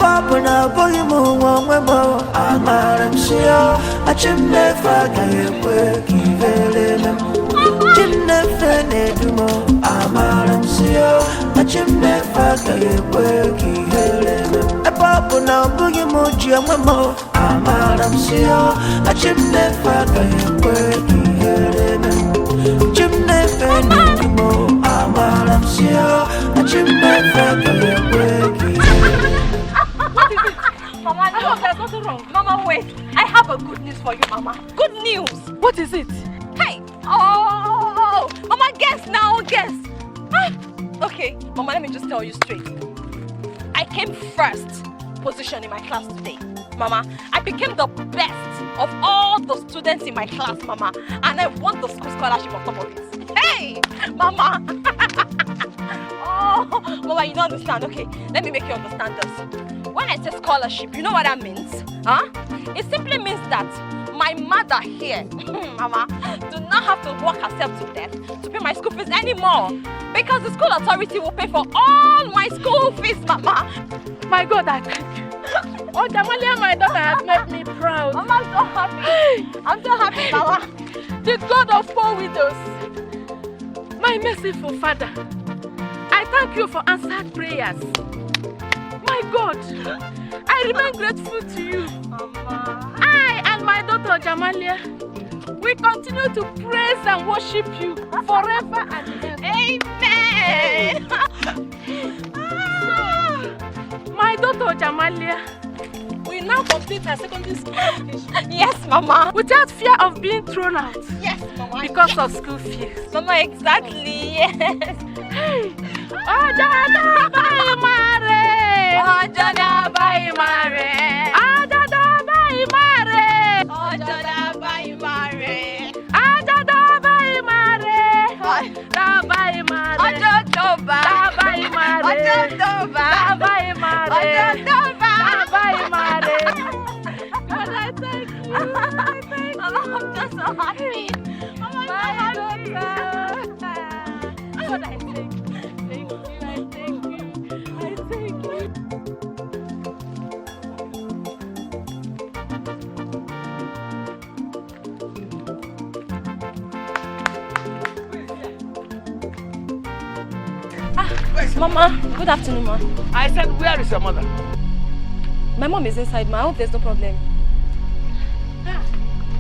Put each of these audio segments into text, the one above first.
Epapuna Boyimu Wemo, Amaram Sio, a chimney fagay work, Evelyn. Chimney Fenedumo, Amaram Sio, a chimney fagay work, Evelyn. Epapuna Boyimu Wemo, Amaram Sio, a chimney fagay work, Evelyn. Chimney Fenedumo, Amaram Sio, a chimney fagay work. Mama, I hope there's nothing wrong. Mama, wait. I have a good news for you, Mama. Good news. What is it? Hey. Oh. Mama, guess now. Guess. Okay. Mama, let me just tell you straight. I came first position in my class today. Mama, I became the best of all the students in my class, Mama. And I won the school scholarship on top of it. Hey. Mama. Oh. Mama, you don't understand. Okay. Let me make you understand this. When I say scholarship, you know what that means? Huh? It simply means that my mother here, Mama, do not have to work herself to death to pay my school fees anymore. Because the school authority will pay for all my school fees, Mama. My God, I thank you. Oh, Jamalia, my daughter has made me proud. Mama, I'm so happy. I'm so happy, Mama. The God of 4 widows, my merciful Father, I thank you for answered prayers. My God, I remain grateful to you. Mama. I and my daughter Jamalia, we continue to praise and worship you forever and ever. Amen. My daughter Jamalia, we now complete her secondary school education. Yes, Mama. Without fear of being thrown out. Yes, Mama. Because of school fees. Mama, exactly. Yes. Hey. Ajada bai mare. Ajada bai mare. Ajada bai mare. Ajada bai mare. Ajada bai mare. Da bai mare. Ajada bai. Da bai mare. Ajada bai. Da bai mare. Ajada bai. Da bai mare. God, I thank you. I thank you. Mama, I'm just so happy. Mama, I'm so happy. God, I thank you. Mama, good afternoon, Ma. I said, where is your mother? My mom is inside, Ma. I hope there's no problem.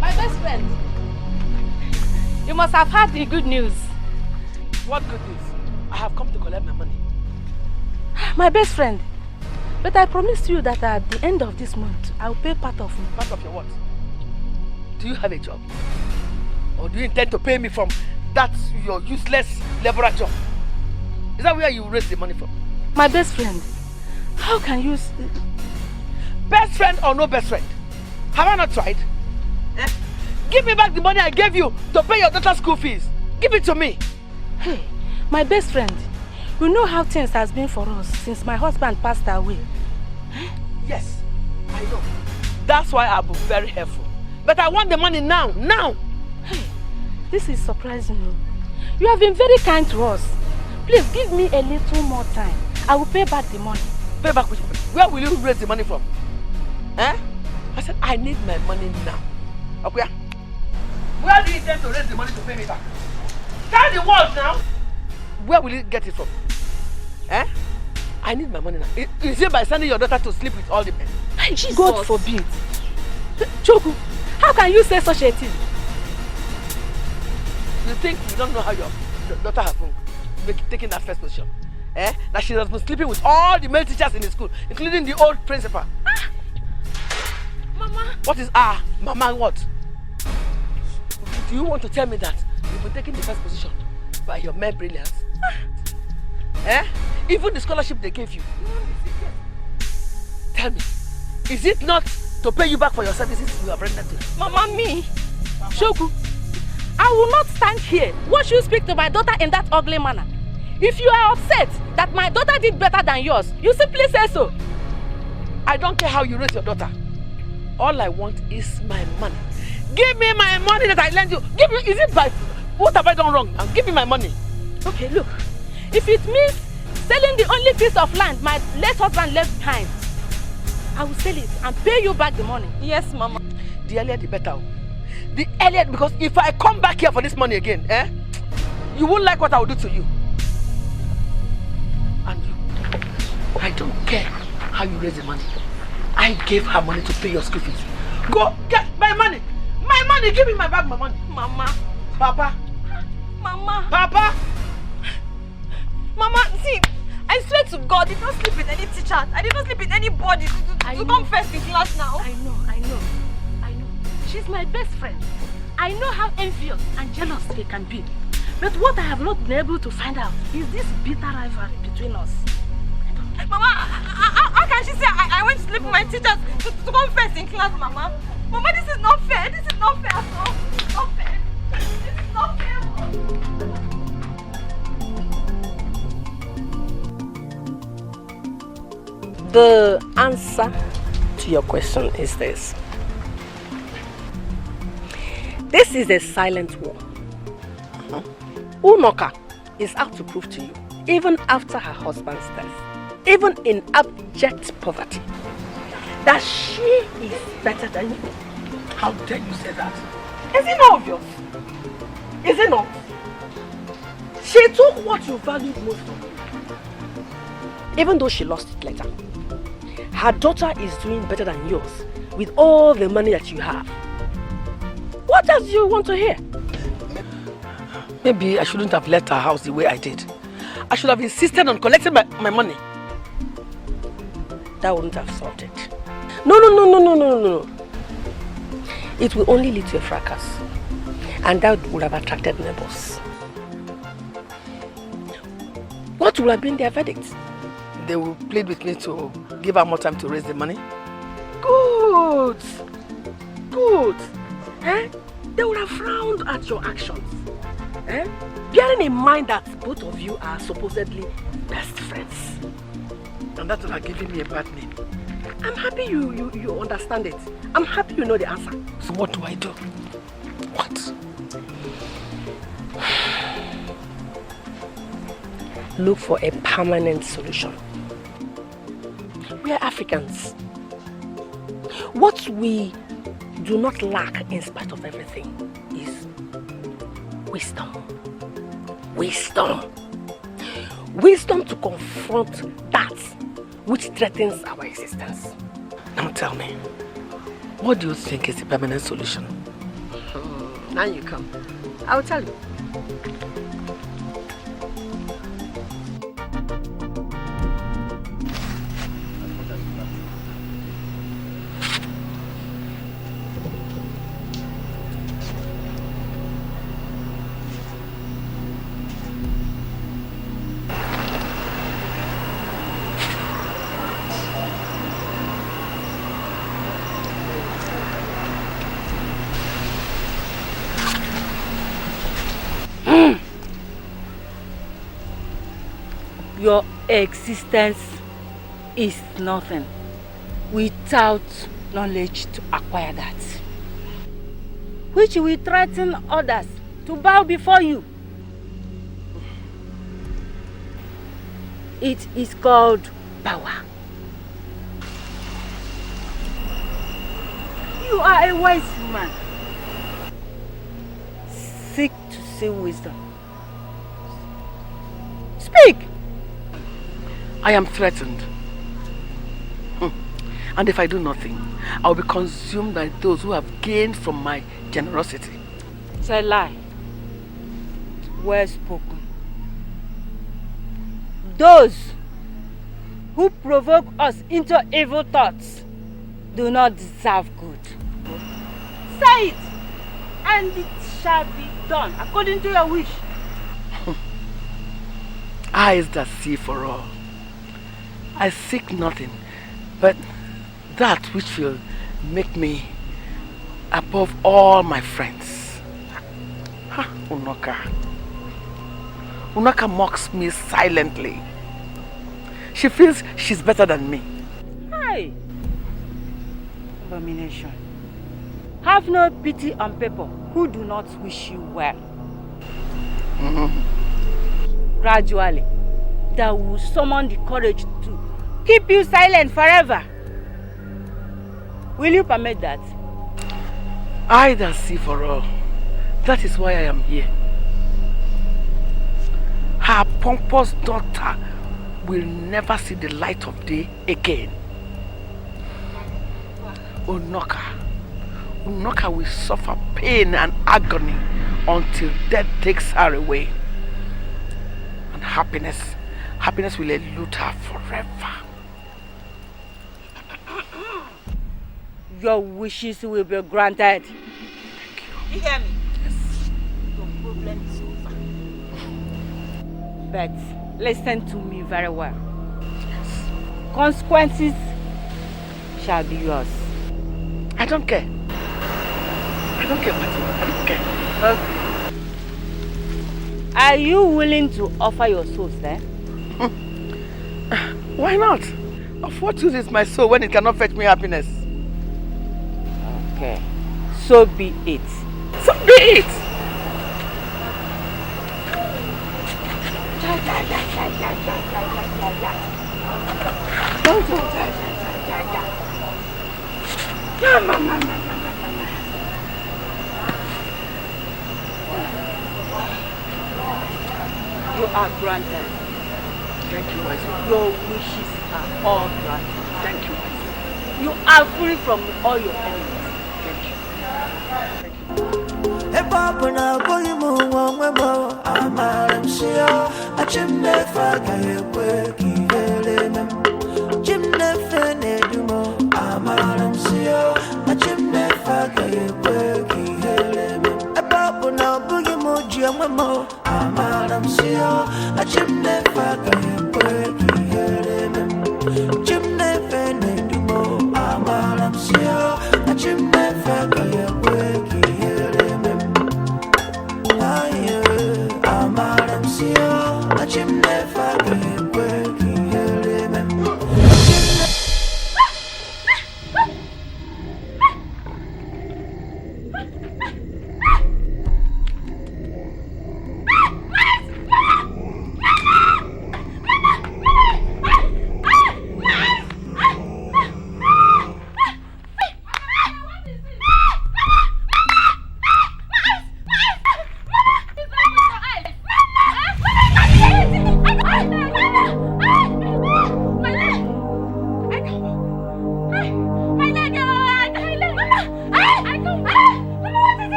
My best friend. You must have heard the good news. What good news? I have come to collect my money. My best friend. But I promised you that at the end of this month, I will pay part of it. Part of your what? Do you have a job? Or do you intend to pay me from that your useless laborer job? Is that where you raise the money from? My best friend, how can you... Best friend or no best friend? Have I not tried? Give me back the money I gave you to pay your daughter's school fees. Give it to me. Hey, my best friend, you know how things has been for us since my husband passed away. Yes, I know. That's why I'll be very helpful. But I want the money now, now. Hey, this is surprising. You have been very kind to us. Please give me a little more time. I will pay back the money. Pay back which money? Where will you raise the money from? Eh? I said I need my money now. Okay. Where do you intend to raise the money to pay me back? Tell the world now. Where will you get it from? Eh? I need my money now. Is it by sending your daughter to sleep with all the men? Jesus. God forbid. Choku, how can you say such a thing? You think you don't know how your daughter has been taking that first position? Eh? That she has been sleeping with all the male teachers in the school, including the old principal. Ah. Mama. What is Mama what? Do you want to tell me that you've been taking the first position by your mere brilliance? Eh? Even the scholarship they gave you. Tell me, is it not to pay you back for your services you have rendered to? Mama, me. Shoku, I will not stand here. Watch you speak to my daughter in that ugly manner. If you are upset that my daughter did better than yours, you simply say so. I don't care how you raise your daughter. All I want is my money. Give me my money that I lent you. Give me, is it by, what have I done wrong? Now give me my money. Okay, look. If it means selling the only piece of land my late husband left behind, I will sell it and pay you back the money. Yes, Mama. The earlier the better. The earlier, because if I come back here for this money again, you won't like what I will do to you. And you, I don't care how you raise the money. I gave her money to pay your school fees. Go get my money. My money, give me my bag, my money. Mama. Papa. Mama. Papa. Mama, see, I swear to God, I did not sleep with any teacher. I did not sleep with anybody to come first in class now. I know. She's my best friend. I know how envious and jealous they can be. But what I have not been able to find out is this bitter rivalry between us. Mama, how can she say I went to sleep with my teachers to come first in class, Mama? Mama, this is not fair. This is not fair at all. This is not fair. This is not fair. The answer to your question is this. This is a silent war. Unoka is out to prove to you, even after her husband's death, even in abject poverty, that she is better than you. How dare you say that? Is it not obvious? Is it not? She took what you valued most from you. Even though she lost it later. Her daughter is doing better than yours with all the money that you have. What else do you want to hear? Maybe I shouldn't have left her house the way I did. I should have insisted on collecting my money. That wouldn't have solved it. No. It will only lead to a fracas. And that would have attracted neighbors. What would have been their verdict? They will plead with me to give her more time to raise the money. Good. They would have frowned at your actions. Bearing in mind that both of you are supposedly best friends. And that would have given me a bad name. I'm happy you understand it. I'm happy you know the answer. So what do I do? What? Look for a permanent solution. We are Africans. What we do not lack in spite of everything is wisdom. Wisdom to confront that which threatens our existence. Now tell me, what do you think is the permanent solution? Now you come. I'll tell you. Your existence is nothing without knowledge to acquire that, which will threaten others to bow before you. It is called power. You are a wise man. Seek to see wisdom. Speak! I am threatened. And if I do nothing, I will be consumed by those who have gained from my generosity. It's a lie. Well spoken. Those who provoke us into evil thoughts do not deserve good. Say it, and it shall be done according to your wish. Eyes that see for all. I seek nothing but that which will make me above all my friends. Unoka. Unoka mocks me silently. She feels she's better than me. Hi. Abomination. Have no pity on people who do not wish you well. Gradually, that will summon the courage to keep you silent forever. Will you permit that? I that see for all. That is why I am here. Her pompous daughter will never see the light of day again. Unoka will suffer pain and agony until death takes her away. And happiness will elude her forever. Your wishes will be granted. Thank You hear me? Yes. Your problem is over. But listen to me very well. Yes. Consequences shall be yours. I don't care. I don't care, Fatima. I don't care. Okay. Are you willing to offer your souls then? Why not? Of what use is my soul when it cannot fetch me happiness? Okay. So be it. So be it! You are granted. Thank you, my son. Your wishes are all granted. Thank you, my son. You are free from all your enemies. Thank you.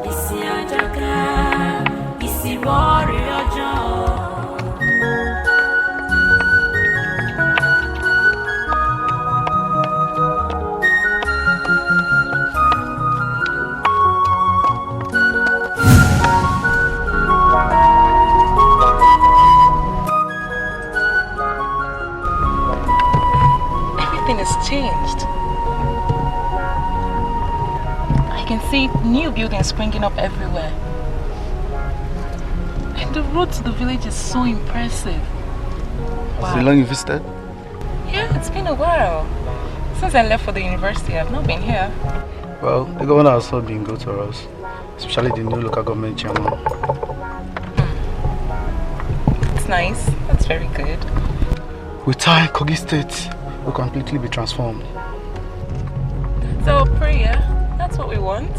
Isi everything has changed. I can see new buildings springing up everywhere. And the road to the village is so impressive. Wow. So long you visited? Yeah, it's been a while. Since I left for the university, I've not been here. Well, the governor has also been good to us, especially the new local government chairman. It's nice. That's very good. With time, Kogi State will completely be transformed. So, prayer, that's what we want.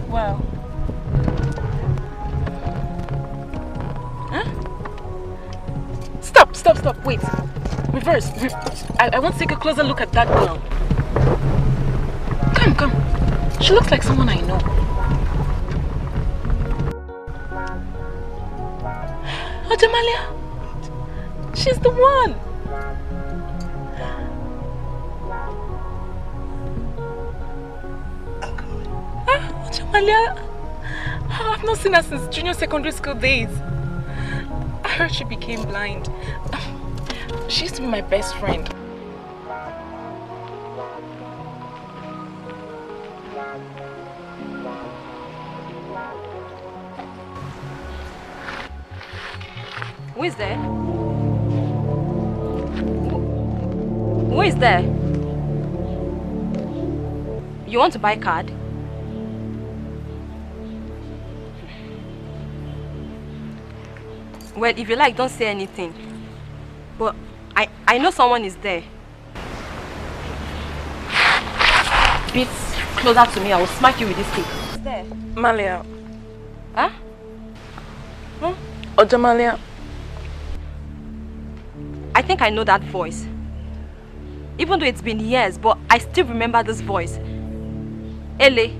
Wow. Huh? Stop, wait. Reverse. I want to take a closer look at that girl. Come. She looks like someone I know. Oh, Jamalia. She's the one. Oh, Jamalia. Oh, I've not seen her since junior secondary school days. I heard she became blind. She used to be my best friend. Who is there? Who is there? You want to buy a card? Well, if you like, don't say anything. But I know someone is there. Bit closer to me, I will smack you with this stick. Who's there? Malia. Huh? Oh, Jamalia. I think I know that voice. Even though it's been years, but I still remember this voice. Ele.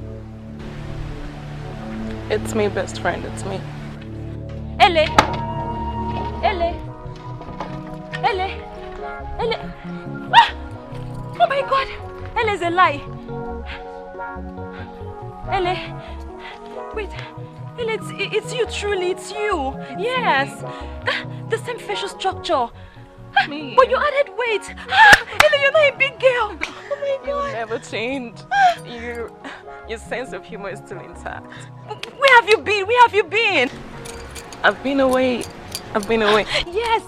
It's me, best friend. It's me. Ele. Ah! Oh my God! Ele is a lie. Ele. Wait. Ele, it's you, truly. It's you. Yes. The same facial structure. Me. But you added weight. Ele, you're not a big girl. Oh my God. You never changed. Your sense of humor is still intact. Where have you been? Where have you been? I've been away. Yes.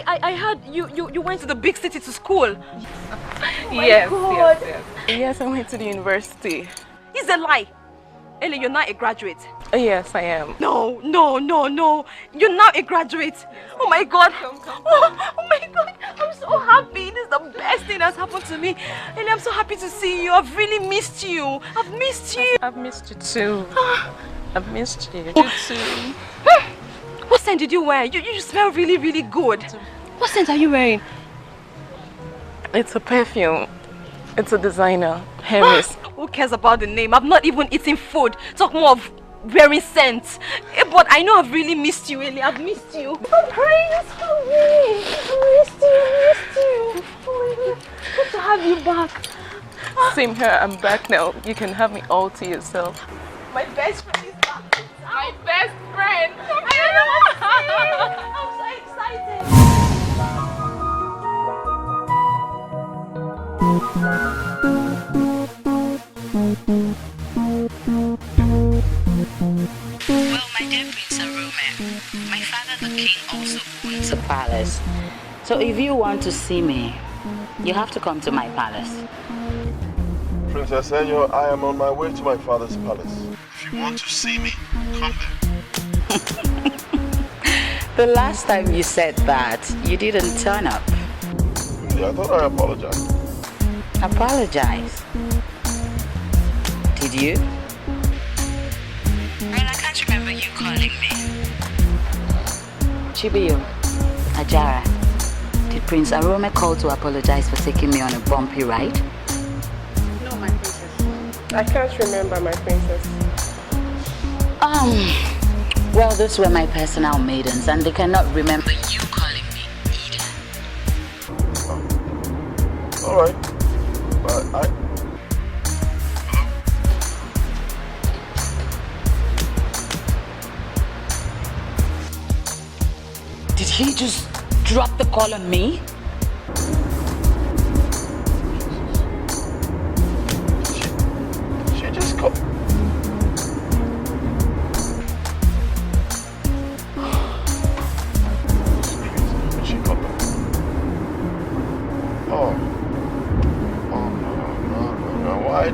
I heard you went to the big city to school. Yes, God. yes, I went to the university. It's a lie. Ele, you're not a graduate. Yes, I am. No. You're not a graduate. Oh my God. Come. Oh my God. I'm so happy. This is the best thing that's happened to me. Ele, I'm so happy to see you. I've really missed you. I've missed you. I've missed you too. I've missed you. You too. What scent did you wear? You smell really, really good. What scent are you wearing? It's a perfume. It's a designer. Hermes. Who cares about the name? I've not even eaten food. Talk more of wearing scents. But I know I've really missed you, Ellie. I've missed you. I'm crying for me. I missed you. Oh my God. Good to have you back. Same here. I'm back now. You can have me all to yourself. My best friend is back. My best friend. I'm so excited. Well, my dear Prince Arome, my father the king also owns a palace. So if you want to see me, you have to come to my palace. Princess Enyo, I am on my way to my father's palace. If you want to see me, come there. The last time you said that, you didn't turn up. Yeah, I thought I apologized. Apologize? Did you? Well, I can't remember you calling me. Chibiyo, Ajara, did Prince Arome call to apologize for taking me on a bumpy ride? No, my princess. I can't remember, my princess. Well, those were my personal maidens, and they cannot remember you calling me either. All right. But Did he just drop the call on me?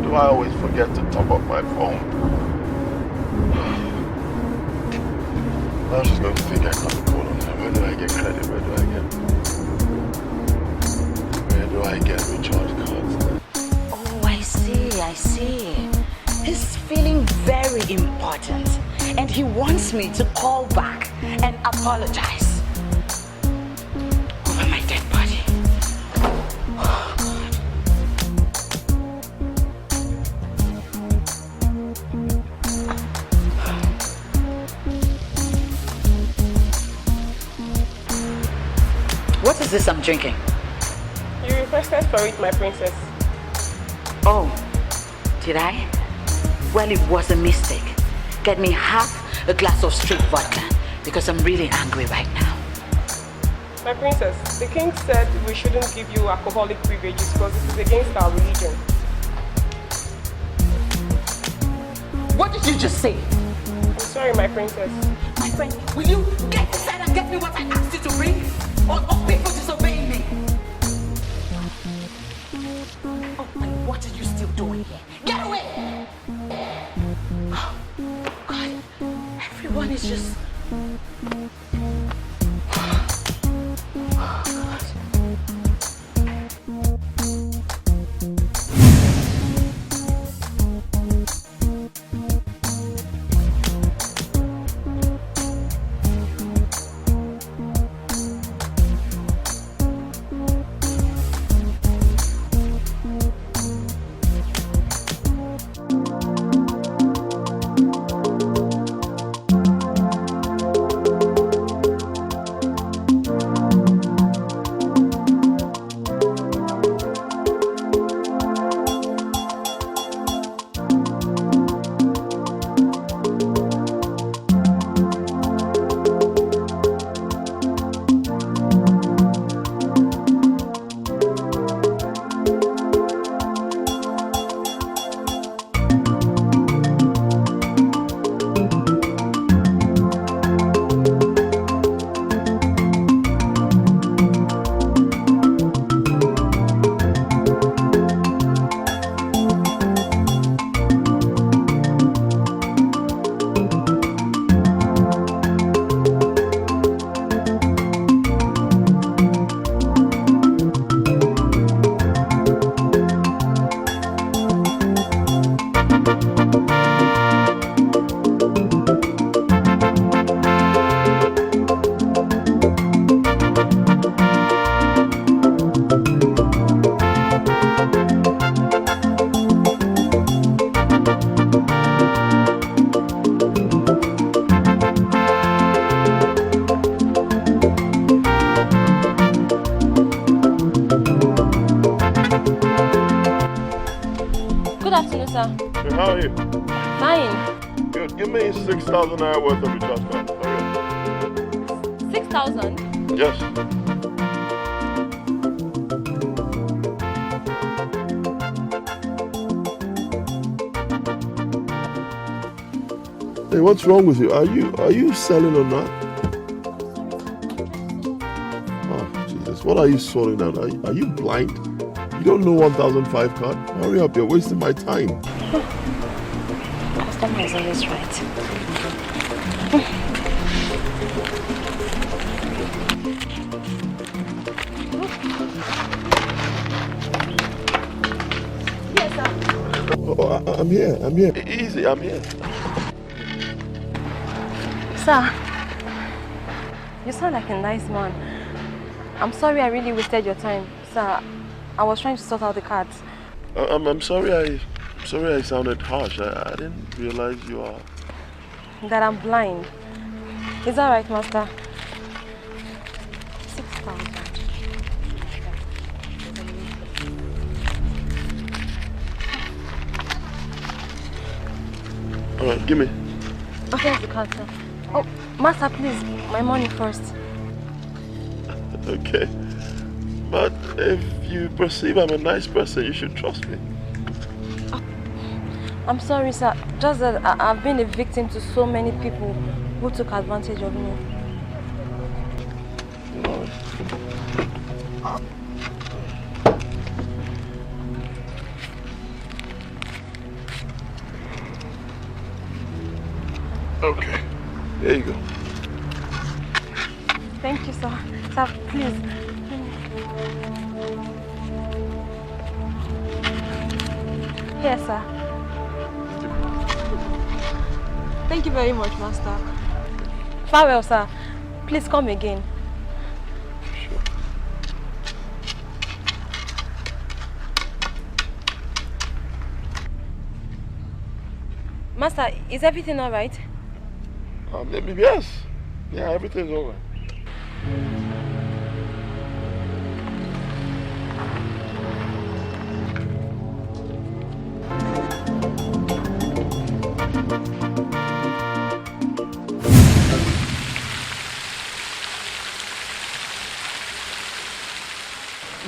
do I always forget to top up my phone? Now she's going to think I got the phone on her. Where do I get credit? Where do I get recharge cards? Oh, I see. He's feeling very important. And he wants me to call back and apologize over my dead body. Oh, God. What is this I'm drinking? You requested for it, my princess. Oh, did I? Well, it was a mistake. Get me half a glass of straight vodka because I'm really angry right now. My princess, the king said we shouldn't give you alcoholic beverages because this is against our religion. What did you just say? I'm sorry, my princess. My friend, will you get inside and get me what I asked you to bring? Or people disobeying me? Oh, and what are you still doing here? Get away! Oh, God, everyone is just... How are you? Fine. Good. Give me 6,000 naira worth of recharge card. Hurry up. 6,000? Yes. Hey, what's wrong with you? Are you selling or not? Oh, Jesus. What are you sorting out? Are you blind? You don't know 1,005 card? Hurry up, you're wasting my time. Customer is always right. Yes, sir. Oh, I'm here. Easy, I'm here. Sir, you sound like a nice man. I'm sorry I really wasted your time. Sir, I was trying to sort out the cards. I'm sorry I sounded harsh. I didn't realize you are... That I'm blind. Is that right, master? 6,000. Alright, give me. Okay, that's the card, sir. Oh, master, please, my money first. Okay. But if you perceive I'm a nice person, you should trust me. I'm sorry, sir. Just that I've been a victim to so many people who took advantage of me. Yes, sir. Thank you very much, Master. Farewell, sir. Please come again. Sure. Master, is everything all right? Yes. Yeah, everything's all right.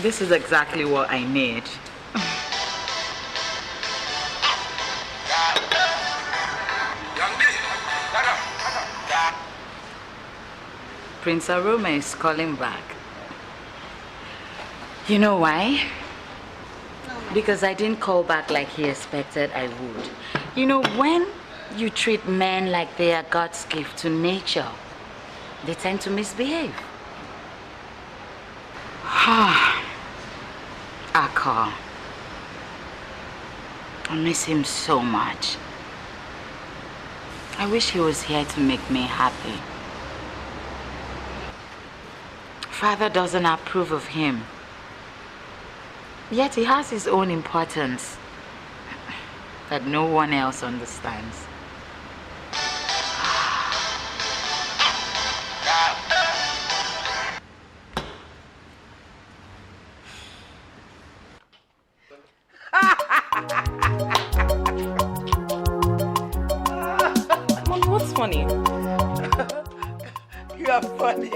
This is exactly what I need. Prince Aroma is calling back. You know why? Because I didn't call back like he expected I would. You know, when you treat men like they are God's gift to nature, they tend to misbehave. Akar. I miss him so much. I wish he was here to make me happy. Father doesn't approve of him. Yet he has his own importance that no one else understands. Mom, what's funny? You are funny.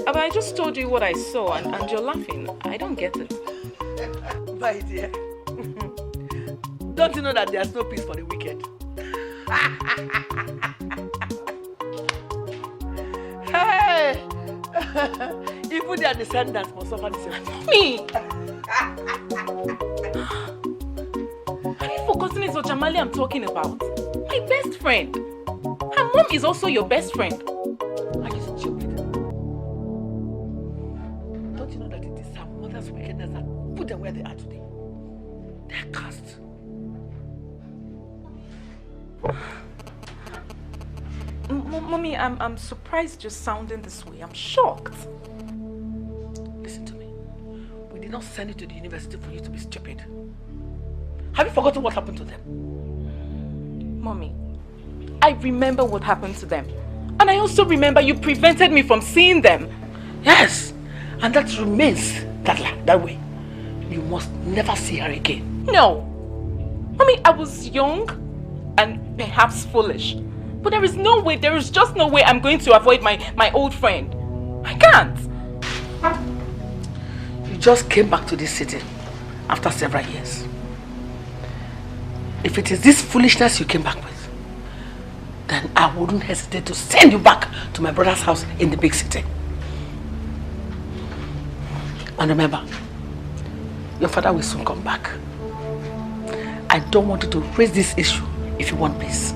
But I just told you what I saw and you're laughing. I don't get it. My dear, don't you know that there's no peace for the wicked? Hey! Even their descendants must suffer the same. Me! Have you forgotten it's Ojamali I'm talking about? My best friend. Her mom is also your best friend. Are you stupid? Don't you know that it is her mother's wickedness that put them where they are today? They're cursed. Mommy, I'm surprised you're sounding this way. I'm shocked. Listen to me. We did not send you to the university for you to be stupid. Have you forgotten what happened to them? Mommy, I remember what happened to them. And I also remember you prevented me from seeing them. Yes, and that remains that way. You must never see her again. No. Mommy, I was young and perhaps foolish. But there is just no way I'm going to avoid my old friend. I can't. You just came back to this city after several years. If it is this foolishness you came back with, then I wouldn't hesitate to send you back to my brother's house in the big city. And remember, your father will soon come back. I don't want you to raise this issue if you want peace.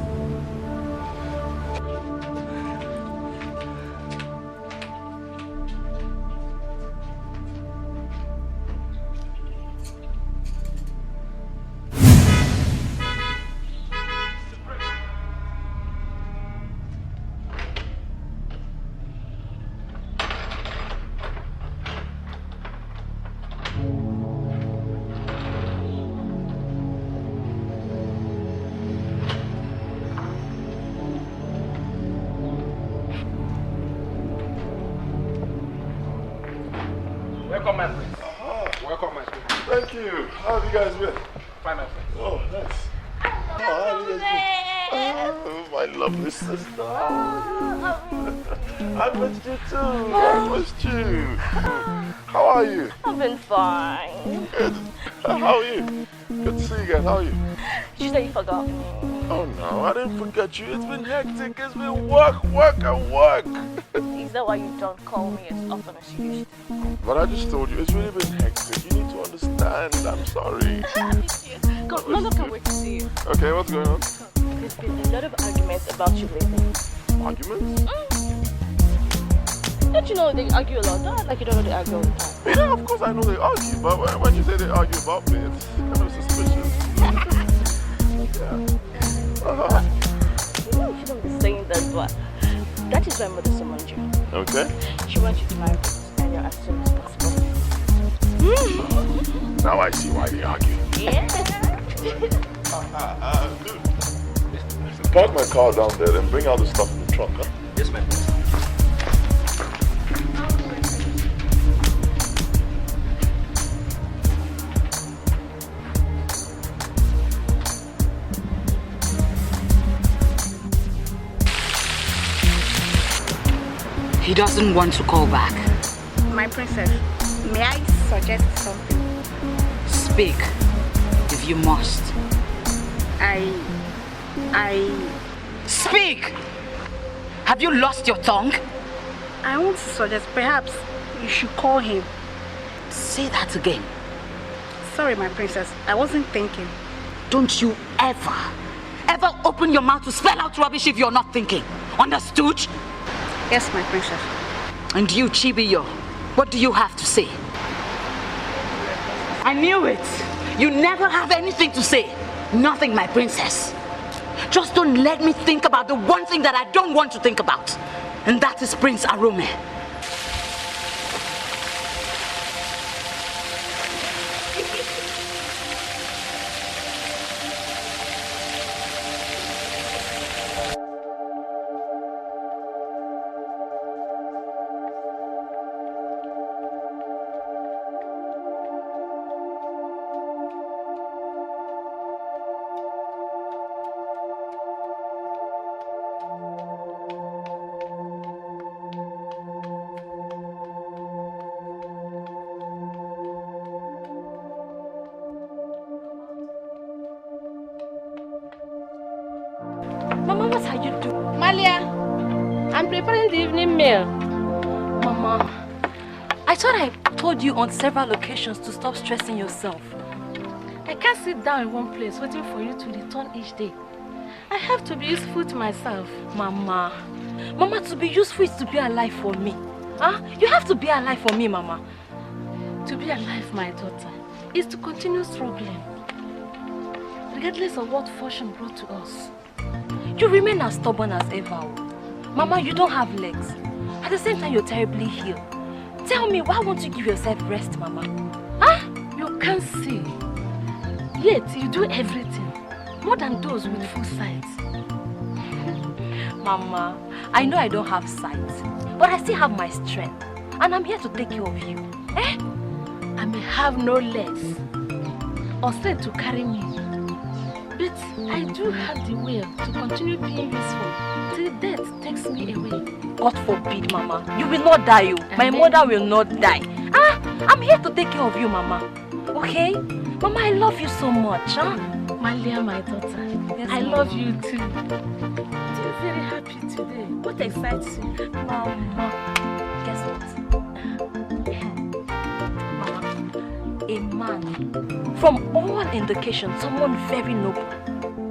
Welcome, my friend. Welcome, my friend. Thank you. How have you guys been? Fine, my friend. Oh, nice. Oh, how have you guys been? Oh, my lovely sister. I missed you too. I missed you. How are you? I've been fine. Good. How are you? Good to see you guys. How are you? Did you say you forgot me? Oh no, I didn't forget you. It's been hectic. It's been work, and work. Is that why you don't call me as often as you used to? But I just told you, it's really been hectic. You need to understand. I'm sorry. God, Mother can't wait to see you. Okay, what's going on? There's been a lot of arguments about you lately. Arguments? Don't you know they argue a lot? Don't act like you don't know they argue all the time. Yeah, of course I know they argue, but when you say they argue about me, it's kind of suspicious. Yeah. You shouldn't be saying that, but that is why mother summoned you. Okay. She wants you to marry and you're as soon as possible. Now I see why they argue. Yeah. Dude, park my car down there and bring out the stuff in the trunk, huh? Yes, ma'am. He doesn't want to call back. My princess, may I suggest something? Speak, if you must. Speak! Have you lost your tongue? I want to suggest perhaps you should call him. Say that again. Sorry, my princess, I wasn't thinking. Don't you ever open your mouth to spell out rubbish if you're not thinking. Understood? Yes, my princess. And you, Chibiyo, what do you have to say? I knew it. You never have anything to say. Nothing, my princess. Just don't let me think about the one thing that I don't want to think about. And that is Prince Arome. Mama, what are you doing? Malia, I'm preparing the evening meal. Mama, I thought I told you on several occasions to stop stressing yourself. I can't sit down in one place waiting for you to return each day. I have to be useful to myself. Mama, to be useful is to be alive for me. Huh? You have to be alive for me, Mama. To be alive, my daughter, is to continue struggling, regardless of what fortune brought to us. You remain as stubborn as ever. Mama, you don't have legs. At the same time, you're terribly healed. Tell me, why won't you give yourself rest, Mama? Huh? You can't see. Yet, you do everything. More than those with full sight. Mama, I know I don't have sight, but I still have my strength. And I'm here to take care of you. Eh? I may have no legs or strength to carry me. But I do have the will to continue being useful till death takes me away. God forbid, Mama. You will not die, you. My mother will not die. I'm here to take care of you, Mama. Okay? Mama, I love you so much, huh? Malia, my daughter, yes, I love you too. I'm very happy today. What excites you? Mama, guess what? Mama, a man, from all indications, someone very noble.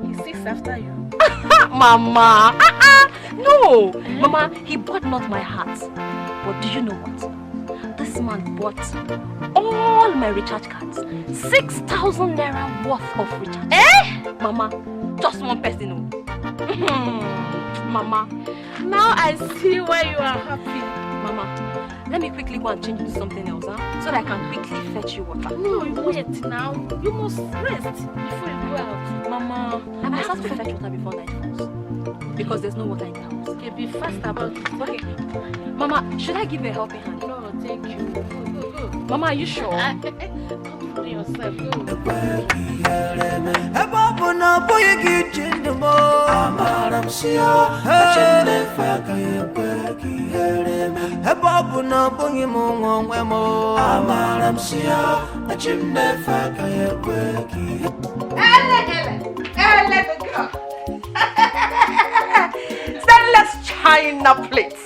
He seeks after you. Mama, no. Mama, he bought not my heart. But do you know what? This man bought all my recharge cards. 6,000 naira worth of recharge. Eh? Mama, just one person. Mama, now I see why you are happy. Mama, let me quickly go and change into something else, huh? So that I can quickly fetch you water. No, wait now. You must rest before you go out. Mama, I must have to fetch water before night falls. Because there's no water in the house. Okay, be fast about it. Okay. Mama, should I give you a helping hand? No, thank you. Go. Mama, are you sure? Come for yourself. Go. Stainless china plate.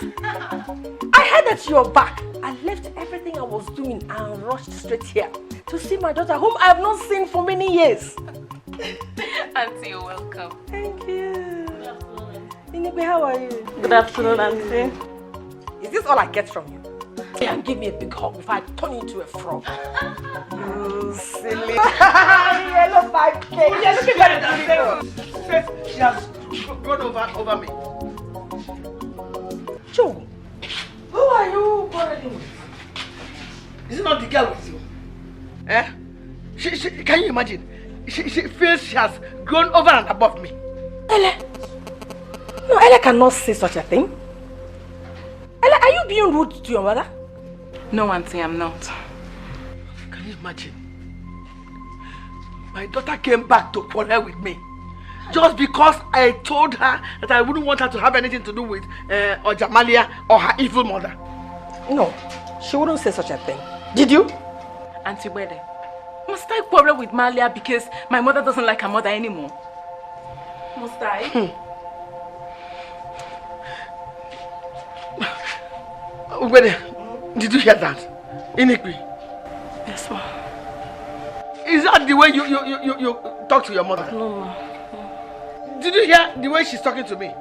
I heard that you're back. I left everything I was doing and rushed straight here to see my daughter, whom I have not seen for many years. Auntie, you're welcome. Thank you. Inigwe, how are you? Good afternoon, Auntie. Is this all I get from you? And give me a big hug before I turn you into a frog. You silly. Yellow 5K. You're looking very beautiful. She has gone over me. Joe, who are you quarreling with? Is it not the girl with you? Eh? Can you imagine? She feels she has grown over and above me. Ele. No, Ele cannot say such a thing. Ele, are you being rude to your mother? No, Auntie, I'm not. Can you imagine? My daughter came back to quarrel with me just because I told her that I wouldn't want her to have anything to do with Ojamalia or her evil mother. No, she wouldn't say such a thing. Did you? Auntie Wede, must I quarrel with Malia because my mother doesn't like her mother anymore? Must I? Wede, did you hear that? Inikwi? Yes, ma'am. Is that the way you talk to your mother? No, ma'am. Did you hear the way she's talking to me?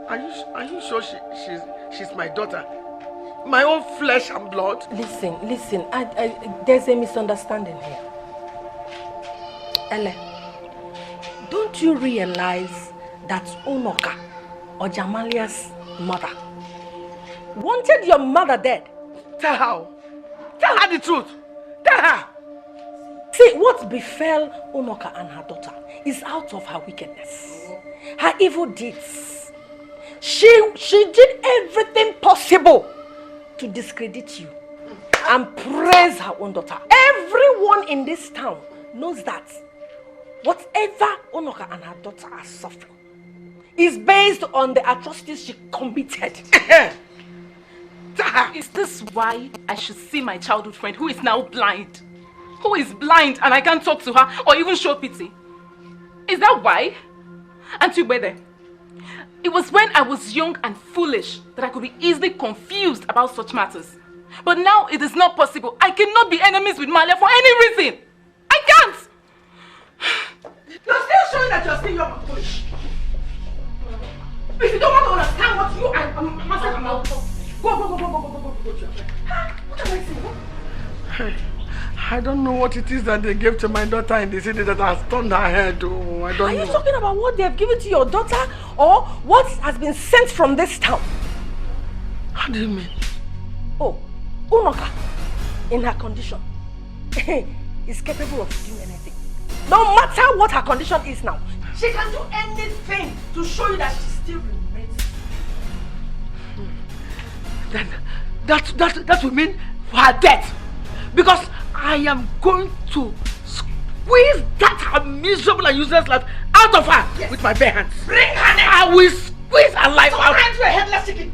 Are you sure she's my daughter? My own flesh and blood? Listen, there's a misunderstanding here. Ele, don't you realize that Unoka, Ojamalia's mother, wanted your mother dead? Tell her. Tell her the truth. Tell her. See, what befell Unoka and her daughter is out of her wickedness, her evil deeds. She did everything possible to discredit you and praise her own daughter. Everyone in this town knows that whatever Unoka and her daughter are suffering is based on the atrocities she committed. Is this why I should see my childhood friend who is now blind? Who is blind and I can't talk to her or even show pity? Is that why? Auntie Ubede, it was when I was young and foolish that I could be easily confused about such matters. But now it is not possible. I cannot be enemies with Malia for any reason. I can't! You're still showing that you're still young and foolish. If you don't want to understand what you and myself are about, go to your friend. What am I saying? I don't know what it is that they gave to my daughter in the city that has turned her head. Oh, I don't know. Are you talking about what they have given to your daughter or what has been sent from this town? How do you mean? Oh, Unoka, in her condition, is capable of doing anything. No matter what her condition is now, she can do anything to show you that she still remains. That will mean her death. Because I am going to squeeze that her miserable and useless life out of her with my bare hands. Bring her neck. I will squeeze her life out. Turn her into a headless chicken.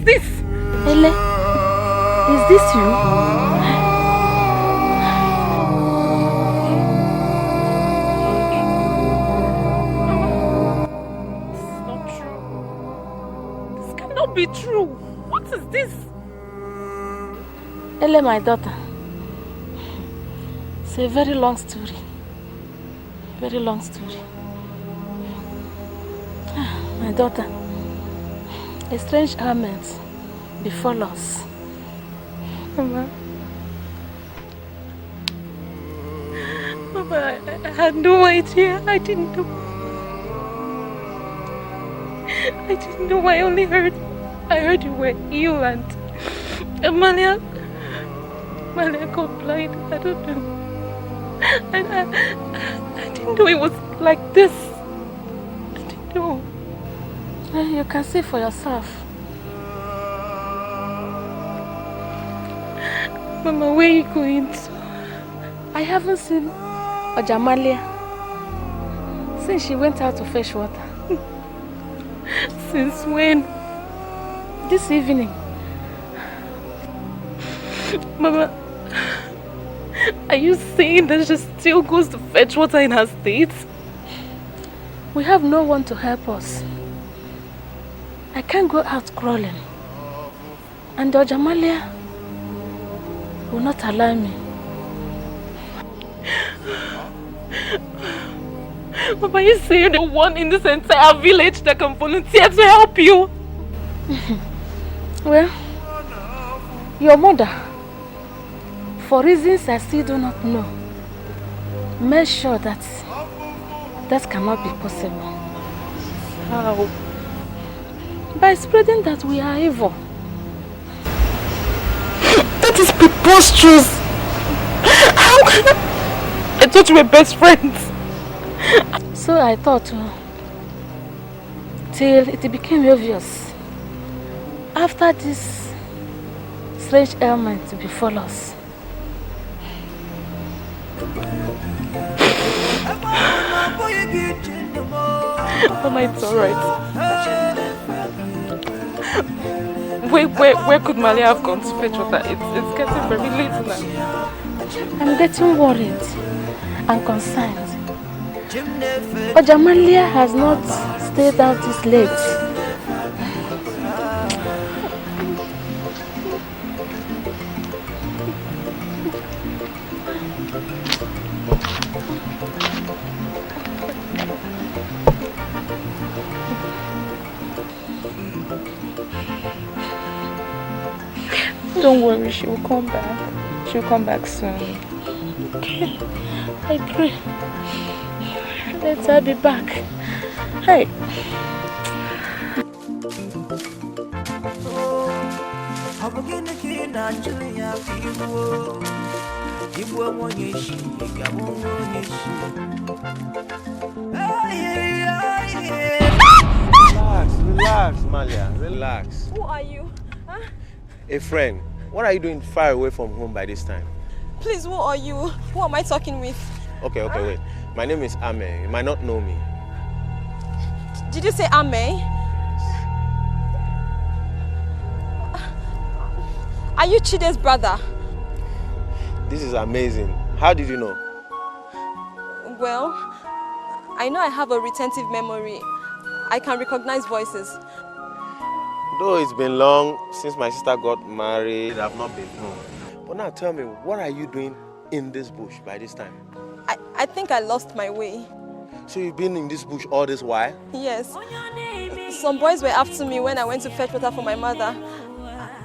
is this? Ele, is this you? This is not true. This cannot be true. What is this? Ele, my daughter. It's a very long story. Very long story. My daughter, a strange ailment befell us. Mama, I had no idea. I didn't know. I only heard. I heard you were ill and Amalia got blind. I don't know. I didn't know it was like this. I didn't know. You can see for yourself. Mama, where are you going to? I haven't seen Ojamalia since she went out to fetch water. Since when? This evening. Mama, are you saying that she still goes to fetch water in her state? We have no one to help us. I can't go out crawling. And Ojamalia will not allow me. Mama, are you saying the one in this entire village that can volunteer to help you? Well, your mother, for reasons I still do not know, made sure that cannot be possible. How? By spreading that we are evil. That is preposterous! How can I thought we were best friends. So I thought, till it became obvious, after this strange ailment to befall us. Mama, it's alright. Where could Malia have gone to fetch water? It's getting very late now. I'm getting worried and concerned. Ojamalia has not stayed out this late. Don't worry, she will come back. She'll come back soon. Okay, I pray. Let her be back. Hey. Relax, Malia, relax. Who are you? Huh? A friend. What are you doing far away from home by this time? Please, who are you? Who am I talking with? Okay, wait. My name is Ame. You might not know me. Did you say Ame? Are you Chide's brother? This is amazing. How did you know? Well, I know I have a retentive memory. I can recognize voices. Though it's been long since my sister got married, I've not been home. But now tell me, what are you doing in this bush by this time? I think I lost my way. So you've been in this bush all this while? Yes. Some boys were after me when I went to fetch water for my mother.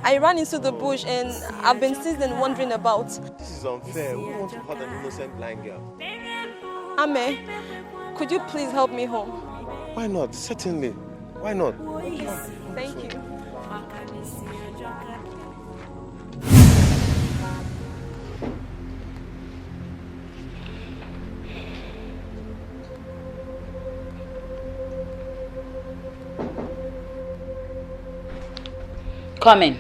I ran into the bush and I've been since then wandering about. This is unfair. We want to hurt an innocent blind girl. Ame, could you please help me home? Why not? Certainly. Why not? Thank you. Come in.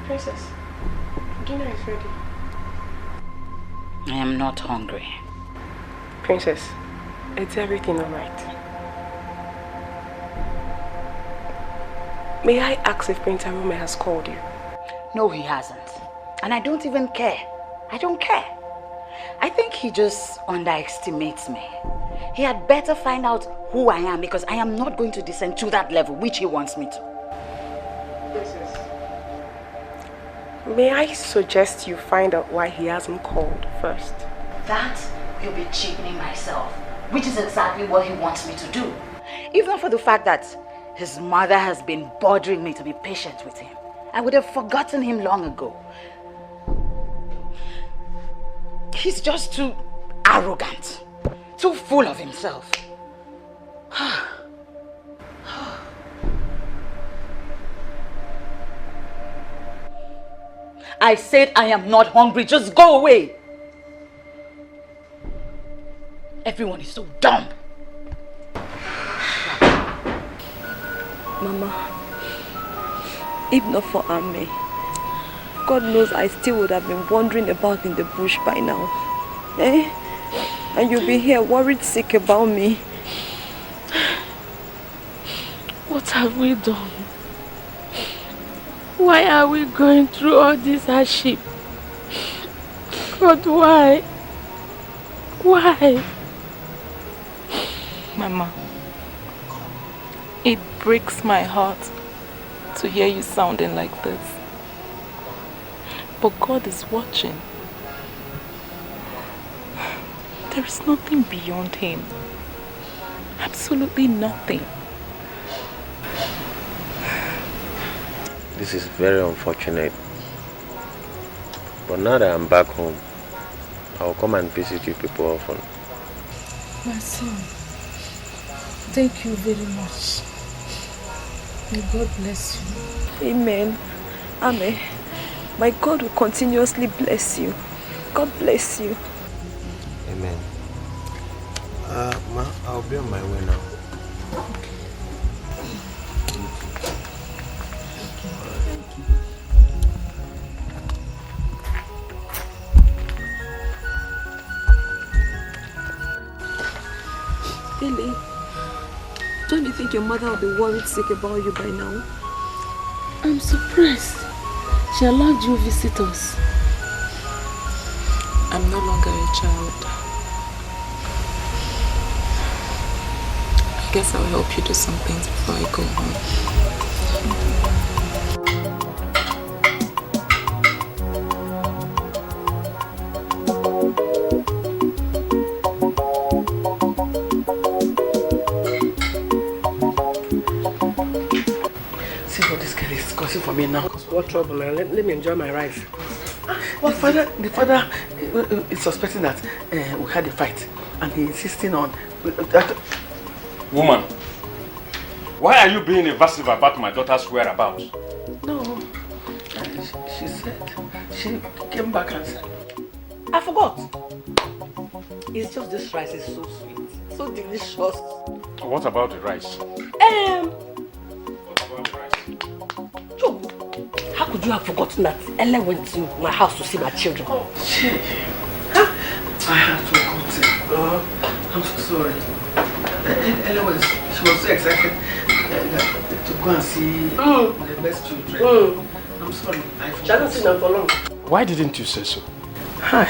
Princess, dinner is ready. I am not hungry. Princess, is everything alright? May I ask if Prince Arome has called you? No, he hasn't. And I don't even care. I don't care. I think he just underestimates me. He had better find out who I am, because I am not going to descend to that level which he wants me to. Princess, may I suggest you find out why he hasn't called first? That will be cheapening myself, which is exactly what he wants me to do. If not for the fact that his mother has been bothering me to be patient with him, I would have forgotten him long ago. He's just too arrogant, too full of himself. I said I am not hungry, just go away. Everyone is so dumb. Mama, if not for Ame, God knows I still would have been wandering about in the bush by now. Eh? And you'll be here worried sick about me. What have we done? Why are we going through all this hardship? God, why? Why? Mama, it breaks my heart to hear you sounding like this. But God is watching. There is nothing beyond him. Absolutely nothing. This is very unfortunate. But now that I'm back home, I'll come and visit you people often. My son, thank you very much. May God bless you. Amen. Amen. My God will continuously bless you. God bless you. Amen. Ma, I'll be on my way now. Billy, don't you think your mother will be worried sick about you by now? I'm surprised. She allowed you visit us. I'm no longer a child. I guess I'll help you do some things before I go home. For me now. What trouble, man? Let me enjoy my rice. The father is suspecting that we had a fight, and he's insisting on that. Woman, why are you being evasive about my daughter's whereabouts? No, she said she came back and said, I forgot. It's just this rice is so sweet, so delicious. What about the rice? How could you have forgotten that Ella went to my house to see my children? Oh, shit. I had forgotten. I'm so sorry. Ella she was so excited to go and see the best children. I'm sorry. I forgot. She hasn't seen them for long. Why didn't you say so? Hi.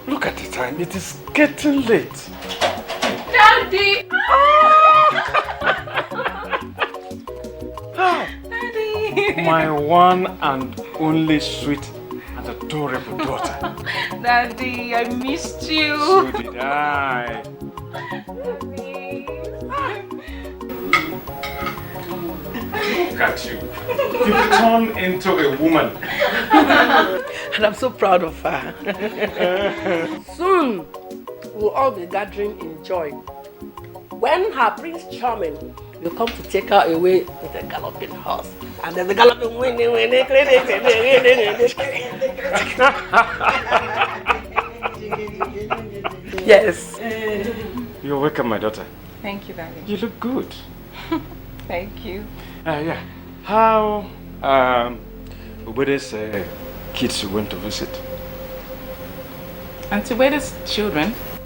Look at the time. It is getting late. Daddy! My one and only sweet and adorable daughter. Daddy, I missed you. So did I. Look at you. You've turned into a woman. And I'm so proud of her. Soon, we'll all be gathering in joy. When her Prince Charming will come to take her away with a galloping horse. And then the galloping winning. Yes. You're welcome, my daughter. Thank you, Daddy. You look good. Thank you. Yeah. How Ubede's kids you went to visit? And to where children?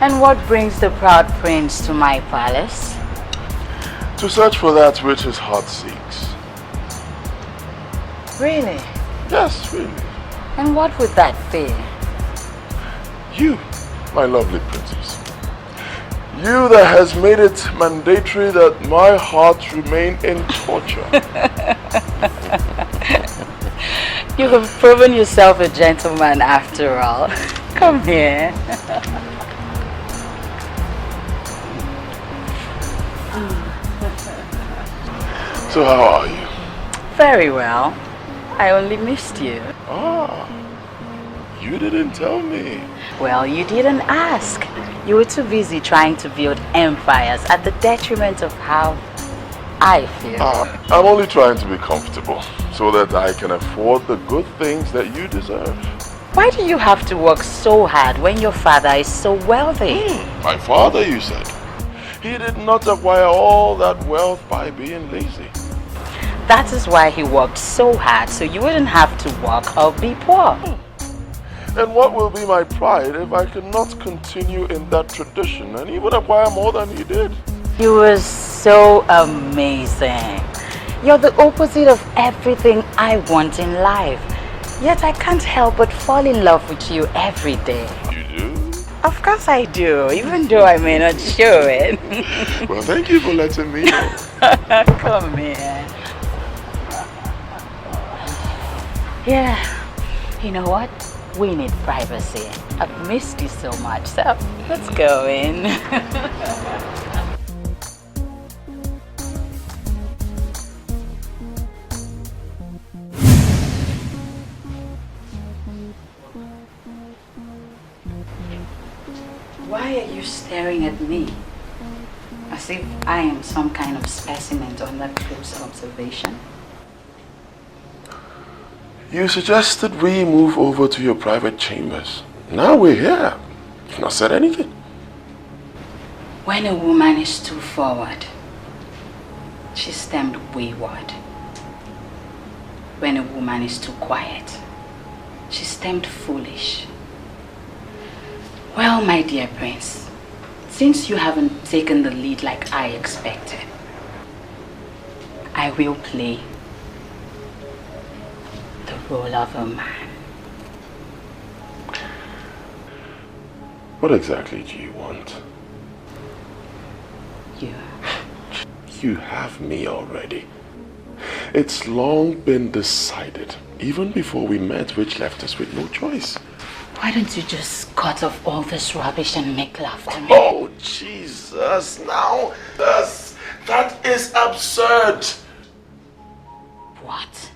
And what brings the proud prince to my palace? To search for that which his heart seeks. Really? Yes, really. And what would that be? You, my lovely princess. You that has made it mandatory that my heart remain in torture. You have proven yourself a gentleman after all. Come here. So how are you? Very well. I only missed you. Ah, you didn't tell me. Well, you didn't ask. You were too busy trying to build empires at the detriment of how I feel. I'm only trying to be comfortable so that I can afford the good things that you deserve. Why do you have to work so hard when your father is so wealthy? My father, you said. He did not acquire all that wealth by being lazy. That is why he worked so hard, so you wouldn't have to work or be poor. And what will be my pride if I cannot continue in that tradition and even acquire more than he did? You were so amazing. You're the opposite of everything I want in life. Yet I can't help but fall in love with you every day. You do? Of course I do, even though I may not show it. Well, thank you for letting me know. Come here. Yeah, you know what? We need privacy. I've missed you so much, so let's go in. Why are you staring at me? As if I am some kind of specimen under close observation. You suggested we move over to your private chambers. Now we're here. You've not said anything. When a woman is too forward, she's termed wayward. When a woman is too quiet, she's termed foolish. Well, my dear prince, since you haven't taken the lead like I expected, I will play the role of a man. What exactly do you want? You. You have me already. It's long been decided, even before we met, which left us with no choice. Why don't you just cut off all this rubbish and make love to me? Oh, Jesus, now, that is absurd. What?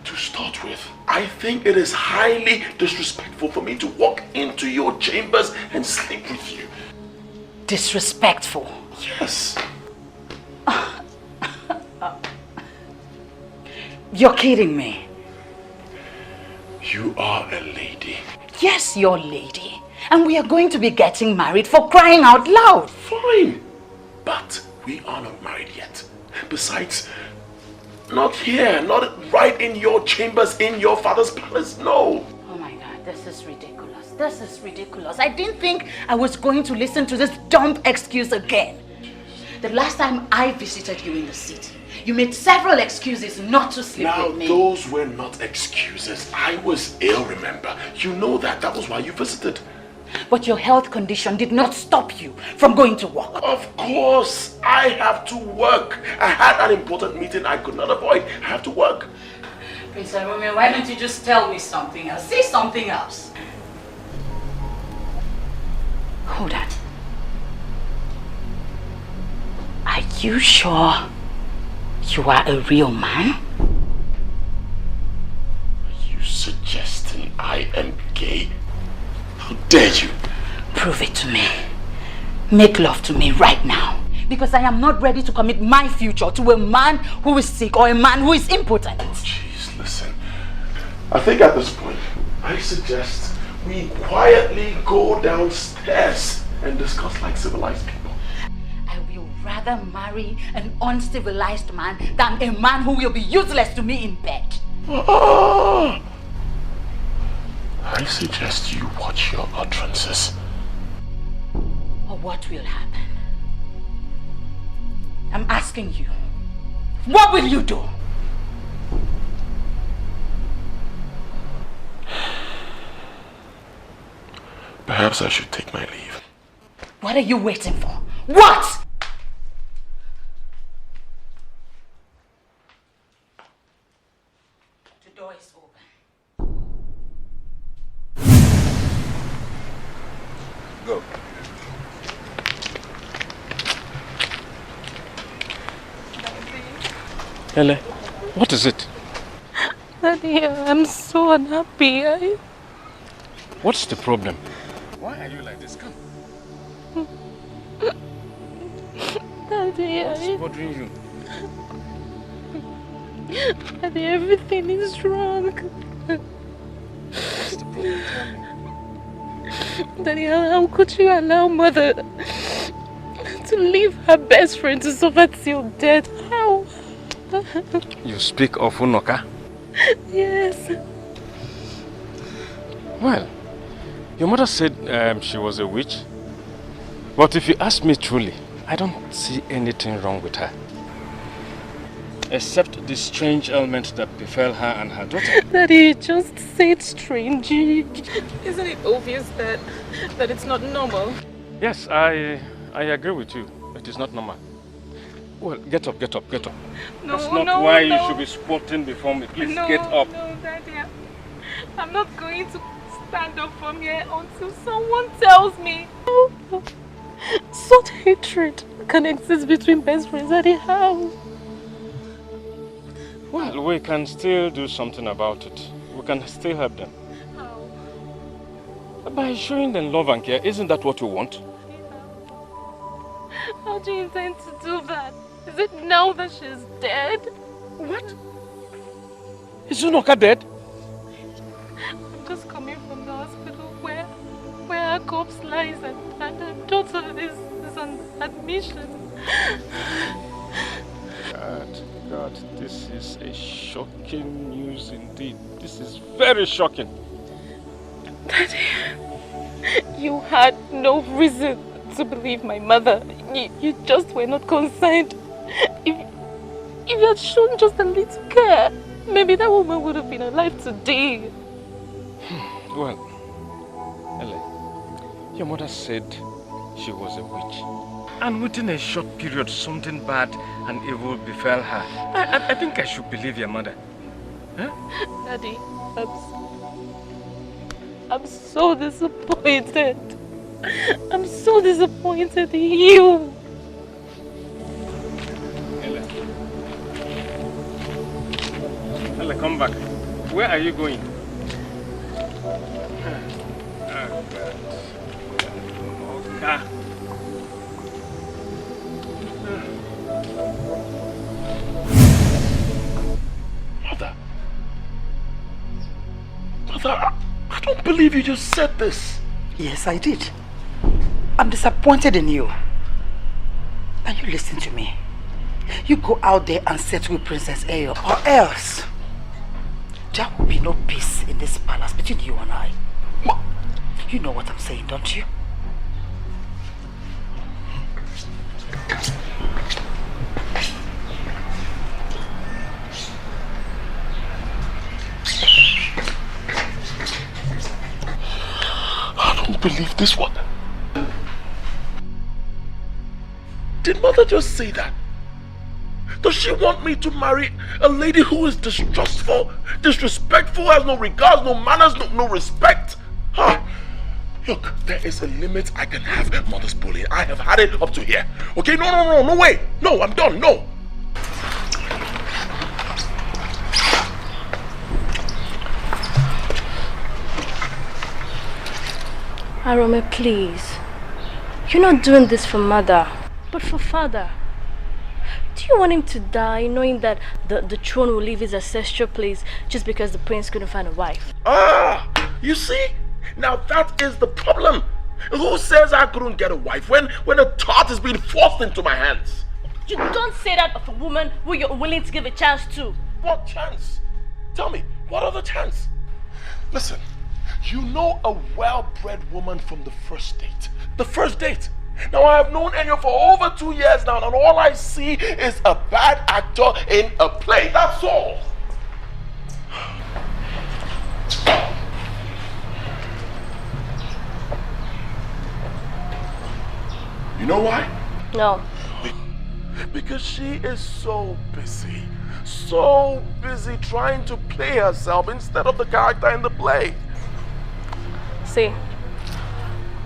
To start with, I think it is highly disrespectful for me to walk into your chambers and sleep with you. Disrespectful? Yes. You're kidding me. You are a lady. Yes, you're a lady. And we are going to be getting married, for crying out loud. Fine. But we are not married yet. Besides, not here, not right in your chambers, in your father's palace, no. Oh my God, this is ridiculous. This is ridiculous. I didn't think I was going to listen to this dumb excuse again. The last time I visited you in the city, you made several excuses not to sleep with me. Now, those were not excuses. I was ill, remember? You know that. That was why you visited. But your health condition did not stop you from going to work. Of course, I have to work. I had an important meeting I could not avoid. I have to work. Prince Romeo, why don't you just tell me something else? Say something else. Hold on. Are you sure you are a real man? Are you suggesting I am gay? How dare you? Prove it to me. Make love to me right now. Because I am not ready to commit my future to a man who is sick or a man who is impotent. Jeez, listen. I think at this point, I suggest we quietly go downstairs and discuss like civilized people. I will rather marry an uncivilized man than a man who will be useless to me in bed. I suggest you watch your utterances. what will happen? I'm asking you, what will you do? Perhaps I should take my leave. What are you waiting for? What? The door is open. Go. Ele, what is it? Daddy, I'm so unhappy. What's the problem? Why are you like this? Come. Daddy, What's bothering you? Daddy, everything is wrong. What's the problem? Tell me. Daddy, how could you allow Mother to leave her best friend to suffer till death? How? You speak of Unoka? Yes. Well, your mother said she was a witch. But if you ask me truly, I don't see anything wrong with her. Except the strange ailment that befell her and her daughter. Daddy, just said strange. Isn't it obvious that it's not normal? Yes, I agree with you. It is not normal. Well, get up. No, That's not no, why no. you should be squatting before me. Please No, get up. No, Daddy. I'm not going to stand up from here until someone tells me. Such hatred can exist between best friends, Daddy. How? Well, we can still do something about it. We can still help them. How? By showing them love and care. Isn't that what you want? How do you intend to do that? Is it now that she's dead? What? Is Unoka dead? I'm just coming from the hospital where her corpse lies and her daughter is on admission. God, this is a shocking news indeed. This is very shocking. Daddy, you had no reason to believe my mother. You just were not concerned. If you had shown just a little care, maybe that woman would have been alive today. Well, Ele, your mother said she was a witch. And within a short period, something bad and evil befell her. I think I should believe your mother. Huh? Daddy, I'm so disappointed. I'm so disappointed in you. Ele, come back. Where are you going? Oh, God. Mother, I don't believe you just said this. Yes, I did. I'm disappointed in you. Now you listen to me. You go out there and settle with Princess Ayo, or else there will be no peace in this palace between you and I. You know what I'm saying, don't you? I don't believe this one. Did Mother just say that? Does she want me to marry a lady who is distrustful, disrespectful, has no regards, no manners, no respect? Huh? Look, there is a limit I can have Mother's bullying. I have had it up to here. Okay, no way. No, I'm done, no. Arome, please. You're not doing this for Mother, but for Father. Do you want him to die knowing that the throne will leave his ancestral place just because the prince couldn't find a wife? Ah, you see? Now that is the problem. Who says I couldn't get a wife when a tart is being forced into my hands? You don't say that of a woman who you're willing to give a chance to. What chance? Tell me, what other chance? Listen, You know a well-bred woman from the first date. The first date. Now I have known Enyo for over 2 years now, and all I see is a bad actor in a play. That's all. You know why? No. Because she is so busy trying to play herself instead of the character in the play. See,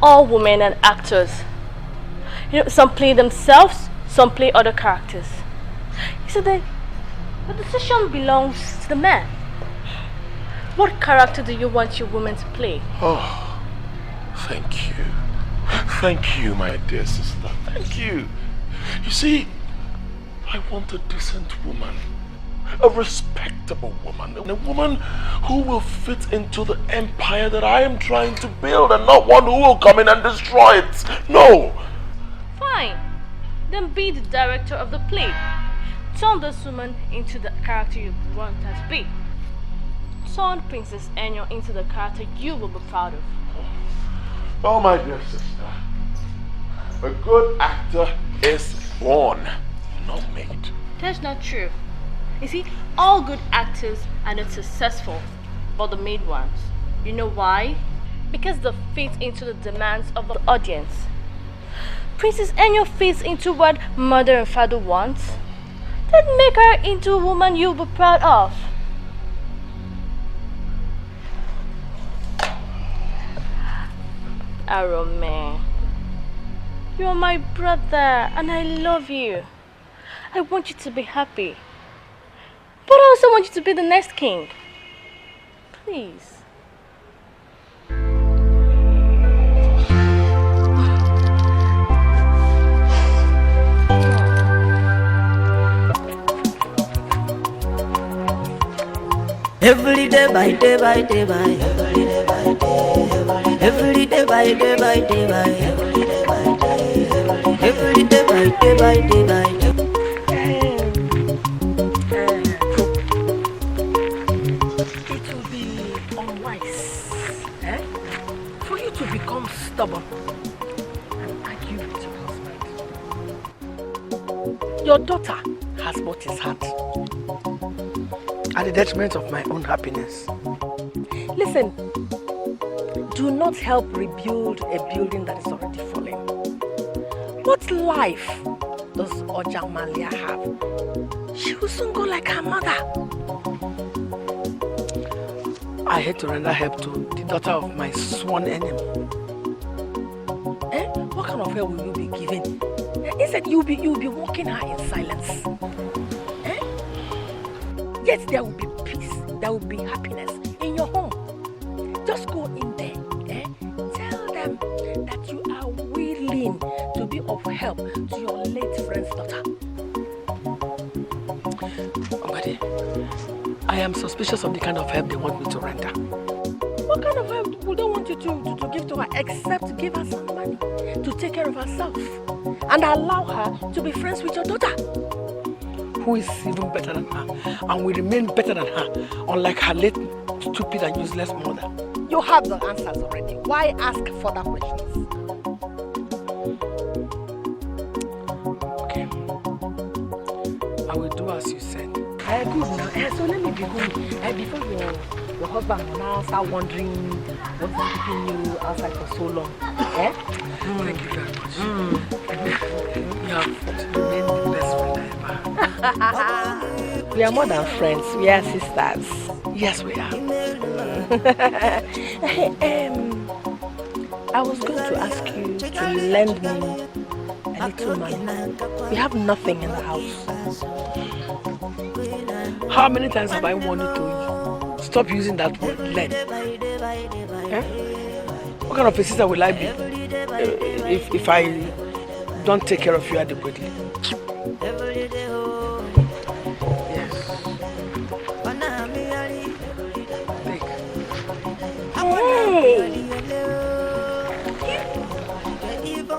all women and actors, some play themselves, some play other characters. So the decision belongs to the man. What character do you want your woman to play? Oh, thank you. Thank you, my dear sister. Thank you. You see, I want a decent woman. A respectable woman. A woman who will fit into the empire that I am trying to build, and not one who will come in and destroy it. No. Fine. Then be the director of the play. Turn this woman into the character you want her to be. Turn Princess Enyo into the character you will be proud of. Oh, my dear sister. A good actor is born, not made. That's not true. You see, all good actors are not successful, but the made ones. You know why? Because they fit into the demands of the audience. Princess Enyo fits into what mother and father want. Then make her into a woman you'll be proud of. Arome, you're my brother and I love you. I want you to be happy. But I also want you to be the next king. Please. Every day by day by day by every day by day by day by every day by day by day by. It will be unwise for you to become stubborn and argue with your husband. Your daughter has bought his heart at the detriment of my own happiness. Listen, do not help rebuild a building that is already falling. What life does Ojamalia have? She will soon go like her mother. I hate to render help to the daughter of my sworn enemy. What kind of help will you be giving? Instead, you'll be walking her in silence. Yet there will be peace, there will be happiness in your home. Just go in there, tell them that you are willing to be of help to your late friend's daughter. Buddy, I am suspicious of the kind of help they want me to render. What kind of help would they want you to give to her except to give her some money to take care of herself and allow her to be friends with your daughter? Who is even better than her and will remain better than her, unlike her late stupid and useless mother. You have the answers already. Why ask further questions? Okay. I will do as you said. Good now. So let me be good. Before your husband will now start wondering what is keeping you outside for so long. Thank you very much. You have remained the best friend ever. We are more than friends. We are sisters. Yes, we are. I was going to ask you to lend me a little money. We have nothing in the house. How many times have I wanted to stop using that word, lend? What kind of a sister will I be if I don't take care of you adequately? Yes. Hey!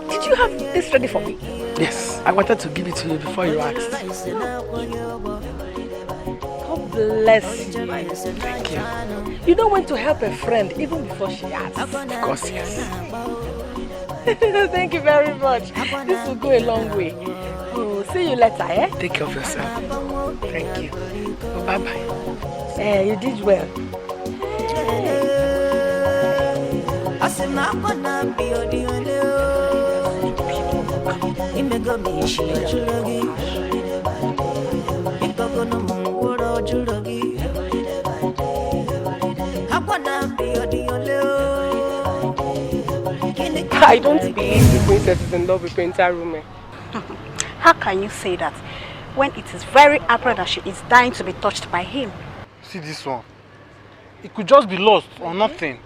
Did you have this ready for me? Yes, I wanted to give it to you before you asked. God bless you. Thank you. You know when to help a friend even before she asks. Of course, yes. Thank you very much. This will go a long way. Oh, see you later, eh? Take care of yourself. Thank you. Bye-bye. You did well. I don't believe the princess is in love with Prince Arume. How can you say that when it is very apparent that she is dying to be touched by him? See this one. It could just be lost or nothing.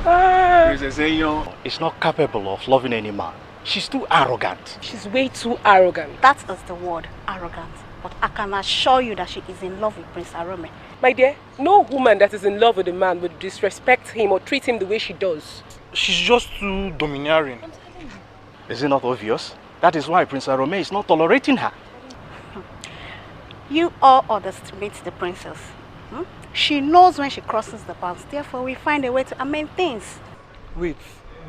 Princess Enyo is not capable of loving any man. She's too arrogant. She's way too arrogant. That is the word, arrogant. But I can assure you that she is in love with Prince Arume. My dear, no woman that is in love with a man would disrespect him or treat him the way she does. She's just too domineering. Is it not obvious? That is why Prince Arume is not tolerating her. You all underestimate the princess. She knows when she crosses the bounds. Therefore, we find a way to amend things. Wait,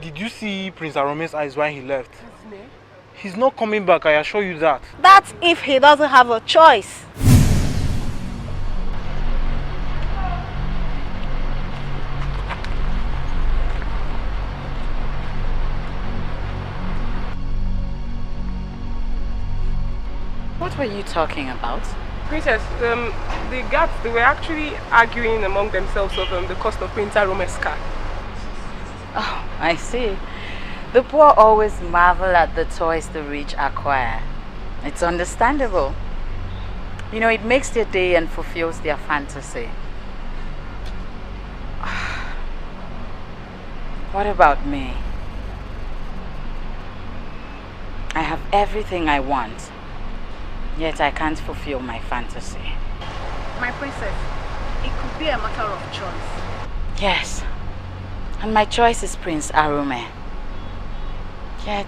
did you see Prince Arume's eyes when he left? He's not coming back, I assure you that. That's if he doesn't have a choice. What were you talking about? Princess, the guards, they were actually arguing among themselves over the cost of Prince Arume's car. Oh, I see. The poor always marvel at the toys the rich acquire. It's understandable. You know, it makes their day and fulfills their fantasy. What about me? I have everything I want, yet I can't fulfill my fantasy. My princess, it could be a matter of choice. Yes, and my choice is Prince Arume. Yet,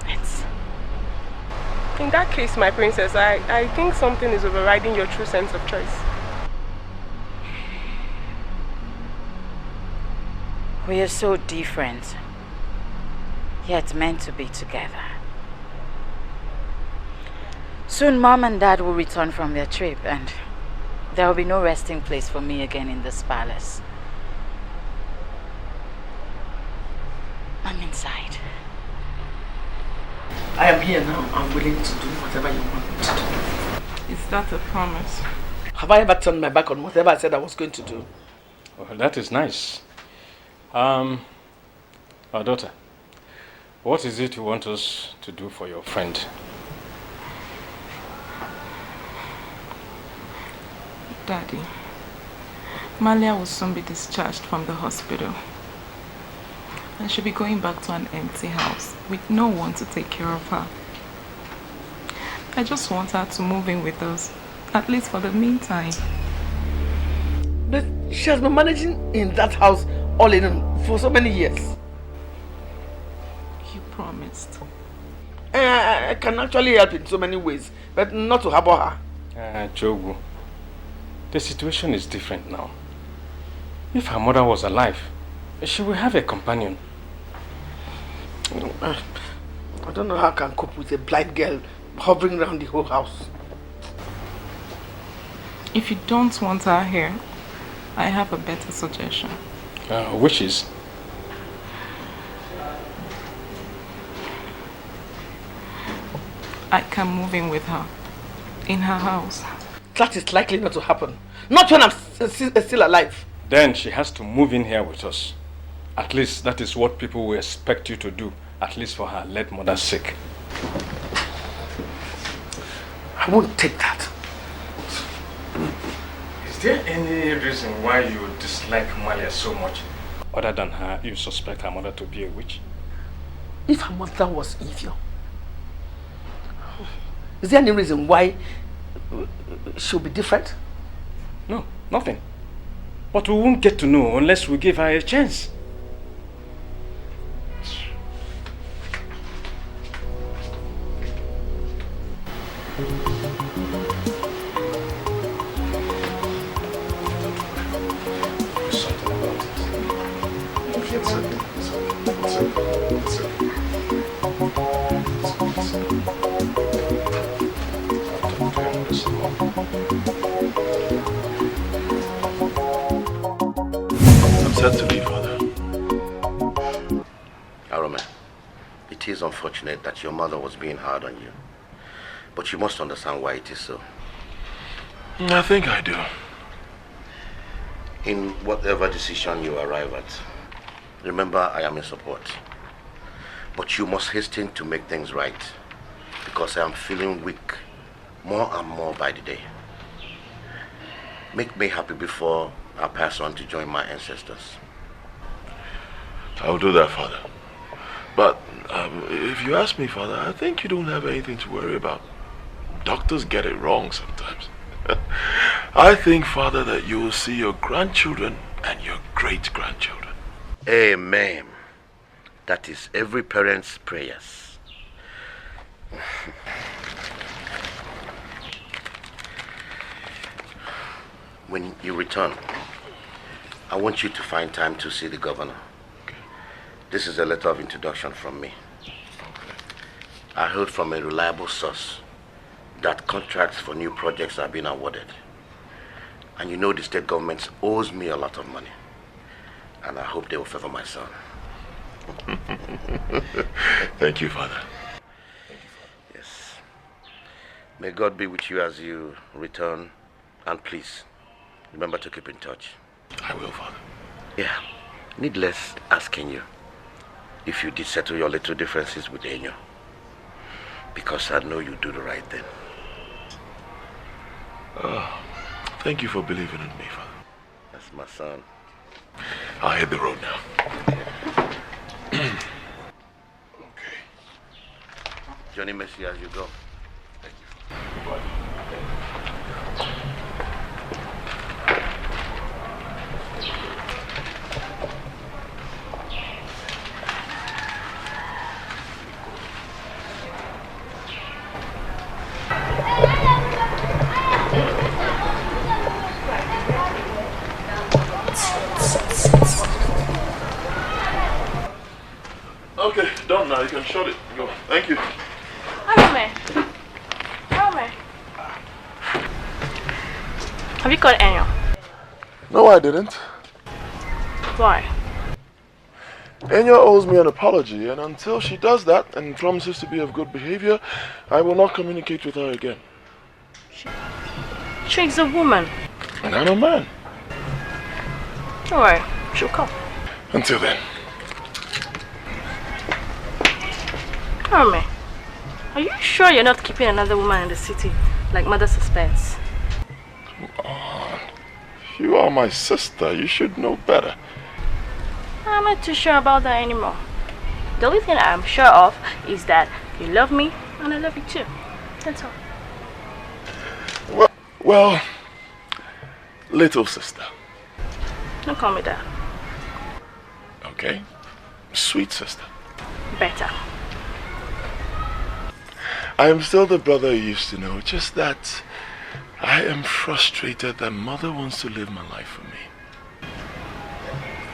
it's... In that case, my princess, I think something is overriding your true sense of choice. We are so different, yet meant to be together. Soon Mom and Dad will return from their trip and there will be no resting place for me again in this palace. I'm inside. I am here now. I'm willing to do whatever you want me to do. Is that a promise? Have I ever turned my back on whatever I said I was going to do? Well, that is nice. Our daughter, what is it you want us to do for your friend? Daddy, Malia will soon be discharged from the hospital. And she'll be going back to an empty house with no one to take care of her. I just want her to move in with us, at least for the meantime. But she has been managing in that house all in for so many years. You promised. I can actually help in so many ways, but not to harbor her. Jogu, the situation is different now. If her mother was alive, she will have a companion. I don't know how I can cope with a blind girl hovering around the whole house. If you don't want her here, I have a better suggestion. Which is? I can move in with her, in her house. That is likely not to happen. Not when I'm still alive. Then she has to move in here with us. At least that is what people will expect you to do, at least for her late mother's sake. I won't take that. Is there any reason why you dislike Malia so much? Other than her, you suspect her mother to be a witch? If her mother was evil, is there any reason why she'll be different? No, nothing. But we won't get to know unless we give her a chance. it is unfortunate that your mother was being hard on you. But you must understand why it is so. I think I do. In whatever decision you arrive at, remember I am in support. But you must hasten to make things right, because I am feeling weak more and more by the day. Make me happy before I pass on to join my ancestors. I'll do that, Father. But if you ask me, Father, I think you don't have anything to worry about. Doctors get it wrong sometimes. I think, Father, that you will see your grandchildren and your great-grandchildren. Amen. That is every parent's prayers. When you return, I want you to find time to see the governor. Okay. This is a letter of introduction from me. Okay. I heard from a reliable source that contracts for new projects are being awarded. And you know the state government owes me a lot of money. And I hope they will favor my son. Thank you, Father. Yes. May God be with you as you return. And please, remember to keep in touch. I will, Father. Yeah. Needless asking you if you did settle your little differences with Enyo. Because I know you do the right thing. Thank you for believing in me, Father. That's my son. I'll hit the road now. Okay. Johnny Messi, as you go. Thank you. Goodbye. Okay, done now. You can shut it. Go. Thank you. Have you called Enyo? No, I didn't. Why? Enya owes me an apology, and until she does that and promises to be of good behavior, I will not communicate with her again. She's a woman. And I'm a man. Don't worry, she'll come. Until then. Arme, are you sure you're not keeping another woman in the city like Mother suspects? Come on. You are my sister. You should know better. I'm not too sure about that anymore. The only thing I'm sure of is that you love me and I love you too. That's all. Well, little sister. Don't call me that. Okay. Sweet sister. Better. I am still the brother you used to know, just that I am frustrated that Mother wants to live my life for me.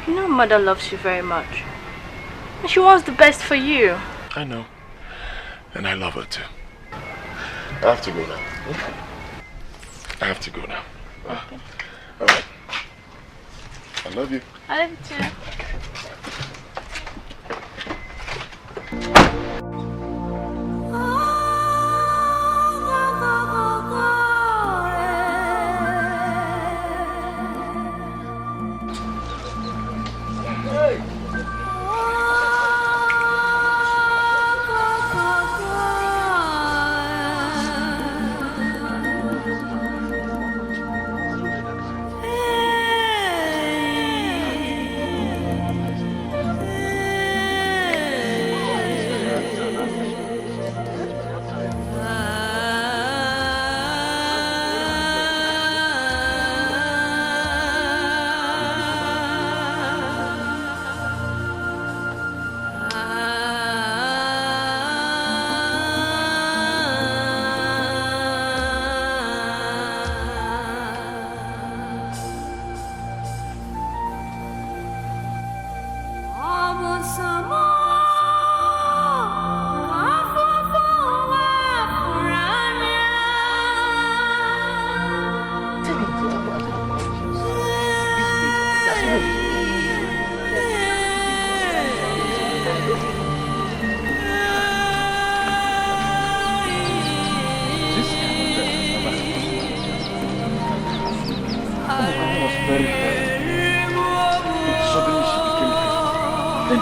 You know Mother loves you very much. And she wants the best for you. I know. And I love her too. I have to go now. I have to go now. Okay. Alright. I love you. I love you too.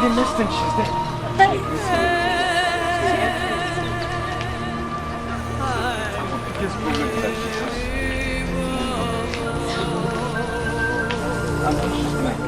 the next thing she's there. Hey. Biggest problem that she has. And she's like,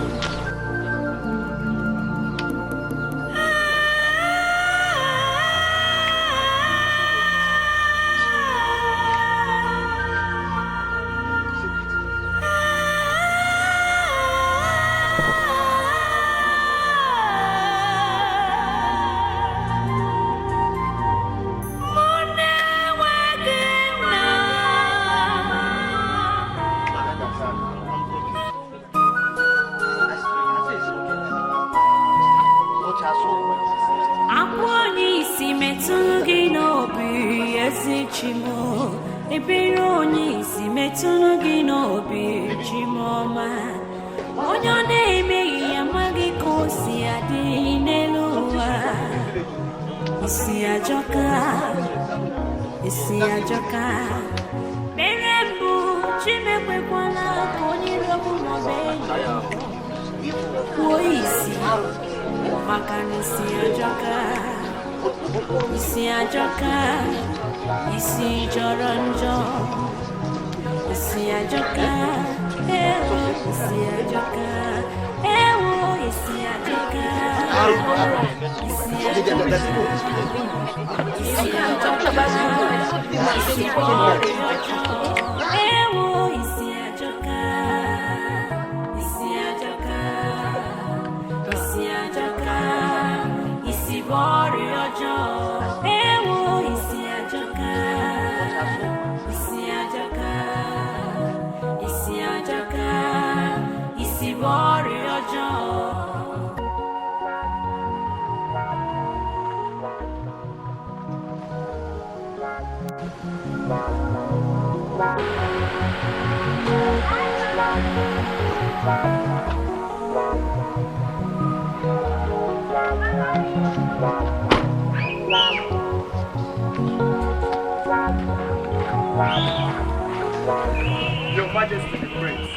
Your Majesty the Prince.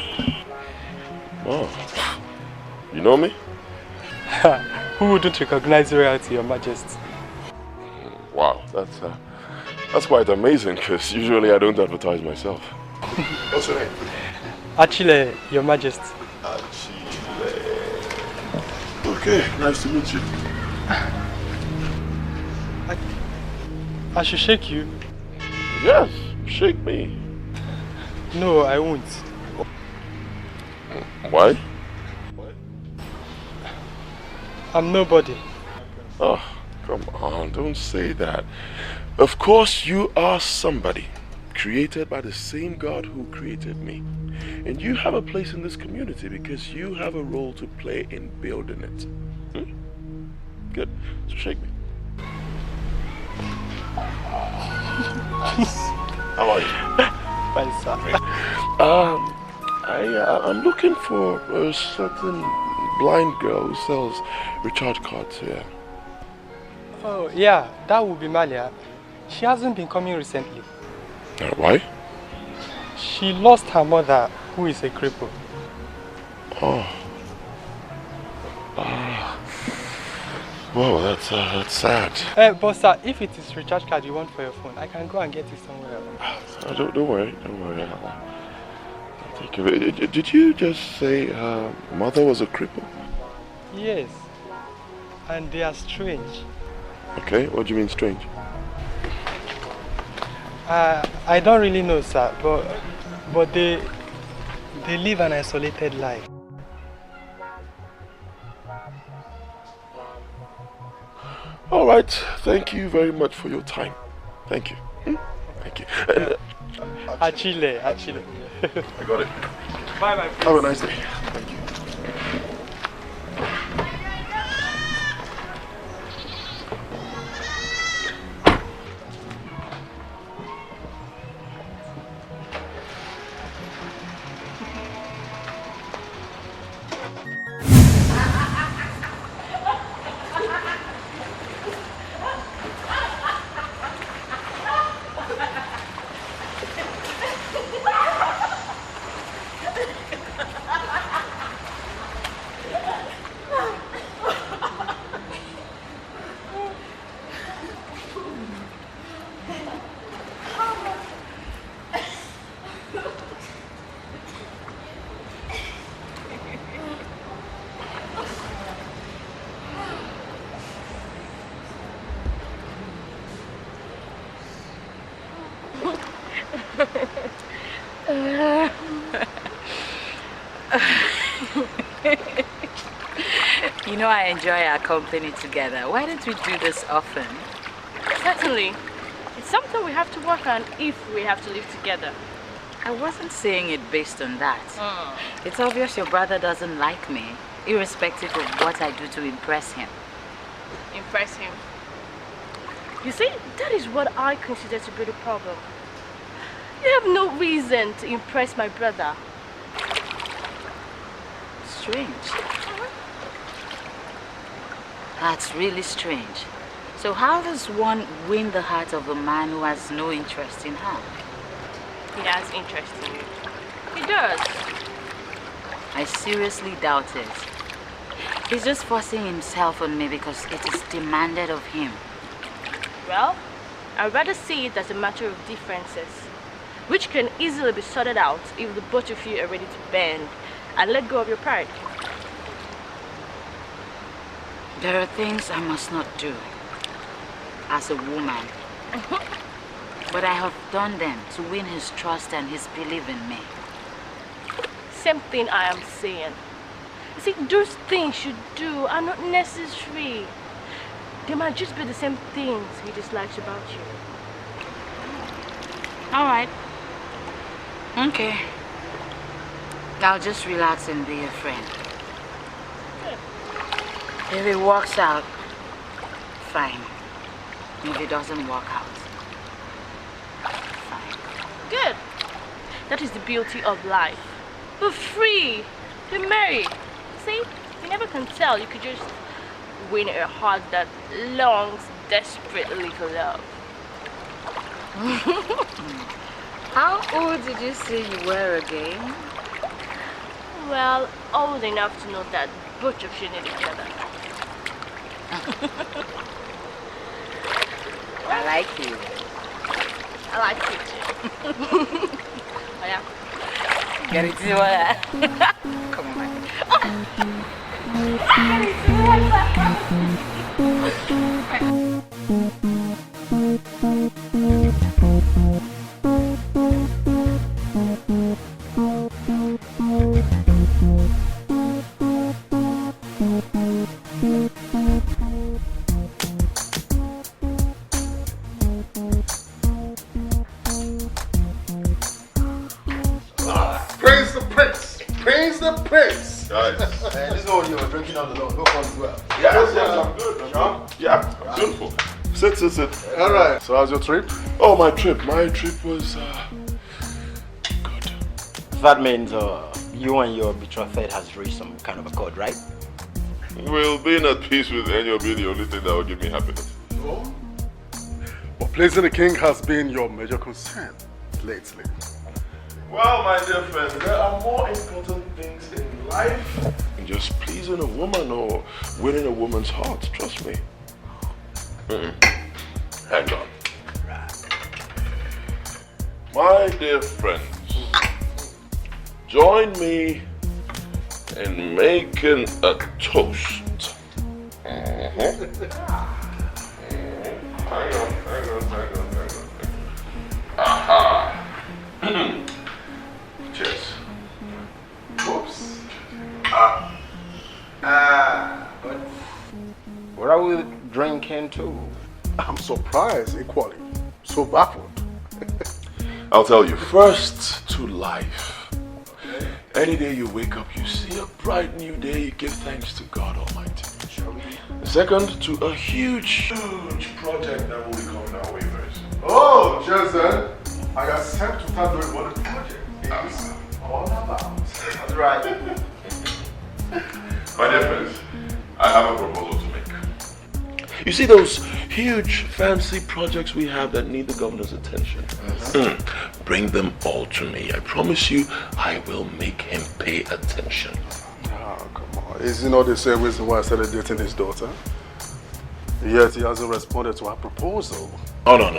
Oh, you know me? Who wouldn't recognize royalty, Your Majesty? Wow, that's quite amazing, because usually I don't advertise myself. What's your name? Achille, Your Majesty. Achille. Okay, nice to meet you. I should shake you. Yes, shake me. No, I won't. Why? I'm nobody. Oh, come on, don't say that. Of course you are somebody, created by the same God who created me. And you have a place in this community because you have a role to play in building it. Good, so shake me. How are you? Fine, sir. I'm looking for a certain blind girl who sells recharge cards here. Oh, yeah, that would be Malia. She hasn't been coming recently. Why? She lost her mother, who is a cripple. Oh. Whoa, that's sad. But sir, if it is recharge card you want for your phone, I can go and get it somewhere else. Don't worry. I'll take care of it. Did you just say her mother was a cripple? Yes. And they are strange. Okay, what do you mean strange? I don't really know, sir, but they live an isolated life. All right, thank you very much for your time. Thank you. Thank you. And, Achille. I got it. Bye. Have a nice day. Thank you. I enjoy our company together. Why don't we do this often? Certainly. It's something we have to work on if we have to live together. I wasn't saying it based on that. It's obvious your brother doesn't like me, irrespective of what I do to impress him. Impress him. You see, that is what I consider to be the problem. You have no reason to impress my brother. Strange. That's really strange. So how does one win the heart of a man who has no interest in her? He has interest in you. He does. I seriously doubt it. He's just forcing himself on me because it is demanded of him. Well, I'd rather see it as a matter of differences, which can easily be sorted out if the both of you are ready to bend and let go of your pride. There are things I must not do as a woman. But I have done them to win his trust and his belief in me. Same thing I am saying. You see, those things you do are not necessary. They might just be the same things he dislikes about you. All right. Okay. I'll just relax and be a friend. If it works out, fine. If it doesn't work out, fine. Good. That is the beauty of life. We're free. We're married. See, you never can tell. You could just win a heart that longs desperately for love. How old did you say you were again? Well, old enough to know that both of you need each other. I like you. I like you too. Oh yeah. Get it together. Come on, man. Praise the prince! Praise the prince! Guys. This is all you were drinking on the loan. Hope all's well. Yes, I'm good. I'm Sure? Yeah, beautiful. Sit. All right. So how's your trip? Oh, my trip was That means you and your betrothed has reached some kind of accord, right? Well, being at peace with any will be the only thing that will give me happiness. Oh? But pleasing the king has been your major concern lately. Well, my dear friend, there are more important things in life than just pleasing a woman or winning a woman's heart. Trust me. Hang on. My dear friends, join me in making a toast. Hang on. Aha. Cheers. Whoops. What are we drinking to? I'm surprised equally. So baffled. I'll tell you. First, to life. Any day you wake up, you see a bright new day, you give thanks to God Almighty. Second, to a huge project that will be coming our way very soon. Oh, just then, I accept to start doing what the project is all about. That's right. My dear friends, I have a proposal to make. You see those huge, fancy projects we have that need the governor's attention? Bring them all to me. I promise you, I will make him pay attention. Oh, come on. Is it not the same reason why I started dating his daughter? Yet he hasn't responded to our proposal. Oh, no.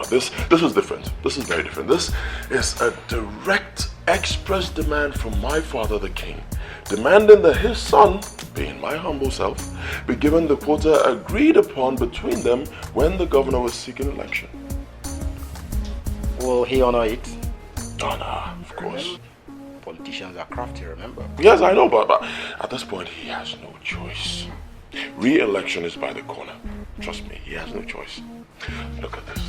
This is different. This is very different. This is a direct express demand from my father, the king, demanding that his son, being my humble self, be given the quota agreed upon between them when the governor was seeking election. Will he honor it? Oh, no, of course. Politicians are crafty, remember? Yes, I know, but at this point, he has no choice. Re-election is by the corner. Trust me, he has no choice. Look at this.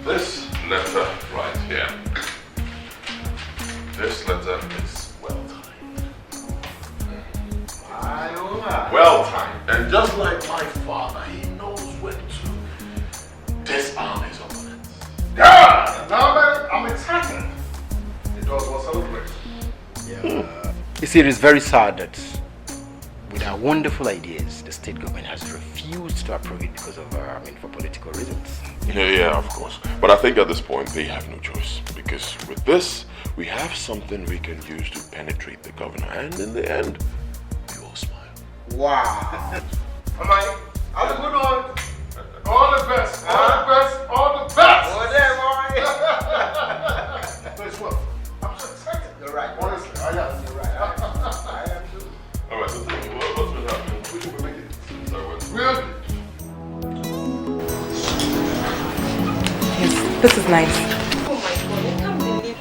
This letter right here. This letter is well-timed. Well timed. And just like my father, he knows when to disarm his opponents. Yeah! Now, man, I'm excited. It was one celebration. Yeah. You see, it is very sad that with our wonderful ideas, the state government has refused to approve it because of, for political reasons. Yeah, of course. But I think at this point, they have no choice. Because with this, we have something we can use to penetrate the governor. And in the end, we will smile. Wow. Alright, have a good one. All the best. All the best. All the best. Over there, Please, well, I'm so excited. You're right. Honestly, I am. You're right. I am too. Alright, so tell me, what's been happening? We should make it. Sorry, what? Really? Yes, this is nice. Oh my God, I can't believe.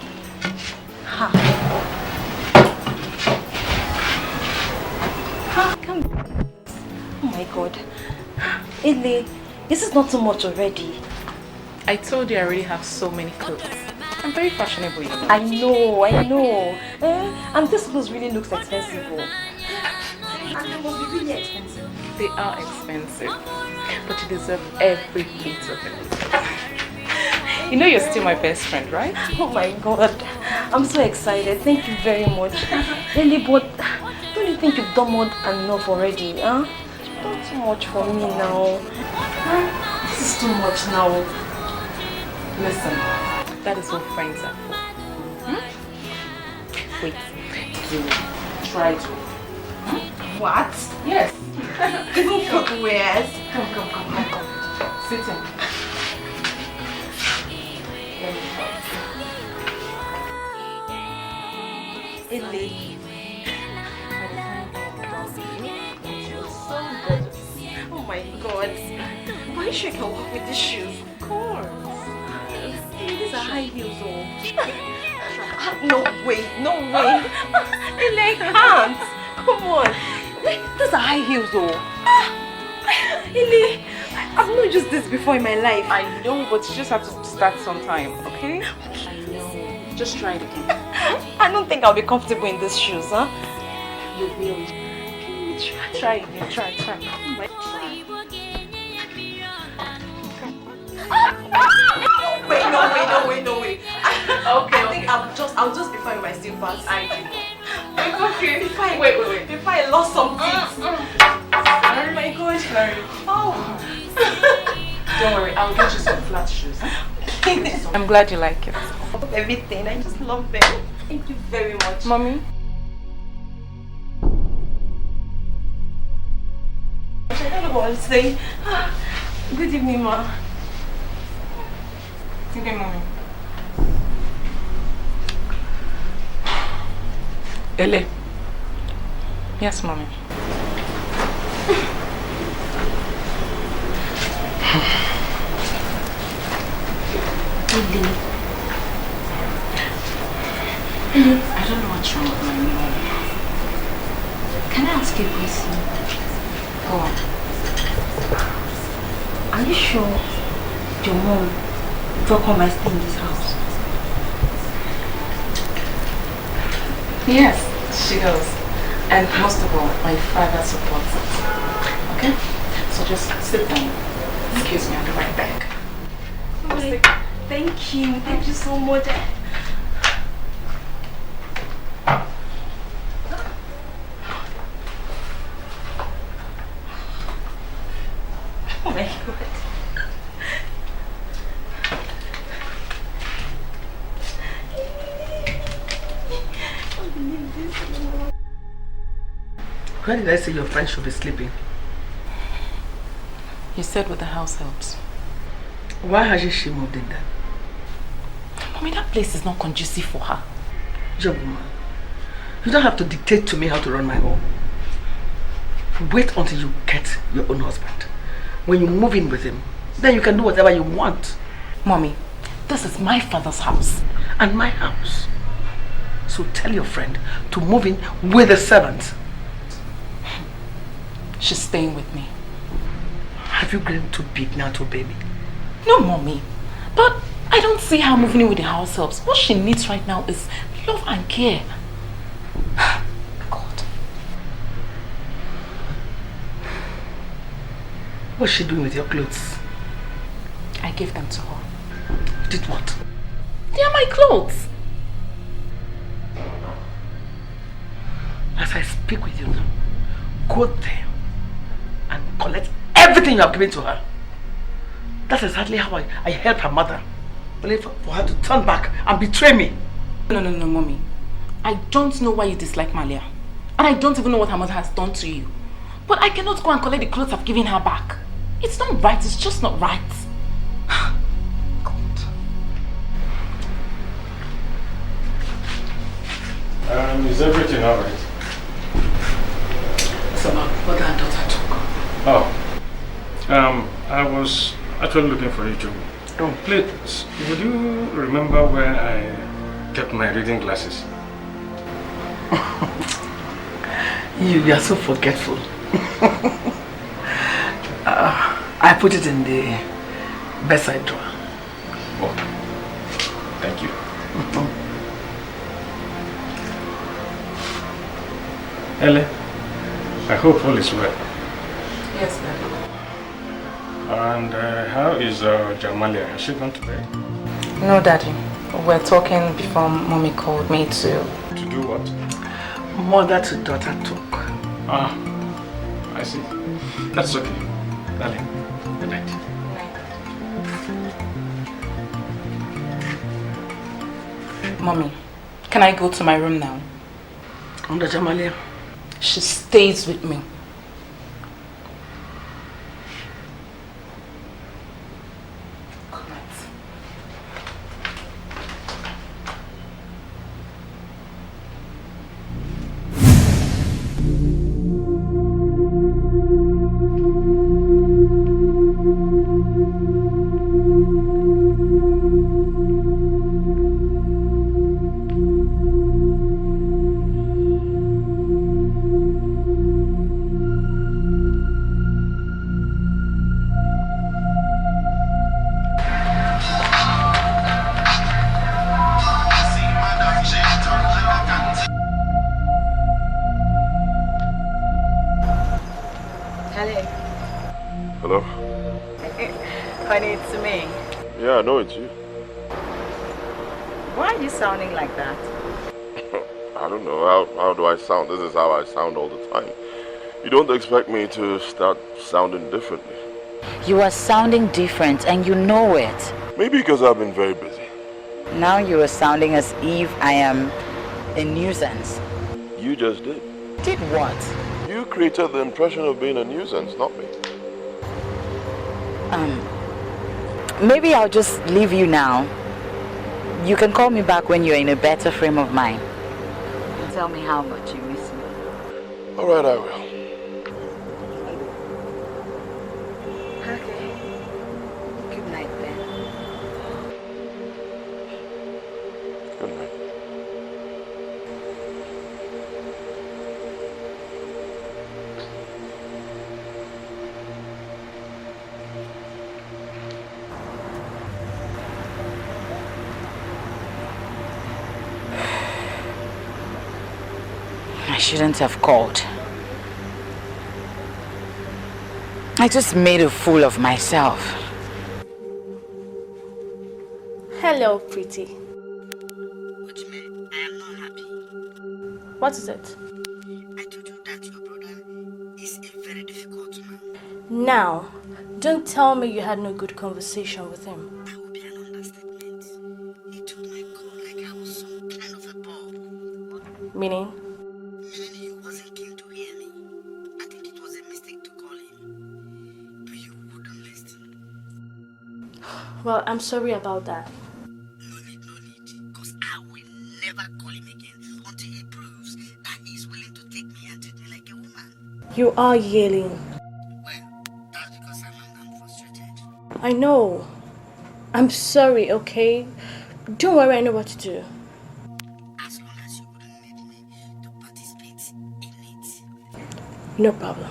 Ha. Oh my God. Ile, this is not too much already. I told you I already have so many clothes. I'm very fashionable, you know. I know. And this clothes really looks expensive. And they must be really expensive. They are expensive, but you deserve every bit of it. You know you're still my best friend, right? Oh my God. I'm so excited. Thank you very much. Really, but don't you think you've done more than enough already? Huh? You've done too much for me now. This is too much now. Listen, that is what friends are for. Wait, to try to. What? Yes. Even footwears? Come. Sit in. Ile. So good. Oh my God. Are you sure you can walk with these shoes? Of course. These are high heels, No way. Ile, I can't. Come on. These are high heels, Ile, I've not used this before in my life. I know, but you just have to start sometime, okay? I know. Just try it again. I don't think I'll be comfortable in these shoes, huh? You will. Can you try again? Try. No way. Okay. I think I'll just be fine with my slippers. I do. It's okay. Wait. If I lost some things. Oh my God. Sorry. Oh. Don't worry, I'll get you some flat shoes. I'm glad you like it. Everything. I just love them. Thank you very much. Mommy? I don't know what I'm saying. Good evening, Ma. Good evening, Mommy. Ele. Yes, Mommy. I don't know what's wrong with my mom. Can I ask you a question? Go on. Are you sure your mom welcome my stay in this house? Yes, she does. And most of all, my father supports it. Okay? So just sit down. Excuse me, I'll be right back. Thank you so much. Oh my God. Where did I say your friend should be sleeping? You said with the house helps. Why hasn't she moved in then? Mommy, that place is not conducive for her. Young woman, you don't have to dictate to me how to run my home. Wait until you get your own husband. When you move in with him, then you can do whatever you want. Mommy, this is my father's house. And my house. So tell your friend to move in with the servant. She's staying with me. Have you grown too big now to baby? No, Mommy. But I don't see her moving in with the house helps. What she needs right now is love and care. God. What's she doing with your clothes? I gave them to her. Did what? They are my clothes. As I speak with you now, go there and collect everything you have given to her. That's exactly how I helped her mother. Only for her to turn back and betray me. No, Mommy. I don't know why you dislike Malia. And I don't even know what her mother has done to you. But I cannot go and collect the clothes I've given her back. It's not right. It's just not right. Is everything alright? It's about mother and daughter talk. Oh. I was actually looking for you, Joe. Oh, please, would you remember where I kept my reading glasses? You are so forgetful. I put it in the bedside drawer. Oh, thank you. Ele, I hope all is well. Yes, Daddy. And how is Jamalia? Is she gone to bed? No, Daddy. We're talking before Mommy called me to... To do what? Mother to daughter talk. Ah, I see. That's okay. Darling, good night. Mommy, can I go to my room now? Under Jamalia? She stays with me. Hello? Honey, it's me. Yeah, I know it's you. Why are you sounding like that? I don't know. How do I sound? This is how I sound all the time. You don't expect me to start sounding differently. You are sounding different and you know it. Maybe because I've been very busy. Now you are sounding as if I am a nuisance. You just did. Did what? You created the impression of being a nuisance, not me. Maybe I'll just leave you now. You can call me back when you're in a better frame of mind. And tell me how much you miss me. All right, I will. Okay. Good night then. Good night. I shouldn't have called. I just made a fool of myself. Hello, pretty. I am not happy. What is it? I told you that your brother is a very difficult man. Now, don't tell me you had no good conversation with him. That would be an understatement. He took my call like I was some kind of a ball. Meaning? Meaning he wasn't keen to hear me. I think it was a mistake to call him. But you wouldn't listen. Well, I'm sorry about that. No need. Because I will never call him again until he proves that he's willing to take me and treat me like a woman. You are yelling. Well, that's because I'm frustrated. I know. I'm sorry, okay? Don't worry, I know what to do. As long as you wouldn't need me to participate in it. No problem.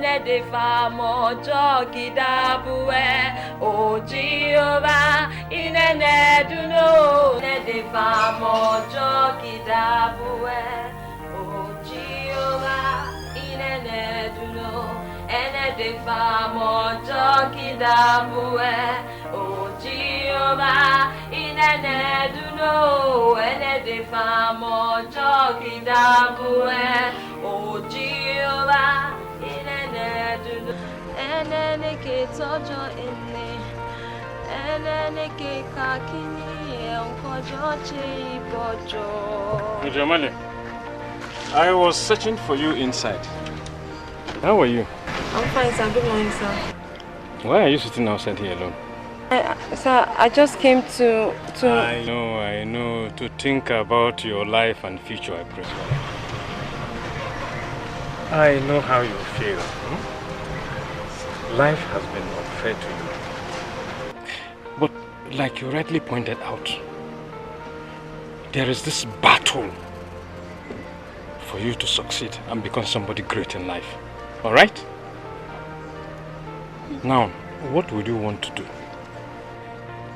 ene de famo joki dabue o Jehovah inene duno ene de famo joki dabue o Jehovah inene duno ene de famo joki dabue o Jehovah inene duno ene de famo joki dabue o Jehovah inene duno ene ke tojo ene ke kakini onkojo che bojo. Jamale, I was searching for you inside. How are you? I'm fine, sir. Good morning, sir. Why are you sitting outside here alone? Sir, I just came to... I know. To think about your life and future, I pray. I know how you feel. Life has been unfair to you. But like you rightly pointed out, there is this battle for you to succeed and become somebody great in life. Alright? Now, what would you want to do?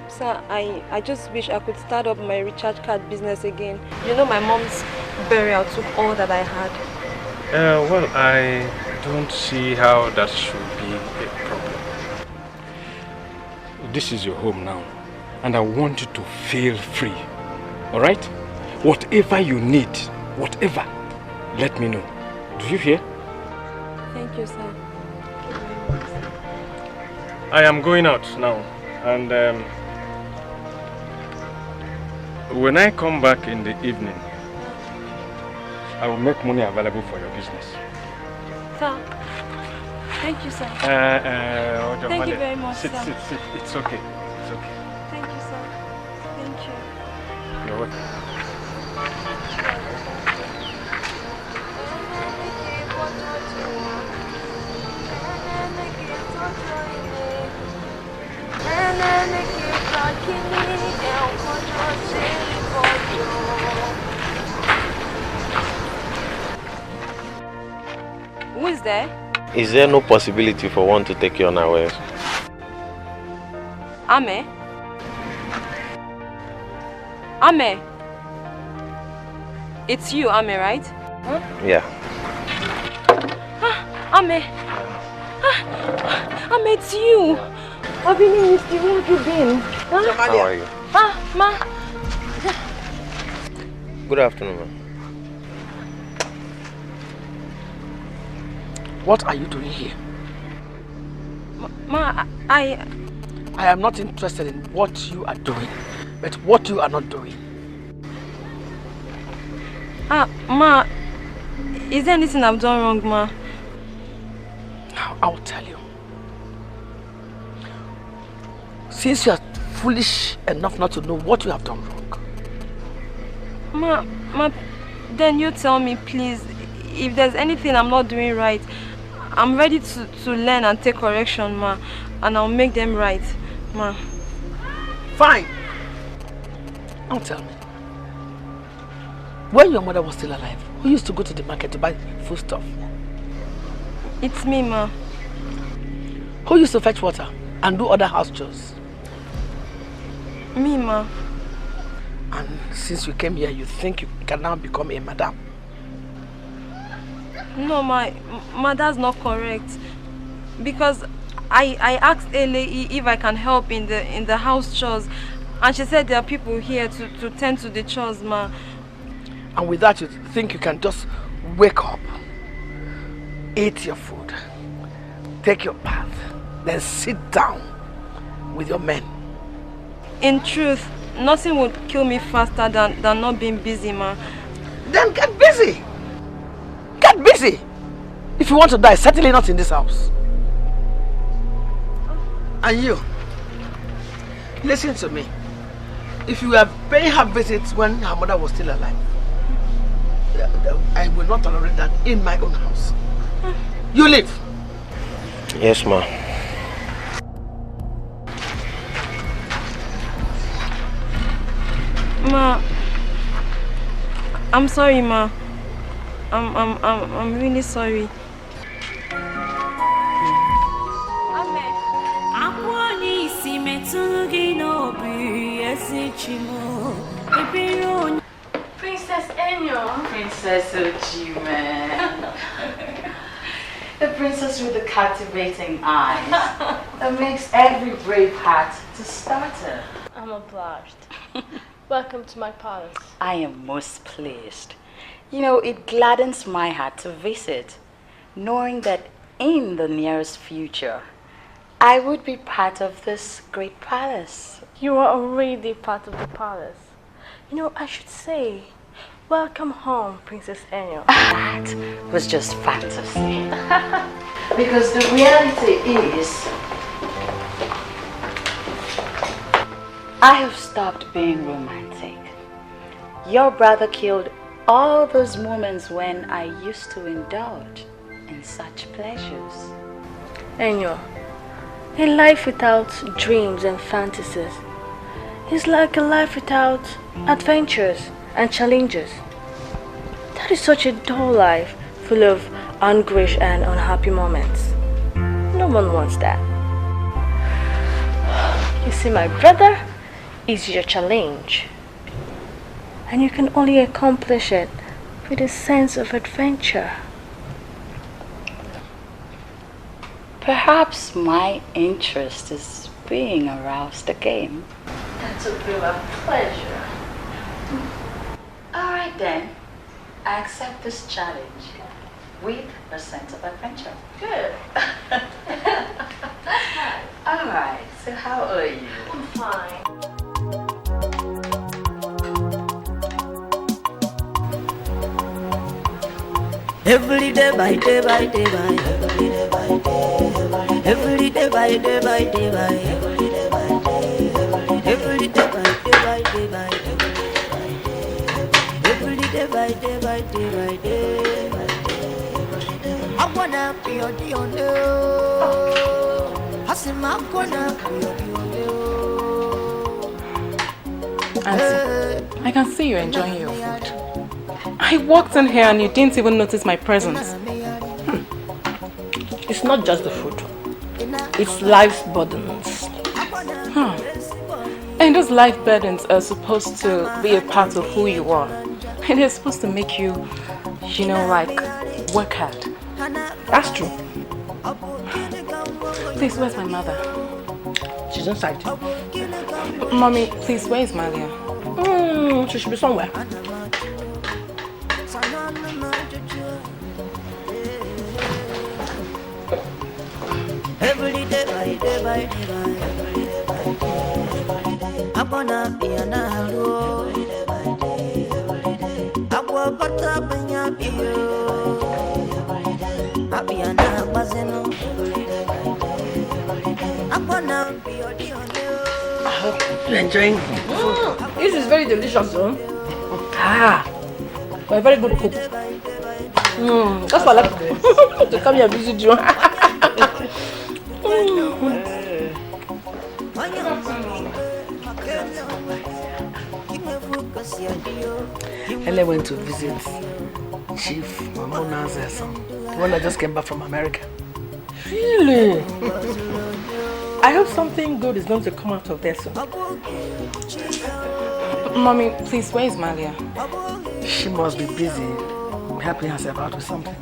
Sir, I just wish I could start up my recharge card business again. You know, my mom's burial took all that I had. Well, I don't see how that should be a problem. This is your home now, and I want you to feel free. Alright? Whatever you need, whatever, let me know. Do you hear? Thank you, sir. I am going out now, and when I come back in the evening, I will make money available for your business. Sir, thank you, sir. Thank you very much, sit. sir. It's okay. It's okay. Thank you, sir. Thank you. You're welcome. Who is there? Is there no possibility for one to take you unawares? Ame? Ame? It's you, Ame, right? Huh? Yeah. Ame! Ame, it's you! I've been in Misty. Where have you been? Huh? How are you? Ma! Good afternoon, ma'am. What are you doing here? I am not interested in what you are doing, but what you are not doing. Ma, is there anything I've done wrong, Ma? Now, I'll tell you. Since you are foolish enough not to know what you have done wrong. Ma, then you tell me, please, if there's anything I'm not doing right. I'm ready to learn and take correction, Ma, and I'll make them right, Ma. Fine. Now tell me, when your mother was still alive, who used to go to the market to buy food stuff? It's me, Ma. Who used to fetch water and do other house chores? Me, Ma. And since you came here, you think you can now become a madam? No, Ma, that's not correct. Because I asked Ele if I can help in the house chores, and she said there are people here to tend to the chores, Ma. And with that, you think you can just wake up, eat your food, take your bath, then sit down with your men? In truth, nothing would kill me faster than not being busy, Ma. Then get busy! Get busy! If you want to die, certainly not in this house. And you, listen to me. If you were paying her visits when her mother was still alive, I will not tolerate that in my own house. You leave. Yes, ma. Ma, I'm sorry, Ma. I'm really sorry. Princess Enyo. Princess Ojime. The princess with the captivating eyes that makes every brave heart to stutter. I'm obliged. Welcome to my palace. I am most pleased. You know, it gladdens my heart to visit, knowing that in the nearest future, I would be part of this great palace. You are already part of the palace. You know, I should say, welcome home, Princess Enyo. That was just fantasy. Because the reality is, I have stopped being romantic. Your brother killed all those moments when I used to indulge in such pleasures. Enyo, a life without dreams and fantasies is like a life without adventures and challenges. That is such a dull life, full of anguish and unhappy moments. No one wants that. You see, my brother is your challenge, and you can only accomplish it with a sense of adventure. Perhaps my interest is being aroused again. That would be a pleasure. Alright then, I accept this challenge with a sense of adventure. Good. Alright, so how are you? I'm fine. Every day by day by day by every day by day every day by day by day by every day by day every day by day by day by every day by day by day by day. I wanna be your dear. I say I'm gonna be your dear. Auntie, I can see you're enjoying your food. I walked in here and you didn't even notice my presence. It's not just the food. It's life's burdens. And those life burdens are supposed to be a part of who you are. And they're supposed to make you, you know, like, work hard. That's true. Please, where's my mother? She's inside. Mommy, please, where is Malia? She should be somewhere. Every day by day by day by every day by day. I wanna be an arrow. Every day by day, every day. I want butter when you're here. I be an abazeno. Every day by day, every day. I wanna be your dear. I hope you're enjoying. This is very delicious, though. You're a very good cook. That's what I like to do. To come here and visit you. Ele went to visit Chief Mamona's son, the one that just came back from America. Really? I hope something good is going to come out of there soon. Mommy, please, where is Malia? She must be busy helping herself out with something.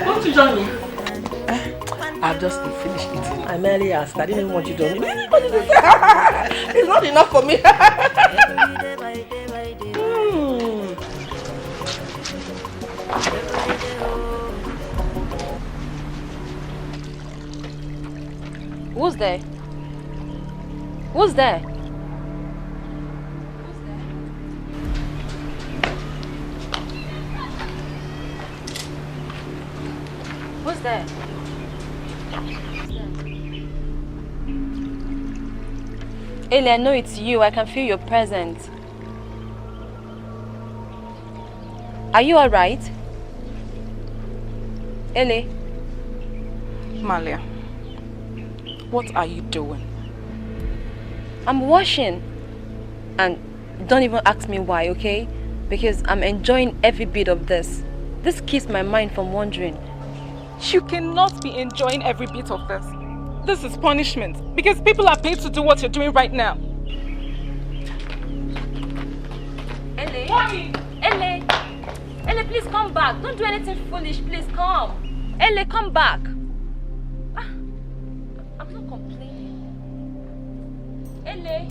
Want to join me? I've just finished eating. I merely asked. I didn't want you to. It's not enough for me. Who's there? Who's there? Who's there? Ellie, I know it's you. I can feel your presence. Are you alright? Ellie? Malia, what are you doing? I'm washing. And don't even ask me why, okay? because I'm enjoying every bit of this. This keeps my mind from wandering. You cannot be enjoying every bit of this. This is punishment because people are paid to do what you're doing right now. Ele! Mommy! Ele! Ele, please come back. Don't do anything foolish. Please come. Ele, come back. I'm not complaining. Ele!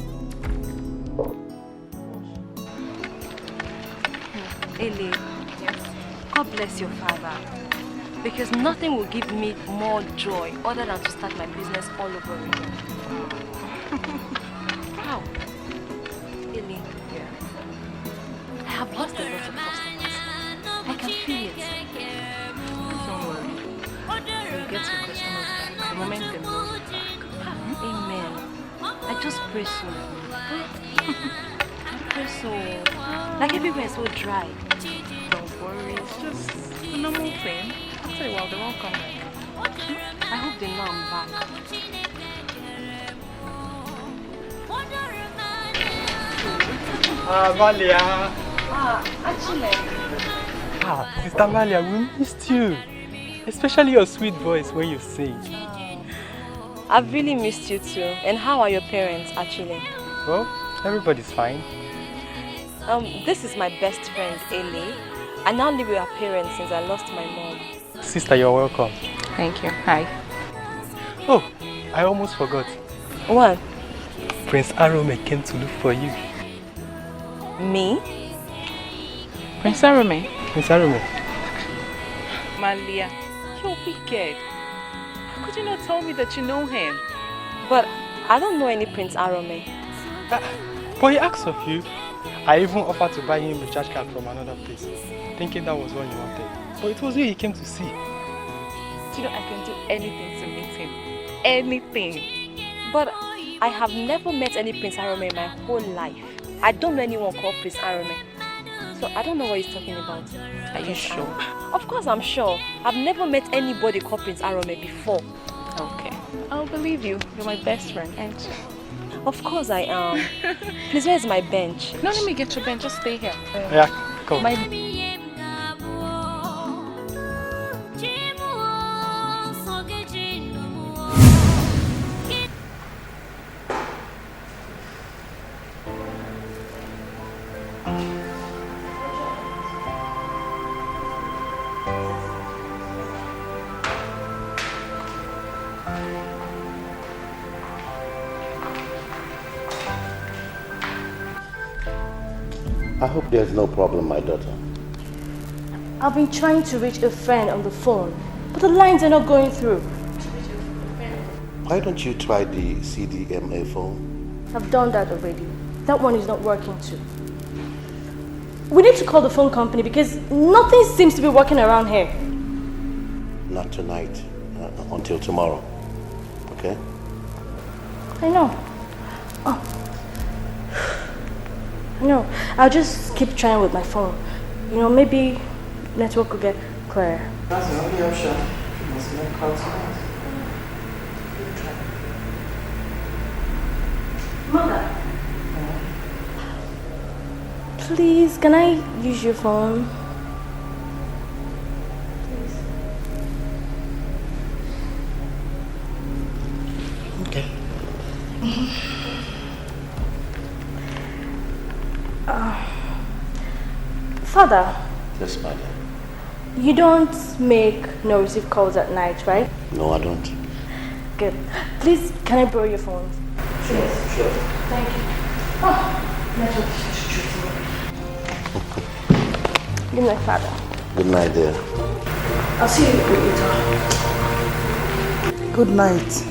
Ele, God bless your father. Because nothing will give me more joy other than to start my business all over again. How? Ele, I have lost a lot of customers. I can feel it. Don't worry. You'll get your customers back the moment they move back. Amen. I just pray so. I pray so. Like everywhere is so dry. Don't worry, it's just a normal thing. After a while, they won't come back. I hope they know I'm back. Valia. Actually. Sister Valia, we missed you. Especially your sweet voice when you sing. I've really missed you too. And how are your parents, actually? Well, everybody's fine. This is my best friend, Ele. I now live with her parents since I lost my mom. Sister, you're welcome. Thank you. Hi. Oh, I almost forgot. What? Prince Arome came to look for you. Me? Prince Arome? Prince Arome. Malia, you're wicked. How could you not tell me that you know him? But I don't know any Prince Arome. But he asked of you. I even offered to buy him a recharge card from another place, thinking that was what he wanted. But it was you he came to see. Do you know I can do anything to meet him? Anything. But I have never met any Prince Arome in my whole life. I don't know anyone called Prince Arome. So I don't know what he's talking about. Are you sure? Of course I'm sure. I've never met anybody called Prince Arome before. Okay. I'll believe you. You're my best friend, aren't you? Of course I am. Please, where's my bench? No, let me get your bench. Just stay here. Yeah, come. I hope there's no problem, my daughter. I've been trying to reach a friend on the phone, but the lines are not going through. Why don't you try the CDMA phone? I've done that already. That one is not working too. We need to call the phone company because nothing seems to be working around here. Not tonight, until tomorrow. Okay? I know. Oh. No, I'll just keep trying with my phone. You know, maybe network will get clearer. That's the only option. You must make calls tonight. Mother. Please, can I use your phone? Please. Okay. Father. Yes, madam. You don't make no receive calls at night, right? No, I don't. Good. Please, can I borrow your phone? Sure, sure. Thank you. Oh, network is Good night, Father. Good night, dear. I'll see you later. Good night.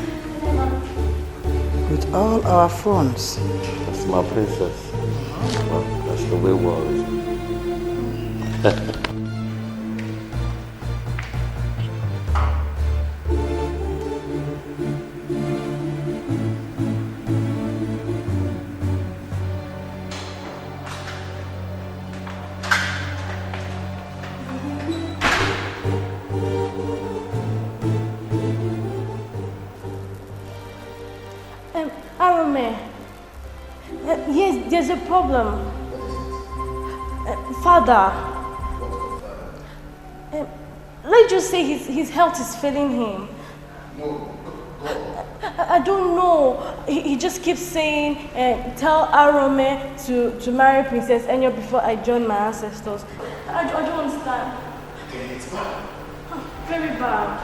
With all our phones. That's my princess. Well, that's the way it was. Arome. Yes, there's a problem. Father. Let's just say his health is failing him. No, I don't know. He just keeps saying, tell Arome to marry Princess Enyo before I join my ancestors. I don't understand. then it's bad. Very bad.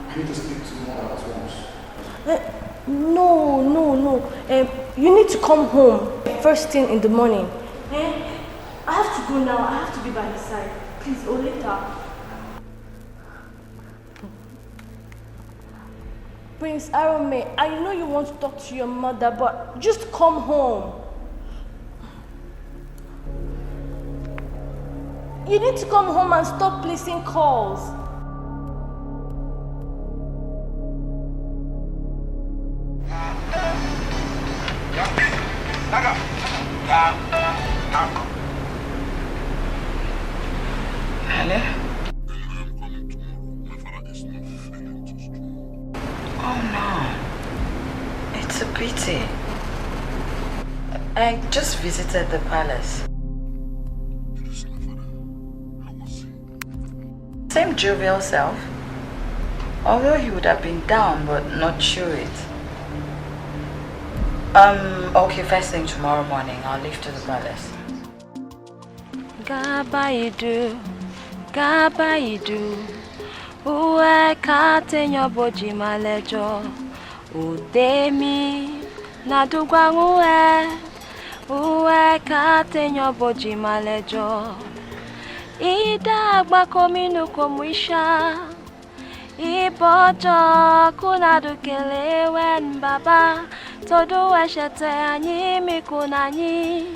I need to speak to mother at once. No. You need to come home first thing in the morning. I have to go now. I have to be by his side. Please, or later. Prince Arome, I know you want to talk to your mother, but just come home. You need to come home and stop placing calls. Hello? Oh no. It's a pity. I just visited the palace. Same jovial self. Although he would have been down but not show it. Okay, first thing tomorrow morning, I'll leave to the palace. Gabaidu, uwe kate nyoboji malejo, udemi nadugwa uwe kate nyoboji malejo, ida agba kominu komwisha, ibojo kunadukele wen baba, todo eshete anyi mikunanyi.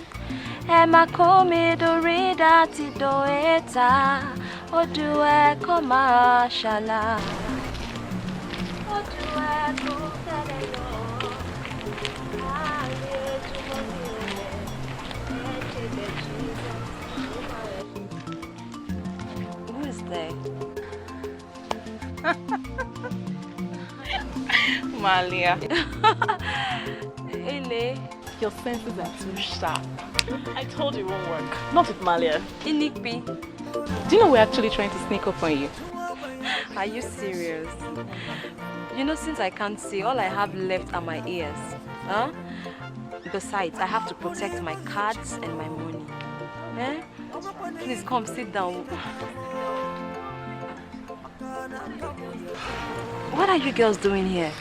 Emma komi do rida ti do eta Odue koma shala Odue kutelelo Who is there? Malia. Ele. Your senses are too sharp. I told you it won't work. Not with Malia. Inikbi. Do you know we're actually trying to sneak up on you? Are you serious? You know, since I can't see, all I have left are my ears. Huh? Besides, I have to protect my cards and my money. Eh? Please come sit down. What are you girls doing here?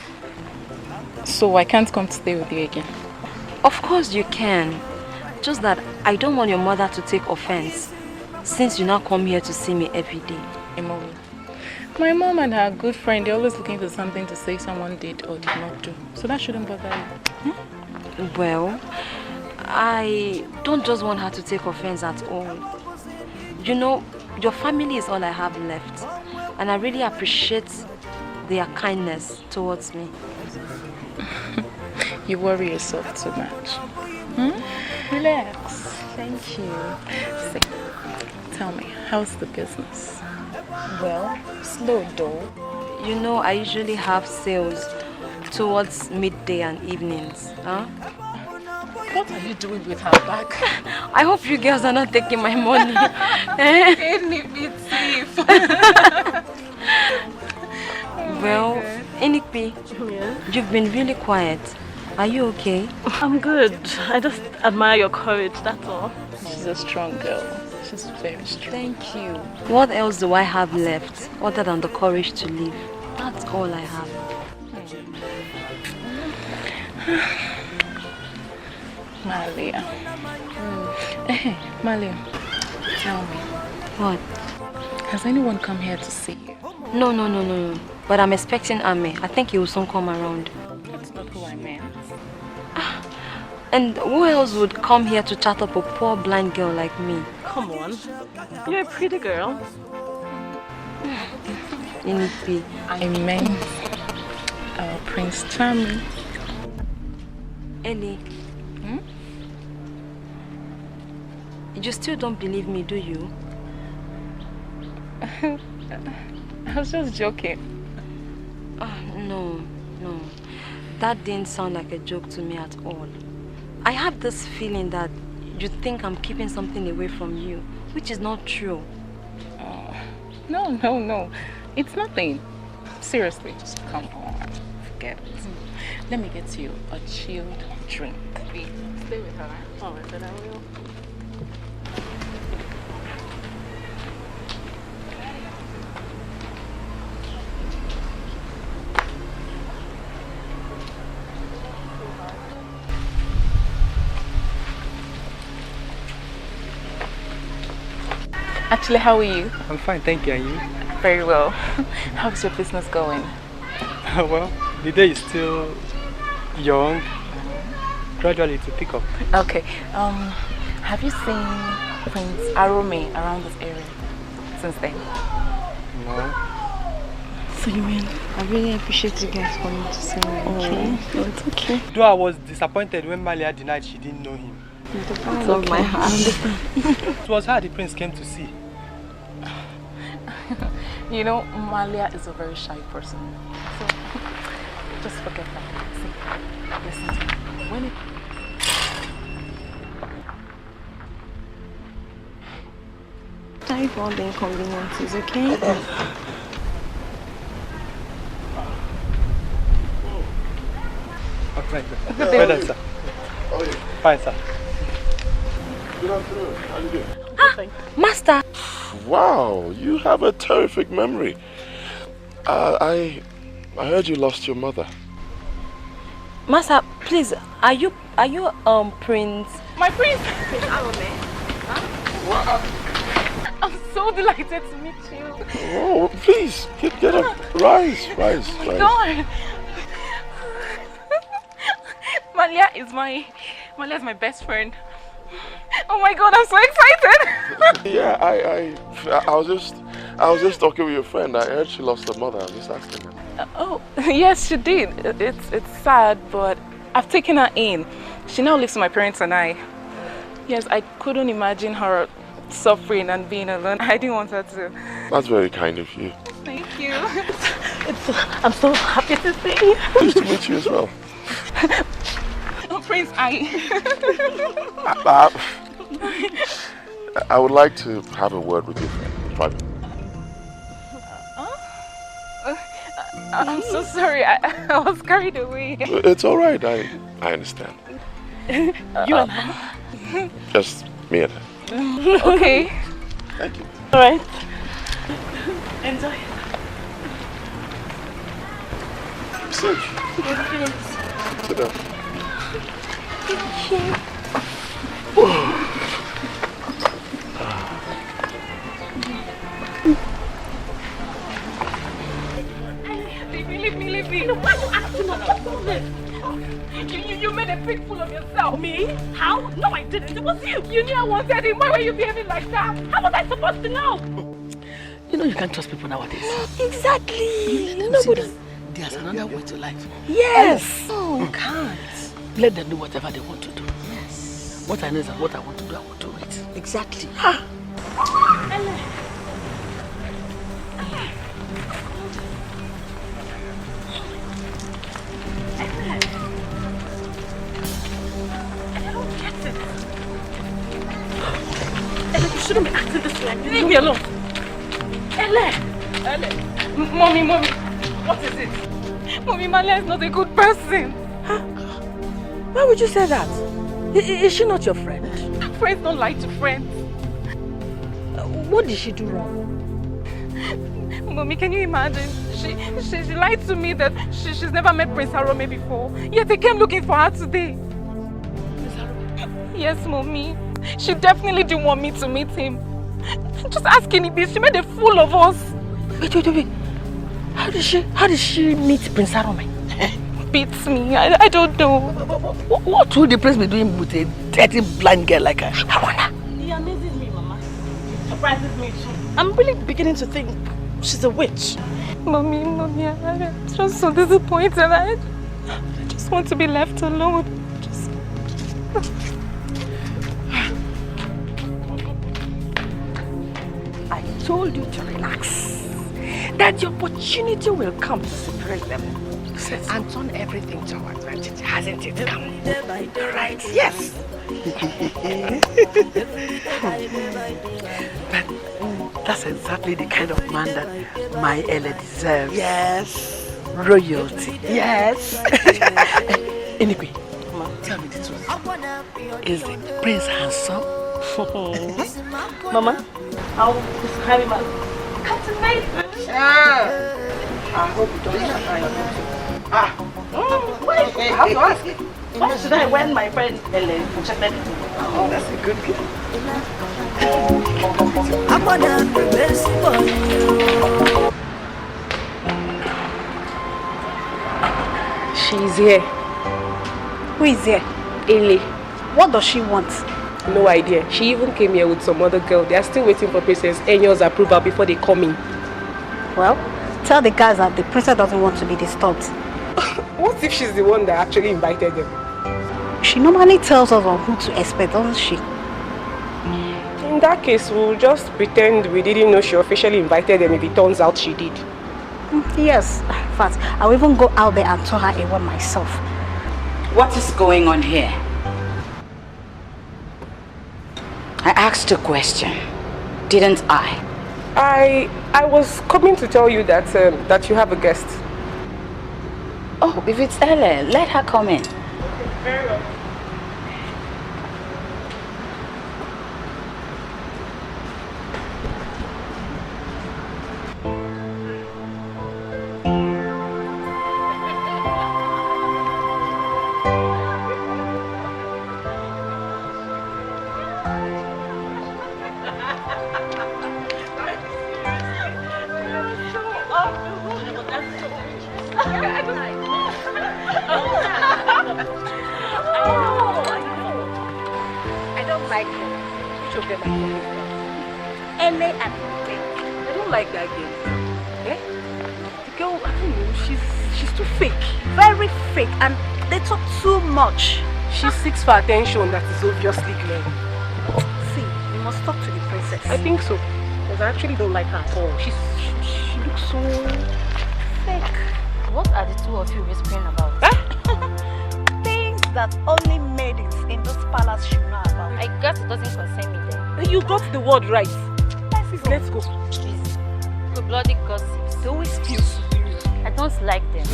So I can't come to stay with you again? Of course you can. Just that I don't want your mother to take offense, since you now come here to see me every day. Emily, my mom and her good friend, they're always looking for something to say someone did or did not do. So that shouldn't bother you. Well, I don't just want her to take offense at all. You know, your family is all I have left. And I really appreciate their kindness towards me. You worry yourself too much. Relax. Thank you. See, tell me, how's the business? Well, slow though. You know, I usually have sales towards midday and evenings. Huh? What are you doing with her bag? I hope you girls are not taking my money. Any bit thief. Well, Inikpi, you've been really quiet. Are you okay? I'm good. I just admire your courage, that's all. She's a strong girl. She's very strong. Thank you. What else do I have left other than the courage to live? That's all I have. Malia. Hey, Malia, tell me. What? Has anyone come here to see you? No. But I'm expecting Ame. I think he will soon come around. That's not who I meant. And who else would come here to chat up a poor blind girl like me? Come on. You're a pretty girl. Inikpi. I meant our Prince Charming. Ellie. You still don't believe me, do you? I was just joking. No. That didn't sound like a joke to me at all. I have this feeling that you think I'm keeping something away from you, which is not true. No. It's nothing. Seriously, just come on. Forget it. Let me get you a chilled drink. Stay with her, right? All right, then I will. Actually, how are you? I'm fine, thank you. And you? Very well. How's your business going? Well, the day is still young. Gradually to pick up. Okay. Have you seen Prince Arome around this area since then? No. So you mean, I really appreciate you guys coming to see me, okay? Oh, it's okay. Though I was disappointed when Malia denied she didn't know him. It's okay. My heart. I understand. It was her the prince came to see. You know, Malia is a very shy person. So, just forget that. See, listen to me. When it... Sorry for all the inconveniences, okay? Okay, good day, sir. Fine, sir. Good afternoon. How are you doing? Master! Wow, you have a terrific memory. I heard you lost your mother. Master, please, are you Prince? My prince! Prince Arome? Wow. I'm so delighted to meet you. Oh, please, get up. Rise. God! Malia is my best friend. Oh my God, I'm so excited! Yeah, I was just talking with your friend. I heard she lost her mother. I was just asking her. Oh, yes, she did. It's sad, but I've taken her in. She now lives with my parents and I. Yes, I couldn't imagine her suffering and being alone. I didn't want her to. That's very kind of you. Thank you. I'm so happy to see you. Pleased to meet you as well. Oh, Prince, I would like to have a word with you, private. I'm so sorry. I was carried away. It's all right. I understand. You and her? Just me and her. Okay. Thank you. All right. Enjoy. Sit. Sit down. Leave me. Why are you acting up? What's all this? You made a big fool of yourself. Me? How? No, I didn't. It was you. You knew I wanted him. Why were you behaving like that? How was I supposed to know? You know you can't trust people nowadays. Exactly. Nobody. There's another way to life. Yes. Oh, you can't. Let them do whatever they want to do. Yes. What I know is that what I want to do, I want to do it. Exactly. Ha! You shouldn't be acting this way. Leave me alone. Ele! Mommy, what is it? Mommy, Malia is not a good person. Huh? Why would you say that? Is she not your friend? Friends don't lie to friends. What did she do wrong? Mommy, can you imagine? She lied to me that she's never met Prince Arome before. Yet they came looking for her today. Prince Arome? Yes, Mommy. She definitely didn't want me to meet him. Just asking Ibi, she made a fool of us. Wait. How did she meet Prince Arome? Beats me. I don't know. What would the prince be doing with a dirty blind girl like her? I wonder. He amazes me, Mama. It surprises me too. I'm really beginning to think she's a witch. Mommy, I'm just so disappointed. I just want to be left alone. I told you to relax. That the opportunity will come to separate them. and turn everything to our advantage, hasn't it come? Right, yes. But that's exactly the kind of man that my Ella deserves. Yes. Royalty. Yes. Anyway, tell me the truth. Is the prince handsome? Mama, I'll describe him as Captain Mate. I hope you don't have time. Wait, I have to ask. Why should I when my friend Ellen checked? Oh, that's a good girl. I wanna be best for you. She's here. Who is here? Ele. What does she want? No idea. She even came here with some other girl. They are still waiting for Princess Enyo's approval before they come in. Well, tell the guys that the princess doesn't want to be disturbed. What if she's the one that actually invited them? She normally tells us on who to expect, doesn't she? In that case, we'll just pretend we didn't know she officially invited them if it turns out she did. Yes. In fact, I'll even go out there and tell her a word myself. What is going on here? I asked a question, didn't I? I was coming to tell you that that you have a guest. Oh, if it's Ellen, let her come in. Very well. She seeks for attention that is obviously clear. See, you must talk to the princess. I think so. Because I actually don't like her at all. She looks so fake. What are the two of you whispering about? Things that only maidens in this palace should know about. I guess it doesn't concern me then. You got the word right. Let's go. Please. The bloody gossips. They always feel superior. I don't like them.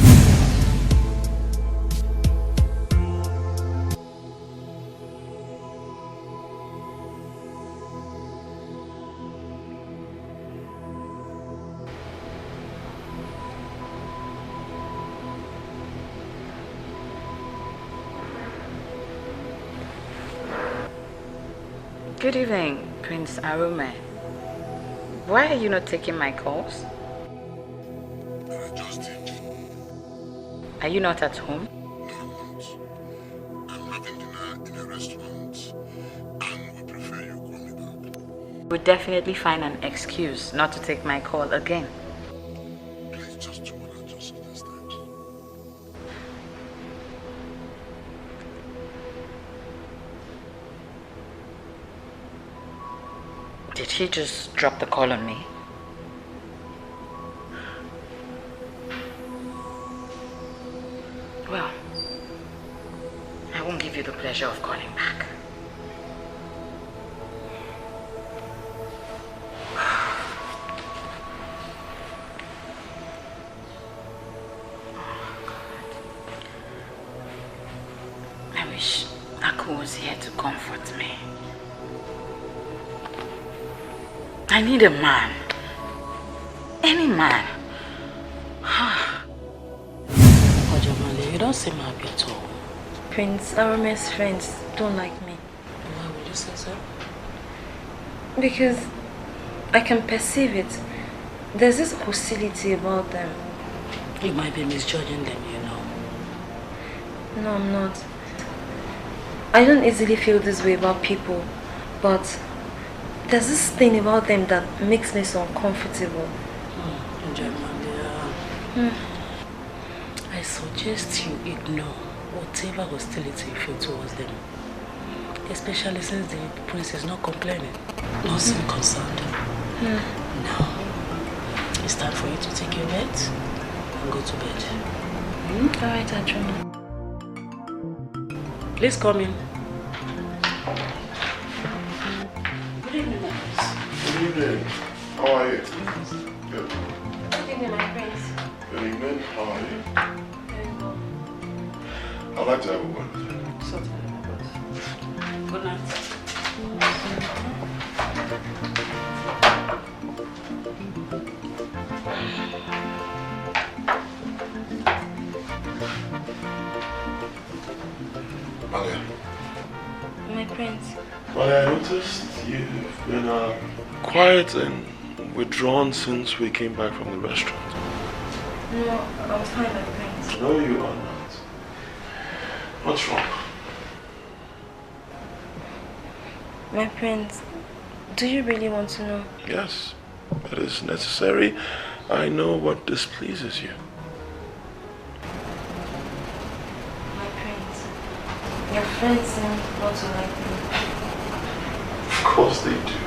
Good evening, Prince Arume. Why are you not taking my calls? I just did. Are you not at home? No, I'm having dinner in a restaurant, and we prefer you call me back. Would definitely find an excuse not to take my call again. Please just do what I just suggested. Did he just drop the call on me? Well, I won't give you the pleasure of calling back. I wish Aku was here to comfort me. I need a man. Any man. Ojamale, you don't seem happy at all. Prince Arume's friends don't like me. Why would you say so? Because I can perceive it. There's this hostility about them. You might be misjudging them, you know. No, I'm not. I don't easily feel this way about people, but there's this thing about them that makes me so uncomfortable. I suggest you ignore whatever hostility you feel towards them. Especially since the prince is not complaining, not seem concerned. Now, it's time for you to take your bed and go to bed. Alright, Adriana. Please come in. Good evening, my prince. Good evening. How are you? Good. Good evening, my prince. Good evening. How are you? Very well. I'd like to have a word with you. Certainly, my prince. Good night. Malia. My prince. Malia, I noticed you've been quiet and withdrawn since we came back from the restaurant. No, I'm fine, my prince. No, you are not. What's wrong? My prince, do you really want to know? Yes, that is necessary. I know what displeases you. My prince, your friends seem not to like me. Of course they do.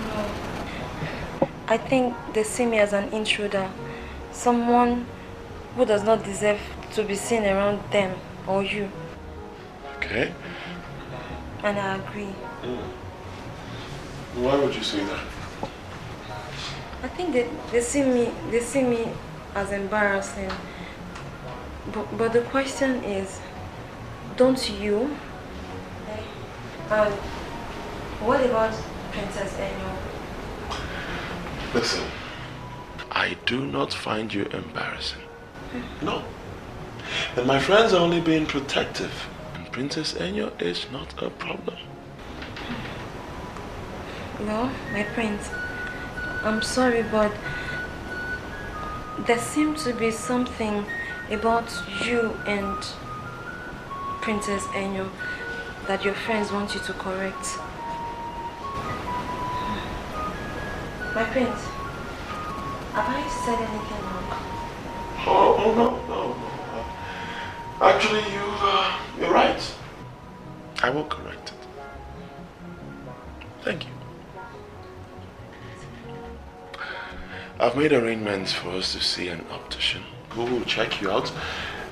No. I think they see me as an intruder. Someone who does not deserve to be seen around them or you. Okay. And I agree. Why would you say that? I think they see me as embarrassing. But the question is, don't you? And what about Princess Enyo? Listen, I do not find you embarrassing. No. And my friends are only being protective. And Princess Enyo is not a problem. Well, my prince, I'm sorry, but there seems to be something about you and Princess Enyo that your friends want you to correct. My prince, have I said anything wrong? Oh no. Actually, you're right. I will correct it. Thank you. I've made arrangements for us to see an optician who will check you out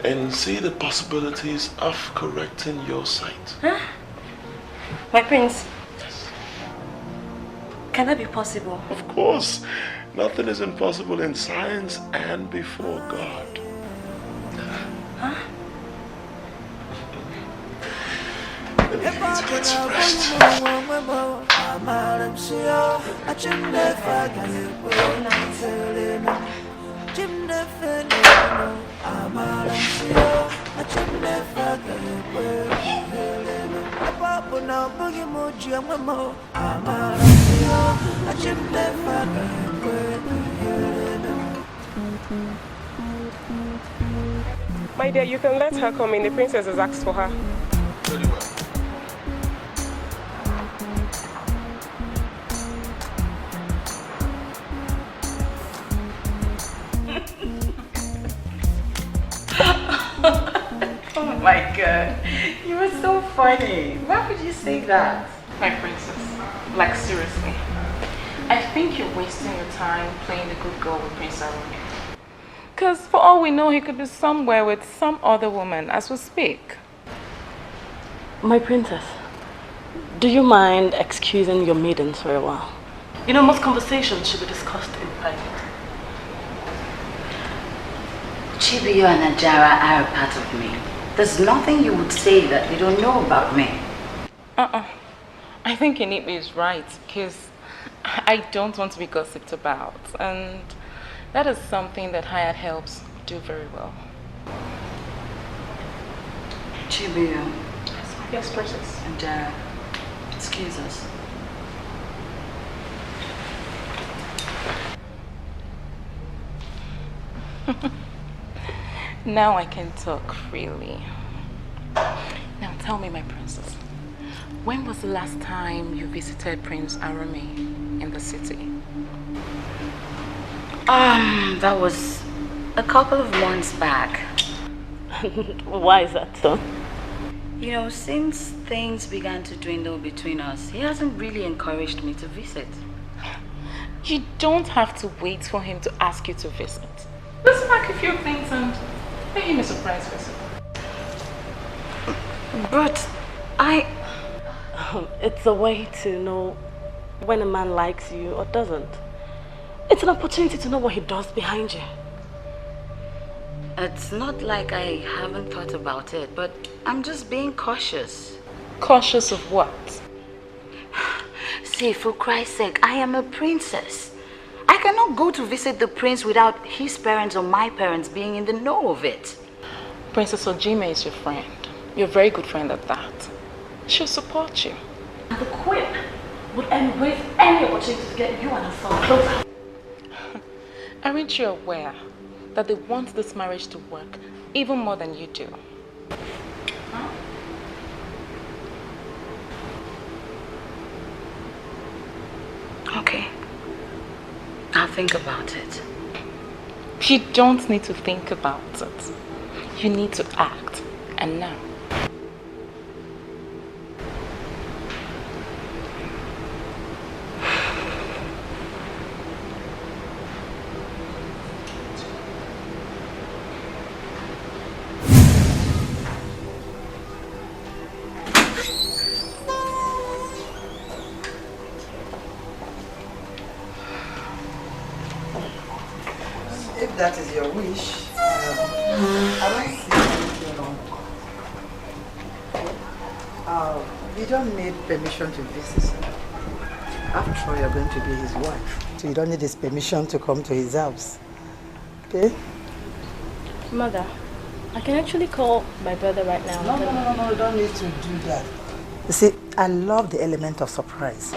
and see the possibilities of correcting your sight. Huh? My prince, can that be possible? Of course. Nothing is impossible in science and before God. Huh? Let me leave you to get some rest. My dear, you can let her come in. The princess has asked for her. Very well. Oh my god, you were so funny. Why would you say that? My princess, like seriously, I think you're wasting your time playing the good girl with Prince Arun. Because for all we know, he could be somewhere with some other woman as we speak. My princess, do you mind excusing your maidens for a while? You know, most conversations should be discussed in private. Chibiyo and Ajara are a part of me. There's nothing you would say that they don't know about me. I think Inibe is right, because I don't want to be gossiped about. And that is something that hired helps do very well. Chibiyo. Yes, princess. And excuse us. Now I can talk freely. Now tell me, my princess, when was the last time you visited Prince Arumi in the city? That was a couple of months back. Why is that so? You know, since things began to dwindle between us, he hasn't really encouraged me to visit. You don't have to wait for him to ask you to visit. Let's pack a few things and make him a surprise visit. But it's a way to know when a man likes you or doesn't. It's an opportunity to know what he does behind you. It's not like I haven't thought about it, but I'm just being cautious. Cautious of what? See, for Christ's sake, I am a princess. I cannot go to visit the prince without his parents or my parents being in the know of it. Princess Ojime is your friend. You're a very good friend at that. She'll support you. And the queen would embrace any opportunity to get you and her son closer. Aren't you aware that they want this marriage to work even more than you do? Huh? Okay. I'll think about it. You don't need to think about it. You need to act. And now. If that is your wish, I don't see anything wrong. You don't need permission to visit him. After all, you're going to be his wife. So you don't need his permission to come to his house. Okay? Mother, I can actually call my brother right now. No, you don't need to do that. You see, I love the element of surprise.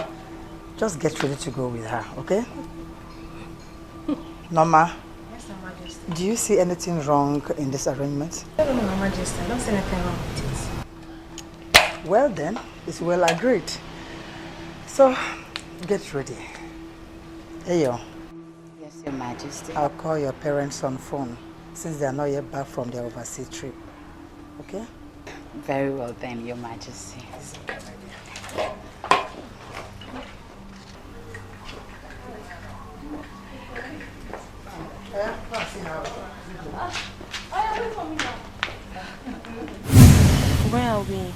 Just get ready to go with her, okay? Norma, Yes, Your Majesty. do you see anything wrong in this arrangement? No, Your Majesty. I don't see anything wrong with it. Well then, it's well agreed. So, get ready. Hey, yo. Yes, Your Majesty. I'll call your parents on phone since they are not yet back from their overseas trip. Okay? Very well then, Your Majesty. Where are we?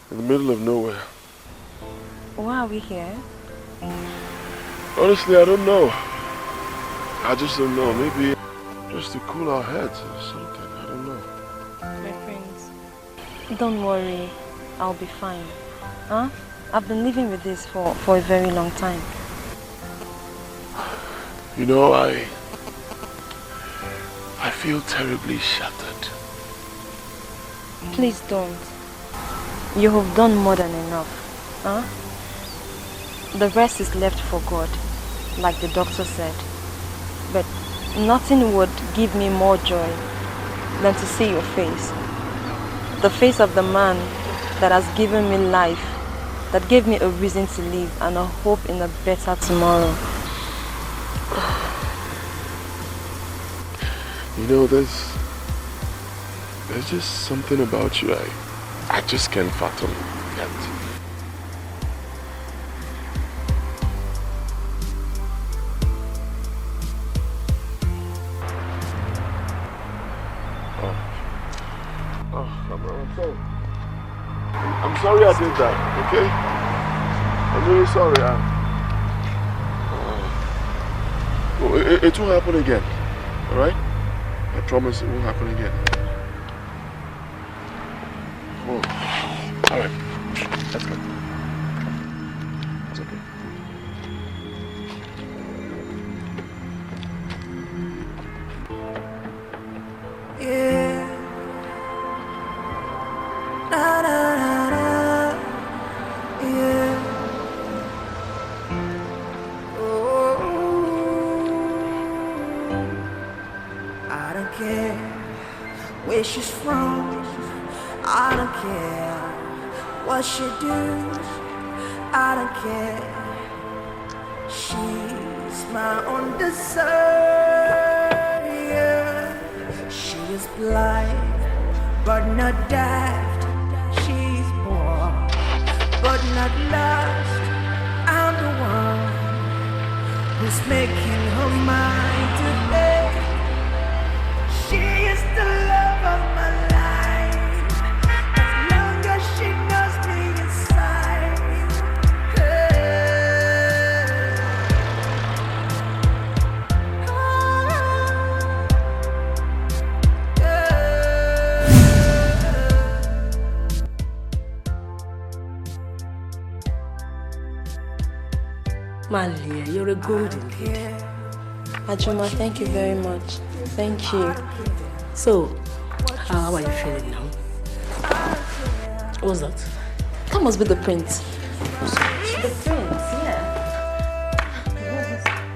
In the middle of nowhere. Why are we here? Honestly, I don't know. I just don't know. Maybe just to cool our heads or something. I don't know. My friends, don't worry. I'll be fine. Huh? I've been living with this for a very long time. You know, I feel terribly shattered. Please don't. You have done more than enough. Huh? The rest is left for God, like the doctor said. But nothing would give me more joy than to see your face. The face of the man that has given me life, that gave me a reason to live and a hope in a better tomorrow. You know, there's just something about you I just can't fathom yet. I'm sorry I did that, okay? I'm really sorry. It won't happen again, alright? I promise it won't happen again. Oh. Alright, let's go. It's okay. Yeah. Na na na na. Yeah. Oh. I don't care where she's from. I don't care what she do. I don't care. She's my own desire. She is blind, but not daft. She's poor, but not lost. I'm the one who's making her mind today. the love of my life. As long as she knows me inside. Malia, you're a good indeed. Ajuma, thank you very much. Thank you. So, how are you feeling now? What's that? That must be the prince. The prince, yeah.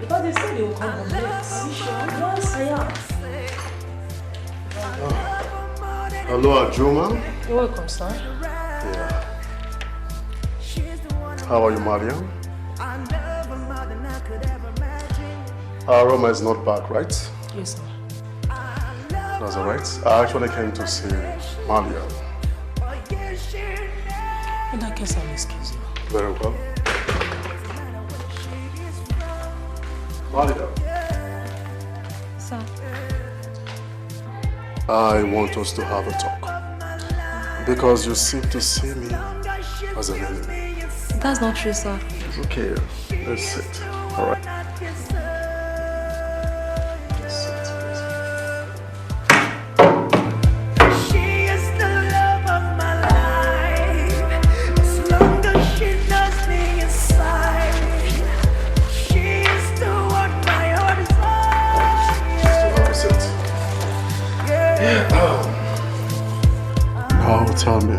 Because they said you will come home late. Are you sure? Yes, I am. Hello, Ajuma. You're welcome, sir. Yeah. How are you, Maria? Roma is not back, right? Yes, sir. That's all right. I actually came to see Malia. In that case, I'll excuse you. Very well. Malia. Sir. I want us to have a talk. Because you seem to see me as an enemy. That's not true, sir. It's okay. Let's sit. All right. Now tell me,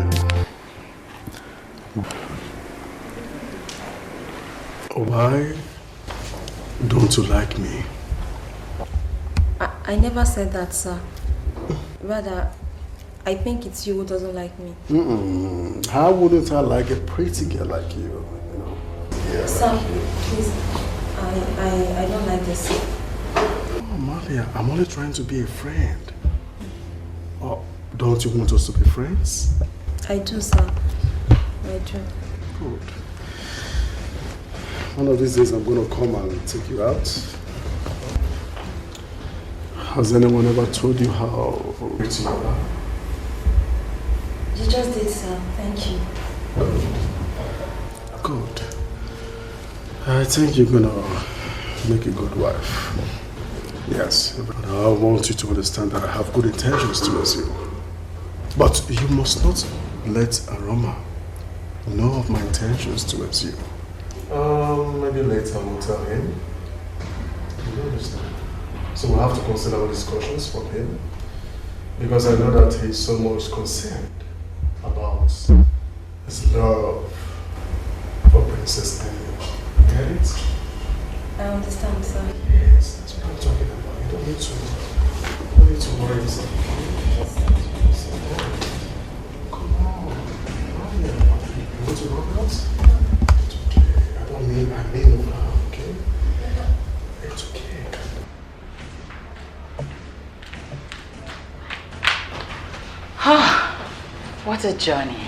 why don't you like me? I never said that, sir. Rather, I think it's you who doesn't like me. How wouldn't I like a pretty girl like you? Yeah. Sir, please, I don't like this. Oh, Malia, I'm only trying to be a friend. Oh, don't you want us to be friends? I do, sir. I do. Good. One of these days I'm going to come and take you out. Has anyone ever told you how pretty you are? You just did, sir. Thank you. Good. I think you're going to make a good wife. Yes, but I want you to understand that I have good intentions towards you. But you must not let Aroma know of my intentions towards you. Maybe later we'll tell him. You understand? So we'll have to consider our discussions from him. Because I know that he's so much concerned about his love for Princess Annie. Get it? I understand, sir. Yes, that's what I'm talking about. You don't need to worry yourself. Come on. You want to run out? It's okay. I mean no harm, okay? It's okay. What a journey.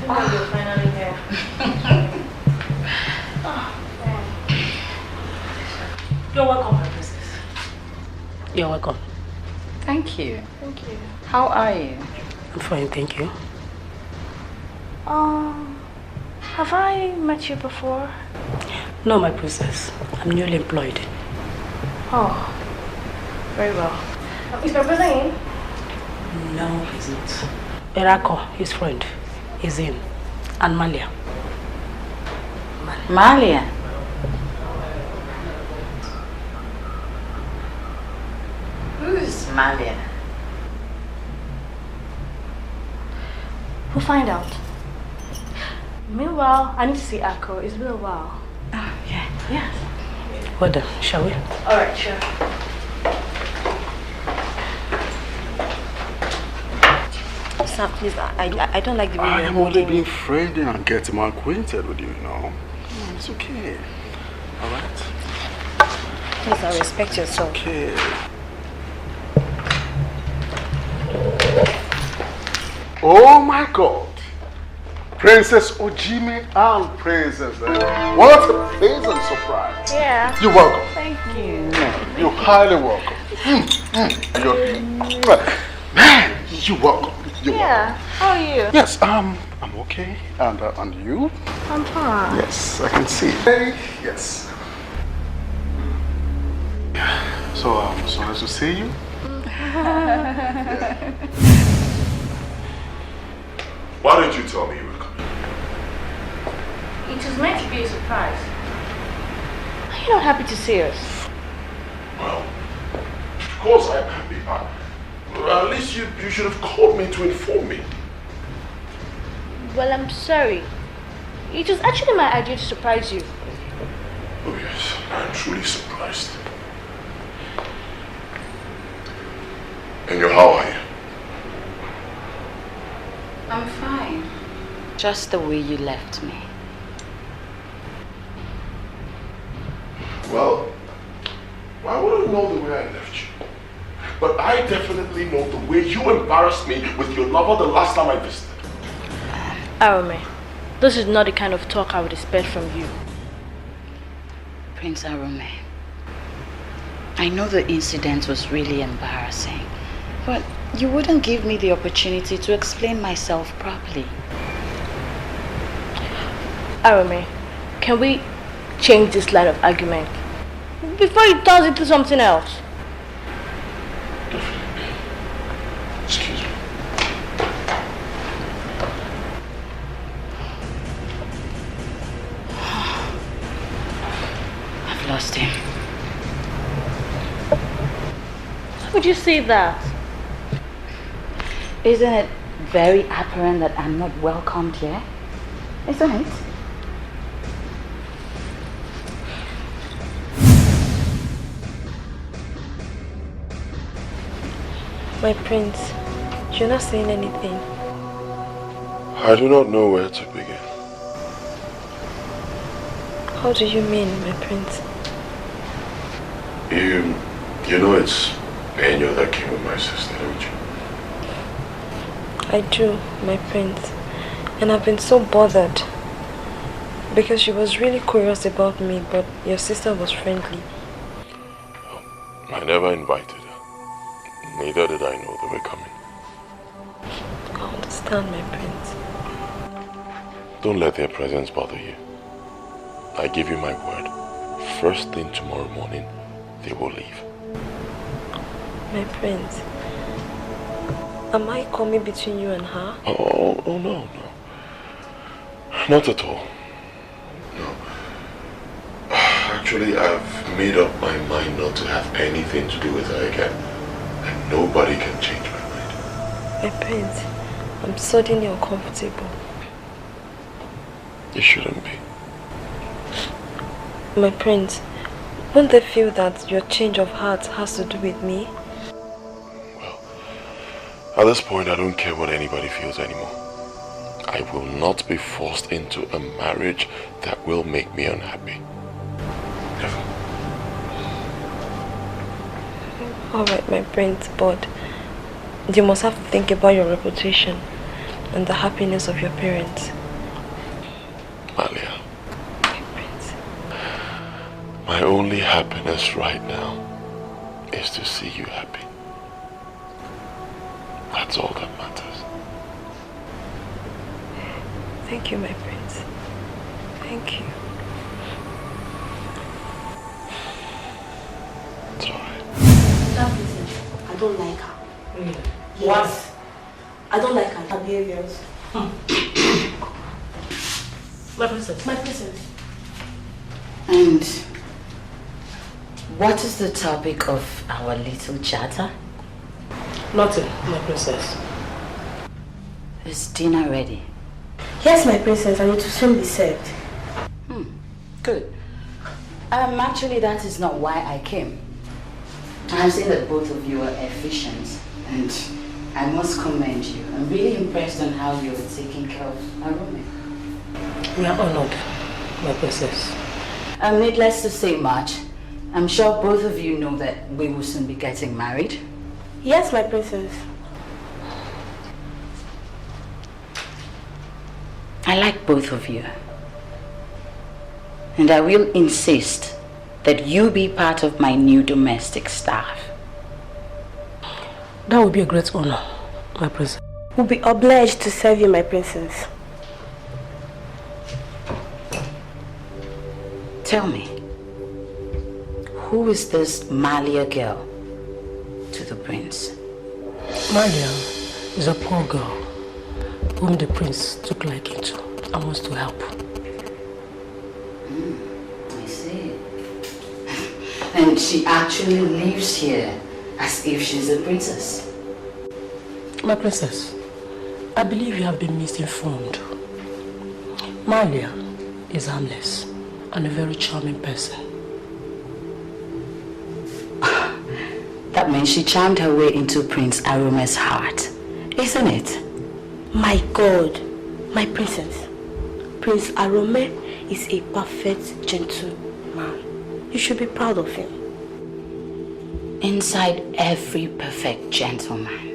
Oh, you're finally here. You're welcome, my princess. You're welcome. Thank you. Thank you. How are you? I'm fine, thank you. Have I met you before? No, my princess. I'm newly employed. Oh, very well. Is my brother in? No, he's not. Erako, his friend, is in. And Malia. Malia? Who's Malia? We'll find out. Meanwhile, I need to see Akko. It's been a while. Oh, yeah. Yes. Well done, shall we? Alright, sure. Sir, please, I don't like the way you're I'm only holding being me. friendly and getting more acquainted with you, you know. It's okay. Alright? Please, I respect yourself. Okay. Oh my God! Princess Ojimi and Princess. What a pleasant surprise. Yeah. You're welcome. Thank you. You're highly welcome. Man, you're welcome. You're Yeah, how are you? Yes, I'm okay. And you? I'm fine. Yes, I can see. Hey, yes. So nice to see you. Why didn't you tell me you were coming? It was meant to be a surprise. Are you not happy to see us? Well, of course I am happy. At least you should have called me to inform me. Well, I'm sorry. It was actually my idea to surprise you. Oh yes, I'm truly surprised. And how are you? I'm fine. Just the way you left me. Well, I wouldn't know the way I left you. But I definitely know the way you embarrassed me with your lover the last time I visited. Arome, this is not the kind of talk I would expect from you. Prince Arome, I know the incident was really embarrassing, but you wouldn't give me the opportunity to explain myself properly. Arome, can we change this line of argument before it turns into something else? Excuse me. I've lost him. How would you say that? Isn't it very apparent that I'm not welcomed here? Isn't it? My prince, you're not saying anything. I do not know where to begin. How do you mean, my prince? You know it's Enyo that came with my sister, don't you? I do, my prince. And I've been so bothered. Because she was really curious about me, but your sister was friendly. I never invited her. Neither did I know they were coming. I understand, my prince. Don't let their presence bother you. I give you my word. First thing tomorrow morning, they will leave. My prince, am I coming between you and her? Oh, no. Not at all. No. Actually, I've made up my mind not to have anything to do with her again. And nobody can change my mind. My prince, I'm suddenly uncomfortable. You shouldn't be. My prince, won't they feel that your change of heart has to do with me? At this point, I don't care what anybody feels anymore. I will not be forced into a marriage that will make me unhappy. Never. Alright, my prince, but you must have to think about your reputation and the happiness of your parents. Malia. My only happiness right now is to see you happy. That's all that matters. Thank you, my prince. Thank you. It's alright. I don't like her. Really? Yes. I don't like her behaviors. My princess. My princess. And what is the topic of our little chatter? Nothing, my princess. Is dinner ready? Yes, my princess, and it will soon be served. Good. Actually, that is not why I came. I've seen that both of you are efficient, and I must commend you. I'm really impressed on how you're taking care of Arome. We are honored, my princess. Needless to say much, I'm sure both of you know that we will soon be getting married. Yes, my princess. I like both of you. And I will insist that you be part of my new domestic staff. That would be a great honor, my princess. We'll be obliged to serve you, my princess. Tell me, who is this Malia girl to the prince? Malia is a poor girl whom the prince took liking to and wants to help. I see. And she actually lives here as if she's a princess. My princess, I believe you have been misinformed. Malia is harmless and a very charming person. That means she charmed her way into Prince Arome's heart, isn't it? My God, my princess. Prince Arome is a perfect gentleman. You should be proud of him. Inside every perfect gentleman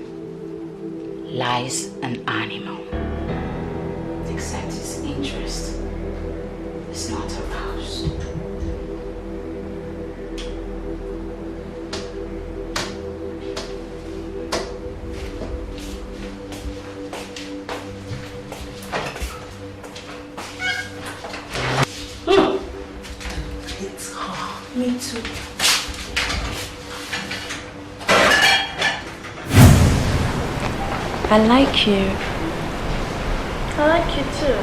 lies an animal, except his interest is not aroused. It's her. Me too. I like you. I like you too.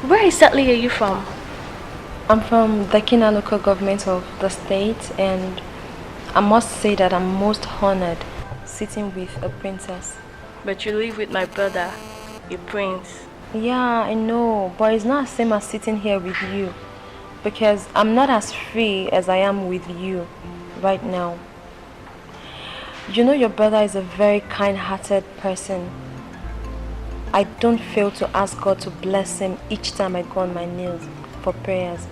Where exactly are you from? I'm from the Kina local government of the state, and I must say that I'm most honored sitting with a princess. But you live with my brother, a prince. Yeah, I know, but it's not the same as sitting here with you, because I'm not as free as I am with you right now. You know, your brother is a very kind-hearted person. I don't fail to ask God to bless him each time I go on my knees for prayers.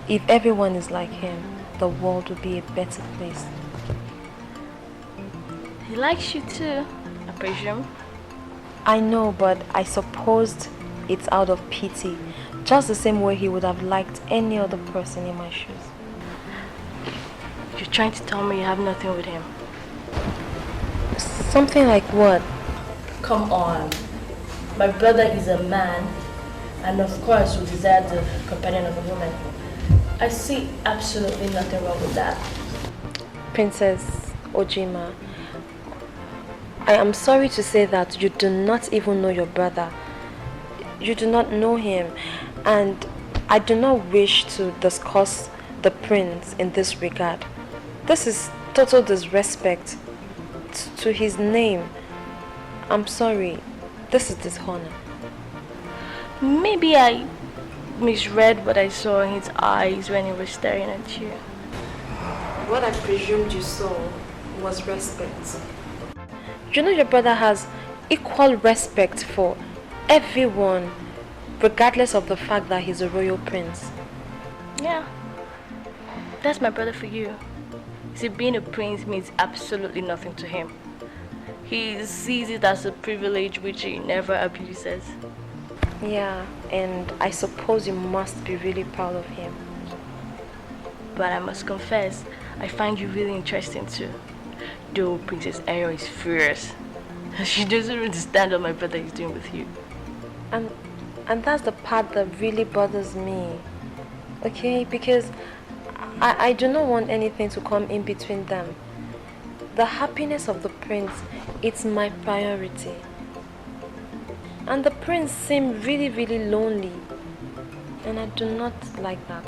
If everyone is like him, the world will be a better place. He likes you too, I presume. I know, but I supposed it's out of pity, just the same way he would have liked any other person in my shoes. You're trying to tell me you have nothing with him? Something like what? Come on. My brother is a man, and of course will desire the companion of a woman. I see absolutely nothing wrong with that. Princess Ojima, I am sorry to say that you do not even know your brother. You do not know him, and I do not wish to discuss the prince in this regard. This is total disrespect to his name. I'm sorry. This is dishonor. Maybe I misread what I saw in his eyes when he was staring at you. What I presumed you saw was respect. You know, your brother has equal respect for everyone, regardless of the fact that he's a royal prince. Yeah, that's my brother for you. See, being a prince means absolutely nothing to him. He sees it as a privilege which he never abuses. Yeah, and I suppose you must be really proud of him. But I must confess, I find you really interesting too. Though Princess Ayo is fierce. She doesn't understand what my brother is doing with you. And that's the part that really bothers me. Okay, because I do not want anything to come in between them. The happiness of the prince, it's my priority. And the prince seemed really, really lonely. And I do not like that.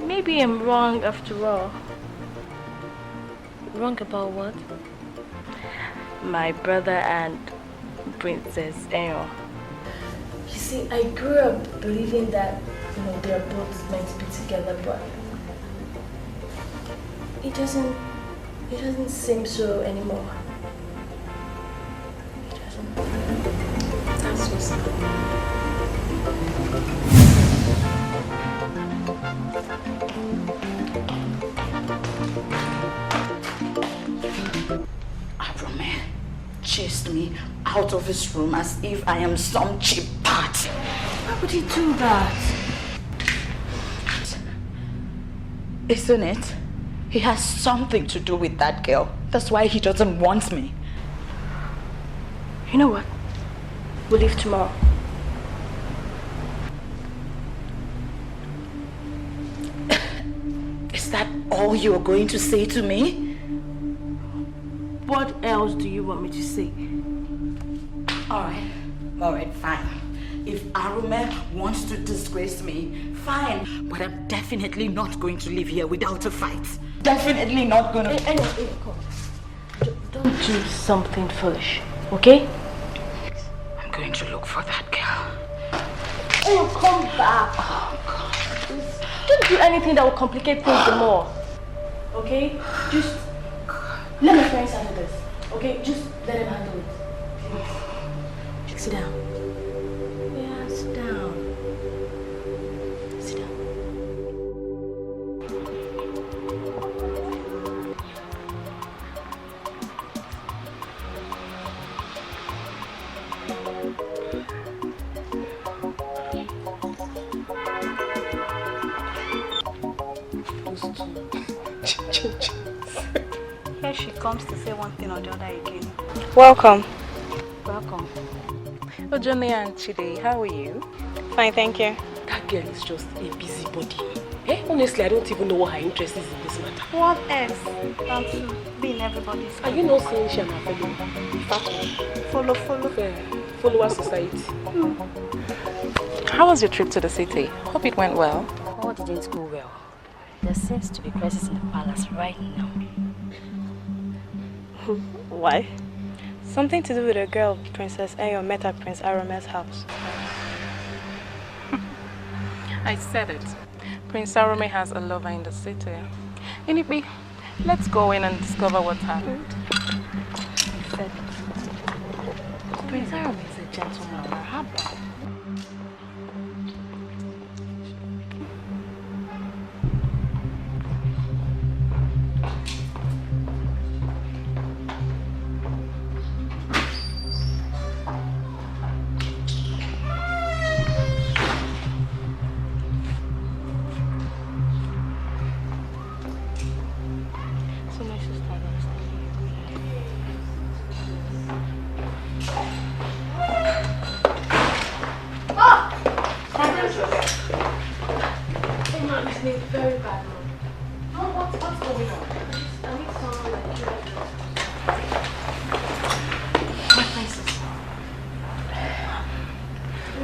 Maybe I'm wrong after all. Wrong about what? My brother and Princess Ayo. You see, I grew up believing that, they are both meant to be together, but it doesn't seem so anymore. It doesn't. That's so sad. Arome chased me out of his room as if I am some cheap part. Why would he do that? Isn't it? He has something to do with that girl. That's why he doesn't want me. You know what? We'll leave tomorrow. Is that all you're going to say to me? What else do you want me to say? Alright, fine. If Arome wants to disgrace me, fine. But I'm definitely not going to live here without a fight. Definitely not gonna... Hey, come. Don't do something foolish, okay? I'm going to look for that girl. Oh, come back. Oh, God. Don't do anything that will complicate things the more. Okay? Just let my friends handle this. Okay? Just let them handle it. Please. Sit down. Yeah, sit down. Sit down. Here she comes to say one thing or the other again. Welcome. Welcome. Oh, Johnny and Chide, how are you? Fine, thank you. That girl is just a busybody. Honestly, I don't even know what her interest is in this matter. What else than to be in everybody's Are you not saying she and her fellow? Follower society. How was your trip to the city? Hope it went well. All didn't go well. There seems to be crisis in the palace right now. Why? Something to do with a girl Princess Ayo met at Prince Arome's house. I said it. Prince Arome has a lover in the city. Anyway, let's go in and discover what happened. Prince Arome is a gentleman. How bad? Very bad mood. What's going on? I need someone like you. My princess.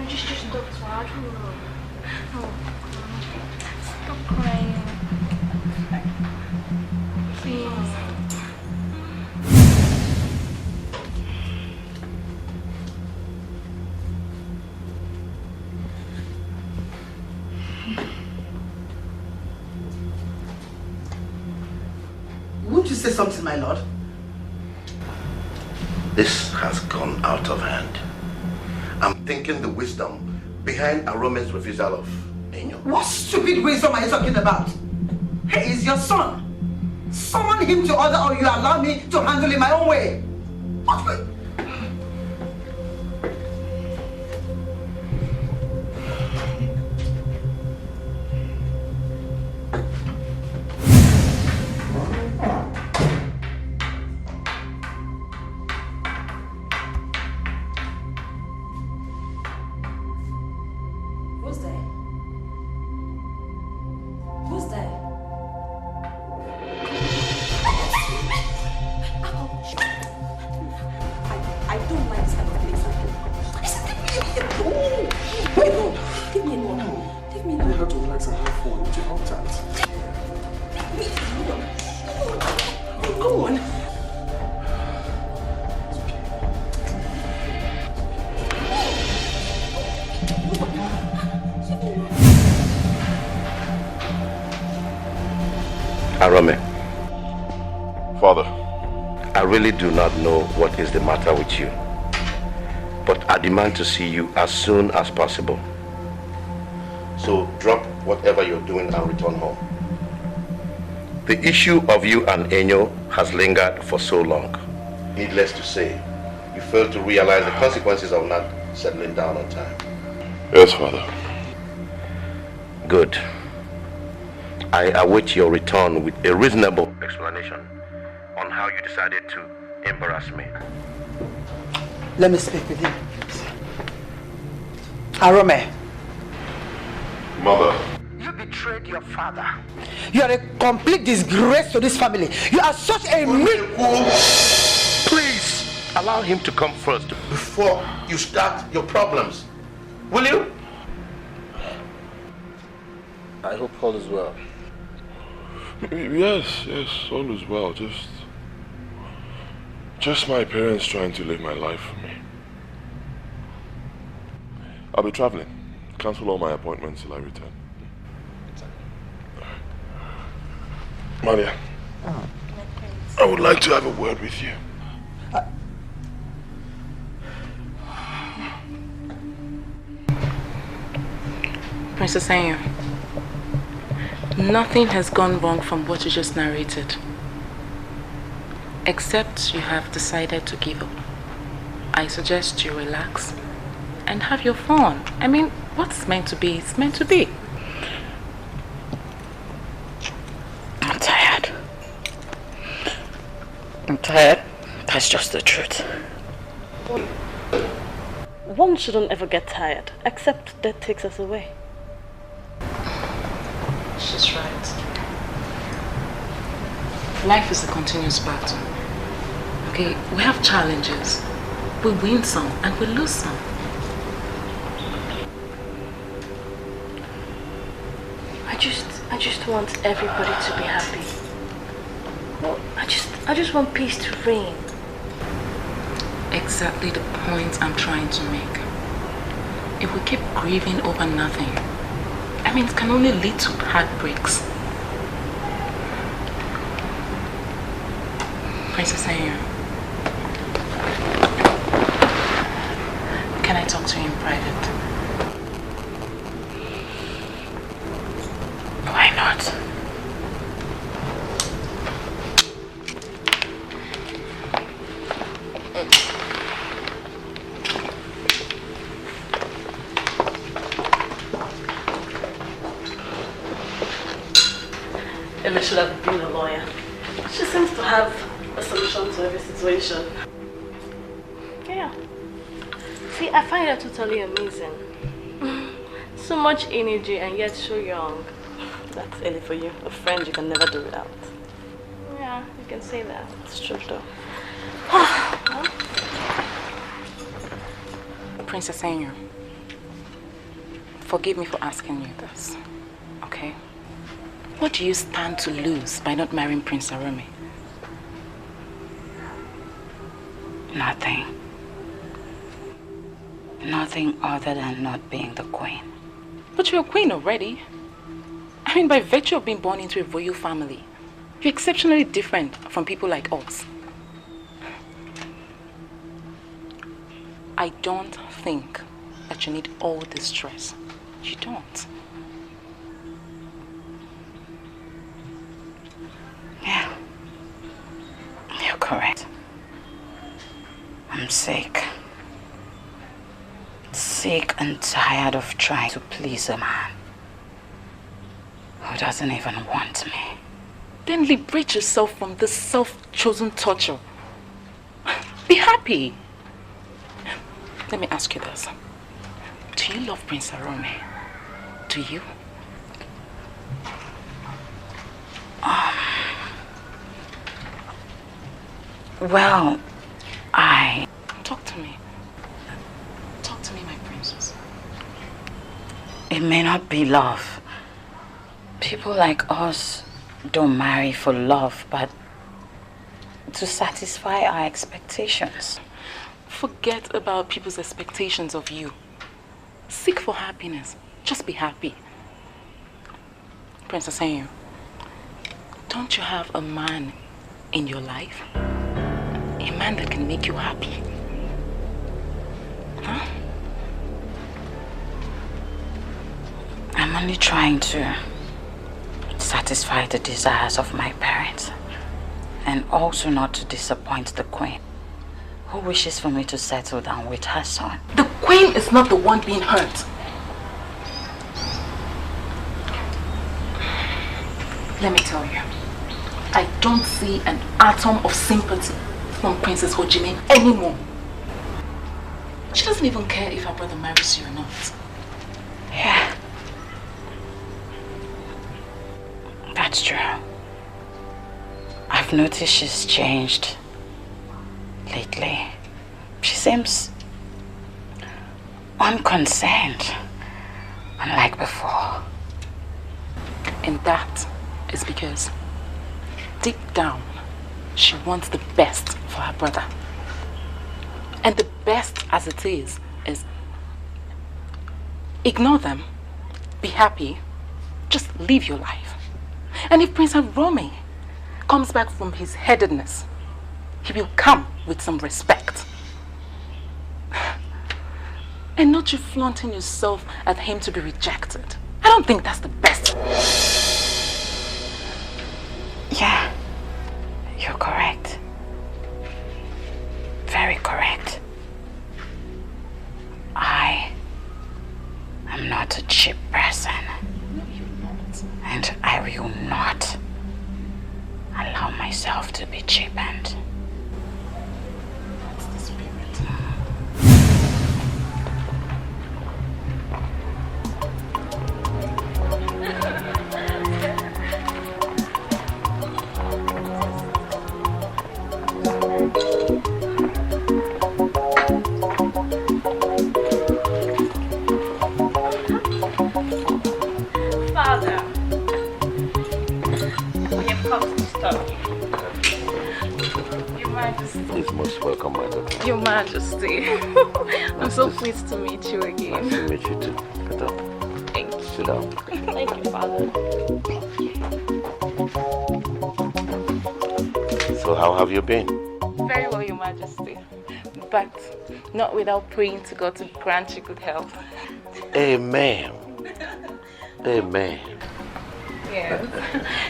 Just talk to her. I don't know. Oh, stop crying. Please. Won't you say something, my lord? This has gone out of hand. I'm thinking the wisdom behind Arome's refusal of Enyo. What stupid wisdom are you talking about? He is your son. Summon him to order or you allow me to handle it my own way. What way? Arome. Father. I really do not know what is the matter with you. But I demand to see you as soon as possible. So drop whatever you're doing and return home. The issue of you and Enyo has lingered for so long. Needless to say, you failed to realize the consequences of not settling down on time. Yes, Father. Good. I await your return with a reasonable explanation on how you decided to embarrass me. Let me speak with him. Arome. Mother. You betrayed your father. You are a complete disgrace to this family. You are such a mean fool. Please allow him to come first before you start your problems. Will you? I hope all is well. Yes, all is well. Just my parents trying to live my life for me. I'll be traveling. Cancel all my appointments till I return. Maria, I would like to have a word with you. Princess Anya, nothing has gone wrong from what you just narrated. Except you have decided to give up. I suggest you relax and have your fun. I mean, what's meant to be is meant to be. I'm tired. That's just the truth. One shouldn't ever get tired, except death takes us away. She's right. Life is a continuous battle. Okay, we have challenges. We win some and we lose some. I just want everybody to be happy. Well, I just want peace to reign. Exactly the point I'm trying to make. If we keep grieving over nothing, I mean, it can only lead to heartbreaks. Princess Anya, can I talk to you in private? Why not? Emma should have been a lawyer. She seems to have a solution to every situation. Yeah. See, I find her totally amazing. So much energy and yet so young. That's early for you. A friend you can never do without. Yeah, you can say that. It's true though. Princess Anya, forgive me for asking you this, okay? What do you stand to lose by not marrying Prince Arome? Nothing. Nothing other than not being the queen. But you're a queen already. I mean, by virtue of being born into a royal family, you're exceptionally different from people like us. I don't think that you need all this stress. You don't. Yeah. You're correct. I'm sick. Sick and tired of trying to please a man who doesn't even want me. Then liberate yourself from this self-chosen torture. Be happy. Let me ask you this. Do you love Prince Arome? Do you? Well, Talk to me. Talk to me, my princess. It may not be love. People like us don't marry for love, but to satisfy our expectations. Forget about people's expectations of you. Seek for happiness. Just be happy. Princess Anya, don't you have a man in your life? A man that can make you happy? Huh? I'm only trying to satisfy the desires of my parents, and also not to disappoint the queen, who wishes for me to settle down with her son. The queen is not the one being hurt. Let me tell you, I don't see an atom of sympathy from Princess Ojime anymore. She doesn't even care if her brother marries you or not. Yeah. That's true. I've noticed she's changed lately. She seems unconcerned, unlike before. And that is because deep down, she wants the best for her brother. And the best as it is ignore them, be happy, just live your life. And if Prince Arome comes back from his headedness, he will come with some respect. And not you flaunting yourself at him to be rejected. I don't think that's the best. Yeah, you're correct. Very correct. I am not a cheap person. No, you're not. And I will not allow myself to be cheapened. That's the spirit. Father, we have come to stop you. Your Majesty. Please, most welcome, my daughter. Your Majesty. I'm so pleased to meet you again. Nice to meet you too. Get up. Thank you. Sit down. Thank you, Father. So how have you been? Very well, Your Majesty. But not without praying to God to grant you good health. Amen. Amen. Yes.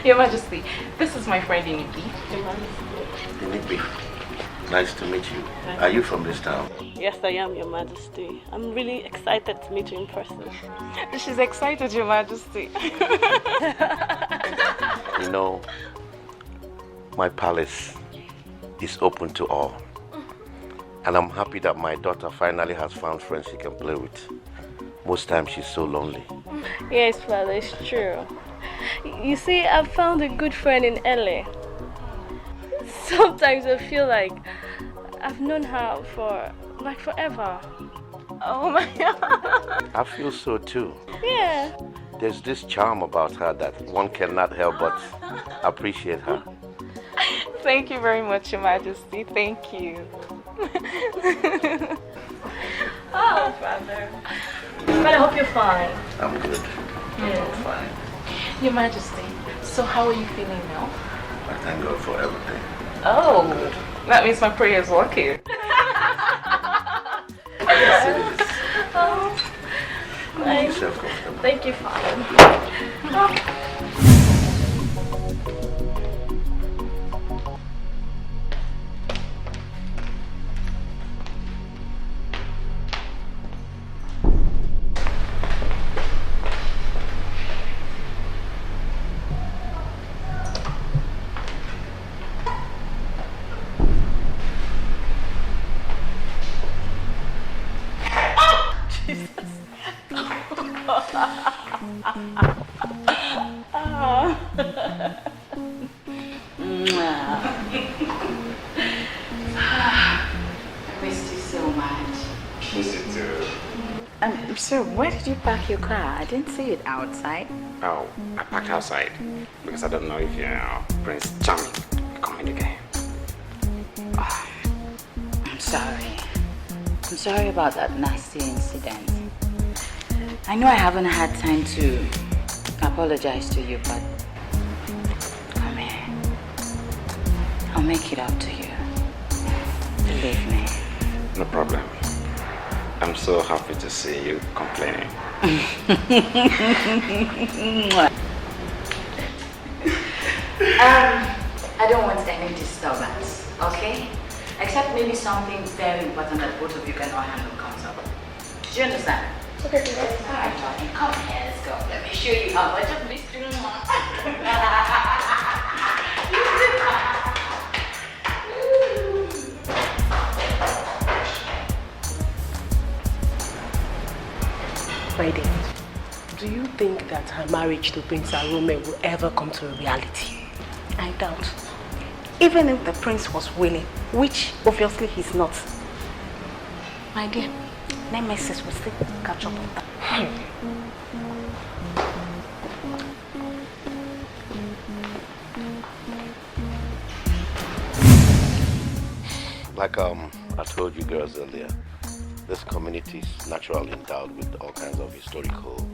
Your Majesty, this is my friend Iniki. Your Majesty. Inibi, nice to meet you. Are you from this town? Yes, I am, Your Majesty. I'm really excited to meet you in person. She's excited, Your Majesty. You know, my palace is open to all. And I'm happy that my daughter finally has found friends she can play with. Most times she's so lonely. Yes, Father, it's true. You see, I've found a good friend in LA. Sometimes I feel like I've known her for like forever. Oh my God. I feel so too. Yeah. There's this charm about her that one cannot help but appreciate her. Thank you very much, Your Majesty. Thank you. Oh, Father. But I hope you're fine. I'm good. Yeah. I'm fine. Your Majesty, so how are you feeling now? I thank God for everything. Oh, that means my prayer is working. Yes, it is. Oh, Make yourself comfortable. thank you, Father. I missed you so much. Miss you too. So where did you park your car? I didn't see it outside. Oh, I parked outside because I don't know if you're Prince Charming coming again. I'm sorry. I'm sorry about that nasty incident. I know I haven't had time to apologize to you, but come here. I'll make it up to you. Believe me. No problem. I'm so happy to see you complaining. I don't want any disturbance, okay? Except maybe something very important that both of you cannot handle comes up. Do you understand? Okay, come here, let's go. Let me show you how much I've missed you. Friday, do you think that her marriage to Prince Arome will ever come to a reality? I doubt. Even if the prince was willing, which obviously he's not. My dear, Nemesis will still catch up with that. Like I told you girls earlier, this community is naturally endowed with all kinds of historical,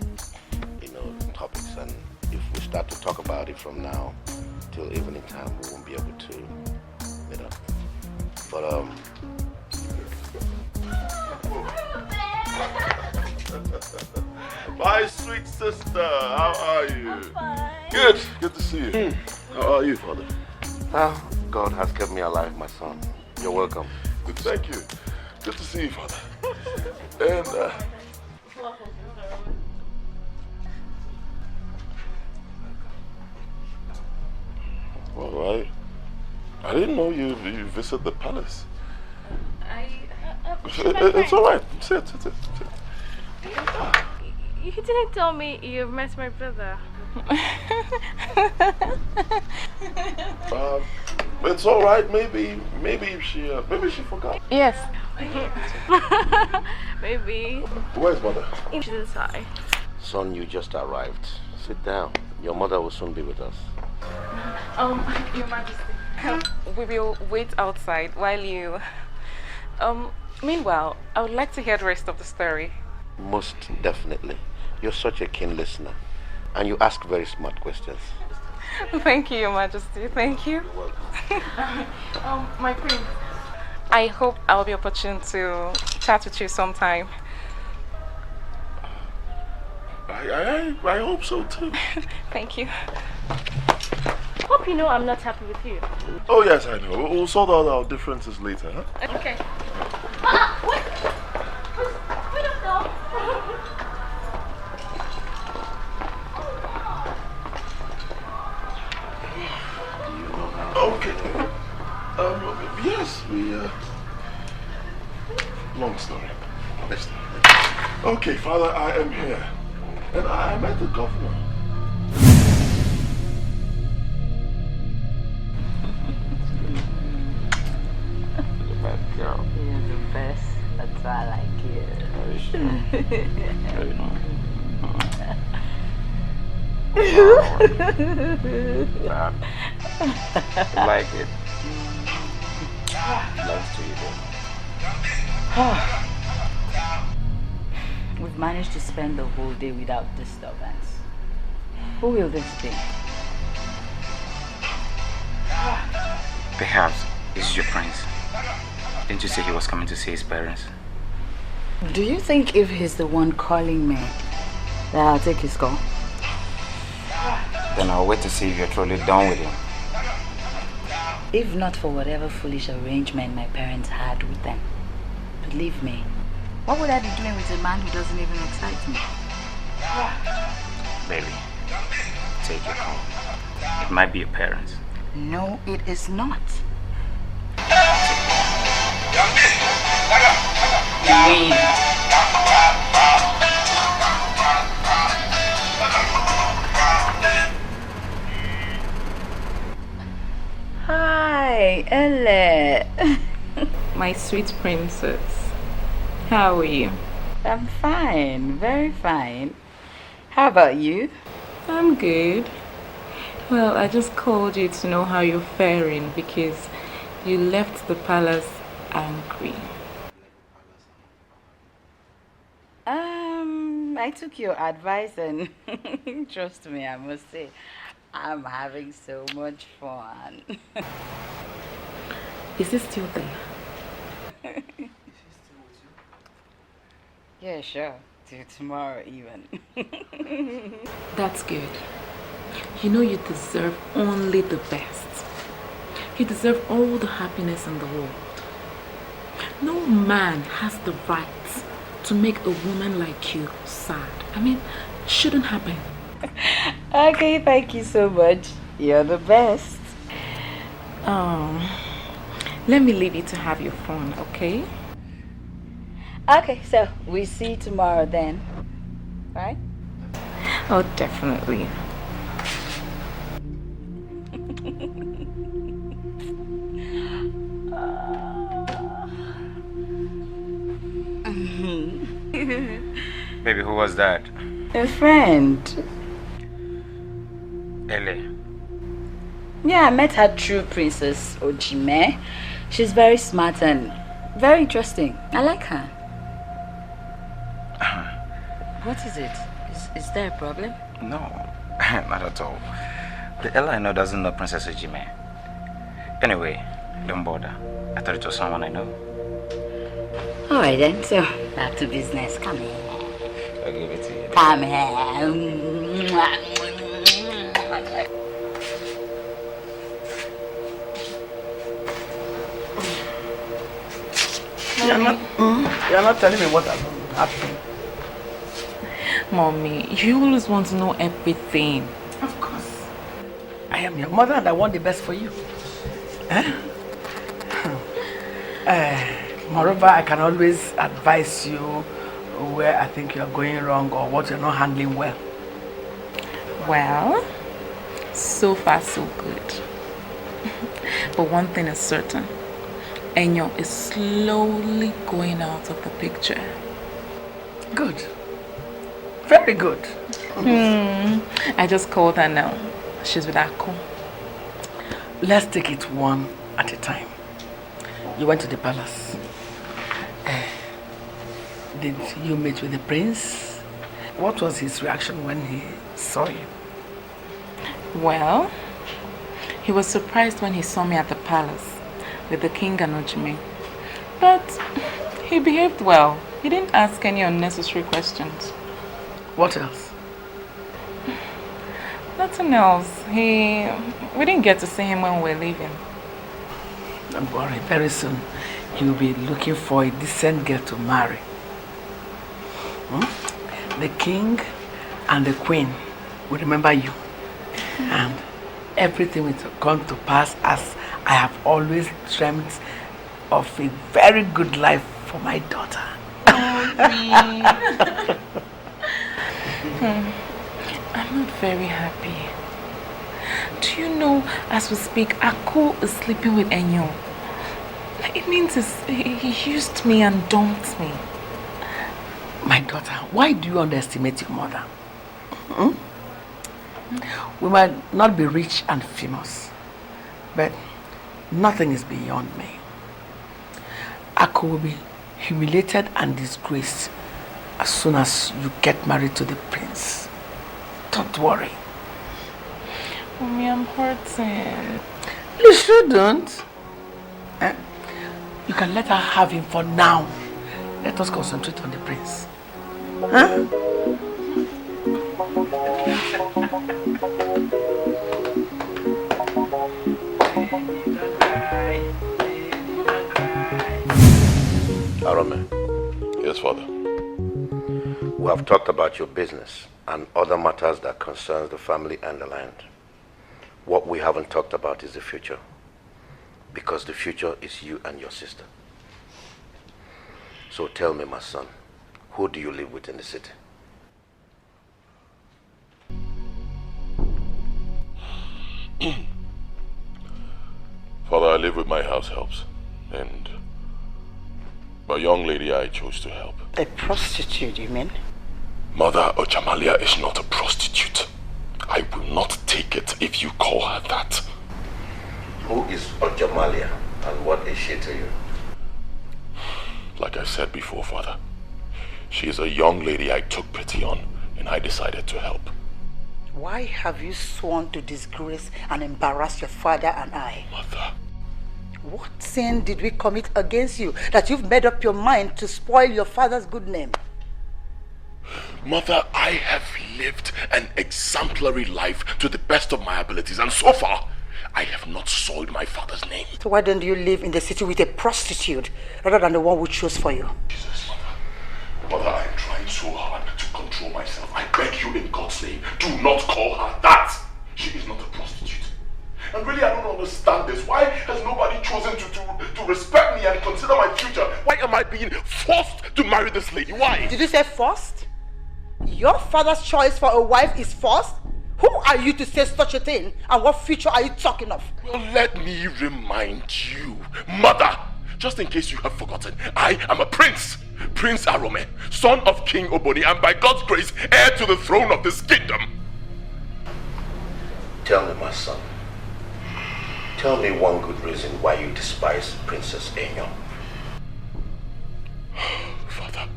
topics, and if we start to talk about it from now till evening time, we won't be able to, But My sweet sister, how are you? I'm fine. Good to see you. How are you, Father? God has kept me alive, my son. You're welcome. Good, thank you. Good to see you, Father. And all right. I didn't know you visit the palace. It's all right. Sit. You didn't tell me you met my brother. It's all right. Maybe she forgot. Yes. Maybe. Where's mother? She's inside. Son, you just arrived. Sit down. Your mother will soon be with us. Your Majesty, we will wait outside while you... meanwhile, I would like to hear the rest of the story. Most definitely. You're such a keen listener. And you ask very smart questions. Thank you, Your Majesty. Thank you. You're welcome. My prince, I hope I'll be opportune to chat with you sometime. I hope so too. Thank you. Hope you know I'm not happy with you. Oh yes, I know. We'll sort out our differences later, huh? Okay. Wait! We don't know. Okay. Yes, long story. Next time. Okay, Father, I am here. And I met the governor. Girl, you're the best. That's why I like you. I like it. Nice to you, We've managed to spend the whole day without disturbance. Who will this be? Perhaps this is your prince. Didn't you say he was coming to see his parents? Do you think if he's the one calling me, that I'll take his call? Then I'll wait to see if you're truly done with him. If not for whatever foolish arrangement my parents had with them. Believe me, what would I be doing with a man who doesn't even excite me? Baby, take your call. It might be your parents. No, it is not. Hi, Elle. My sweet princess. How are you? I'm fine, very fine. How about you? I'm good. Well, I just called you to know how you're faring because you left the palace angry. I took your advice and trust me, I must say, I'm having so much fun. Is he still there? Yeah, sure. Till tomorrow even. That's good. You know you deserve only the best. You deserve all the happiness in the world. No man has the right to make a woman like you sad. I mean, it shouldn't happen. Okay, thank you so much. You're the best. Let me leave you to have your fun, okay? Okay, so we see you tomorrow then, right? Oh, definitely. Baby, who was that? A friend. Ele. Yeah, I met her through Princess Ojime. She's very smart and very interesting. I like her. What is it? Is there a problem? No, not at all. The Ella I know doesn't know Princess Ojime. Anyway, don't bother. I thought it was someone I know. Alright then, so back to business. Come here. I'll give it to you. Come here. You're not telling me what happened. Mommy, you always want to know everything. Of course. I am your mother and I want the best for you. Moreover, I can always advise you where I think you're going wrong or what you're not handling well. Well, so far so good. But one thing is certain. Enyo is slowly going out of the picture. Good. Very good. I just called her now. She's with Ako. Let's take it one at a time. You went to the palace. Did you meet with the prince? What was his reaction when he saw you? Well, he was surprised when he saw me at the palace with the king and Ojime. But he behaved well. He didn't ask any unnecessary questions. What else? Nothing else. We didn't get to see him when we were leaving. Don't worry, very soon he'll be looking for a decent girl to marry. The king and the queen will remember you. And everything will come to pass as I have always dreamt of a very good life for my daughter. I'm not very happy. Do you know, as we speak, Ako is sleeping with Enyo. It means he used me and dumped me. My daughter, why do you underestimate your mother? We might not be rich and famous, but nothing is beyond me. Ako will be humiliated and disgraced as soon as you get married to the prince. Don't worry. Mommy, I'm hurting. You shouldn't. You can let her have him for now. Let us concentrate on the prince. Arome. Yes, Father. We have talked about your business and other matters that concerns the family and the land. What we haven't talked about is the future. Because the future is you and your sister. So tell me, my son, who do you live with in the city? Father, I live with my house helps. And a young lady I chose to help. A prostitute, you mean? Mother Ojamalia is not a prostitute. I will not take it if you call her that. Who is Ojamalia and what is she to you? Like I said before, Father, she is a young lady I took pity on and I decided to help. Why have you sworn to disgrace and embarrass your father and I? Mother. What sin did we commit against you that you've made up your mind to spoil your father's good name? Mother, I have lived an exemplary life to the best of my abilities, and so far, I have not soiled my father's name. So why don't you live in the city with a prostitute rather than the one we chose for you? Jesus, Mother. Mother, I'm trying so hard to control myself. I beg you in God's name, do not call her that. She is not a prostitute. And really, I don't understand this. Why has nobody chosen to respect me and consider my future? Why am I being forced to marry this lady? Why? Did you say forced? Your father's choice for a wife is forced? Who are you to say such a thing? And what future are you talking of? Well, let me remind you, Mother, just in case you have forgotten, I am a prince. Prince Arome, son of King Oboni, and by God's grace, heir to the throne of this kingdom. Tell me, my son. Tell me one good reason why you despise Princess Enyo. Father,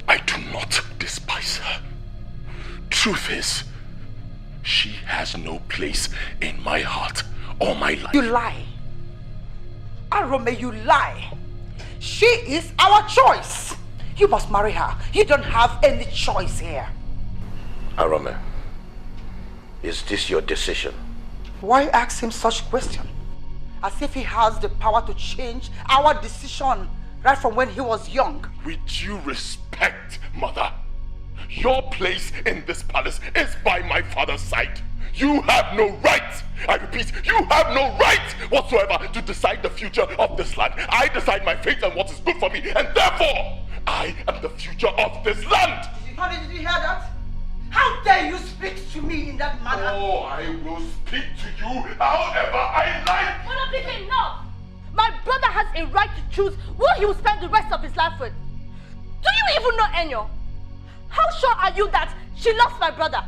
I do not despise her. Truth is, she has no place in my heart or my life. You lie. Arome, you lie. She is our choice. You must marry her. You don't have any choice here. Arome, is this your decision? Why ask him such question? As if he has the power to change our decision right from when he was young. With due respect, Mother, your place in this palace is by my father's side. You have no right, I repeat, you have no right whatsoever to decide the future of this land. I decide my fate and what is good for me, and therefore, I am the future of this land. Honey, did you hear that? How dare you speak to me in that manner? Oh, I will speak to you however I like. Mother, please, enough! My brother has a right to choose who he will spend the rest of his life with. Do you even know Enyo? How sure are you that she loves my brother?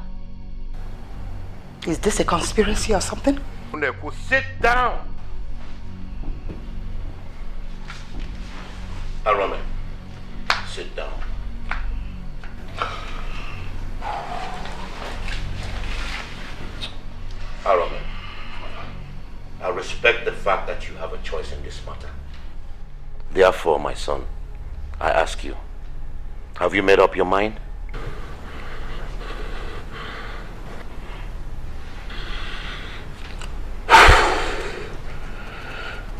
Is this a conspiracy or something? Sit down. Arome, sit down. Arome, I respect the fact that you have a choice in this matter. Therefore, my son, I ask you, have you made up your mind?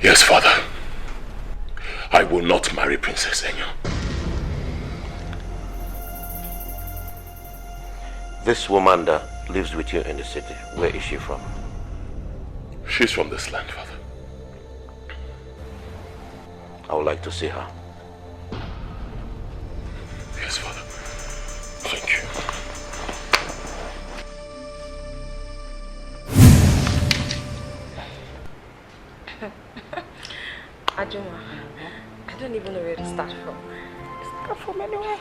Yes, Father. I will not marry Princess Enyo. This woman that lives with you in the city, where is she from? She's from this land, Father. I would like to see her. Yes, Father. Thank you. Ajuma, I don't even know where to start from. Start from anywhere.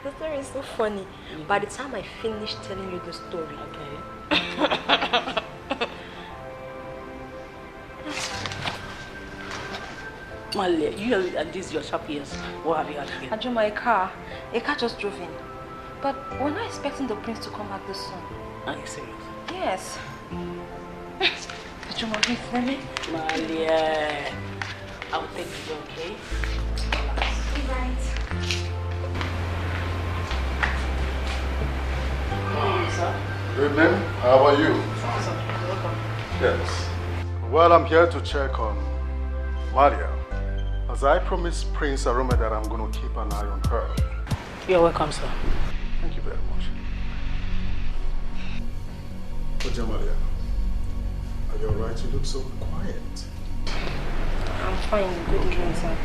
The story is so funny. By the time I finish telling you the story, okay. Malia, you and this your sharp ears. What have you had again? Ajuma, a car just drove in. But we're not expecting the prince to come back this soon. Are you serious? Yes. Ajuma, wait for me. Malia, I will take you, okay? Right. Good evening. How are you? Welcome. Yes. Well, I'm here to check on Maria. As I promised Prince Arome that I'm going to keep an eye on her. You're welcome, sir. Thank you very much. Oja Maria, are you alright? You look so quiet. I'm fine. Good evening, sir.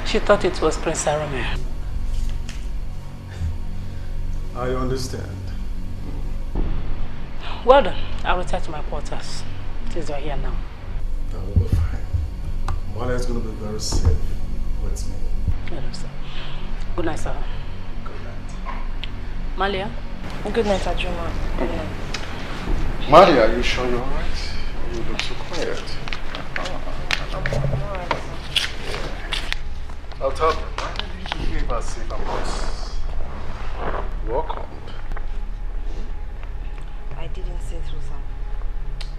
She thought it was Prince Arome. I understand. Well done. I'll return to my quarters. Since you're here now. That will be fine. Malia is going to be very safe with me. Hello, sir. Good night, sir. Good night. Malia? Good night, Ajuma. Good night. Maria, are you sure you're alright? You look so quiet. I'm alright. I'll tell them. Why did you behave as if I was welcomed? I didn't say so, sir.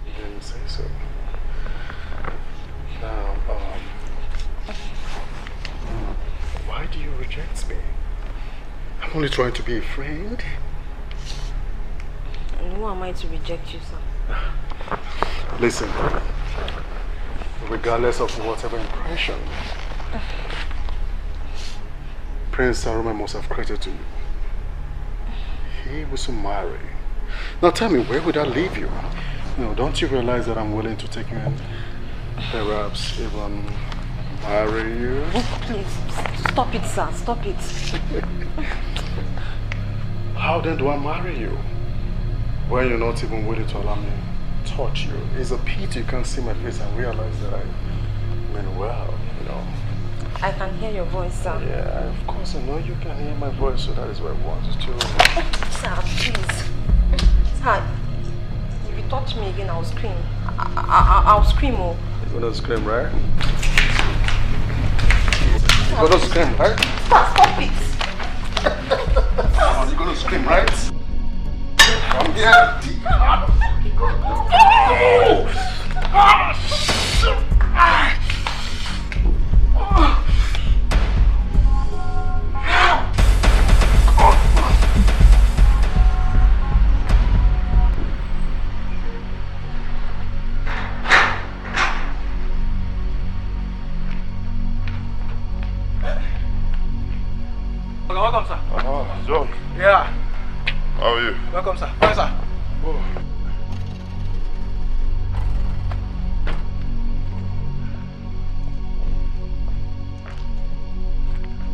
You didn't say so. Now, why do you reject me? I'm only trying to be a friend. And who am I to reject you, sir? Listen, regardless of whatever impression Prince Aroma must have created to you. He was to marry. Now tell me, where would that leave you? No, don't you realize that I'm willing to take you in? Perhaps even marry you? Oh, please, stop it, sir. Stop it. How then do I marry you? When you're not even willing to allow me to touch you. It's a pity you can't see my face and realize that I mean well, you know. I can hear your voice, sir. Yeah, of course I know you can hear my voice, so that is what I want you to. Sir, please. Sir, if you touch me again, I'll scream. I'll scream, oh. You're gonna scream, right? You're gonna scream, right? Stop it! Come on, you're gonna scream, right? Come here. Welcome, sir. John. Yeah. How are you? Welcome, sir. Fine, sir. Oh.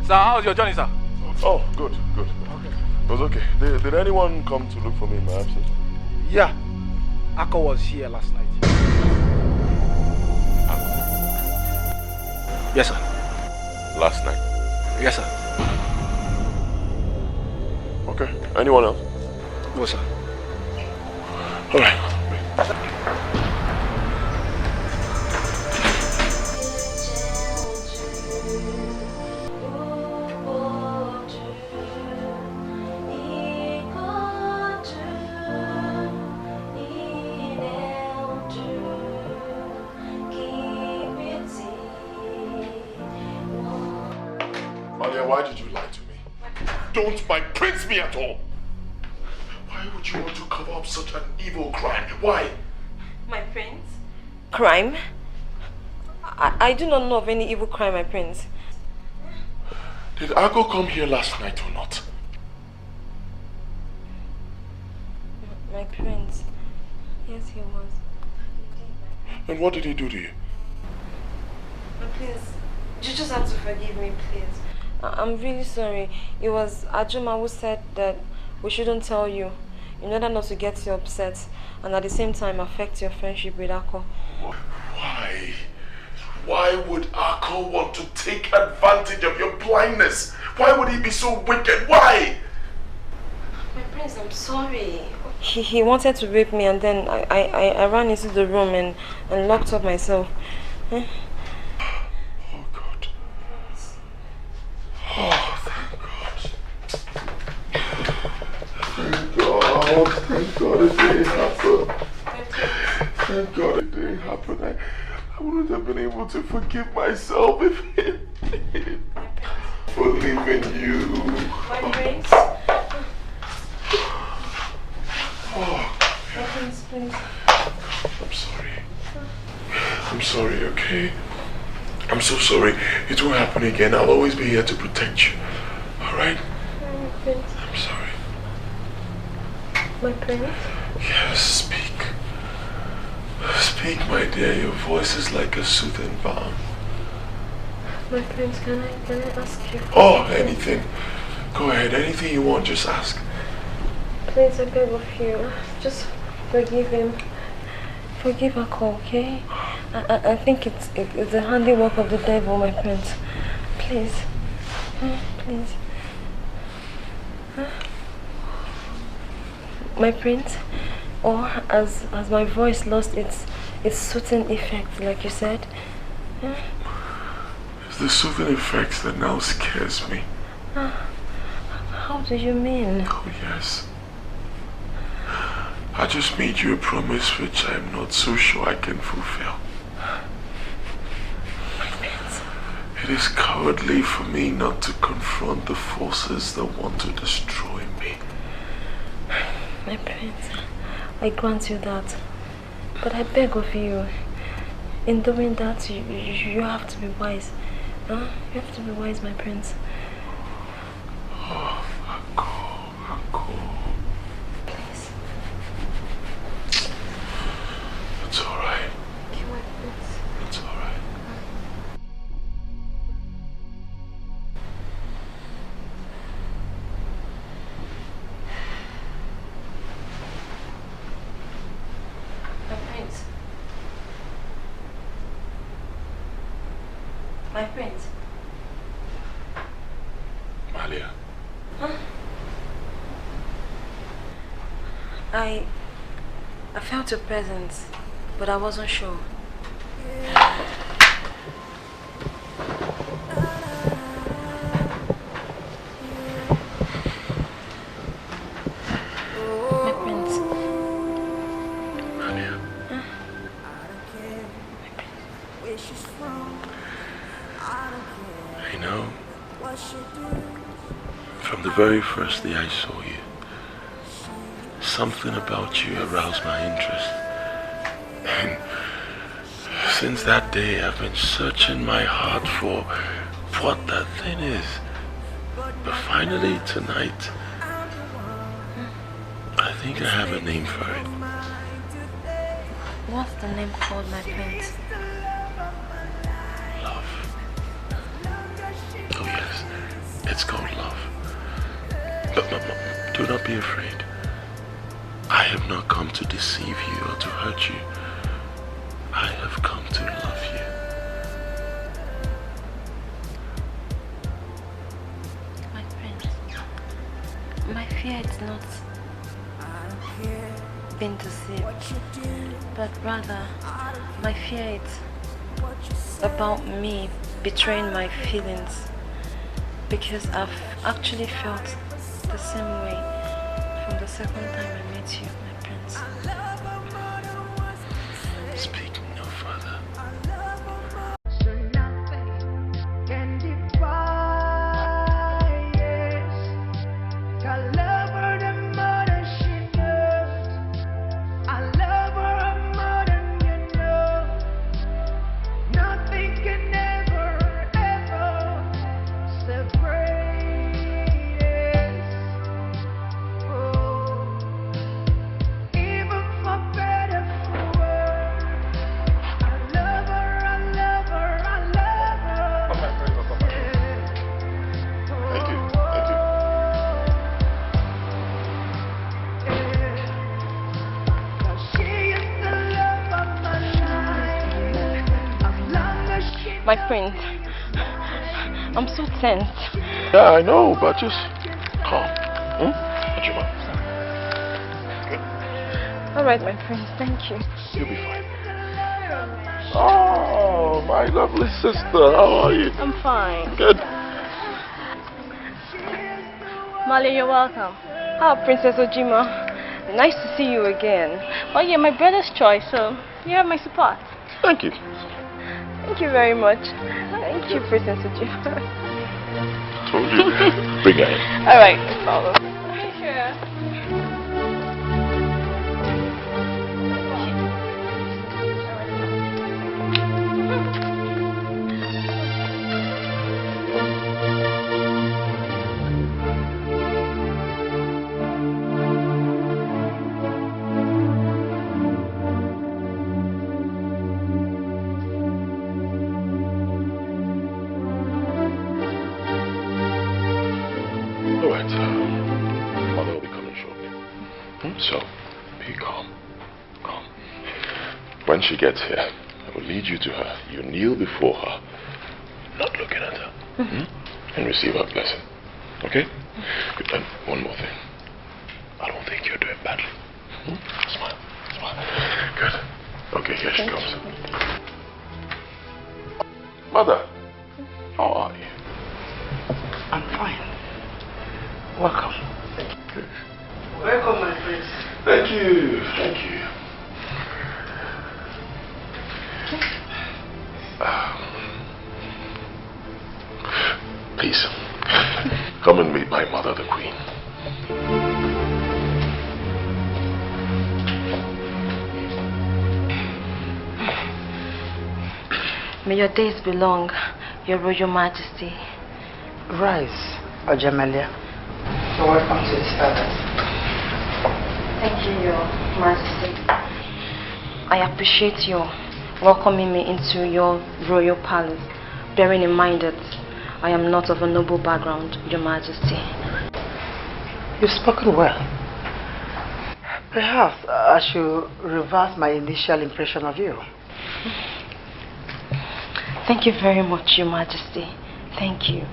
Sir, how's your journey, sir? Oh, good. Okay. It was okay. Did anyone come to look for me in my absence? Yeah. Akko was here last night. Yes, sir. Last night? Yes, sir. Okay. Anyone else? No, sir. All right. Why did you lie to me? Don't my prince me at all! Why would you want to cover up such an evil crime? Why? My prince? Crime? I do not know of any evil crime, my prince. Did Argo come here last night or not? My prince? Yes, he was. And what did he do to you? Please, you just have to forgive me, please. I'm really sorry. It was Ajuma who said that we shouldn't tell you in order not to get you upset and at the same time affect your friendship with Akko. Why? Why would Akko want to take advantage of your blindness? Why would he be so wicked? Why? My prince, I'm sorry. He wanted to rape me and then I ran into the room and locked up myself. Oh, thank God. Thank God it didn't happen. Thank God it didn't happen. I wouldn't have been able to forgive myself if it did. Believe in you. My prince. Oh, My prince, please. I'm sorry. I'm sorry, okay? I'm so sorry. It won't happen again. I'll always be here to protect you. Alright? My prince. I'm sorry. My prince? Yes, speak. Speak, my dear. Your voice is like a soothing balm. My prince, can I ask you? Oh, anything. Go ahead. Anything you want, just ask. Please, I beg of you. Just forgive him. Forgive Akko, okay? I think it's the handiwork of the devil, my prince. Please. Please. My prince? Or as my voice lost its soothing effect, like you said? It's the soothing effect that now scares me. How do you mean? Oh, yes. I just made you a promise which I'm not so sure I can fulfill. It is cowardly for me not to confront the forces that want to destroy me. My prince, I grant you that. But I beg of you, in doing that, you have to be wise. You have to be wise, my prince. Oh, Uncle. Please. It's alright. Okay, my prince. It's alright. My prince. My prince. Malia. Huh? I felt your presence, but I wasn't sure. My prince. Malia. Huh? You know, from the very first day I saw you, something about you aroused my interest. And since that day, I've been searching my heart for what that thing is. But finally, tonight, I think I have a name for it. What's the name called, my prince? Love. Oh yes, it's called love. But do not be afraid. I have not come to deceive you or to hurt you. I have come to love you. My prince, my fear is not being deceived, but rather my fear is about me betraying my feelings, because I've actually felt the same way from the second time I met you, my prince. Speak no further. My prince, I'm so tense. Yeah, I know, but just calm. Put your mouth. All right, my prince, thank you. You'll be fine. Oh, my lovely sister, how are you? I'm fine. Good. Malia, you're welcome. Oh, Princess Ojima, nice to see you again. Well, you're my brother's choice, so you have my support. Thank you. Thank you very much. Thank you, Princess Ojima. Told you. Bring her in. All right, no problem. Sure. Alright, Mother will be coming shortly. So, be calm. Calm. When she gets here, I will lead you to her. You kneel before her, not looking at her, and receive her blessing. Okay? Good. And one more thing. I don't think you're doing badly. Smile. Smile. Good. Okay, here she comes. Mother, how are you? I'm fine. Welcome. Good. Welcome, my prince. Thank you. Thank you. Please, come and meet my mother, the queen. May your days be long. Your Royal Majesty. Rise, Ojamelia. You're welcome to this palace. Thank you, Your Majesty. I appreciate your welcoming me into your royal palace, bearing in mind that I am not of a noble background, Your Majesty. You've spoken well. Perhaps I should reverse my initial impression of you. Thank you very much, Your Majesty. Thank you.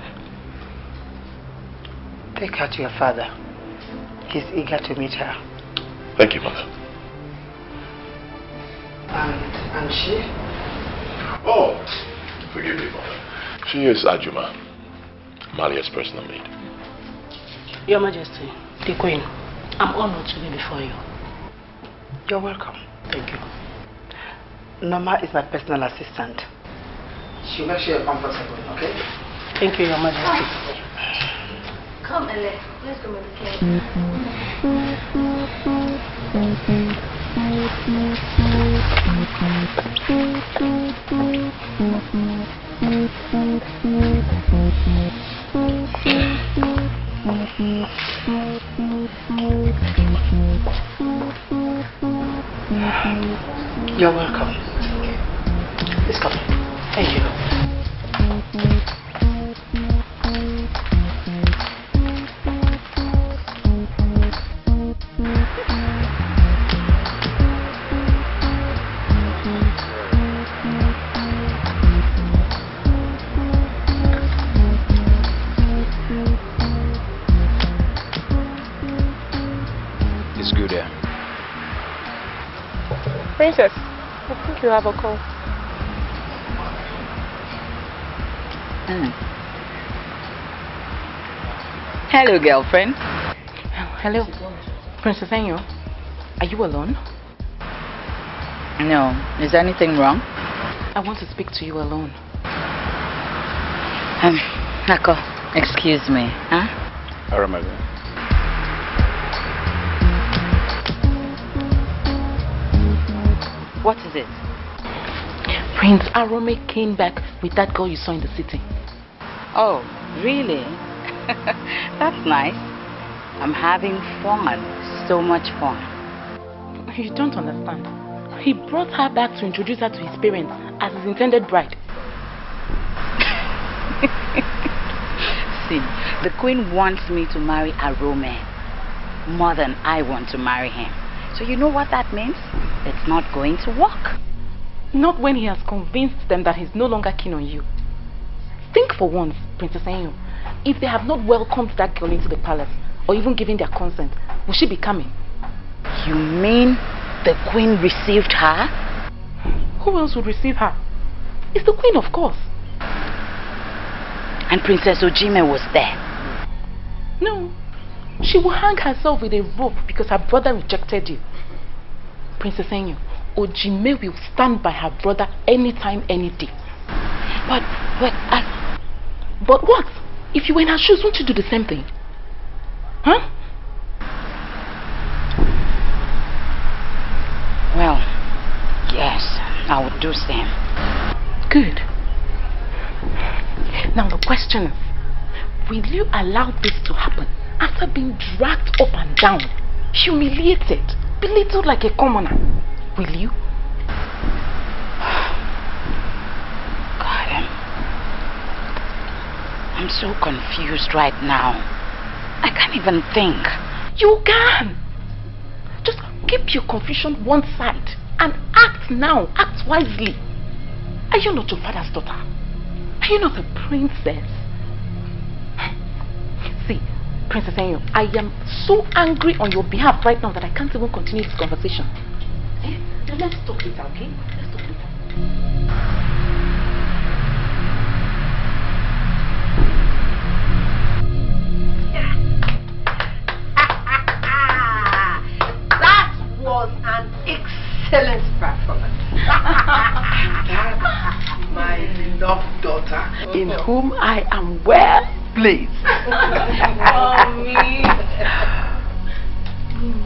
Take her to your father. He's eager to meet her. Thank you, Mother. And she? Oh, forgive me, Mother. She is Ajuma, Malia's personal maid. Your Majesty, the Queen, I'm honored to be before you. You're welcome. Thank you. Norma is my personal assistant. She'll make sure you're comfortable, okay? Thank you, Your Majesty. Come, Ele. Let's go with the cake. You're welcome. Please come. Thank you. It's good there. Princess, I think you have a call. Hello, girlfriend. Hello. Princess Enyo, are you alone? No. Is anything wrong? I want to speak to you alone. Nako, excuse me, huh? I remember. What is it? Prince Arome came back with that girl you saw in the city. Oh, really? That's nice. I'm having fun. So much fun. You don't understand. He brought her back to introduce her to his parents as his intended bride. See, the queen wants me to marry Arome more than I want to marry him. So you know what that means? It's not going to work. Not when he has convinced them that he's no longer keen on you. Think for once, Princess Enyo. If they have not welcomed that girl into the palace, or even given their consent, will she be coming? You mean the queen received her? Who else would receive her? It's the queen, of course. And Princess Ojime was there? No. She will hang herself with a rope because her brother rejected you. Princess Enyo, Ojime will stand by her brother anytime, any day. But what? If you were in her shoes, won't you do the same thing? Huh? Well, yes, I would do same. Good. Now the question is, will you allow this to happen after being dragged up and down, humiliated, belittled like a commoner? Will you? God, I'm so confused right now. I can't even think. You can. Just keep your confusion one side and act now. Act wisely. Are you not your father's daughter? Are you not a princess? See, Princess Enyo, I am so angry on your behalf right now that I can't even continue this conversation. Let's talk later, okay? Let's talk later. That was an excellent performance. My beloved daughter, in whom I am well pleased. Mommy.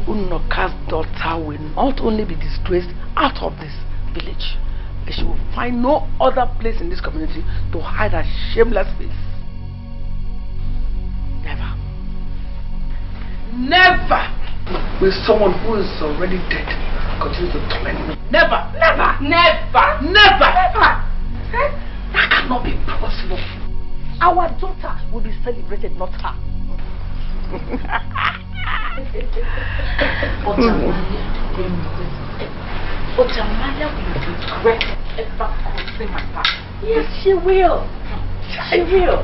Unoka's daughter will not only be disgraced out of this village, she will find no other place in this community to hide her shameless face. Never. Never will someone who is already dead continue to torment me. Never, never, never, never, never. That cannot be possible. Our daughter will be celebrated, not her. But Amalia will regret ever crossing my path. Yes, she will. She will.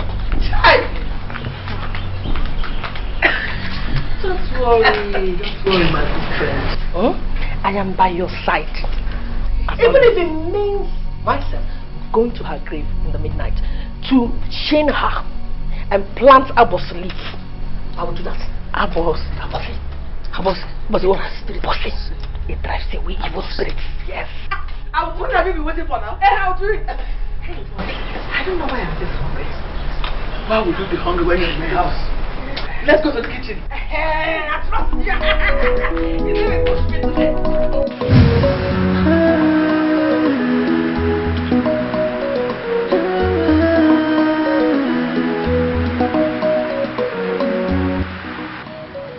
Don't worry, my good friend. Huh? I am by your side. Even if it means myself going to her grave in the midnight to chain her and plant Abos leaf, I will do that. Abos leaf. Abos what? Spirit. It drives away evil spirits. Yes. What have you been waiting for now? I'll do it. I don't know why I'm this hungry. Why would you be hungry when you're in my house? Let's go to the kitchen. Hey, I trust you. You didn't push me today.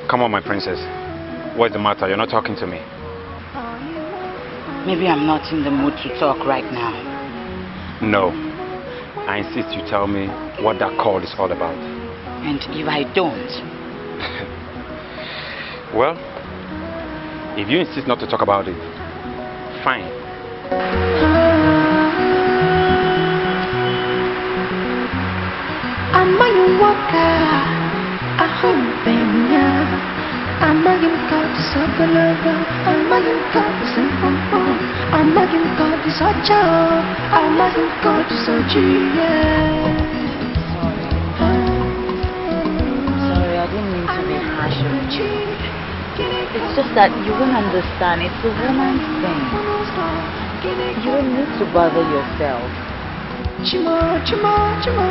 Come on, my princess. What's the matter? You're not talking to me. Maybe I'm not in the mood to talk right now. No. I insist you tell me what that call is all about. And if I don't? Well, if you insist not to talk about it, fine. Sorry, I didn't mean to be harsh on you. It's just that you won't understand. It's a woman's thing. You don't need to bother yourself. I just want you to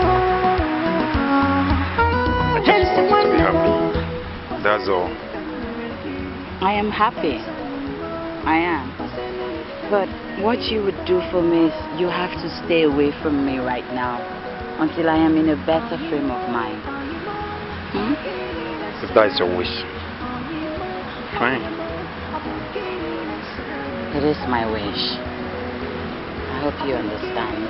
be happy. That's all. I am happy. I am. But what you would do for me is you have to stay away from me right now until I am in a better frame of mind. If that is your wish, fine. It is my wish. I hope you understand.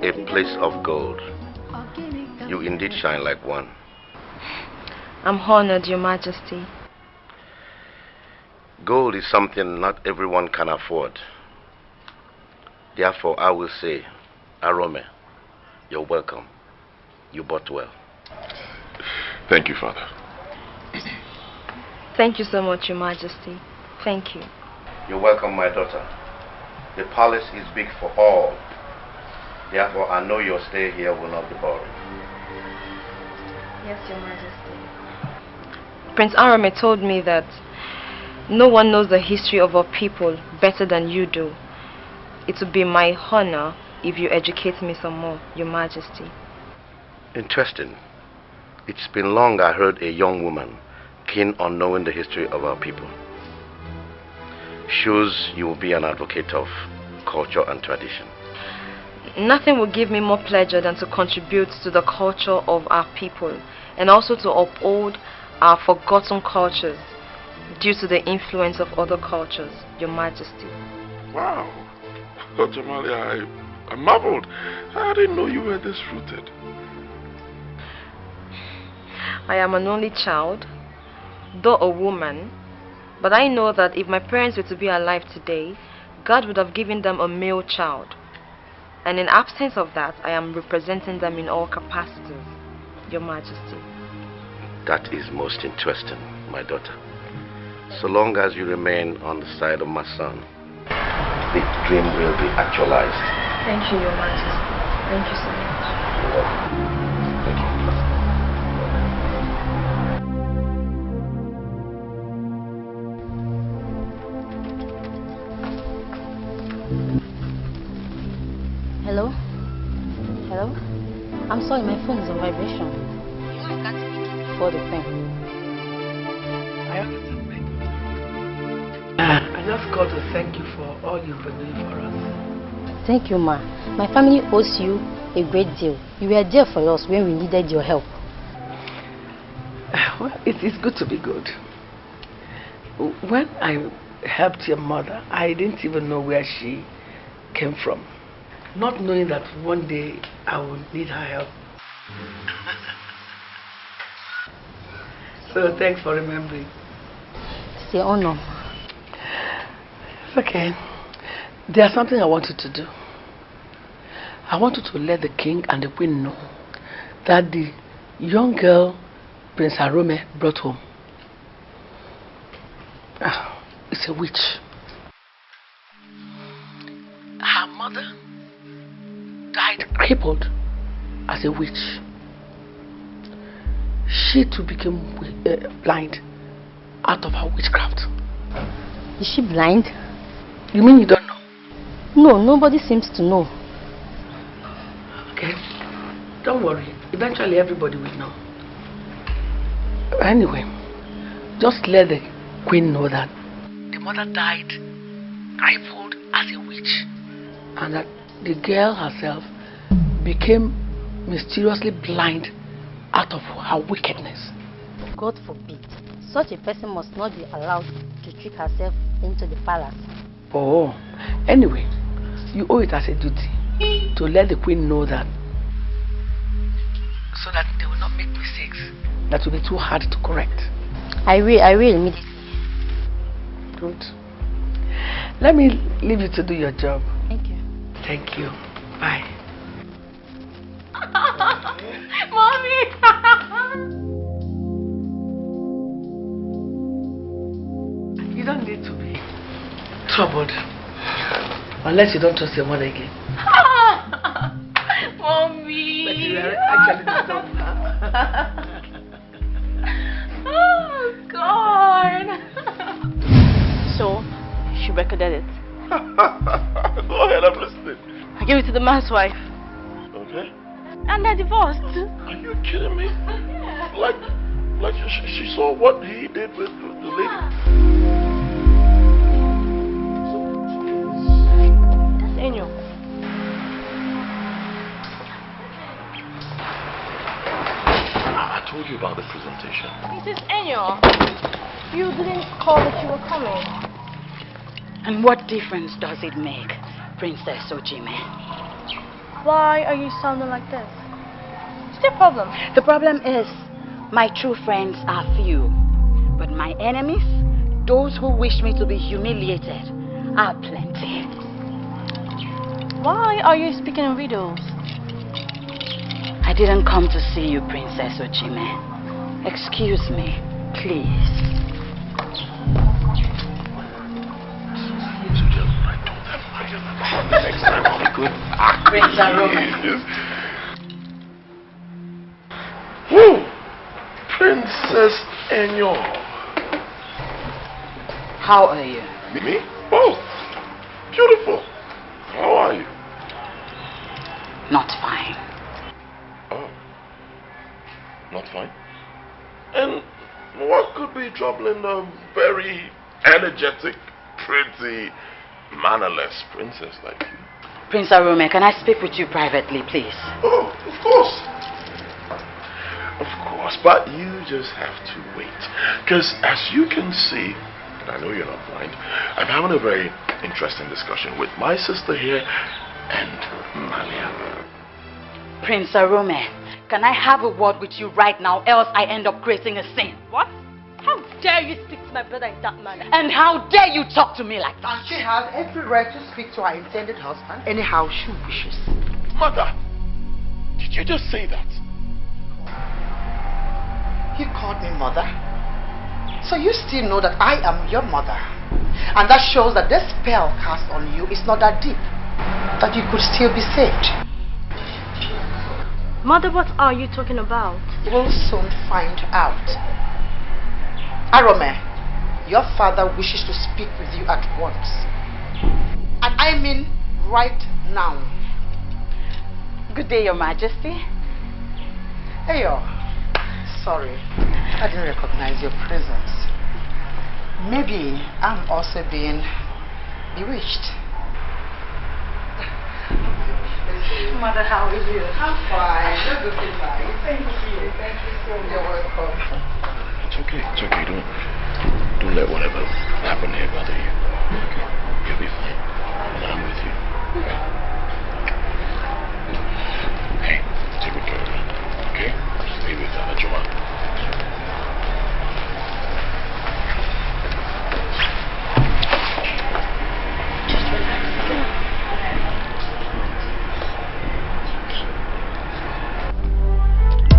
A place of gold. You indeed shine like one. I'm honored, Your Majesty. Gold is something not everyone can afford. Therefore, I will say, Arome, you're welcome. You bought well. Thank you, Father. Thank you so much, Your Majesty. Thank you. You're welcome, my daughter. The palace is big for all. Therefore, I know your stay here will not be boring. Yes, Your Majesty. Prince Arame told me that no one knows the history of our people better than you do. It would be my honor if you educate me some more, Your Majesty. Interesting. It's been long I heard a young woman keen on knowing the history of our people. Shows you will be an advocate of culture and tradition. Nothing will give me more pleasure than to contribute to the culture of our people and also to uphold our forgotten cultures due to the influence of other cultures, Your Majesty. Wow. Jamalia, I marveled. I didn't know you were this rooted. I am an only child, though a woman, but I know that if my parents were to be alive today, God would have given them a male child. And in absence of that, I am representing them in all capacities, Your Majesty. That is most interesting, my daughter. So long as you remain on the side of my son, the dream will be actualized. Thank you, Your Majesty. Thank you so much. You're welcome. I'm sorry, my phone is on vibration. You know I can't speak it before the thing. I understand, my daughter. I just called to thank you for all you've been doing for us. Thank you, Ma. My family owes you a great deal. You were there for us when we needed your help. Well, it is good to be good. When I helped your mother, I didn't even know where she came from. Not knowing that one day I would need her help. So thanks for remembering. It's your honor. It's okay. There's something I want you to do. I want you to let the king and the queen know that the young girl Prince Arome brought home is a witch. Her mother died crippled as a witch. She too became blind out of her witchcraft. Is she blind? You mean you don't know? No, nobody seems to know. Okay, don't worry. Eventually everybody will know. Anyway, just let the queen know that the mother died crippled as a witch, and that the girl herself became mysteriously blind out of her wickedness. God forbid. Such a person must not be allowed to trick herself into the palace. Oh, anyway, you owe it as a duty to let the queen know that, so that they will not make mistakes that will be too hard to correct. I will immediately. Good. Let me leave you to do your job. Thank you. Thank you. Bye. Mommy! You don't need to be troubled unless you don't trust your mother again. Mommy! But you are actually disturbed. Oh, God! So, she recorded it. Go ahead, I'm listening. I gave it to the man's wife. Okay. And they're divorced. Are you kidding me? Like she saw what he did with the lady. That's Enyo. I told you about the presentation. It is Enyo. You didn't call that you were coming. And what difference does it make, Princess Ojime? Why are you sounding like this? What's your problem? The problem is, my true friends are few. But my enemies, those who wish me to be humiliated, are plenty. Why are you speaking in riddles? I didn't come to see you, Princess Ojime. Excuse me, please. Next time I'll be good. Prince Arome. Woo! Princess Enyo. How are you? Me? Oh, beautiful. How are you? Not fine. Oh, not fine. And what could be troubling a very energetic, pretty, mannerless princess like you? Prince Arome, can I speak with you privately, please? Oh, of course. Of course, but you just have to wait. Because as you can see, and I know you're not blind, I'm having a very interesting discussion with my sister here and Malia. Prince Arome, can I have a word with you right now, else I end up creating a scene? What? How dare you speak to my brother in that manner? And how dare you talk to me like that? And she has every right to speak to her intended husband anyhow she wishes. Mother, did you just say that? You called me mother? So you still know that I am your mother. And that shows that this spell cast on you is not that deep. That you could still be saved. Mother, what are you talking about? We'll soon find out. Arome, your father wishes to speak with you at once. And I mean right now. Good day, Your Majesty. Hey, sorry, I didn't recognize your presence. Maybe I'm also being bewitched. Mother, how are you? I'm fine. Just a bit fine. Thank you. Thank you so much. You're welcome. It's okay. It's okay. Don't let whatever happened here bother you. Okay? You'll be fine. And I'm with you. Okay? Hey, take good care of me. Okay? Stay with Joanne.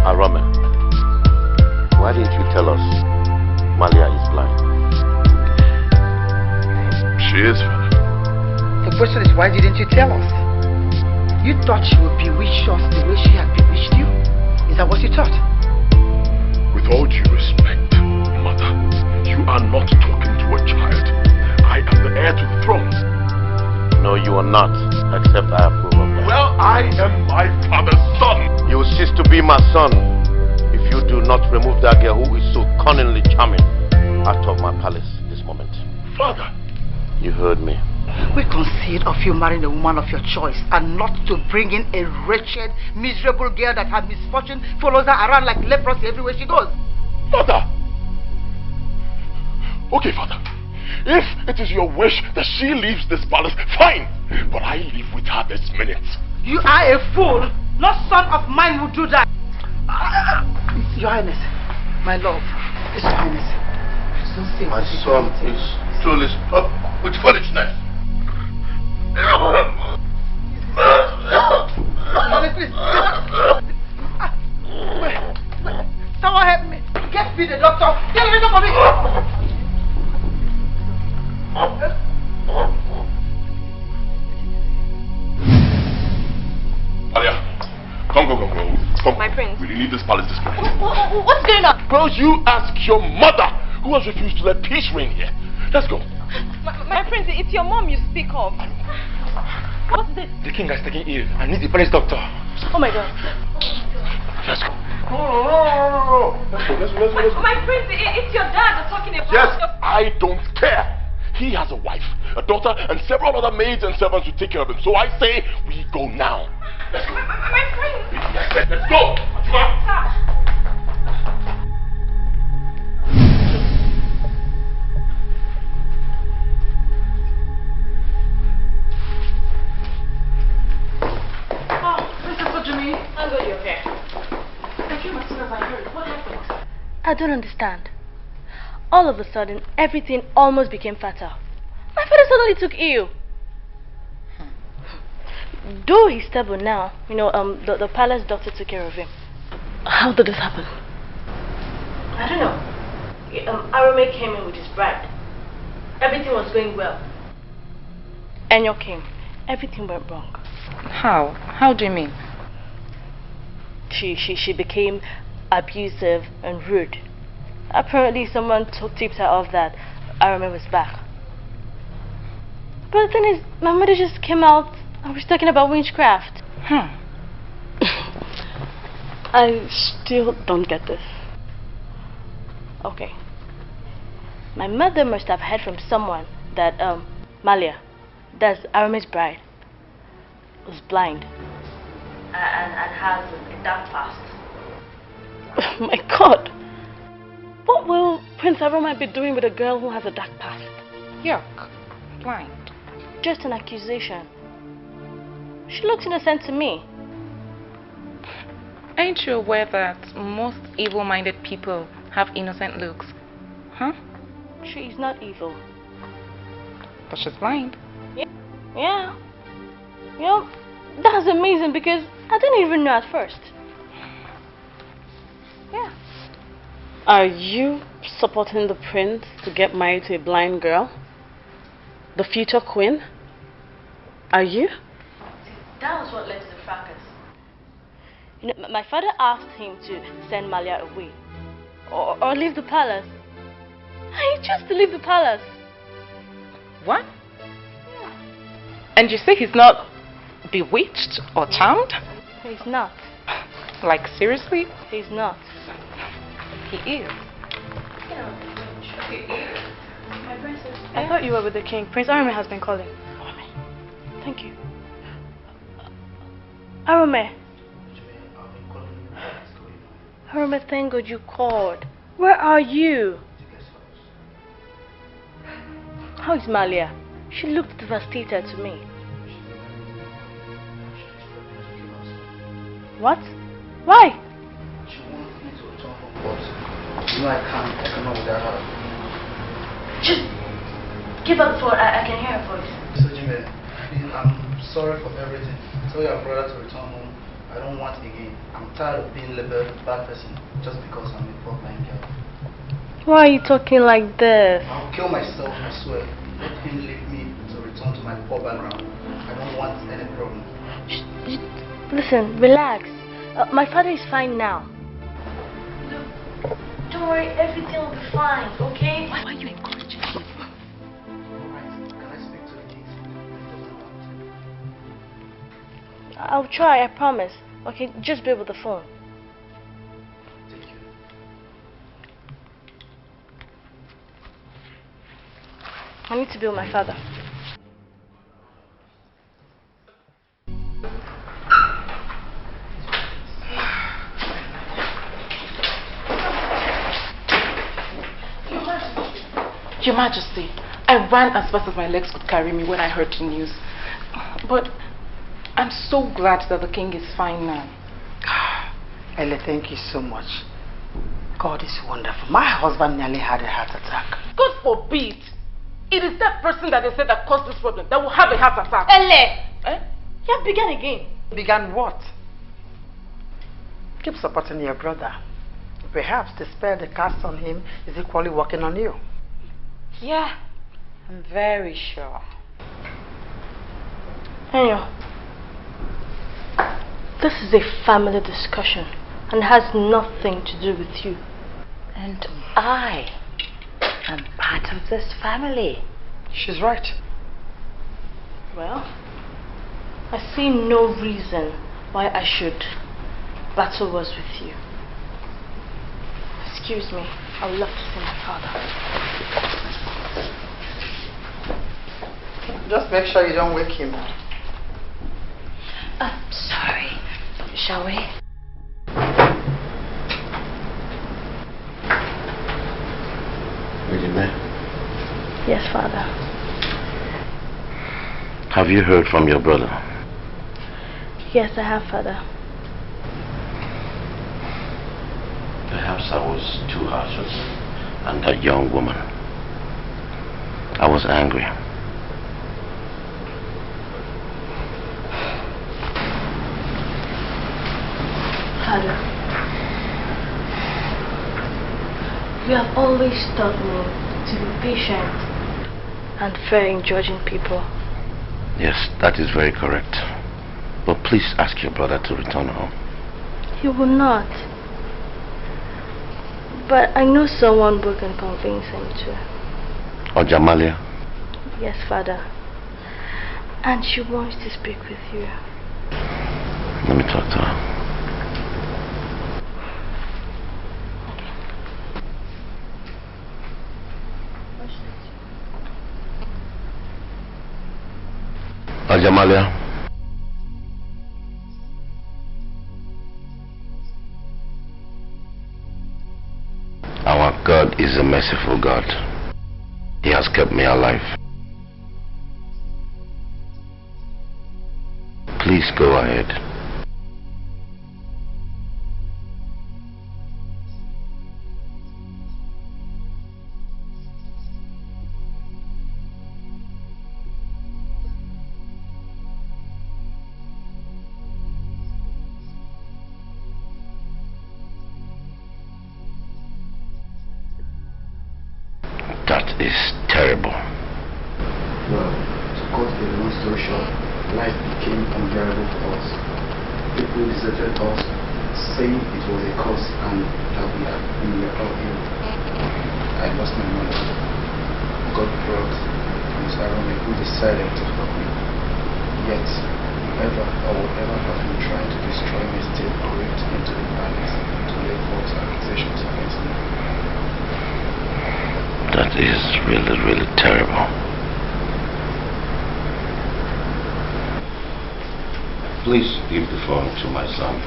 Arome, why didn't you tell us Malia is blind? She is, Father. The question is, why didn't you tell us? You thought she would bewitch us the way she had bewitched you? Is that what you thought? With all due respect, Mother, you are not talking to a child. I am the heir to the throne. No, you are not, except I approve of that. Well, I am my father's son. You will cease to be my son if you do not remove that girl who is so cunningly charming out of my palace this moment. Father! You heard me. We concede of you marrying a woman of your choice and not to bring in a wretched, miserable girl that her misfortune follows her around like leprosy everywhere she goes. Father! Okay, Father. If it is your wish that she leaves this palace, fine. But I leave with her this minute. You are a fool. No son of mine would do that. Your Highness, my love, Your Highness. My son is truly stop with foolishness. Please. Someone help me. Get me the doctor. Get rid of me. Maria, come. My prince. We need this palace this minute. What's going on? Girls, you ask your mother, who has refused to let peace reign here. Let's go. My prince, it's your mom you speak of. What's this? The king has taken ill. I need the palace doctor. Oh my god. Let's go. No. Let's go. My prince, it's your dad you're talking about. Yes, I don't care. He has a wife, a daughter, and several other maids and servants to take care of him. So I say we go now. Let's go. My prince. Let's go. I'm good, you're okay. What happened? I don't understand. All of a sudden, everything almost became fatal. My father suddenly took ill. Though he's stable now, the palace doctor took care of him. How did this happen? I don't know. Arome came in with his bride. Everything was going well. Enyo came. Everything went wrong. How? How do you mean? She became abusive and rude. Apparently someone tipped her off that Arome was back. But the thing is, my mother just came out and was talking about witchcraft. I still don't get this. Okay. My mother must have heard from someone that Malia, that's Arame's bride, was blind and has a dark past. Oh my god! What will Prince Arome be doing with a girl who has a dark past? Yuck. Blind. Just an accusation. She looks innocent to me. Ain't you aware that most evil-minded people have innocent looks? Huh? She's not evil. But she's blind. Yeah. That's amazing because I didn't even know at first. Yeah. Are you supporting the prince to get married to a blind girl? The future queen? Are you? That was what led to the fracas. My father asked him to send Malia away or leave the palace. I chose to leave the palace. What? Yeah. And you say he's not bewitched or charmed? He's not. Like, seriously? He's not. He is. My princess. I thought you were with the king. Prince Arome has been calling. Thank you. Arome. Arome, thank God you called. Where are you? How is Malia? She looked devastated to me. What? Why? She wants me to return home, but you know I cannot without her. Just give her the phone. I can hear her voice. So Jimmy, I'm sorry for everything. Tell your brother to return home. I don't want it again. I'm tired of being labeled a bad person just because I'm a poor blind girl. Why are you talking like this? I'll kill myself, I swear. Let him leave me to return to my poor background. I don't want any problem. Listen, relax. My father is fine now. Look, don't worry, everything will be fine, okay? Why are you encouraging him? Alright, can I speak to the king? I'll try, I promise. Okay, just be with the phone. Thank you. I need to be with my father. Your Majesty, I ran as fast as my legs could carry me when I heard the news. But I'm so glad that the king is fine now. Ellie, thank you so much. God is wonderful. My husband nearly had a heart attack. God forbid. It is that person that they said that caused this problem that will have a heart attack. Ele! Eh? You have begun again. Began what? Keep supporting your brother. Perhaps the spell they cast on him is equally working on you. Yeah, I'm very sure. Anyway, this is a family discussion and has nothing to do with you. And I am part of this family. She's right. Well, I see no reason why I should battle wars with you. Excuse me, I would love to see my father. Just make sure you don't wake him. Sorry. Shall we? Yes, Father. Have you heard from your brother? Yes, I have, Father. Perhaps I was too harsh on that young woman. I was angry. Father, you have always taught me to be patient and fair in judging people. Yes, that is very correct. But please ask your brother to return home. He will not. But I know someone who can convince him to. Or Jamalia? Yes, Father. And she wants to speak with you. Let me talk to her. Jamalia. Our God is a merciful God. He has kept me alive. Please go ahead. That is terrible. Well, to cut a long story short, life became unbearable for us. People deserted us, saying it was a curse and that we were all ill. I lost my mother. God brought Miss Arome, who decided to help me. Yet, we whoever or whatever has been trying to destroy me still crept into the palace to lay false accusations against me. That is really, really terrible. Please give the phone to my son.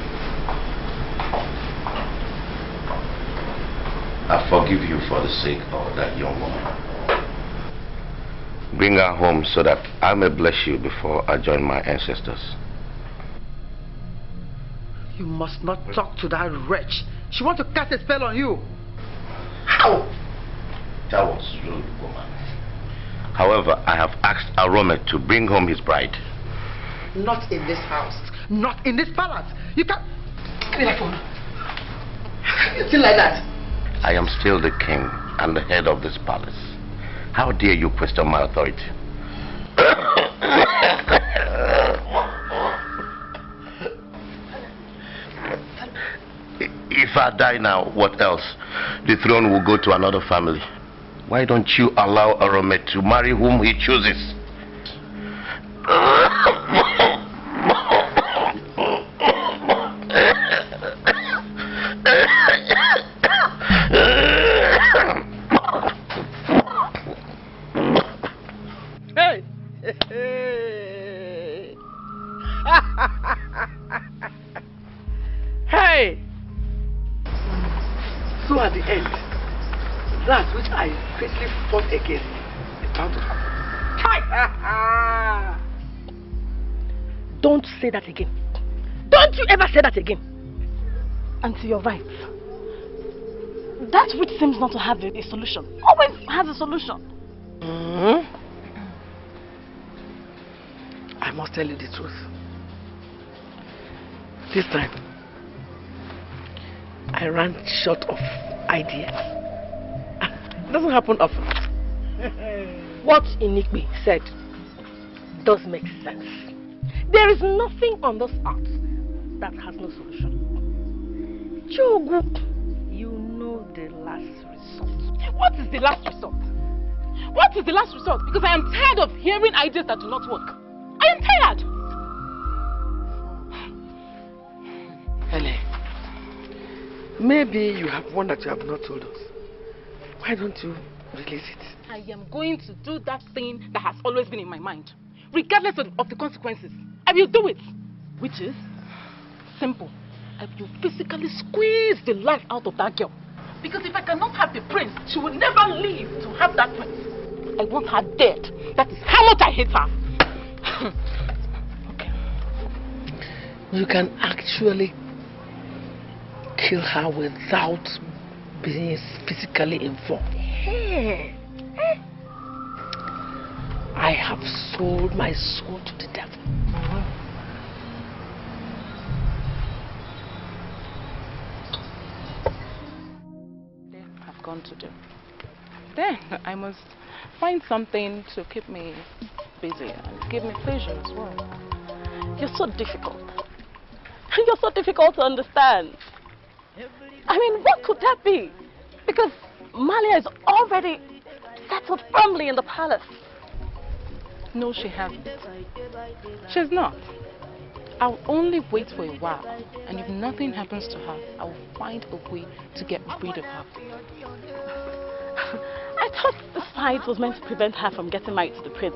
I forgive you for the sake of that young woman. Bring her home so that I may bless you before I join my ancestors. You must not talk to that wretch. She wants to cast a spell on you. How? That was rude, woman. However, I have asked Arome to bring home his bride. Not in this house. Not in this palace. You can't... Give me that phone. How can you think like that? I am still the king and the head of this palace. How dare you question my authority? If I die now, what else? The throne will go to another family. Why don't you allow Arome to marry whom he chooses? Hey! Hey! So at the end, that which I fiercely fought against is bound to happen. Don't say that again. Don't you ever say that again. And to your right, that which seems not to have a solution always has a solution. I must tell you the truth. This time, I ran short of ideas. It doesn't happen often. What Inikbe said does make sense. There is nothing on this earth that has no solution. Chogu, you know the last resort. What is the last resort? What is the last resort? Because I am tired of hearing ideas that do not work. I am tired. Ele, maybe you have one that you have not told us. Why don't you release it? I am going to do that thing that has always been in my mind. Regardless of the consequences. I will do it. Which is simple. I will physically squeeze the life out of that girl. Because if I cannot have the prince, she will never live to have that prince. I want her dead. That is how much I hate her. Okay. You can actually kill her without being physically involved. I have sold my soul to the devil. I've gone to do. Then I must find something to keep me busy and give me pleasure as well. You're so difficult. You're so difficult to understand. I mean, what could that be? Because Malia is already settled firmly in the palace. No, she hasn't. She's not. I'll only wait for a while, and if nothing happens to her, I will find a way to get rid of her. I thought this fight was meant to prevent her from getting married to the prince.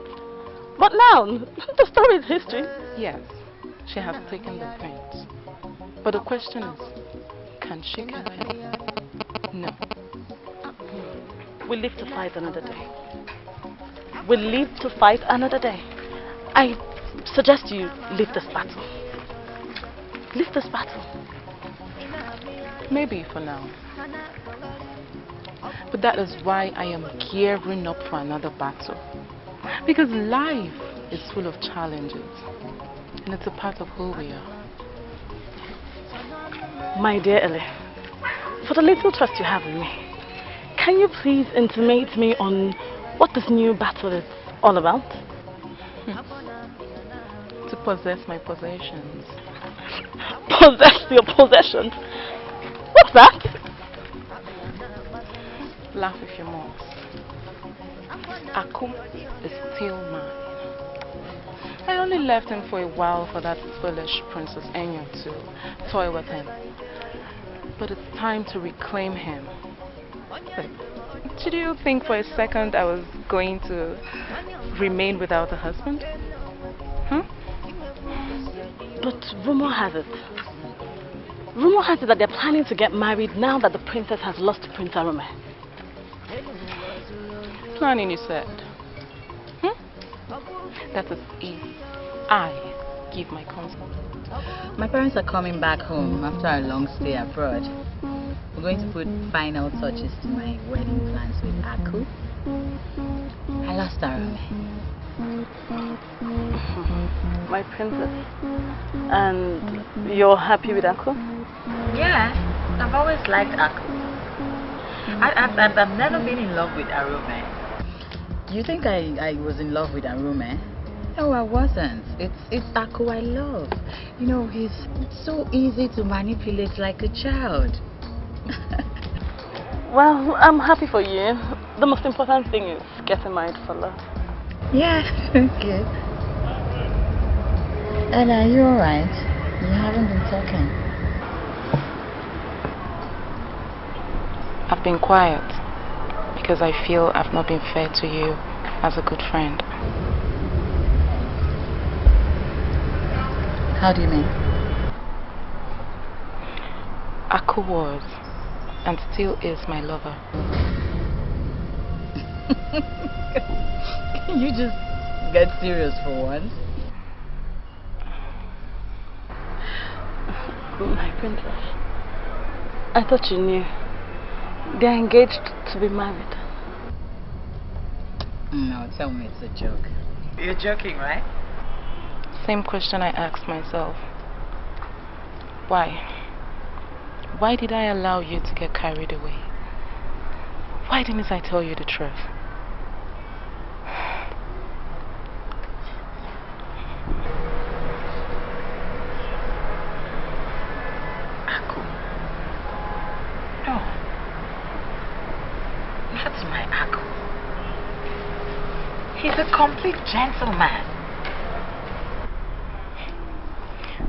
But now, the story is history. Yes, she has taken the prince. But the question is, can she keep him? No. We'll live to fight another day. We'll live to fight another day. I suggest you leave this battle. Leave this battle. Maybe for now. But that is why I am gearing up for another battle. Because life is full of challenges. And it's a part of who we are. My dear Ellie, for the little trust you have in me, can you please intimate me on what this new battle is all about? To possess my possessions. Possess your possessions? What's that? Laugh if you must. Akum is still mine. I only left him for a while for that foolish Princess Enyo to toy with him. But it's time to reclaim him. Did you think for a second I was going to remain without a husband? But rumor has it that they're planning to get married now that the princess has lost to Prince Arome. Planning, you said? That is if I give my consent. My parents are coming back home after a long stay abroad. We're going to put final touches to my wedding plans with Aku. I lost Arome. My princess. And you're happy with Aku? Yeah, I've always liked Aku. I've never been in love with Arome. You think I was in love with Arome? No, I wasn't. It's Aku I love. You know, he's so easy to manipulate like a child. Well, I'm happy for you. The most important thing is getting married for love. Yeah, okay. And are you alright? You haven't been talking. I've been quiet because I feel I've not been fair to you as a good friend. How do you mean? Aku was and still is my lover. Can you just get serious for once? My princess, I thought you knew. They're engaged to be married. No, tell me it's a joke. You're joking, right? Same question I asked myself. Why? Why did I allow you to get carried away? Why didn't I tell you the truth? Aku. No. That's my Aku. He's a complete gentleman.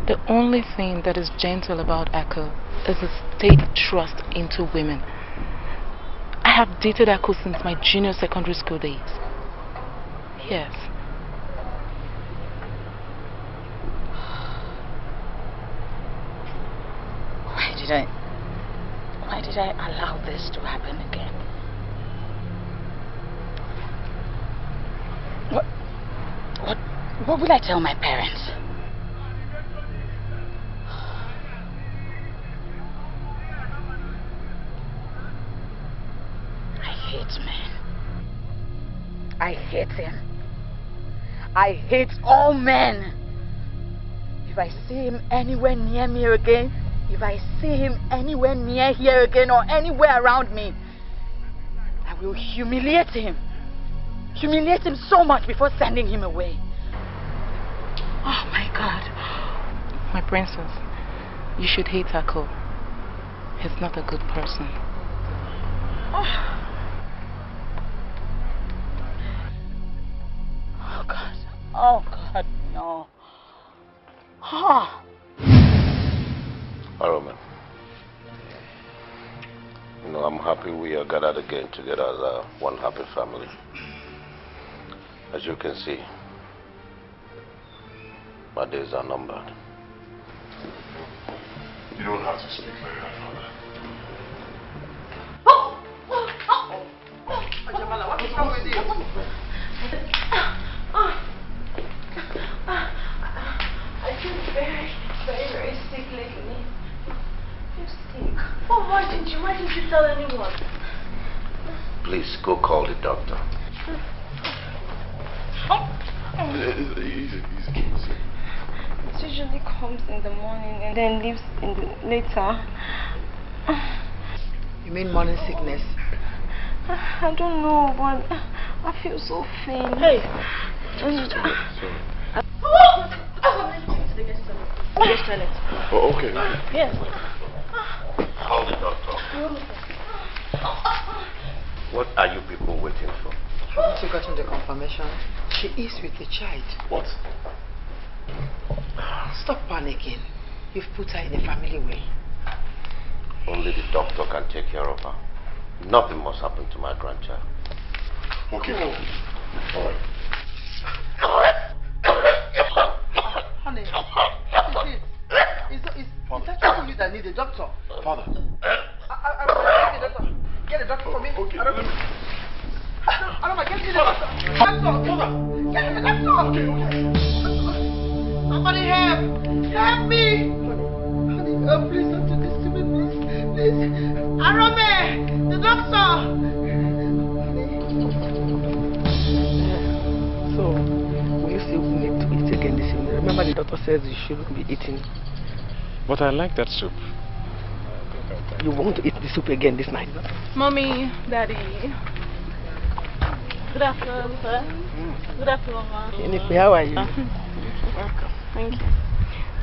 The only thing that is gentle about Aku is his state trust into women. I have dated Aku since my junior secondary school days. Yes. Why did I allow this to happen again? What will I tell my parents? I hate men. I hate him. I hate all men. If I see him anywhere near me again, if I see him anywhere near here again or anywhere around me, I will humiliate him. Humiliate him so much before sending him away. Oh my God. My princess, you should hate Aku. He's not a good person. Oh God. Oh God, no. Oh. Arome, you know, I'm happy we are gathered again together as one happy family. As you can see, my days are numbered. You don't have to speak like that, Father. Jamala, what is wrong with you? I feel very, very sick lately. I'm sick. Oh, why didn't you tell anyone? Please go call the doctor. Easy. It usually comes in the morning and then leaves in the later. You mean morning sickness? I don't know, but I feel so faint. Hey! Yes, toilet. Oh, okay. Yes. Call the doctor. What are you people waiting for? Haven't you gotten the confirmation? She is with the child. What? Stop panicking. You've put her in a family way. Only the doctor can take care of her. Nothing must happen to my grandchild. Okay. Oh. All right. Honey, it's actually you that need a doctor. Father. I get the doctor. Get a doctor for me. Okay. Aroma, get me the doctor. Doctor. Get me the doctor. Somebody help me. Honey, please don't do this to me, please. Arome, the doctor. So, will you still need to eat again this evening? Remember the doctor says you shouldn't be eating. But I like that soup. You want to eat the soup again this night? Mommy, Daddy. Good afternoon, sir. Good afternoon, Ma. Inifi, how are you? Welcome. Thank you.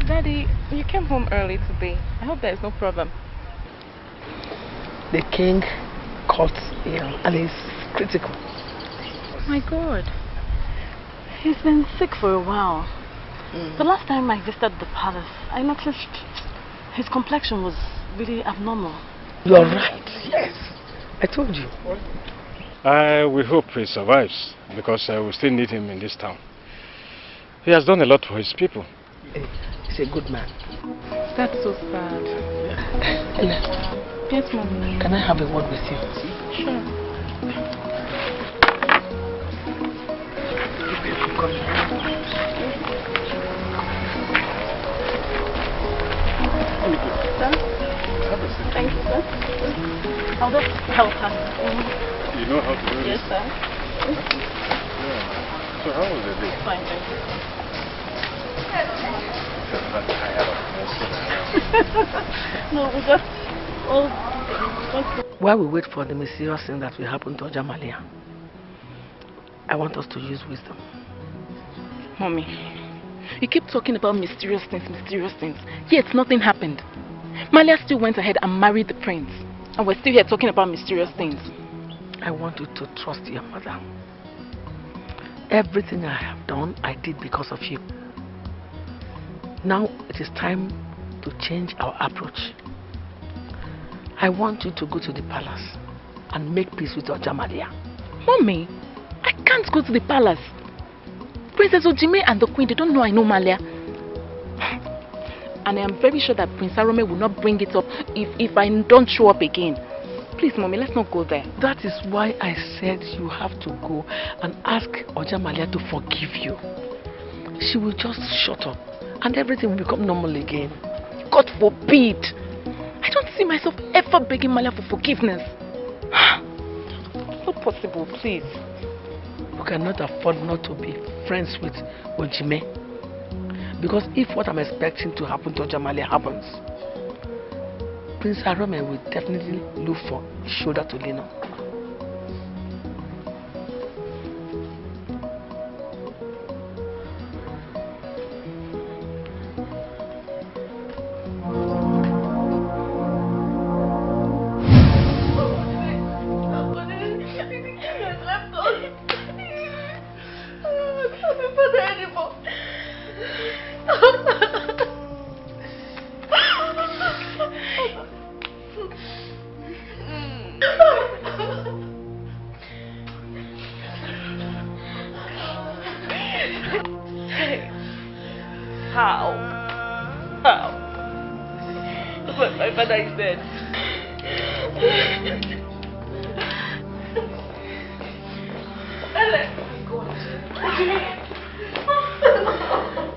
Daddy, you came home early today. I hope there is no problem. The king caught ill and is critical. My God. He's been sick for a while. The last time I visited the palace, I noticed his complexion was really abnormal. You're right, yes. I told you. We hope he survives, because we still need him in this town. He has done a lot for his people. He's a good man. That's so sad. Ella. Yes, Mommy. Can I have a word with you? Sure. Thank you, sir. I'll just help her. You know how to do this? Yes, sir. Yeah. So how was the day? Fine, thank you. No, we got all... While we wait for the mysterious thing that will happen to Ojamalia, I want us to use wisdom. Mommy, you keep talking about mysterious things, yet nothing happened. Malia still went ahead and married the prince, and we're still here talking about mysterious things. I want you to trust your mother. Everything I have done, I did because of you. Now it is time to change our approach. I want you to go to the palace and make peace with Ojamalia. Mommy, I can't go to the palace. Princess Ojime and the queen, they don't know I know Malia. And I am very sure that Prince Arome will not bring it up if I don't show up again. Please, Mommy, let's not go there. That is why I said you have to go and ask Ojamalia to forgive you. She will just shut up and everything will become normal again. God forbid! I don't see myself ever begging Malia for forgiveness. Not possible, please. You cannot afford not to be friends with Ojime. Because if what I'm expecting to happen to Ojamalia happens, Prince Arome will definitely look for a shoulder to lean on. My father is dead. Ellen!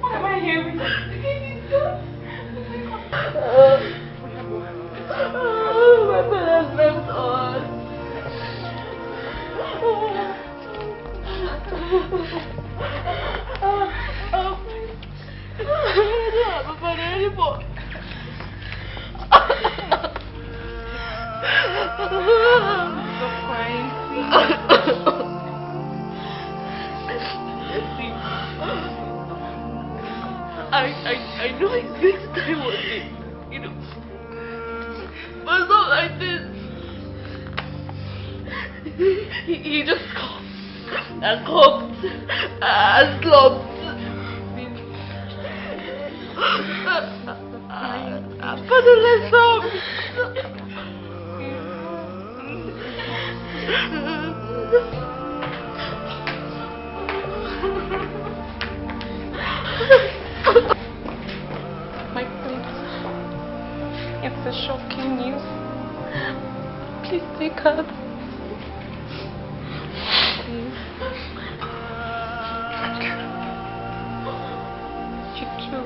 Am I here with you? My father left us. I don't have a father anymore. Stop crying, I know his next time was it, but it's not like this. He just coughed and coughed and slumped. Fatherless son. My prince, it's a shocking news. Please take her. Please. You too.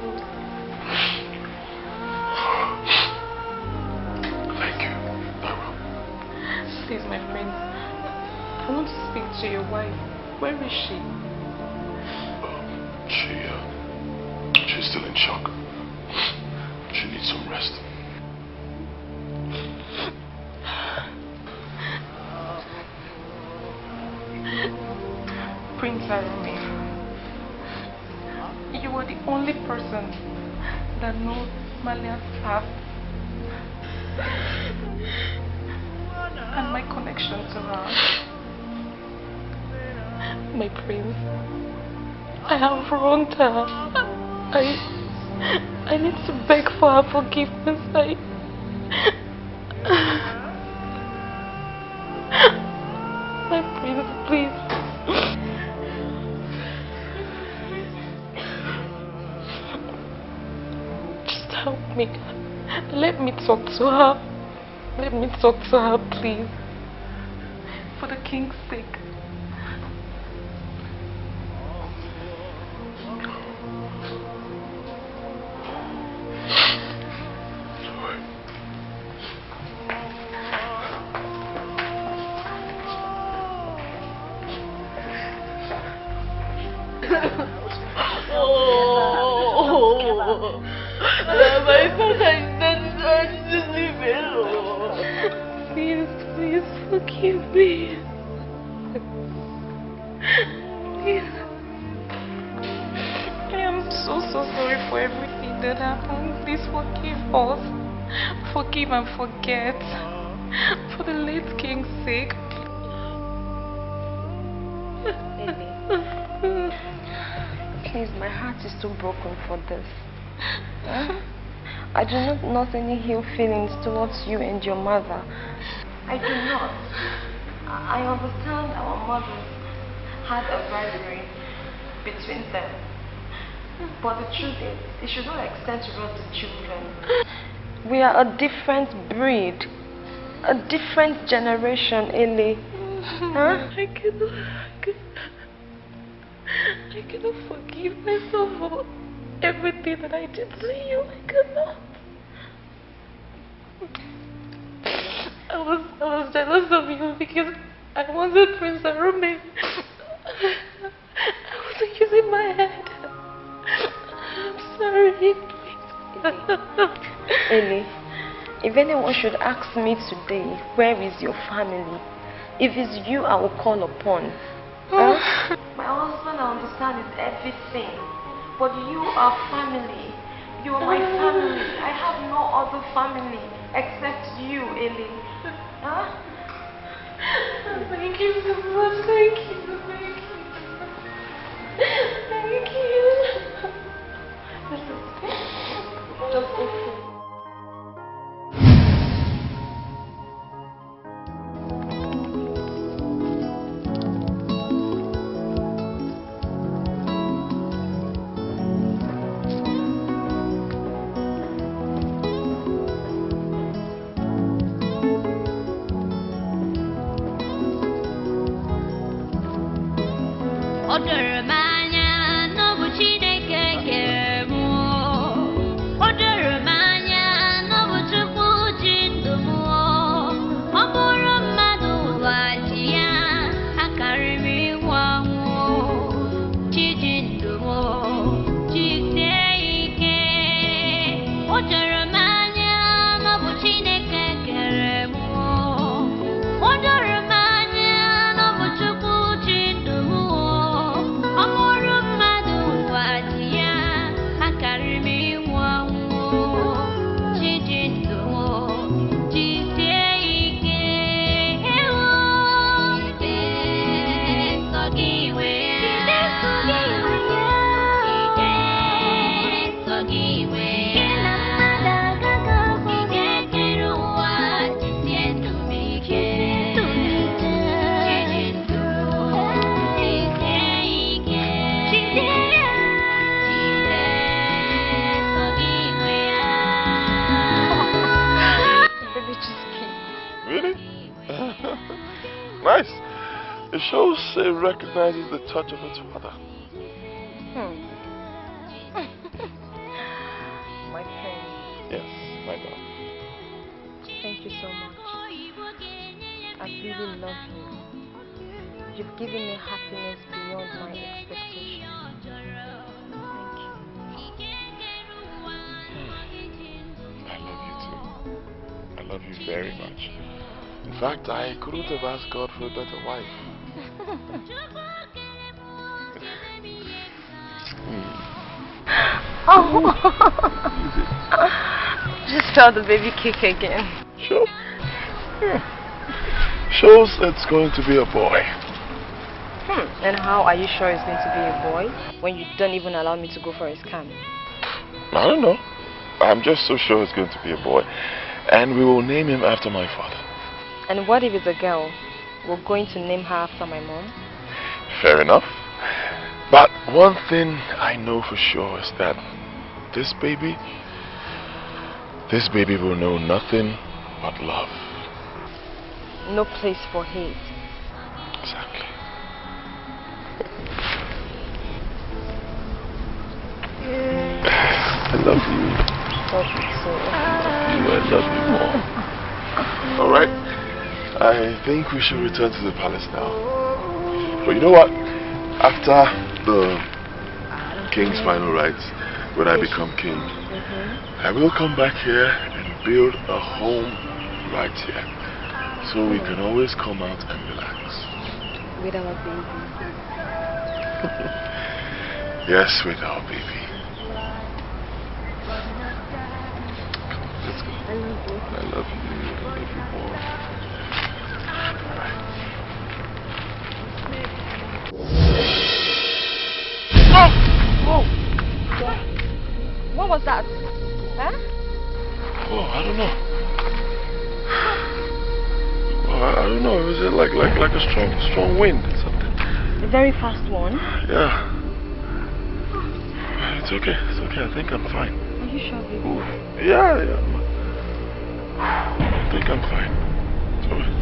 Thank you. I will. Please, my prince. I want to speak to your wife. Where is she? She's still in shock. She needs some rest. Prince Arumi, you are the only person that knows Malia's past and my connection to her. My prince, I have wronged her. I need to beg for her forgiveness. My prince, please. Just help me. Let me talk to her. Let me talk to her, please. For the king's sake. My father is not trying to leave me alone. Please, please forgive me. Please. I am so sorry for everything that happened. Please forgive us. Forgive and forget. For the late king's sake. Please, my heart is too broken for this. I do not know any ill feelings towards you and your mother. I do not. I understand our mothers had a rivalry between them. But the truth is, it should not extend to us, the children. We are a different breed. A different generation, Ellie. Huh? I cannot forgive myself for everything that I did to you. I cannot. I was jealous of you because I wanted Prince Arumi. I wasn't using my head. I'm sorry, please. Ellie, if anyone should ask me today, where is your family? If it's you, I will call upon. Huh? My husband, I understand, is everything. But you are family. You are my family. I have no other family except you, Ellie. Huh? Thank you so much. Thank you. Thank you. Just okay. I'm It shows it recognizes the touch of its father. My prince. Yes, my God. Thank you so much. I really love you. You've given me happiness beyond my expectation. Thank you. I love you too. I love you very much. In fact, I couldn't have asked God for a better wife. Oh. Just felt the baby kick again. Sure. Yeah. Shows it's going to be a boy. And how are you sure it's going to be a boy when you don't even allow me to go for a scan? I don't know. I'm just so sure it's going to be a boy. And we will name him after my father. And what if it's a girl? We're going to name her after my mom? Fair enough. But one thing I know for sure is that this baby will know nothing but love. No place for hate. Exactly. I love you. Love you too. I love you more. Alright. I think we should return to the palace now. But you know what? After the king's final rites, when I become king, I will come back here and build a home right here. So we can always come out and relax. With our baby. Yes, with our baby. Let's go. I love you. I love you. I love you more. Oh! What was that? Huh? Oh, I don't know. Oh, I don't know. It was like a strong wind or something. A very fast one? Yeah. It's okay. It's okay. I think I'm fine. Are you sure, baby? Ooh. Yeah. I think I'm fine. It's all right.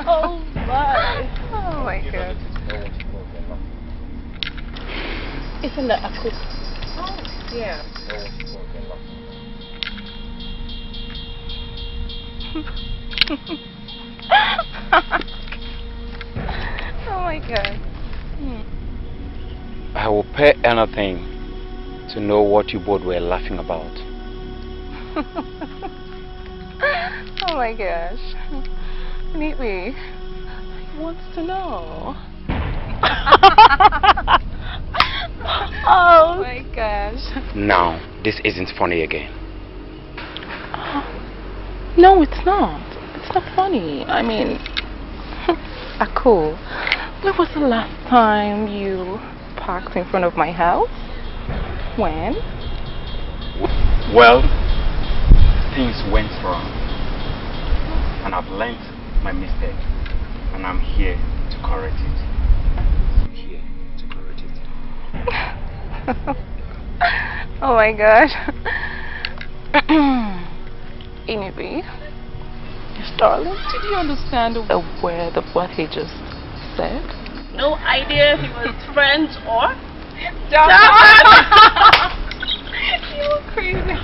Oh my! Oh my God! Isn't that a cook? Oh yeah. Oh my God! I will pay anything to know what you both were laughing about. Oh my gosh. Meet me. He wants to know. Oh my gosh. Now, this isn't funny again. No, it's not. It's not funny. I mean, Akul, when was the last time you parked in front of my house? When? Well, things went wrong. And I've learned my mistake. And I'm here to correct it. I'm here to correct it. Oh my gosh. Anyway, darling, did you understand a word of what he just said? No idea if he was French or German. You crazy.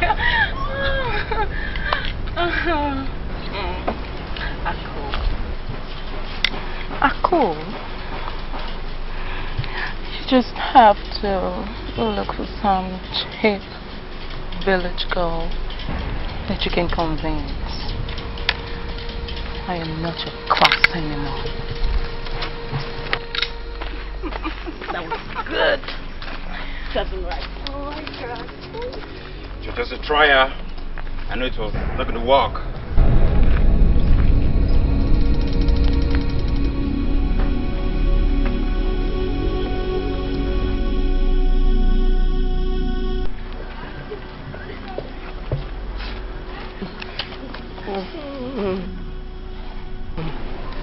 Akul. You just have to look for some cheap village girl that you can convince. I am not your class anymore. that was good. 7 right. Oh my God. Just a trial. I know it was not going to work.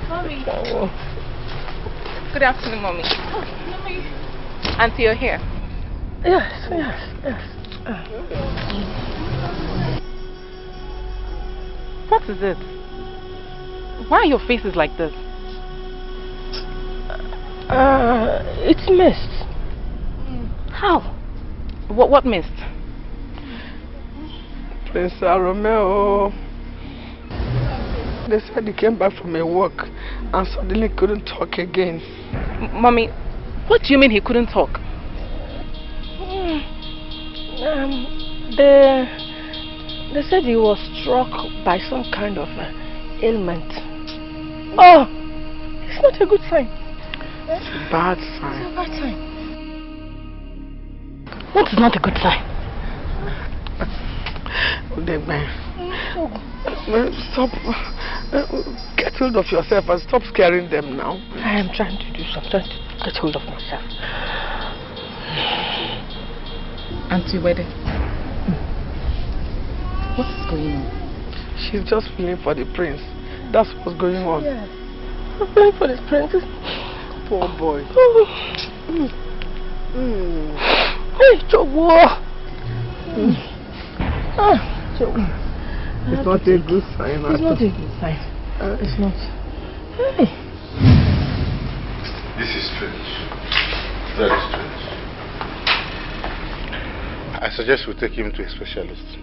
Sorry. Good afternoon, Mommy. Auntie, you're here. Yes. What is it? Why are your faces like this? It's mist. How? What mist? Prince Romeo. They said he came back from a walk and suddenly couldn't talk again. Mommy, what do you mean he couldn't talk? They said he was struck by some kind of ailment. Oh, it's not a good sign. It's a bad sign. It's a bad sign. What is not a good sign? Stop. Get hold of yourself and stop scaring them now. I am trying to do something to get hold of myself. Auntie, where? What is going on? She's just feeling for the prince. That's what's going on. Yeah. I'm feeling for this prince. Poor boy. Hey, Jogo. It's not a good sign. It's not a good sign. It's not. Hey. This is strange. Very strange. I suggest we take him to a specialist.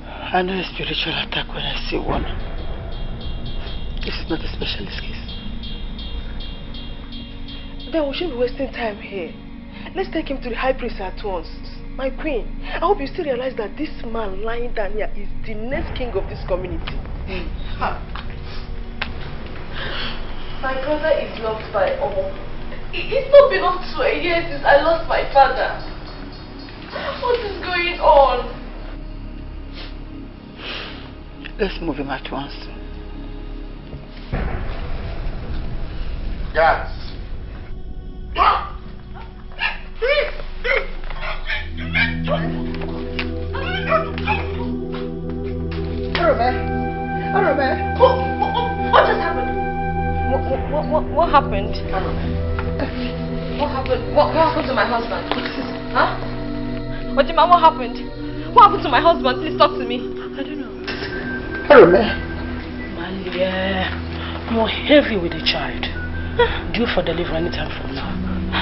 I know a spiritual attack when I see one. This is not a specialist case. Then we shouldn't be wasting time here. Let's take him to the high priest at once. My queen, I hope you still realize that this man lying down here is the next king of this community. My brother is loved by all. It's not been up to a year since I lost my father. What is going on? Let's move him at once. Guys. Arome, what just happened? What happened? What happened? What happened to my husband? Huh? Ojima, what happened? What happened to my husband? Please talk to me. I don't know. Arome. Malia, you're heavy with the child. Due for delivery anytime from now.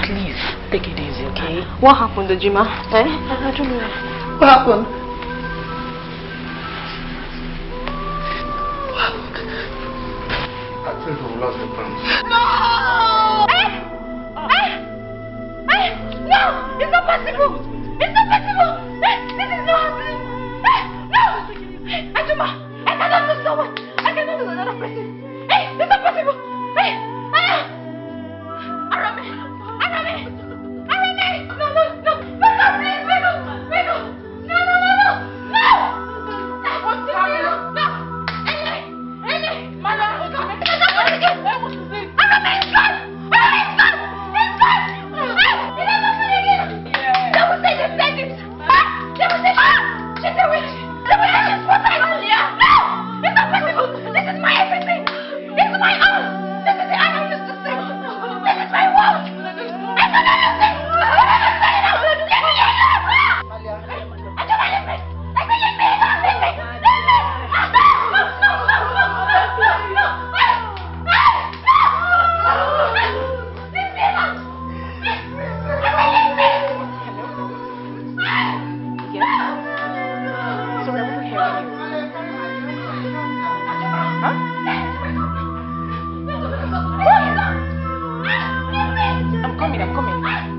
Please, take it easy, okay? What happened, Ojima? I don't know. What happened? I think we lost the prince. No! No! It's not possible! It's not possible! This is not happening! No! Ajuma! I cannot lose someone! I cannot lose another person! It's not possible! Arame! No! Please! Wego! No! What's happening? No! Ele! Mala! I'm coming.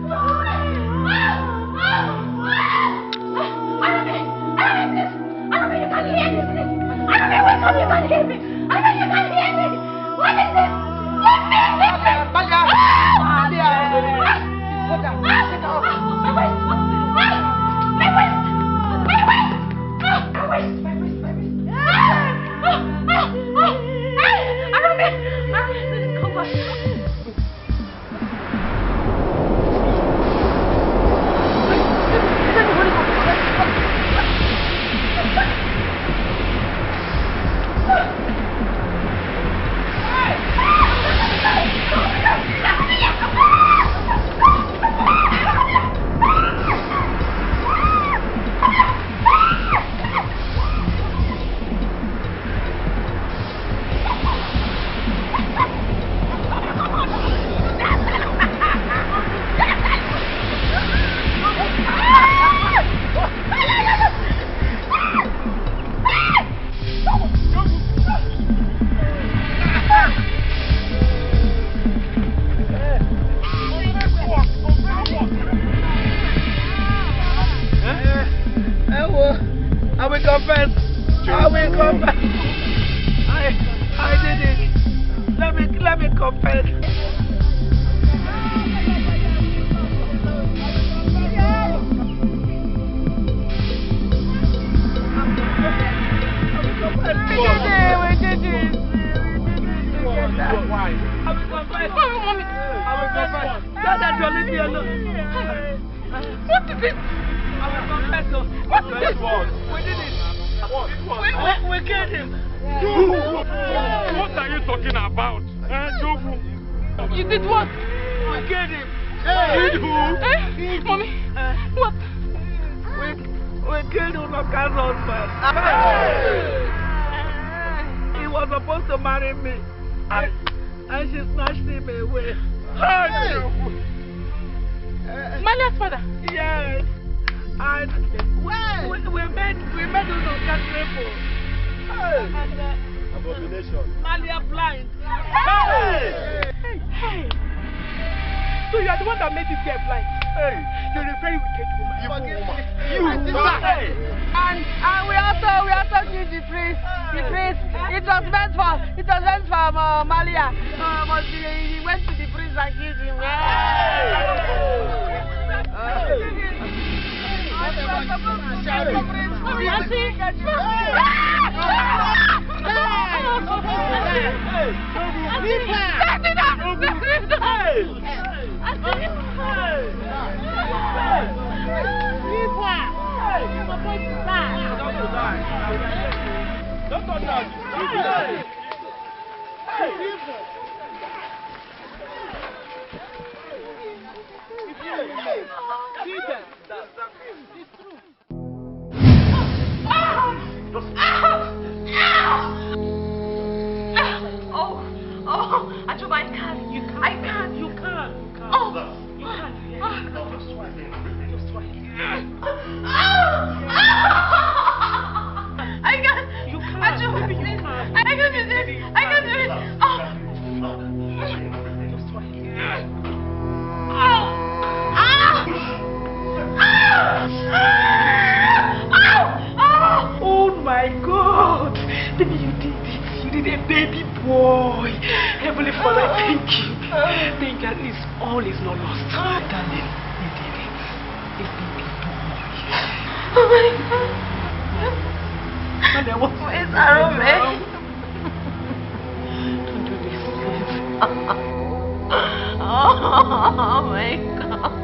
leave me alone. What is it? What is this? We did it. We killed him. What are you talking about? You did what? We killed him. Killed who? Mommy, what? We killed Unoka's husband. He was supposed to marry me. And she snatched him away. Malia's father? Yes. And we made Unoka cripple. Abomination. Malia blind. Hey! So you are the one that made this girl blind? Hey! You're a very wicked woman. You woman. And we also killed the priest. The priest. It was meant for Malia. But he went to the priest and killed him. Don't touch that. Ajuba, I can't. You can't. I can't. You can't. Oh, you can't. Just try. Just try. I can't. You can't. Ajuba, maybe you can't. I can't do this. I can't do it. Just try. Oh my God! Baby, you did it. You did a baby boy. Heavenly Father, thank you. Thank you. At least all is not lost. Darling, you did it. A baby boy. Oh my God. Where's Arome? Don't do this, please. Oh my God.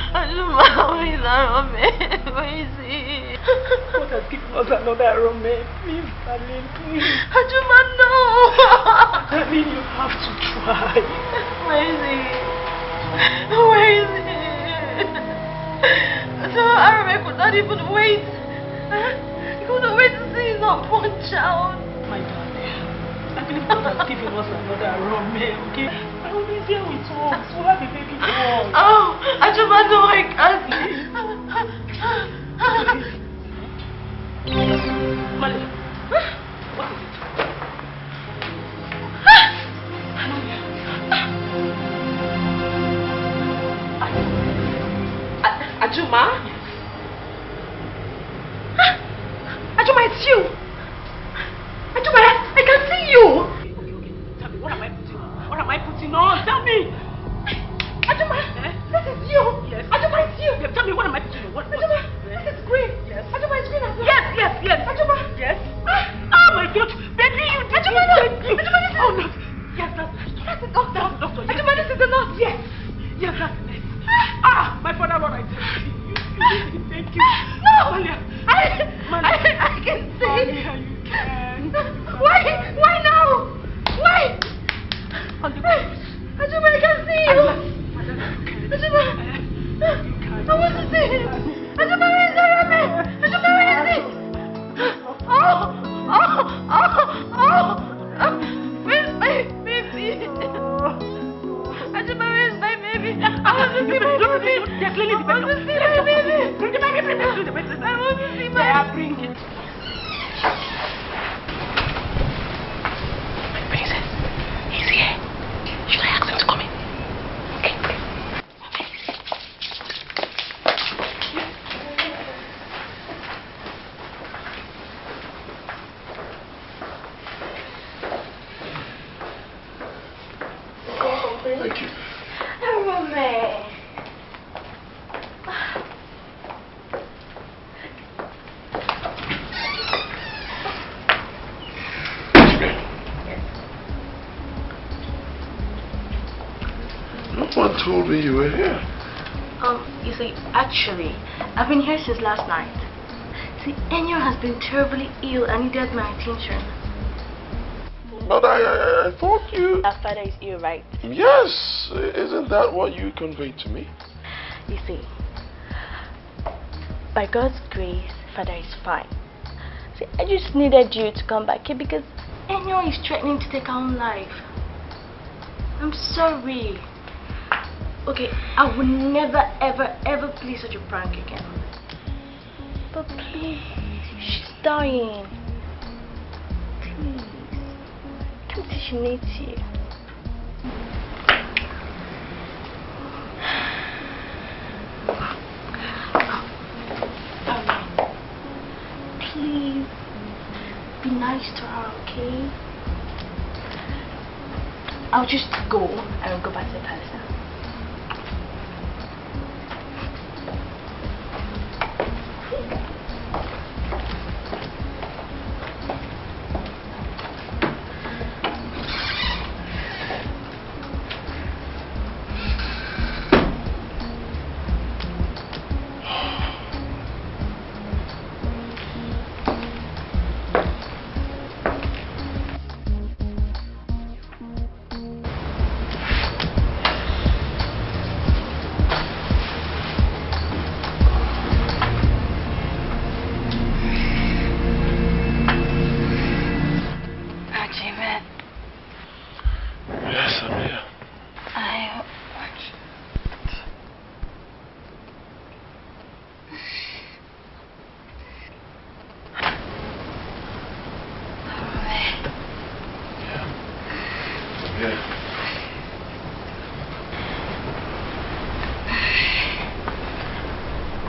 Ajuma, where is Arome? Where is he? What has given us another Arome? Please, darling, please. Ajuma, no! Darling, you have to try. Where is he? Where is he? So Arome could not even wait. He couldn't wait to see his unborn child. My darling, I believe God has given us another Arome, okay? Arome is here with us. We'll have a baby boy. Oh, Ajuma, no, I can't. Mali, what is it? Ajuma? Ajuma, it's you. Ajuma, I can see you. Okay. Tell me, what am I putting on? What am I putting on? Tell me. Ajuma, this is you. Yes. Ajuma, it's you. Yeah, tell me, what am I putting on? Ajuma, this is green. Yes. Ajuma, it's green as well. Yes. Ajuma. Yes. Oh my God. Baby, you did Ajuma, no. Ajuma, this is... Oh, no. Yes, that's the doctor. That's the doctor. Yes. Ajuma, this is the nurse. Yes, that's the nurse. My father, what I tell you. Thank you. No. Malia. I can see. Malia, you can. Why now? Why? On the cross. Ajuma, I can see you. Ajuma. I want to see him. Ajuma, where is Arame? Ajuma, where is he? Where's my baby? Ajuma, where's my baby? I want to see my baby. I want to see my baby. Bring the baby, bring it to the bedroom. I want to see my baby. Bring it. My princess, he's here. Should I ask him to come in? Okay. Thank you. Arome. one told me you were here. You see, actually, I've been here since last night. See, Enyo has been terribly ill and needed my attention. But I thought you... Our father is ill, right? Yes. Isn't that what you conveyed to me? You see, by God's grace, father is fine. See, I just needed you to come back here because Enyo is threatening to take her own life. I'm sorry. Okay, I will never, ever, ever play such a prank again. But please, she's dying. Please. Come see, she needs you. Please, be nice to her, okay? I'll just go and I'll go back to the palace now.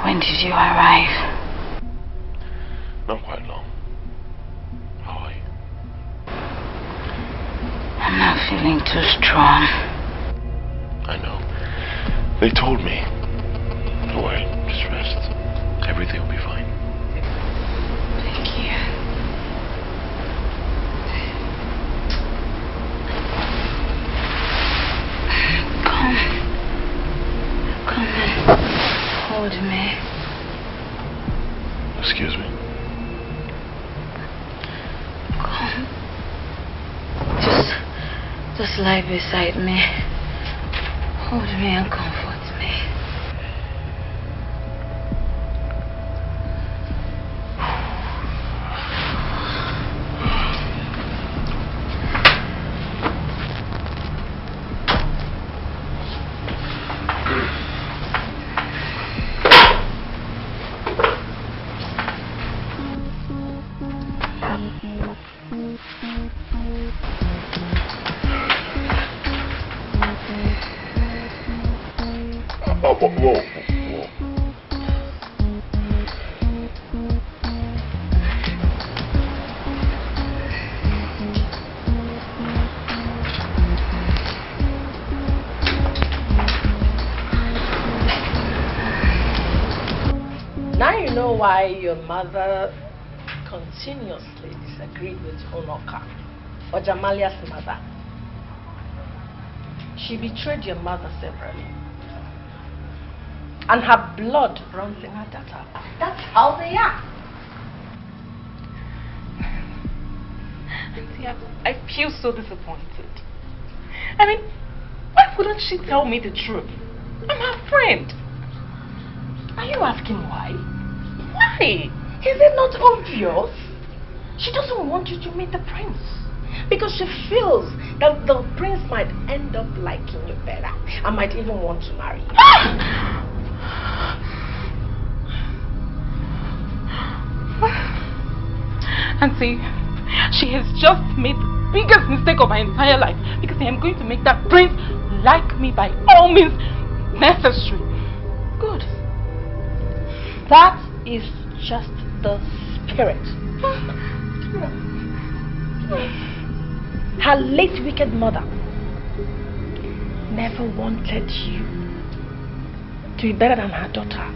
When did you arrive? Not quite long. How are you? I'm not feeling too strong. I know. They told me. Don't worry, just rest. Everything will be fine. Thank you. Come and hold me. Excuse me? Come. Just lie beside me. Hold me and comfort me. Whoa. Now you know why your mother continuously disagreed with Onoka, or Jamalia's mother. She betrayed your mother severally. And her blood runs in her data. That's how they are. Auntie, I feel so disappointed. I mean, why wouldn't she tell me the truth? I'm her friend. Are you asking why? Why? Is it not obvious? She doesn't want you to meet the prince. Because she feels that the prince might end up liking you better and might even want to marry you. Auntie, she has just made the biggest mistake of her entire life because I am going to make that prince like me by all means necessary. Good. That is just the spirit. Her late wicked mother never wanted you to be better than her daughter.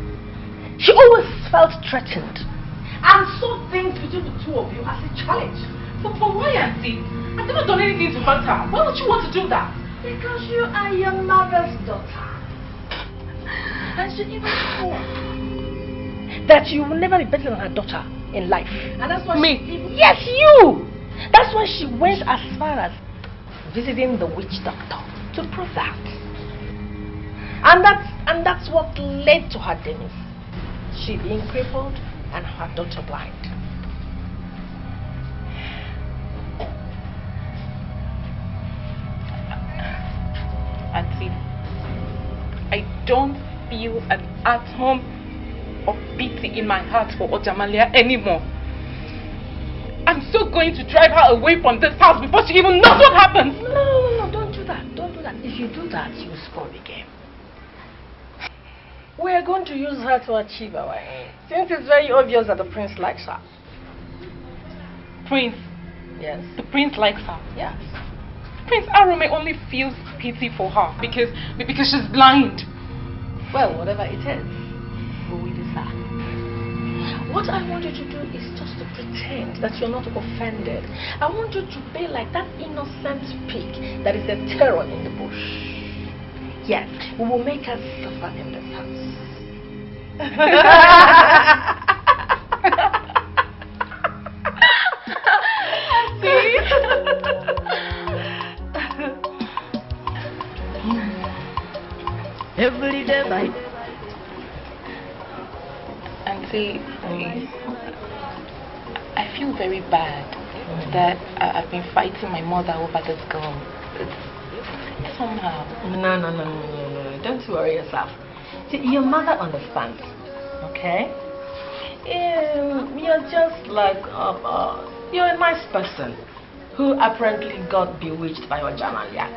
She always felt threatened and saw things between the two of you as a challenge. But why, Auntie? I've never done anything to hurt her. Why would you want to do that? Because you are your mother's daughter. And she even swore that you will never be better than her daughter in life. And that's why Yes, you! That's why she went as far as visiting the witch doctor to prove that. And that's what led to her demise. She being crippled and her daughter blind. Auntie, I don't feel an atom of pity in my heart for Ojamalia anymore. I'm still going to drive her away from this house before she even knows what happened. No, don't do that. Don't do that. If you do that, you spoil the game. We are going to use her to achieve our aim. Since it's very obvious that the prince likes her. Prince? Yes. The prince likes her? Yes. Prince Arome only feels pity for her because she's blind. Well, whatever it is, we will decide. What I want you to do is just to pretend that you're not offended. I want you to be like that innocent pig that is a terror in the bush. Yes, we will make her suffer in this house. Every day by Auntie, please. I feel very bad that I've been fighting my mother over this girl. It's somehow. No. Don't worry yourself. See, your mother understands, okay? You're just like, you're a nice person who apparently got bewitched by your Jamalia.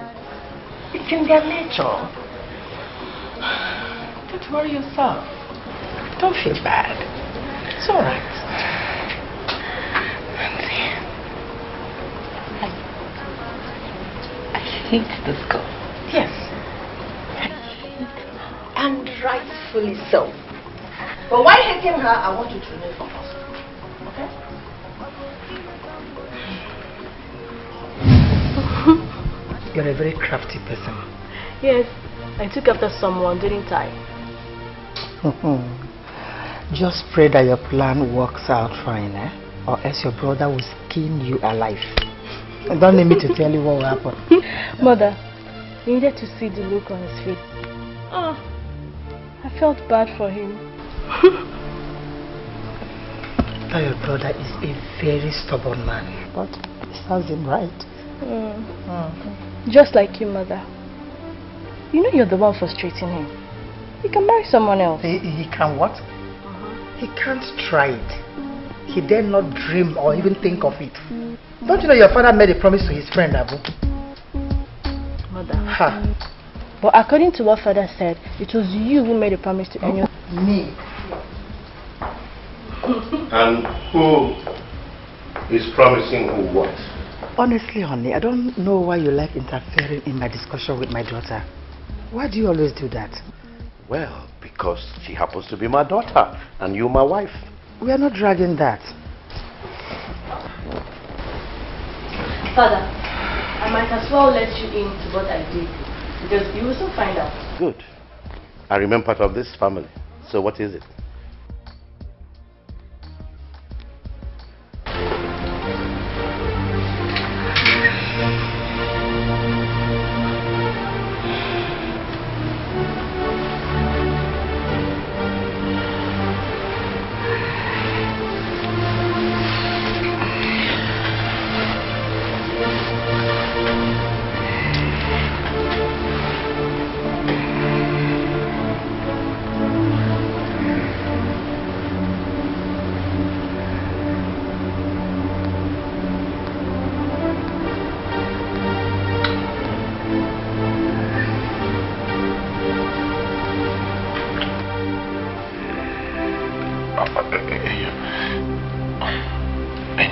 It's in their nature. Don't worry yourself. Don't feel bad. It's alright. I hate this girl. Yes. And rightfully so. But while hating her, I want you to remain focused. Okay? You're a very crafty person. Yes, I took after someone, didn't I? Just pray that your plan works out fine, eh? Or else your brother will skin you alive. And don't need me to tell you what will happen. Mother, you needed to see the look on his face. Oh, I felt bad for him. That your brother is a very stubborn man, but it serves him right. Just like you, Mother. You know you're the one frustrating him. He can marry someone else. He can what? He can't try it. He dare not dream or even think of it. Don't you know your father made a promise to his friend, Abu? Mother. But according to what Father said, it was you who made a promise to Enyo. Me. And who is promising who what? Honestly, honey, I don't know why you like interfering in my discussion with my daughter. Why do you always do that? Well, because she happens to be my daughter and you my wife. We are not dragging that. Father, I might as well let you into what I did, because you will soon find out. Good. I remain part of this family. So what is it?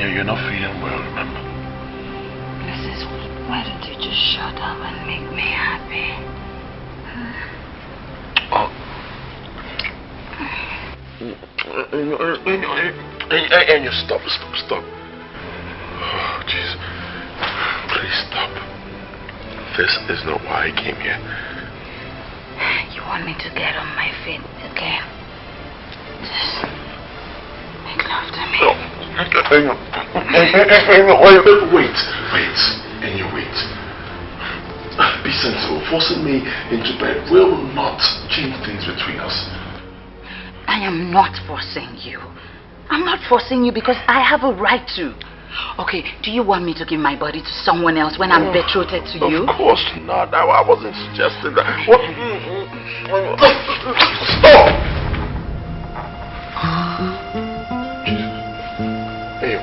You're not feeling well, remember? Mrs. Why don't you just shut up and make me happy? And you stop. Oh, jeez. Please stop. this is not why I came here. You want me to get on my feet again? Just make love to me. Wait. And you wait. Be sensible. Forcing me into bed will not change things between us. I am not forcing you. I'm not forcing you because I have a right to. Okay, do you want me to give my body to someone else when I'm betrothed to you? Of course not. I wasn't suggesting that. What? Stop! Hey.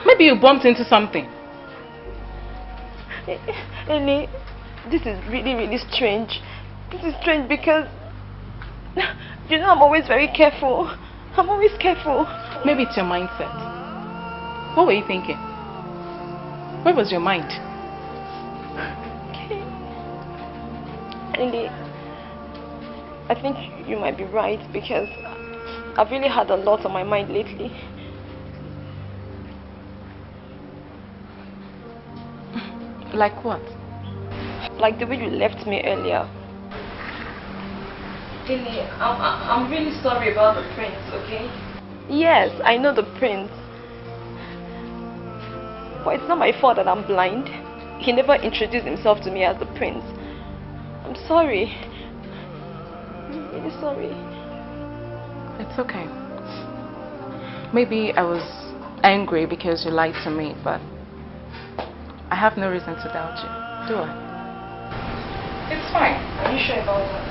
Maybe you bumped into something. Ellie, this is really strange. This is strange because, you know, I'm always very careful. I'm always careful. Maybe it's your mindset. What were you thinking? Where was your mind? Ellie, I think you might be right because I've really had a lot on my mind lately. Like what? Like the way you left me earlier. Ellie, I'm really sorry about the prince, okay? Yes, I know the prince. But it's not my fault that I'm blind. He never introduced himself to me as the prince. I'm sorry. I'm really sorry. It's okay. Maybe I was angry because you lied to me, but I have no reason to doubt you, do I? It's fine. Are you sure about that?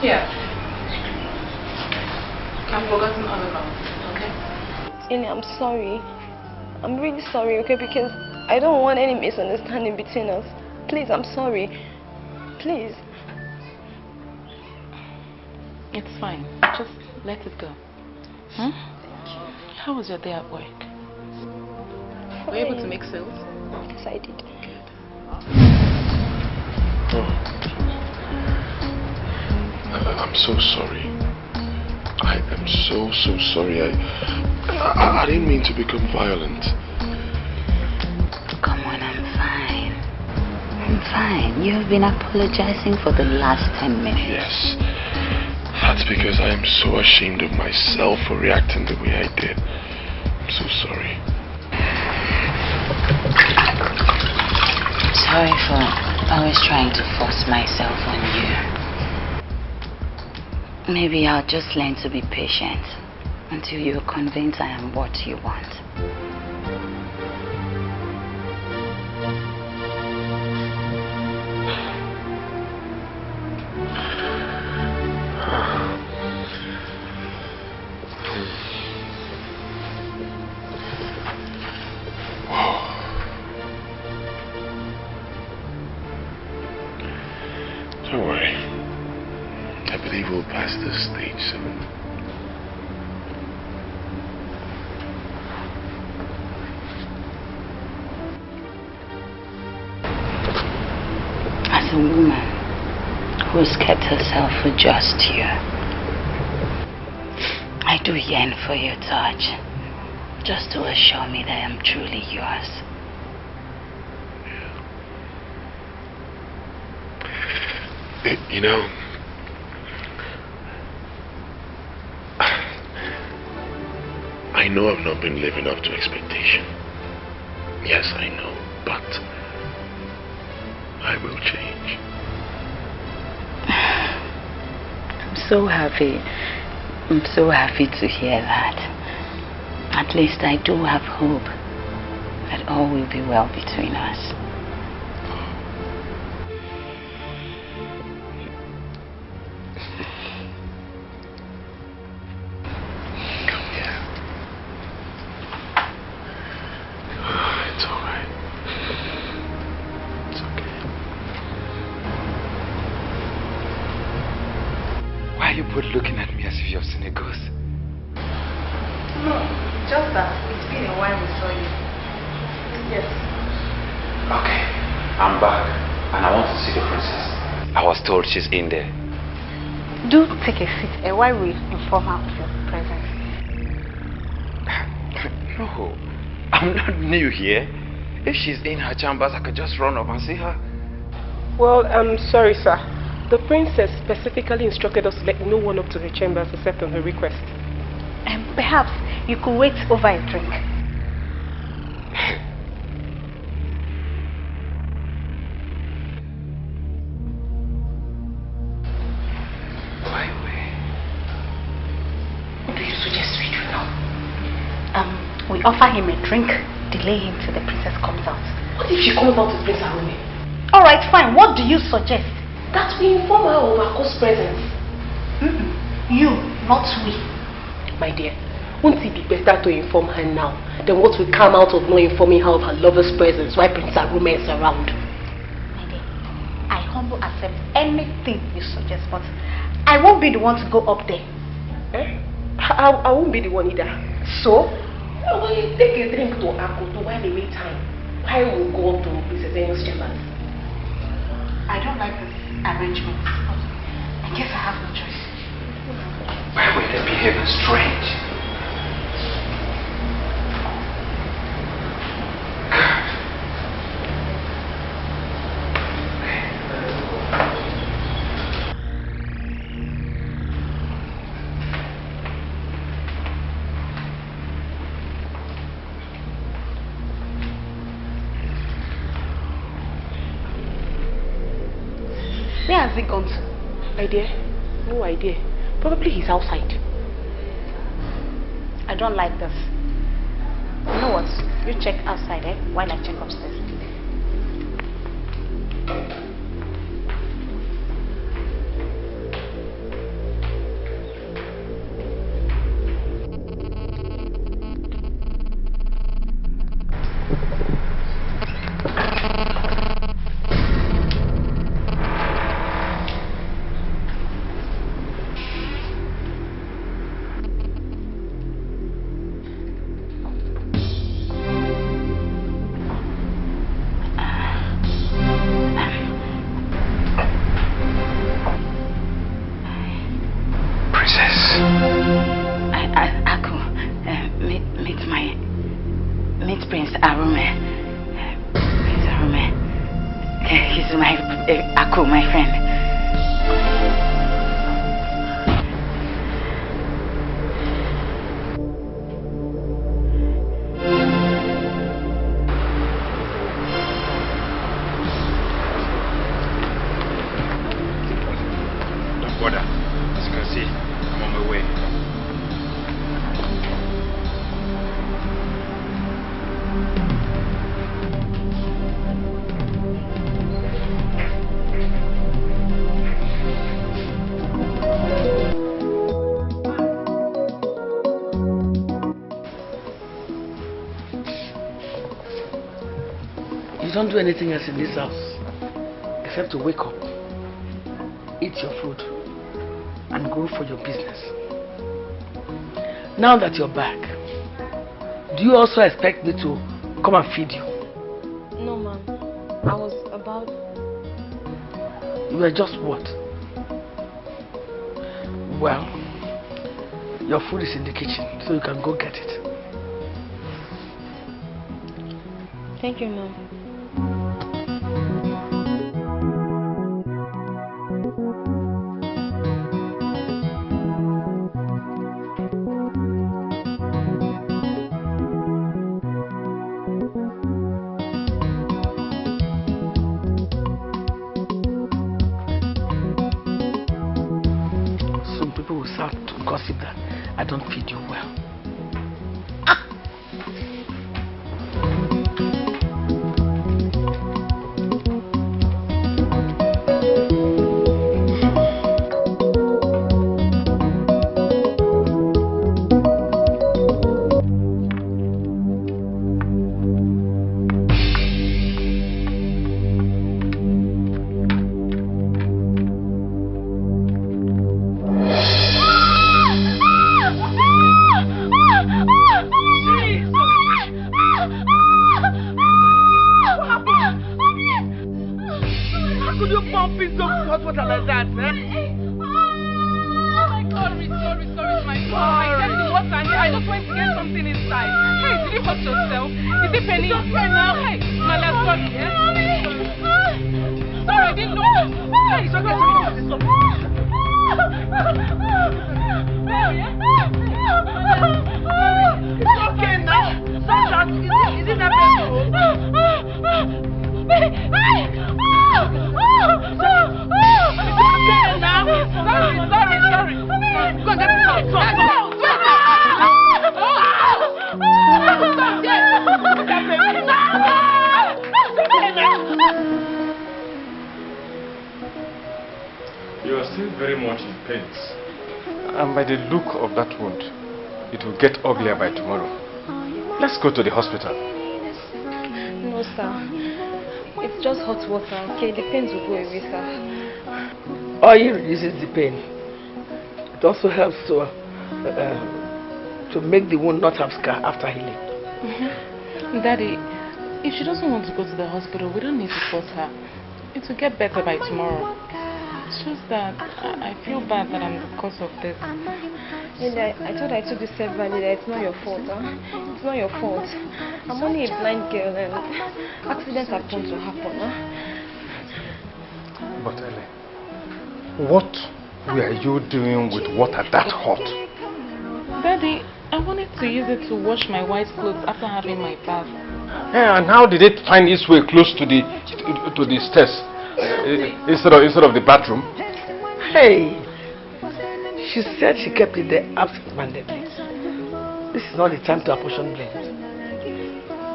Yeah. I've forgotten all about it, okay? Ellie, I'm sorry. I'm really sorry, okay? Because I don't want any misunderstanding between us. Please, I'm sorry. Please. It's fine. Just let it go. Hmm? How was your day at work? Were you able to make sales? Yes, I did. I'm so sorry. I am so sorry. I didn't mean to become violent. Come on, I'm fine. I'm fine. You have been apologizing for the last 10 minutes. Yes. That's because I am so ashamed of myself for reacting the way I did. I'm so sorry. Sorry for always trying to force myself on you. Maybe I'll just learn to be patient until you're convinced I am what you want. Don't worry. I believe we'll pass this stage soon. a woman who's kept herself for just you. I do yearn for your touch, just to assure me that I'm truly yours. You know, I know I've not been living up to expectation. Yes, I know, but I will change. I'm so happy. I'm so happy to hear that. At least I do have hope that all will be well between us. Looking at me as if you've seen a ghost. No, just that it's been a while we saw you. Yes. Okay, I'm back and I want to see the princess. I was told she's in there. Do take a seat while we inform her of your presence. No, I'm not new here. If she's in her chambers, I could just run up and see her. Well, I'm sorry, sir. The princess specifically instructed us to let no one up to her chambers except on her request. Perhaps you could wait over a drink. What do you suggest we do now? We offer him a drink, delay him till the princess comes out. What if she comes out to Prince Arome? Alright, fine. What do you suggest? That we inform her of Ako's presence. You, not we. My dear, wouldn't it be better to inform her now than what will come out of not informing her of her lover's presence while Prince Arome is around? My dear, I humbly accept anything you suggest, but I won't be the one to go up there. I won't be the one either. So? Well, you take a drink to Ako to while they wait time. I will go up to Princess Enyo's chambers. I don't like this arrangement, but I guess I have no choice. Why were they behaving strange? Where has he gone to? Idea? No idea. Probably he's outside. I don't like this. You know what? You check outside, while I check upstairs. My friend. Don't bother. As you can see, I'm on my way. You don't do anything else in this house except to wake up, eat your food, and go for your business. Now that you're back, do you also expect me to come and feed you? No, ma'am. I was about... You were just what? Well, your food is in the kitchen, so you can go get it. Thank you, Mom. Some people will start to gossip that I don't feed you well. You are still very much in pain. And by the look of that wound, it will get uglier by tomorrow. Let's go to the hospital. No, sir. It's just hot water, okay? The pains will go away, sir. Oil reduces the pain. It also helps to make the wound not have scar after healing. Daddy, if she doesn't want to go to the hospital, we don't need to force her. It will get better by tomorrow. It's just that I feel bad that I'm the cause of this. And I thought I told you severally that it's not your fault, huh? It's not your fault. I'm only a blind girl and accidents are prone to happen, huh? But Ellie, what were you doing with water that hot? Daddy, I wanted to use it to wash my wife's clothes after having my bath. Yeah, and how did it find its way close to the stairs instead of the bathroom? Hey, she said she kept it there absent-mindedly. This is not the time to apportion blame.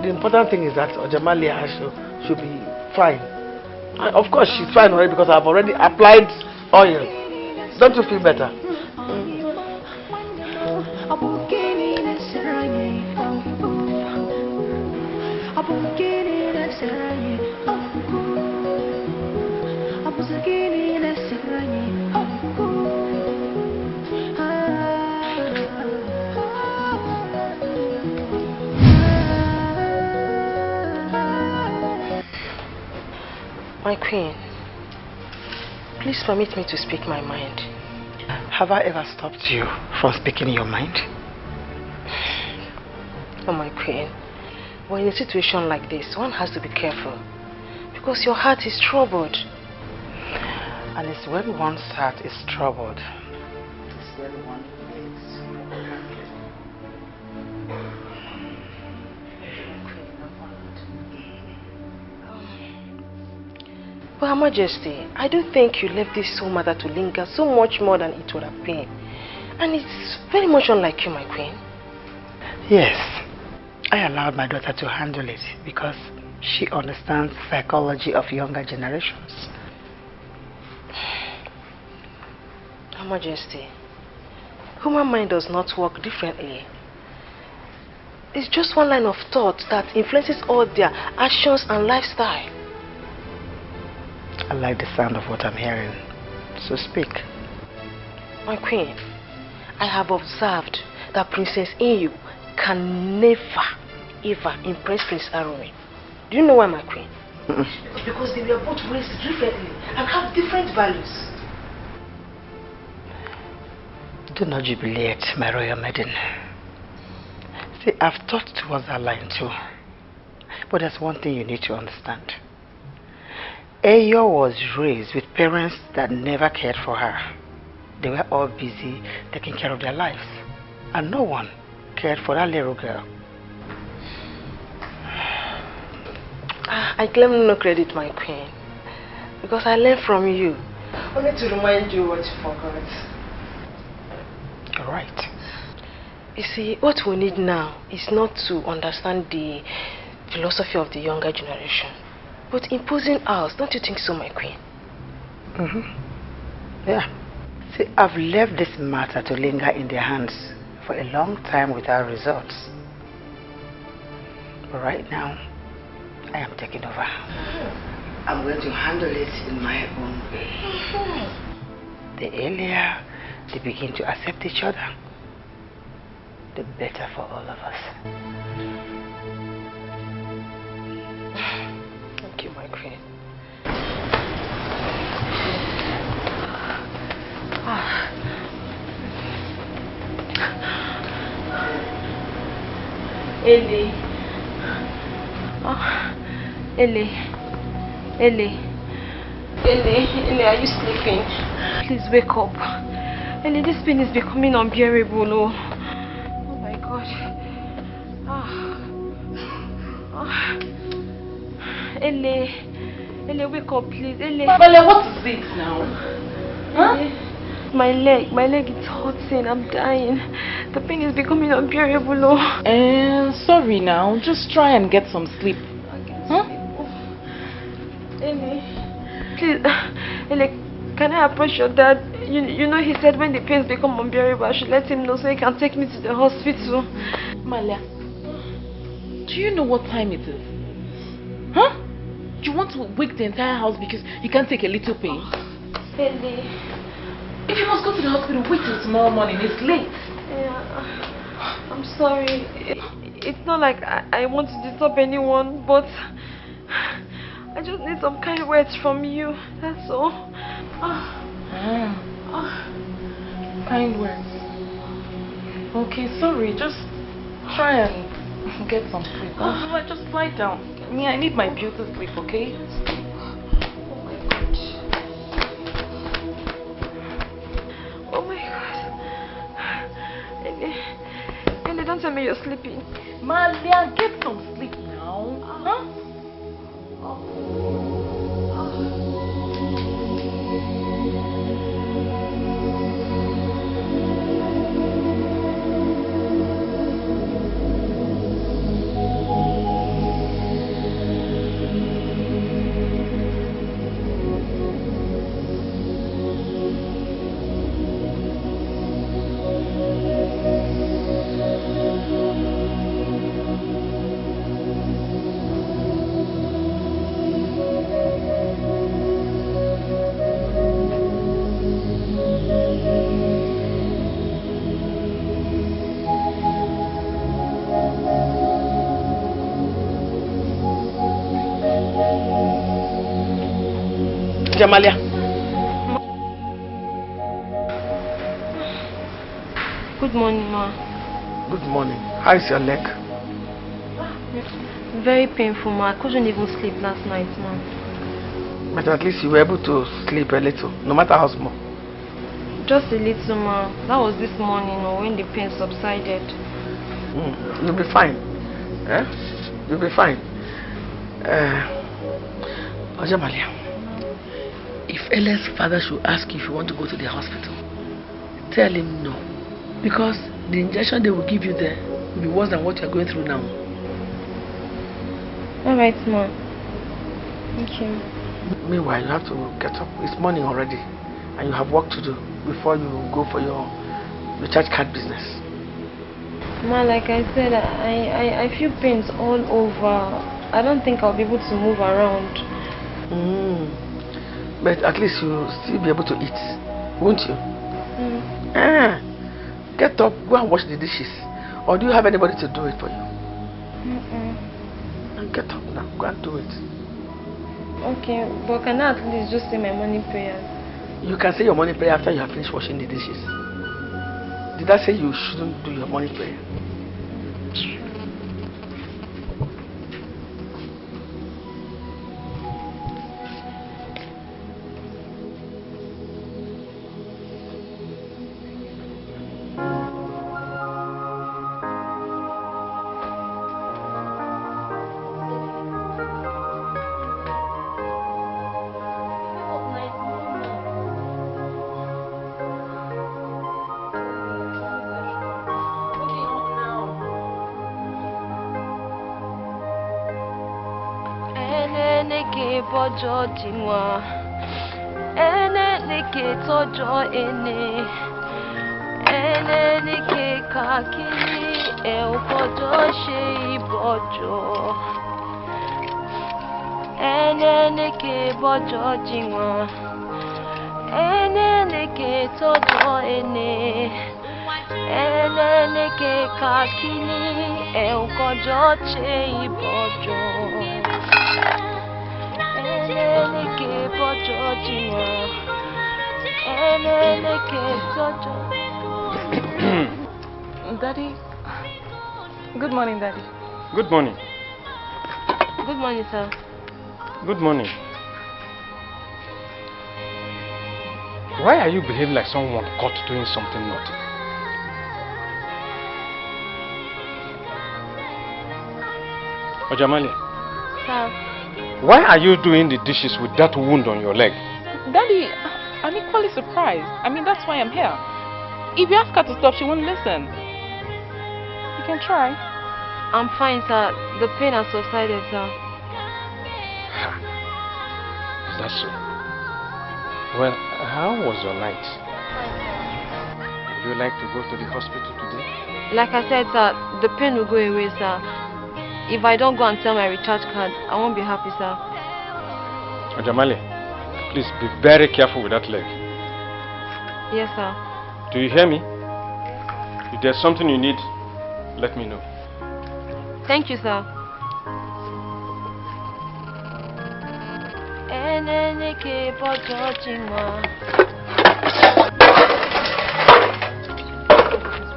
The important thing is that Ojamalia should be fine. And of course, she's fine already because I've already applied oil. Don't you feel better? My queen, please permit me to speak my mind. Have I ever stopped you from speaking your mind? Oh, my queen, when in a situation like this, one has to be careful because your heart is troubled. And it's when one's heart is troubled, it's when one feels. But Her Majesty, I don't think you left this soul matter to linger so much more than it would have been. And it's very much unlike you, my queen. Yes, I allowed my daughter to handle it because she understands psychology of younger generations. Her Majesty, human mind does not work differently. It's just one line of thought that influences all their actions and lifestyle. I like the sound of what I'm hearing, so speak. My queen, I have observed that Princess Inyu can never, ever impress Prince Arumi. Do you know why, my queen? Because they were both raised differently and have different values. Do not jubilate, my royal maiden. See, I've thought towards that line too. But there's one thing you need to understand. Ayo was raised with parents that never cared for her. They were all busy taking care of their lives. And no one cared for that little girl. I claim no credit, my queen. Because I learned from you. Only to remind you what you forgot. You're right. You see, what we need now is not to understand the philosophy of the younger generation, but imposing ours. Don't you think so, my queen? Yeah. See, I've left this matter to linger in their hands for a long time without results. But right now, I am taking over. I'm going to handle it in my own way. The earlier they begin to accept each other, the better for all of us. Thank you, my queen. Ellie. Ellie. Ellie. Ellie, are you sleeping? Please wake up. Ellie, this pain is becoming unbearable. Oh my God. Ellie, wake up, please. Ellie. Vale, what is it now? Huh? My leg is hurting. I'm dying. The pain is becoming unbearable. Oh. Sorry now. Just try and get some sleep. Huh? Ellie, please, Ellie, can I approach your dad? You know he said when the pains become unbearable, I should let him know so he can take me to the hospital. Malia, do you know what time it is? Huh? You want to wake the entire house because you can't take a little pain? Ellie. If you must go to the hospital, wait till tomorrow morning. It's late. Yeah, I'm sorry. It's not like I want to disturb anyone, but I just need some kind words from you. That's all. Kind words. Okay, sorry. Just try and get some sleep. Just lie down. I need my beauty sleep, okay? Oh my God. Ellie, don't tell me you're sleeping. Malia, get some sleep now. Huh? Jamalia. Good morning, Ma. Good morning. How is your leg? Very painful, Ma. I couldn't even sleep last night, Ma. But at least you were able to sleep a little, no matter how small. Just a little, Ma. That was this morning or when the pain subsided. You'll be fine. You'll be fine. Jamalia. If Ella's father should ask you if you want to go to the hospital, tell him no. Because the injection they will give you there will be worse than what you are going through now. Alright, Ma. Thank you. Meanwhile, you have to get up. It's morning already. And you have work to do before you go for your recharge card business. Ma, like I said, I feel pains all over. I don't think I'll be able to move around. But at least you'll still be able to eat, won't you? Get up, go and wash the dishes. Or do you have anybody to do it for you? And get up now, go and do it. Okay, but can I at least just say my morning prayers? You can say your morning prayer after you have finished washing the dishes. Did I say you shouldn't do your morning prayer? Jojima, enenike tojo ene, enenike kakini eukojo she ibojo, enenike bojo jima, enenike tojo ene, enenike kakini eukojo she ibojo. Daddy. Good morning, Daddy. Good morning. Good morning, sir. Good morning. Why are you behaving like someone caught doing something naughty? Ojamali. Sir. Why are you doing the dishes with that wound on your leg? Daddy, I'm equally surprised. I mean, that's why I'm here. If you ask her to stop, she won't listen. You can try. I'm fine, sir. The pain has subsided, sir. Is that so? Well, how was your night? Would you like to go to the hospital today? Like I said, sir, the pain will go away, sir. If I don't go and sell my recharge card, I won't be happy, sir. Ojamali, please be very careful with that leg. Yes, sir. Do you hear me? If there's something you need, let me know. Thank you, sir.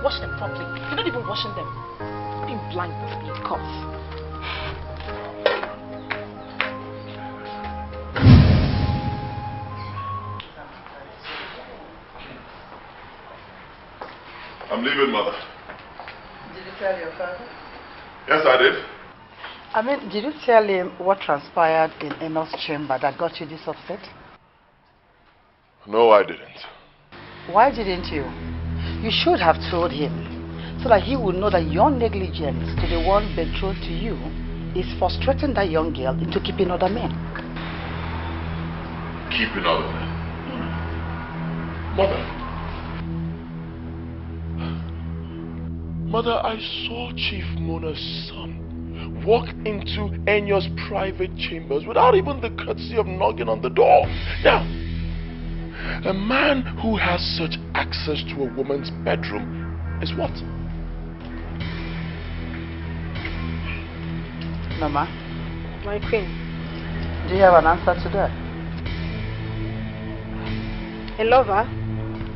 Wash them properly. You're not even washing them. Being blind must be a curse. I'm leaving, Mother. Did you tell your father? Yes, I did. I mean, did you tell him what transpired in Enoch's chamber that got you this upset? No, I didn't. Why didn't you? You should have told him, so that he would know that your negligence to the one betrothed to you is frustrating that young girl into keeping other men. Keeping other men? Mother. Mother, I saw Chief Mona's son walk into Enyo's private chambers without even the courtesy of knocking on the door. Now, a man who has such access to a woman's bedroom is what? Mama? My queen. Do you have an answer to that? A lover,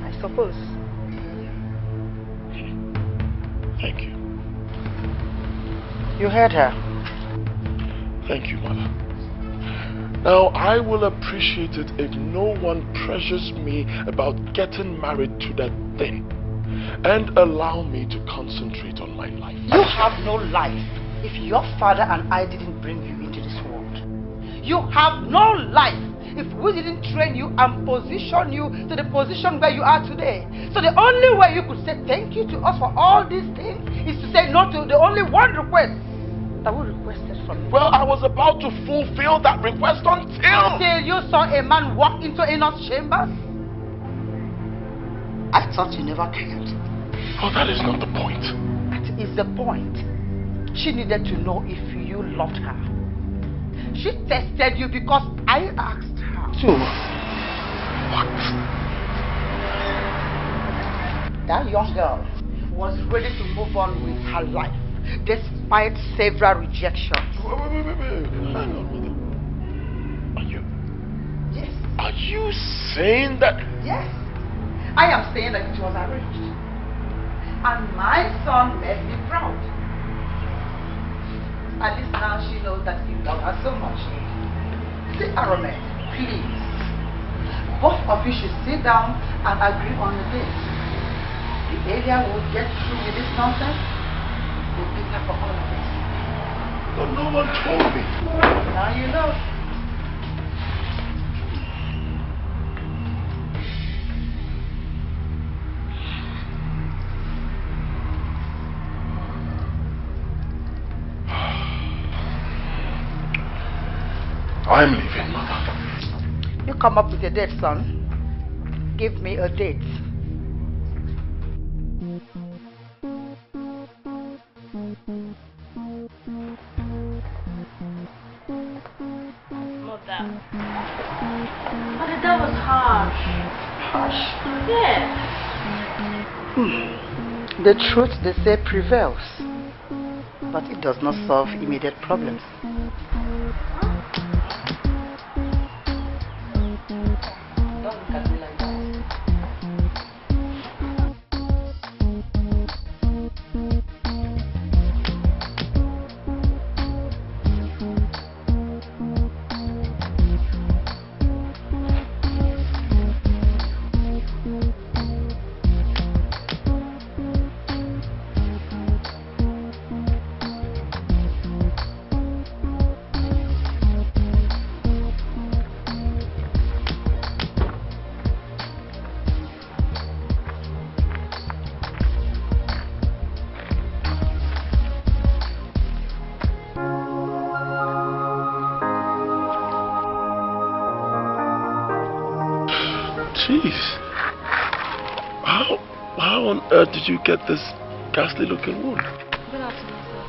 I suppose. Thank you. You heard her. Thank you, Mother. Now, I will appreciate it if no one pressures me about getting married to that thing and allow me to concentrate on my life. You have no life if your father and I didn't bring you into this world. You have no life if we didn't train you and position you to the position where you are today. So the only way you could say thank you to us for all these things is to say no to the only one request that we requested from you. Well, I was about to fulfill that request until you saw a man walk into Enoch's chambers? I thought you never cared. Oh, that is not the point. That is the point. She needed to know if you loved her. She tested you because I asked her to. What? That young girl was ready to move on with her life despite several rejections. Wait. Hang on, Mother. Are saying that? Yes. I am saying that it was arranged. And my son made me proud. At least now she knows that you love her so much. See, Arome, please. Both of you should sit down and agree on the date. The area will get through with this nonsense. Will be better for all of us. But no one told me. Now you know. I'm leaving, Mother. You come up with a date, son. Give me a date. Mother, that was harsh. Harsh? Yes. The truth, they say, prevails. But it does not solve immediate problems. Jeez. How on earth did you get this ghastly looking wound? Good afternoon, sir.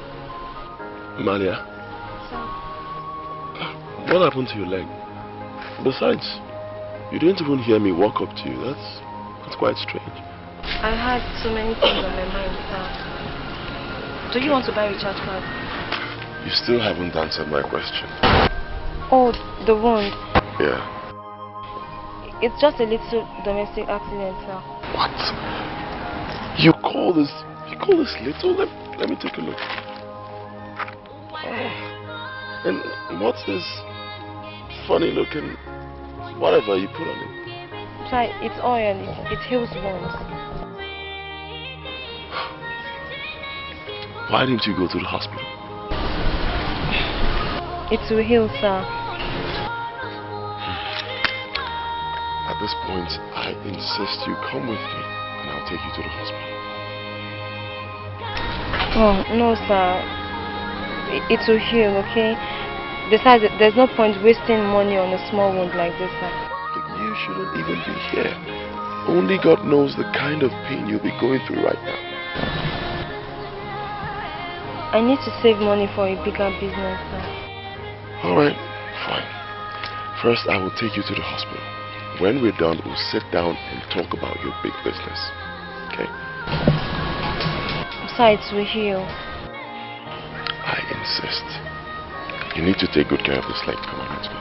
Malia, what happened to your leg? Besides, you didn't even hear me walk up to you. That's quite strange. I had so many things on my mind, sir. Do you want to buy a recharge card? You still haven't answered my question. Oh, the wound. Yeah. It's just a little domestic accident, sir. What? You call this little? Let me take a look. Oh. And what's this funny looking whatever you put on it? Try, it's oil. It heals wounds. Why didn't you go to the hospital? It will heal, sir. At this point, I insist you come with me and I'll take you to the hospital. Oh, no, sir. It will heal, okay? Besides, there's no point wasting money on a small wound like this, sir. You shouldn't even be here. Only God knows the kind of pain you'll be going through right now. I need to save money for a bigger business, sir. Alright, fine. First, I will take you to the hospital. When we're done, we'll sit down and talk about your big business. Okay? Besides, we heal. I insist. You need to take good care of this leg. Come on, let's go.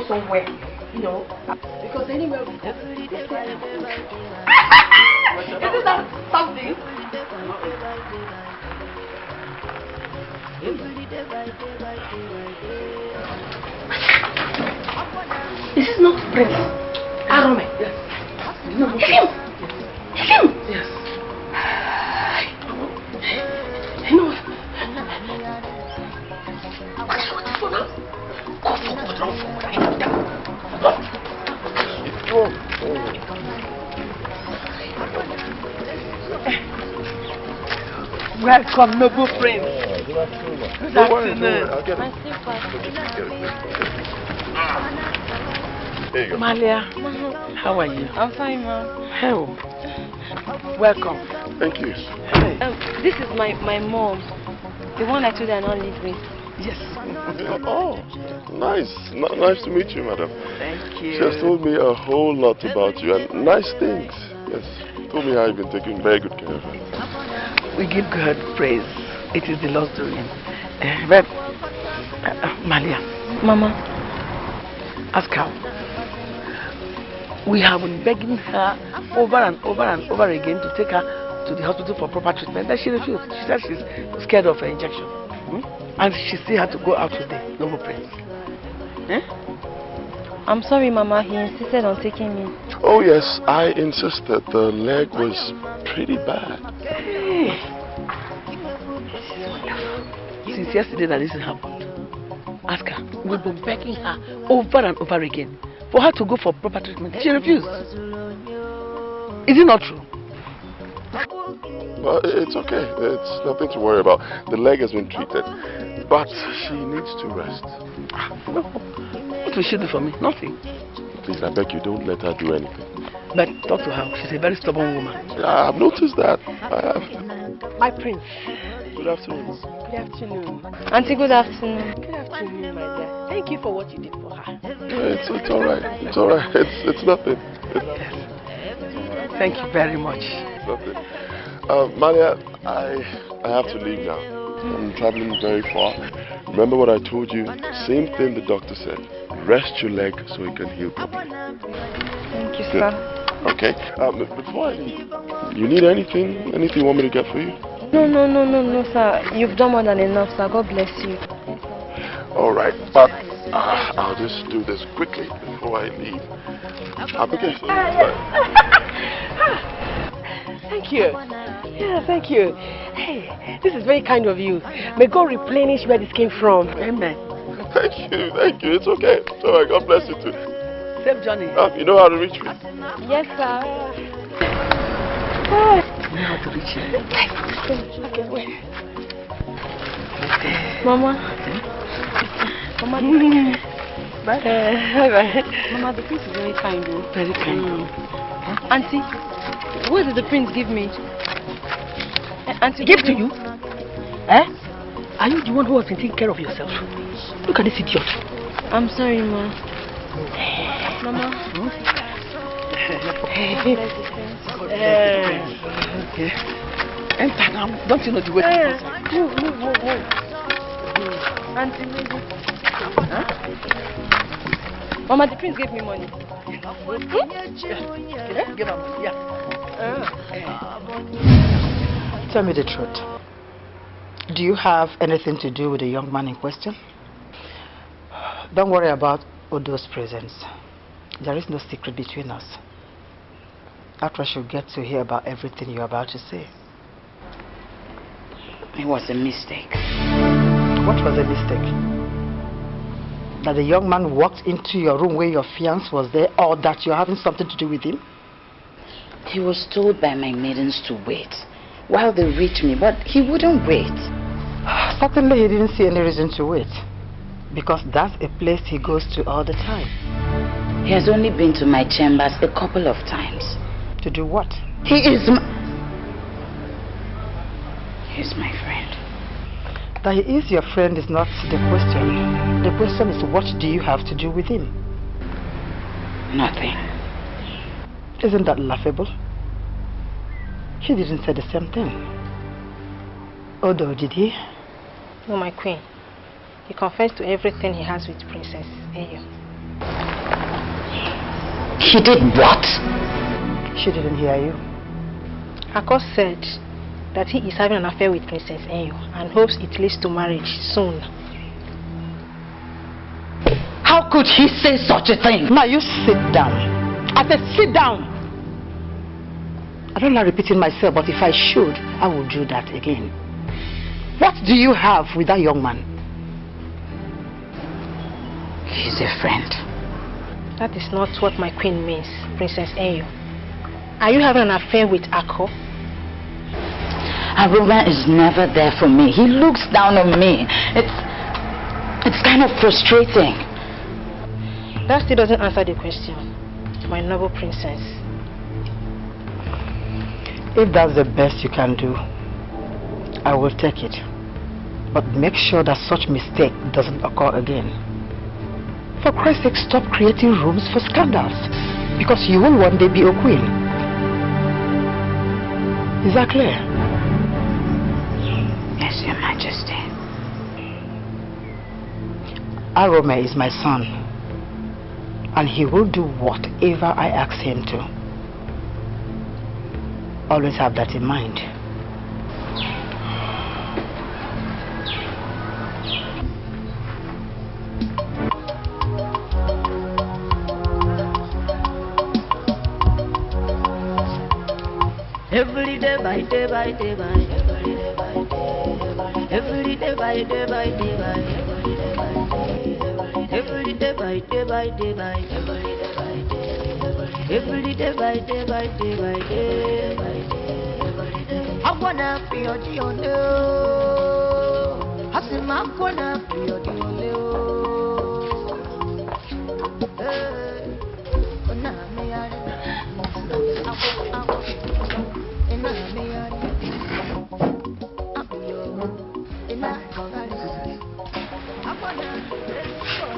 Somewhere, you know, because anywhere we go, isn't that something? This is not Prince. Arome. Yes. No, him. Yes. You know what? What's for now? Go forward, run forward. Welcome, noble prince. Good afternoon. I'll get it. There you go. Malia, how are you? I'm fine, Mom. Hello. Welcome. Thank you. This is my mom. The one I told you I not live with. Yes. Oh, nice. Nice to meet you, madam. Thank you. She has told me a whole lot about you and nice things. Yes. Told me how you've been taking very good care of her. We give God praise. It is the Lord's doing. But, Malia. Mama. Ask her. We have been begging her over and over and over again to take her to the hospital for proper treatment. Then she refused. She said she's scared of an injection. And she still had to go out with the noble prince. I'm sorry, Mama. He insisted on taking me. Oh, yes. I insisted. The leg was pretty bad. Hey. Since yesterday that this happened, ask her. We've been begging her over and over again for her to go for proper treatment. She refused. Is it not true? Well, it's okay. It's nothing to worry about. The leg has been treated. But she needs to rest. No. What will she do for me? Nothing. Please, I beg you, don't let her do anything. But talk to her. She's a very stubborn woman. Yeah, I've noticed that. I have. My prince. Good afternoon. Good afternoon. Auntie, good afternoon. Good afternoon, my dear. Thank you for what you did for her. It's all right. It's all right. It's nothing. Thank you very much. It's nothing. Malia, I have to leave now. I'm traveling very far. Remember what I told you? Same thing the doctor said. Rest your leg so it can heal properly. Thank you, Good. sir. Okay. Before I leave, you need anything? Anything you want me to get for you? No, sir. You've done more than enough, sir. God bless you. All right, but I'll just do this quickly before I leave. Application. Thank you. Yeah, thank you. Hey, this is very kind of you. May God replenish where this came from. Amen. Thank you. It's okay. It's all right. God bless you too. Safe journey. You know how to reach me? Yes, sir. You know how to reach you. Okay, wait. Mama. Mama, Mama, the prince is very kind, though. Very kind. Auntie, what did the prince give me? Auntie, give to you? Eh? Are you the one who has been taking care of yourself? Look at this idiot. I'm sorry, Ma. Mama. Okay. Enter now. Don't you know the way to Move. Auntie, maybe. Huh? Mama, the prince gave me money. Give her money, yeah. Tell me the truth. Do you have anything to do with the young man in question? Don't worry about Odo's presence. There is no secret between us. After I should get to hear about everything you're about to say. It was a mistake. What was a mistake? That the young man walked into your room where your fiancé was there, or that you're having something to do with him? He was told by my maidens to wait while they reached me, but he wouldn't wait. Certainly he didn't see any reason to wait, because that's a place he goes to all the time. He has only been to my chambers a couple of times. To do what? He's my friend. That he is your friend is not the question. The question is, what do you have to do with him? Nothing. Isn't that laughable? He didn't say the same thing. Odo, did he? No, my queen. He confessed to everything he has with Princess Ayo. He did what? She didn't hear you. Akos said that he is having an affair with Princess Ayo and hopes it leads to marriage soon. How could he say such a thing? Now you sit down. I said sit down. I don't like repeating myself, but if I should, I will do that again. What do you have with that young man? He's a friend. That is not what my queen means, Princess Ayo. Are you having an affair with Ako? Aroma is never there for me. He looks down on me. It's kind of frustrating. That still doesn't answer the question, my noble princess. If that's the best you can do, I will take it. But make sure that such mistake doesn't occur again. For Christ's sake, stop creating rooms for scandals, because you will one day be a queen. Is that clear? Yes, Your Majesty. Arome is my son, and he will do whatever I ask him to. Always have that in mind. Every day by day by day by every day by day, every day by day by day by every day by day by day by every day by day by day by day. I wanna be your Dioneo. I say I wanna be your Dioneo.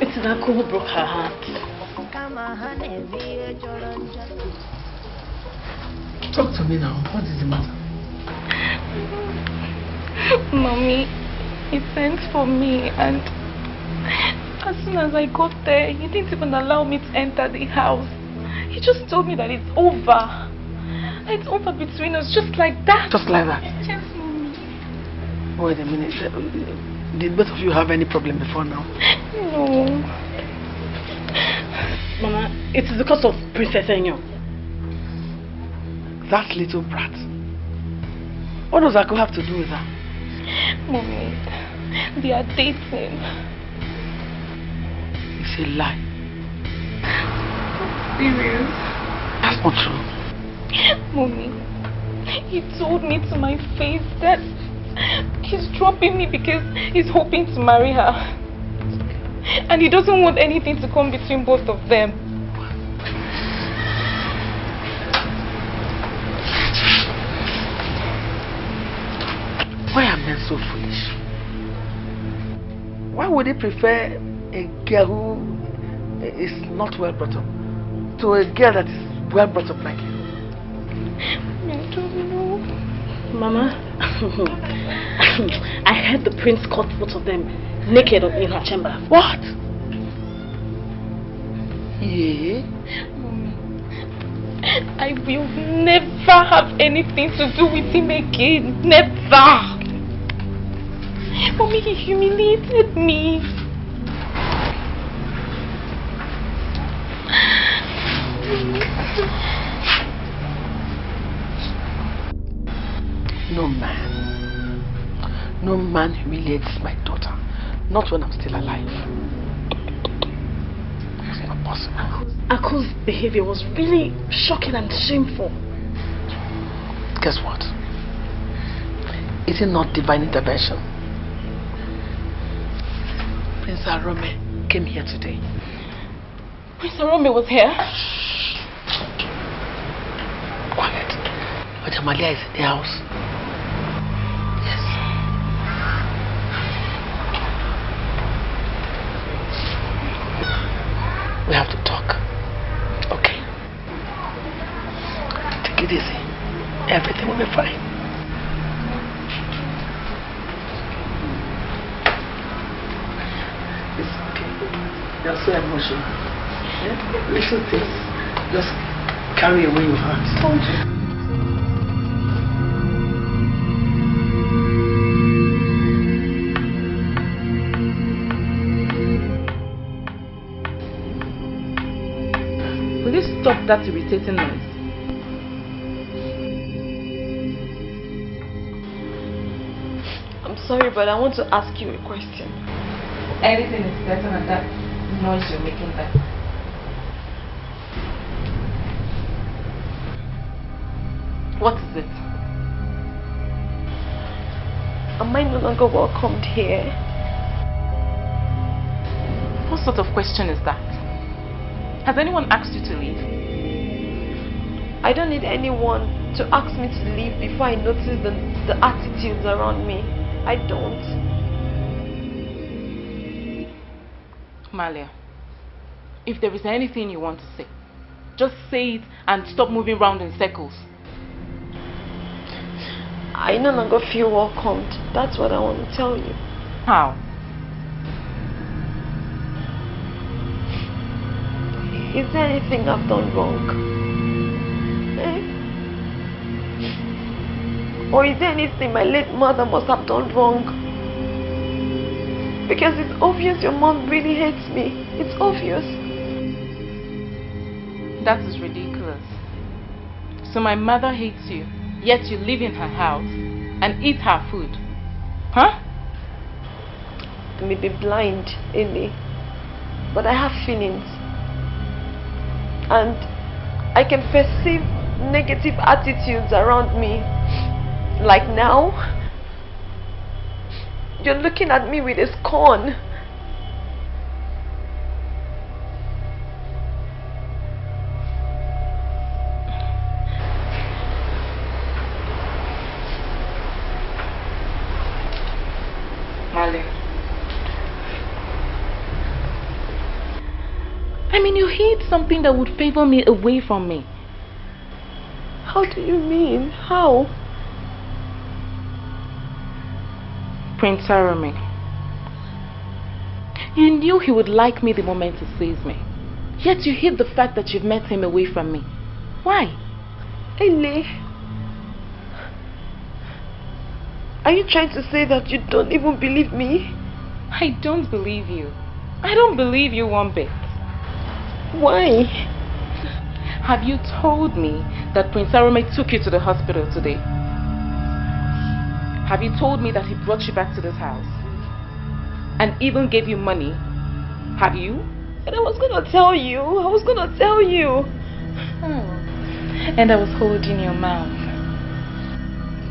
It's an uncle who broke her heart. Talk to me now. What is the matter? Mommy, he sent for me, and as soon as I got there, he didn't even allow me to enter the house. He just told me that it's over. It's over between us, just like that. Just like that? Yes, Mommy. Wait a minute. Did both of you have any problem before now? No. Mama, it is because of Princess Enyo. That little brat. What does Ako have to do with her? Mommy, they are dating. It's a lie. Serious? That's not true. Mommy, he told me to my face that he's dropping me because he's hoping to marry her. And he doesn't want anything to come between both of them. Why are men so foolish? Why would they prefer a girl who is not well brought up to a girl that is well brought up like you? I don't know. Mama, I heard the prince caught both of them naked in her chamber. What? Yeah? Mommy, I will never have anything to do with him again. Never. Mommy, he humiliated me. No man humiliates my daughter. Not when I'm still alive. It's not possible. Aku's behavior was really shocking and shameful. Guess what? Is it not divine intervention? Prince Arome came here today. Prince Arome was here? Quiet. But Amalia is in the house. Yes. We have to talk. Okay? Take it easy. Everything will be fine. It's okay. You're so emotional. Yeah? Little things. Just carry away your heart. Told you. Will you stop that irritating noise? I'm sorry, but I want to ask you a question. Anything is better than that noise you're making there. What is it? am I no longer welcomed here? What sort of question is that? Has anyone asked you to leave? I don't need anyone to ask me to leave before I notice the attitudes around me. I don't. Malia, if there is anything you want to say, just say it and stop moving around in circles. I no longer feel welcomed. That's what I want to tell you. How? Is there anything I've done wrong? Or is there anything my late mother must have done wrong? Because it's obvious your mom really hates me. It's obvious. That is ridiculous. So my mother hates you, yet you live in her house and eat her food. Huh? I may be blind, Ili, but I have feelings. And I can perceive negative attitudes around me. Like now, you're looking at me with a scorn. Mali, I mean, you hid something that would favor me away from me. How do you mean? How? Prince Arame. You knew he would like me the moment he sees me. Yet you hid the fact that you've met him away from me. Why? Ele, are you trying to say that you don't even believe me? I don't believe you. I don't believe you one bit. Why? Have you told me that Prince Arame took you to the hospital today? Have you told me that he brought you back to this house? And even gave you money? Have you? And I was gonna tell you. And I was holding your mouth.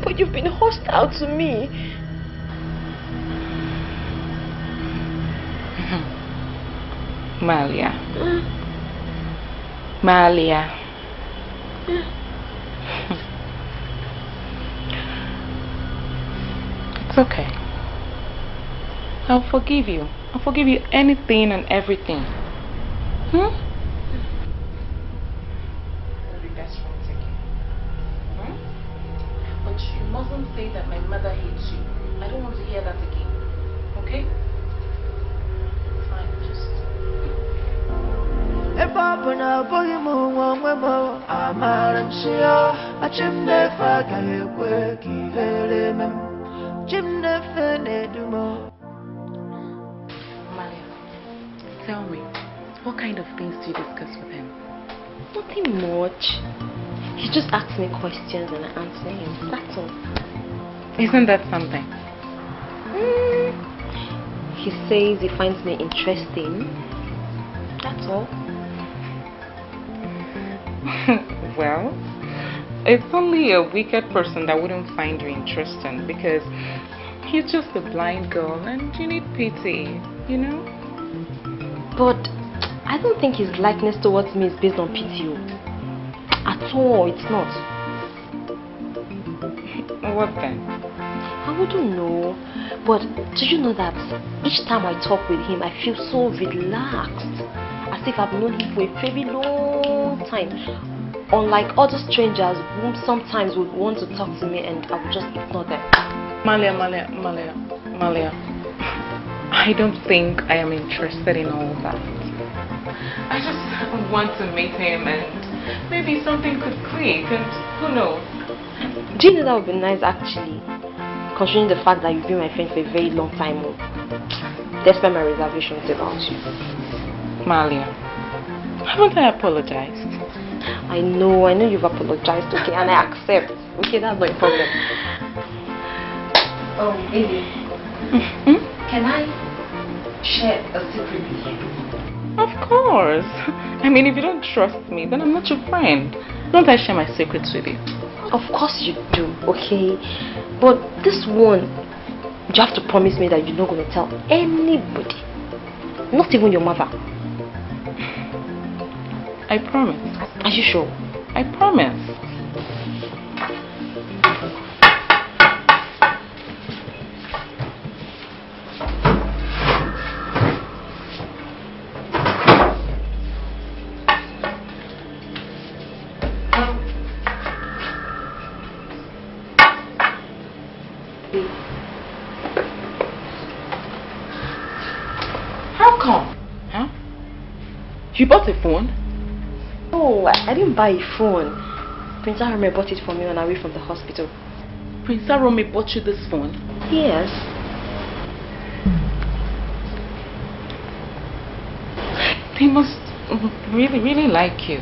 But you've been hostile to me. Malia. Malia. It's okay. I'll forgive you. I'll forgive you anything and everything. I'll be best friends again. But you mustn't say that my mother hates you. I don't want to hear that again. Okay? Fine, just... Malia, tell me, what kind of things do you discuss with him? Nothing much. He just asks me questions and I answer him. That's all. Isn't that something? He says he finds me interesting. That's all. Well, it's only a wicked person that wouldn't find you interesting because you're just a blind girl and you need pity, you know? But I don't think his likeness towards me is based on pity. At all, it's not. What then? I wouldn't know. But do you know that each time I talk with him, I feel so relaxed. As if I've known him for a very long time. Unlike other strangers who sometimes would want to talk to me and I would just ignore them. Malia. I don't think I am interested in all that. I just want to meet him and maybe something could click and who knows. Do you know that would be nice actually? Considering the fact that you've been my friend for a very long time. Despite my reservations about you. Malia, haven't I apologized? I know you've apologized, okay, and I accept. Okay, that's not a problem. Oh, Amy. Can I share a secret with you? Of course. I mean, if you don't trust me, then I'm not your friend. Don't I share my secrets with you? Of course you do, okay? But this one, You have to promise me that you're not going to tell anybody. Not even your mother. I promise. Are you sure? I promise. How come? Huh? You bought a phone? No, I didn't buy a phone. Prince Arome bought it for me on our way from the hospital. Prince Arome bought you this phone? Yes. They must really like you.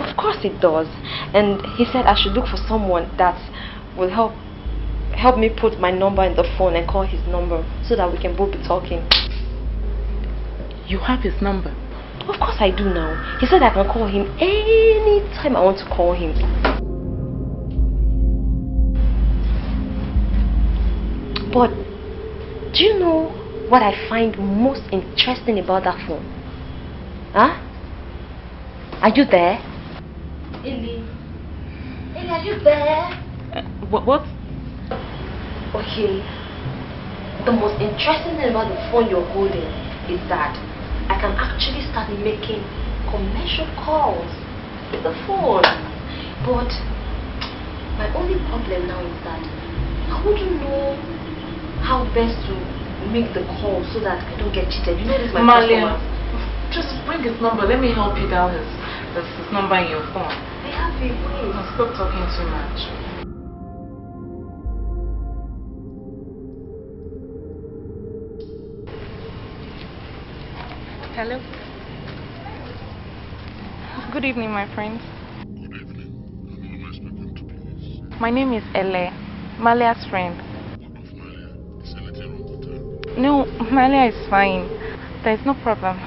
Of course it does. And he said I should look for someone that will help me put my number in the phone and call his number so that we can both be talking. You have his number? Of course I do now. He said I can call him anytime I want to call him. But do you know what I find most interesting about that phone? Huh? Are you there? Ellie, are you there? What? Okay. The most interesting thing about the phone you're holding is that I can actually start making commercial calls with the phone. But my only problem now is that I wouldn't know how best to make the call so that I don't get cheated. You know this is my Malia, customer. just bring his number. Let me help you dial his number in your phone. I have it, please. Stop talking too much. Hello. Good evening, my friends. Good evening. Who am I speaking to, please? My name is Ele, Malia's friend. What of Malia? Is anything wrong with her? No, Malia is fine. There is no problem.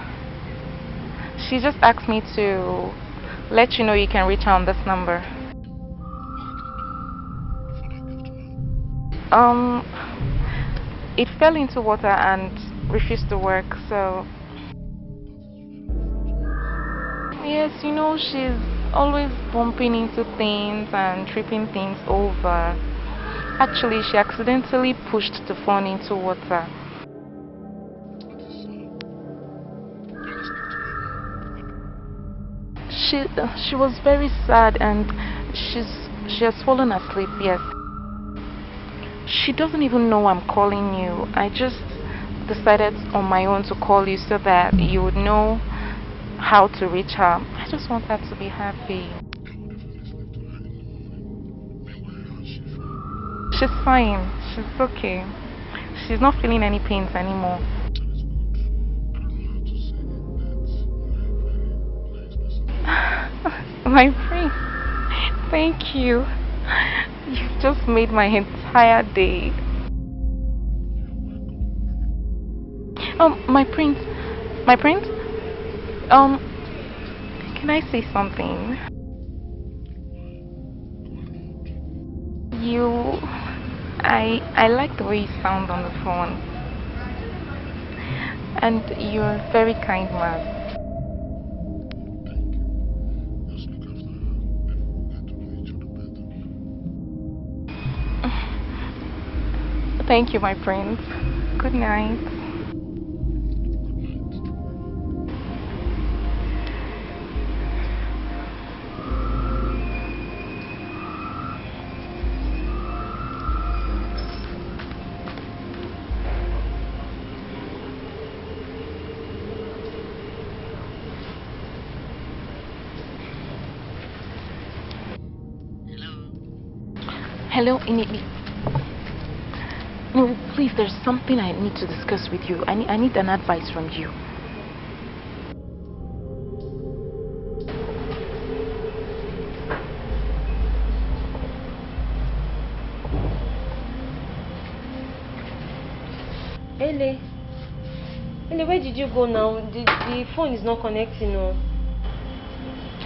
She just asked me to let you know you can reach her on this number. It fell into water and refused to work, so... Yes, you know, she's always bumping into things and tripping things over. Actually, she accidentally pushed the phone into water. She was very sad and she has fallen asleep, yes. She doesn't even know I'm calling you. I just decided on my own to call you so that you would know how to reach her. I just want her to be happy. She's fine. She's okay. She's not feeling any pains anymore. My friend, thank you. You've just made my entire day. My prince, can I say something? I like the way you sound on the phone. And you're a very kind man. Thank you, my prince. Good night. Hello, Initi. No, please, there's something I need to discuss with you. I need an advice from you. Ele, where did you go now? The phone is not connecting, no.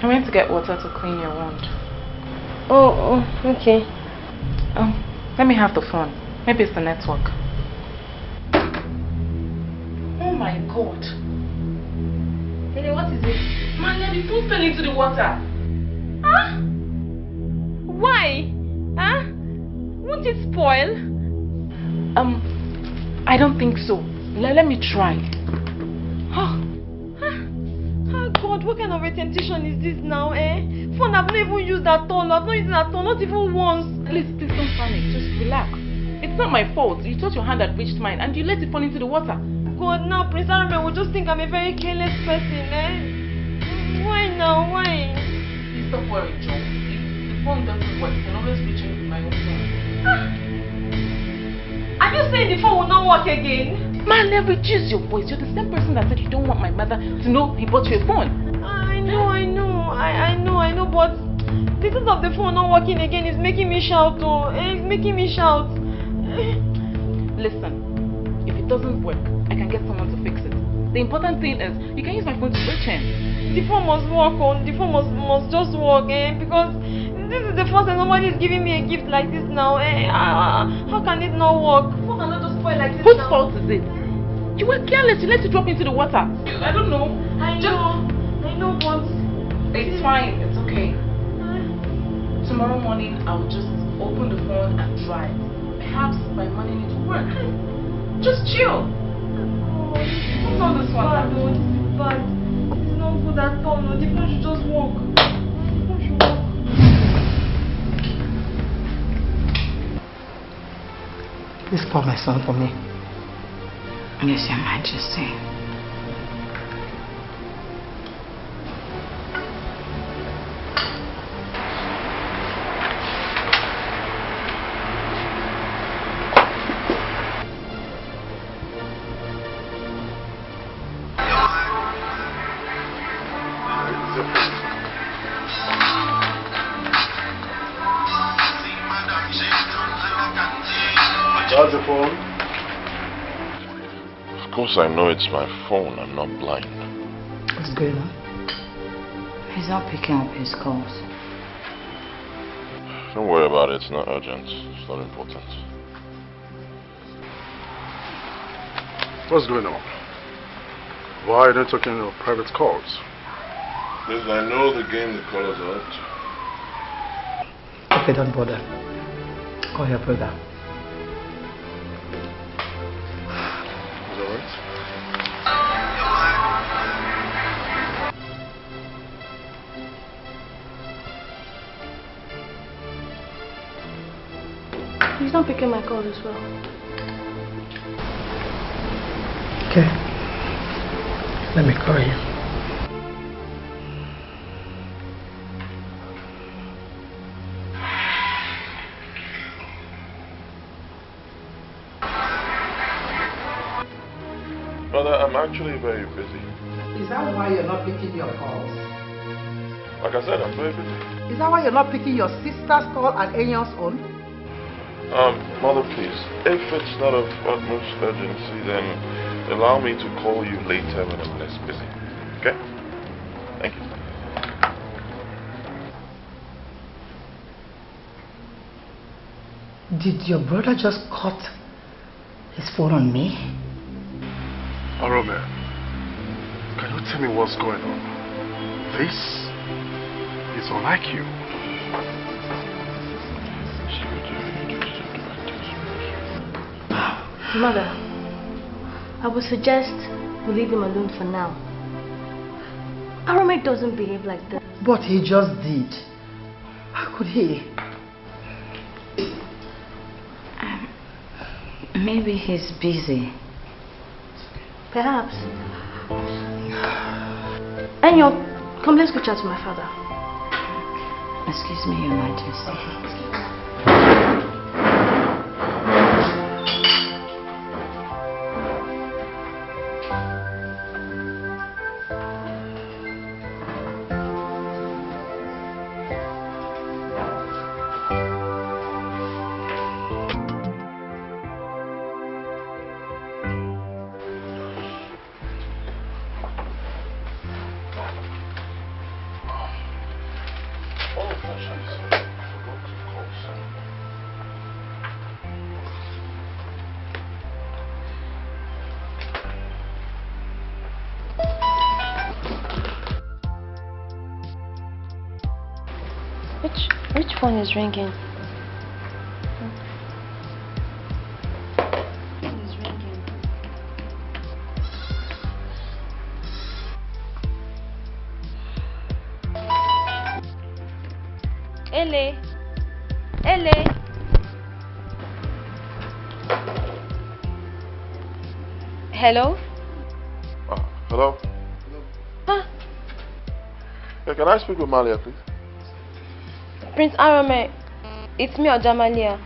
I went to get water to clean your wound. Oh, okay. Let me have the phone. Maybe it's the network. my God. Hey, what is it? Man, the phone fell into the water. Huh? Why? Huh? Won't it spoil? I don't think so. Let me try. Oh. Oh God, what kind of a temptation is this now, eh? Phone I've not even used at all. I've not used it at all, not even once. Please don't panic. Just relax. It's not my fault. You thought your hand had reached mine and you let it fall into the water. God, now Prince Arame will just think I'm a very careless person, eh? Why now? Why? Please stop worrying, Joe. If the phone doesn't work, you can always reach me with my own phone. Are you saying the phone will not work again? Man, reduce your voice. You're the same person that said you don't want my mother to know he bought you a phone. I know, but because of the phone not working again, it's making me shout, oh. It's making me shout. Listen, if it doesn't work, I can get someone to fix it. The important thing is, you can use my phone to reach him. The phone must work, oh. The phone must just work, eh? Because this is the first time somebody is giving me a gift like this now, eh? How can it not work? Phone cannot just spoil like this. Whose fault is it? You were careless. You let it drop into the water. I don't know. I know, but it's fine. It's okay. Tomorrow morning, I'll just open the phone and try. Perhaps by morning it will work. Just chill. What's all this one? Bad, oh, this is bad. It's not good at all. No, the phone should just work. The phone should work. Please call my son for me. Yes, Your Majesty. Charge the phone. Of course I know it's my phone. I'm not blind. What's going on? He's not picking up his calls. Don't worry about it. It's not urgent. It's not important. What's going on? Why are they taking your private calls? Because I know the game the callers are up to. Okay, don't bother. Call your brother. Is that right? He's not picking my call as well. Okay. Let me call you. Brother, I'm actually very busy. Is that why you're not picking your calls? Like I said, I'm very busy. Is that why you're not picking your sister's call and Enyo's own? Mother, please, if it's not of utmost urgency, then allow me to call you later when I'm less busy. Okay? Thank you. Did your brother just cut his phone on me? Arome, can you tell me what's going on? This is unlike you. Mother, I would suggest we leave him alone for now. Arome doesn't behave like that. But he just did. How could he? Maybe he's busy. Perhaps. Enyo, come, let's go chat to my father. Excuse me, Your Majesty. phone is ringing. Ele. Hello? Hello? Huh? Yeah, can I speak with Malia, please? Prince Arome, it's me, Ojamalia.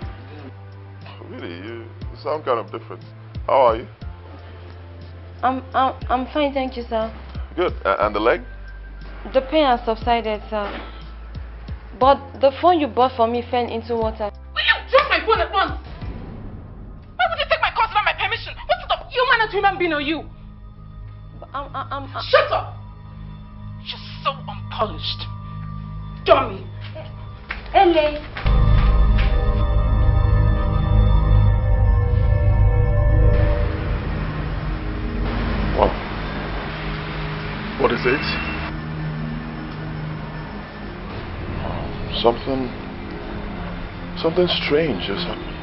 Really? You sound kind of different. How are you? I'm fine, thank you, sir. Good. And the leg? The pain has subsided, sir. But the phone you bought for me fell into water. Will you drop my phone at once? Why would you take my calls without my permission? What sort of human and human being are you? Shut up! You're so unpolished. Dummy. Ele. What is it? Something strange has happened.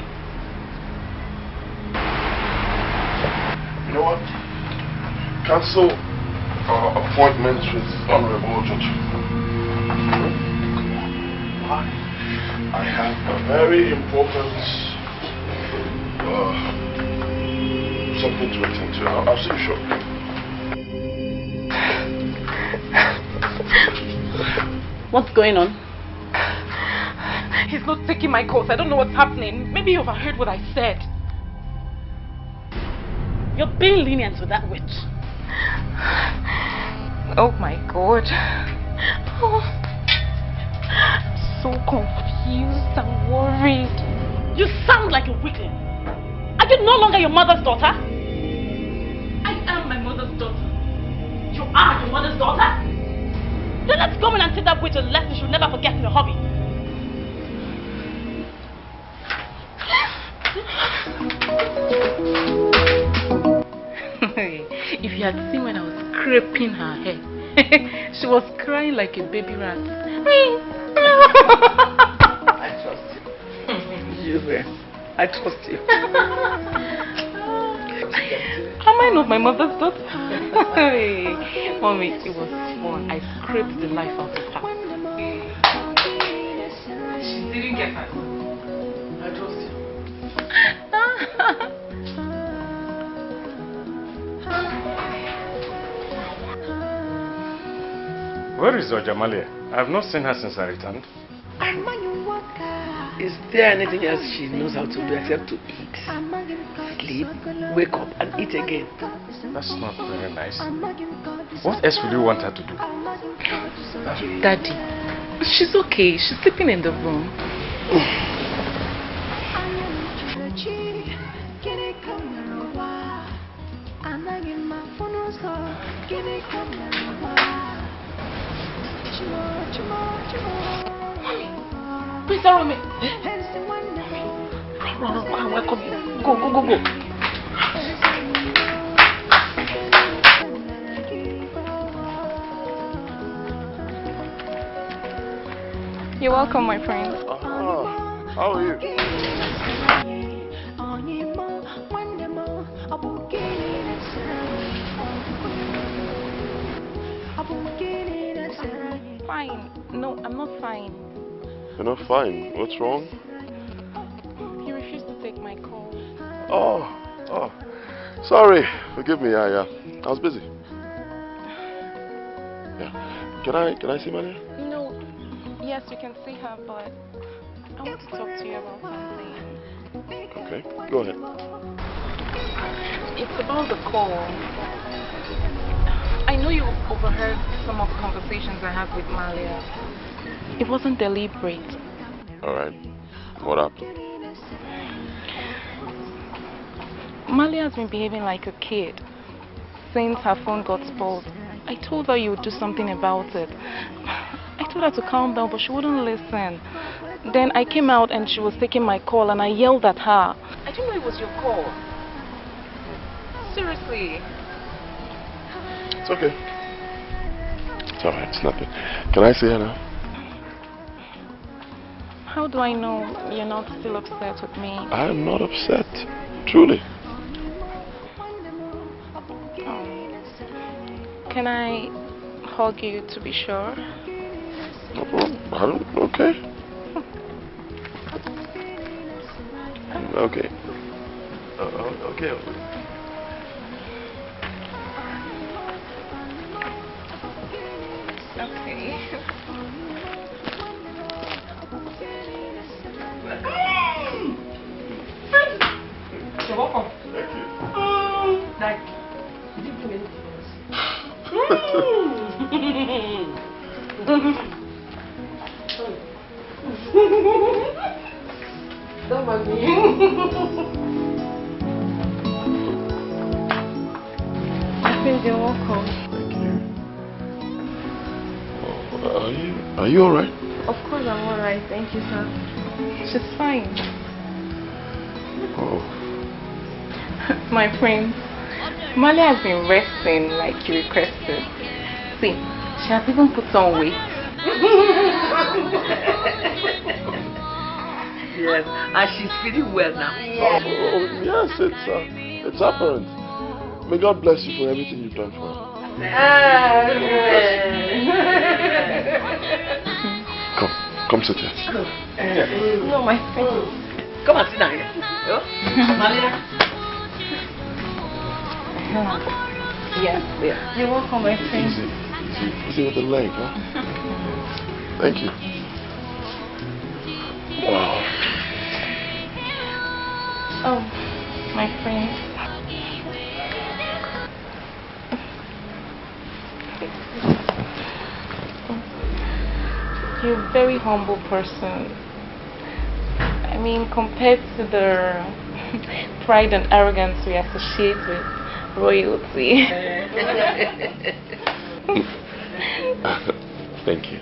You know what? Cancel our appointment with Honorable Judge. I have a very important something to attend to. I'll see you shortly. What's going on? He's not taking my calls. I don't know what's happening. Maybe you overheard what I said. You're being lenient with that witch. Oh my God. Oh, I'm so confused and worried. You sound like a weakling. Are you no longer your mother's daughter? I am my mother's daughter. You are your mother's daughter? Then let's go in and take that witch a lesson she'll never forget in a hobby. If you had seen when I was scraping her hair, she was crying like a baby rat. I trust you. I trust you. Am I not my mother's daughter? Mommy, it was fun. I scraped the life out of her. She didn't get hurt. I trust you. Where is Ojamalia? I have not seen her since I returned. Is there anything else she knows how to do except to eat, sleep, wake up and eat again? That's not very nice. What else will you want her to do? Daddy, she's okay. She's sleeping in the room. Please follow me. Run, welcome here. Go. You're welcome, my friend. How are you? Fine. No, I'm not fine. You're not fine. What's wrong? He refused to take my call. Oh. Sorry. Forgive me. I was busy. Yeah. Can I see Malia? No. Yes, you can see her, but I want to talk to you about something. Okay. Go ahead. It's about the call. I know you overheard some of the conversations I had with Malia. It wasn't deliberate. Alright. What happened? Malia has been behaving like a kid since her phone got spoiled. I told her you would do something about it. I told her to calm down, but she wouldn't listen. Then I came out and she was taking my call and I yelled at her. I didn't know it was your call. Seriously. It's okay. It's alright. It's nothing. Can I see her now? how do I know you're not still upset with me? I am not upset. Truly. Can I hug you to be sure? Okay. Okay. Okay. You're welcome. Thank you. Like, you didn't do anything else. Don't mind me. I think you're welcome. Thank you. Are you alright? Of course I'm alright, thank you, sir. She's fine. Oh. My friend, Mali has been resting like you requested. See, she has even put on weight. Yes, and she's feeling well now. Yes, it's apparent. May God bless you for everything you've done for her. Come sit here. No, my friend. Come and sit down here. Malina. Yes. You're welcome, my friend. Easy with the leg, huh? Thank you. Wow. Oh, my friend. You're a very humble person. I mean, compared to the pride and arrogance we associate with royalty. Thank you.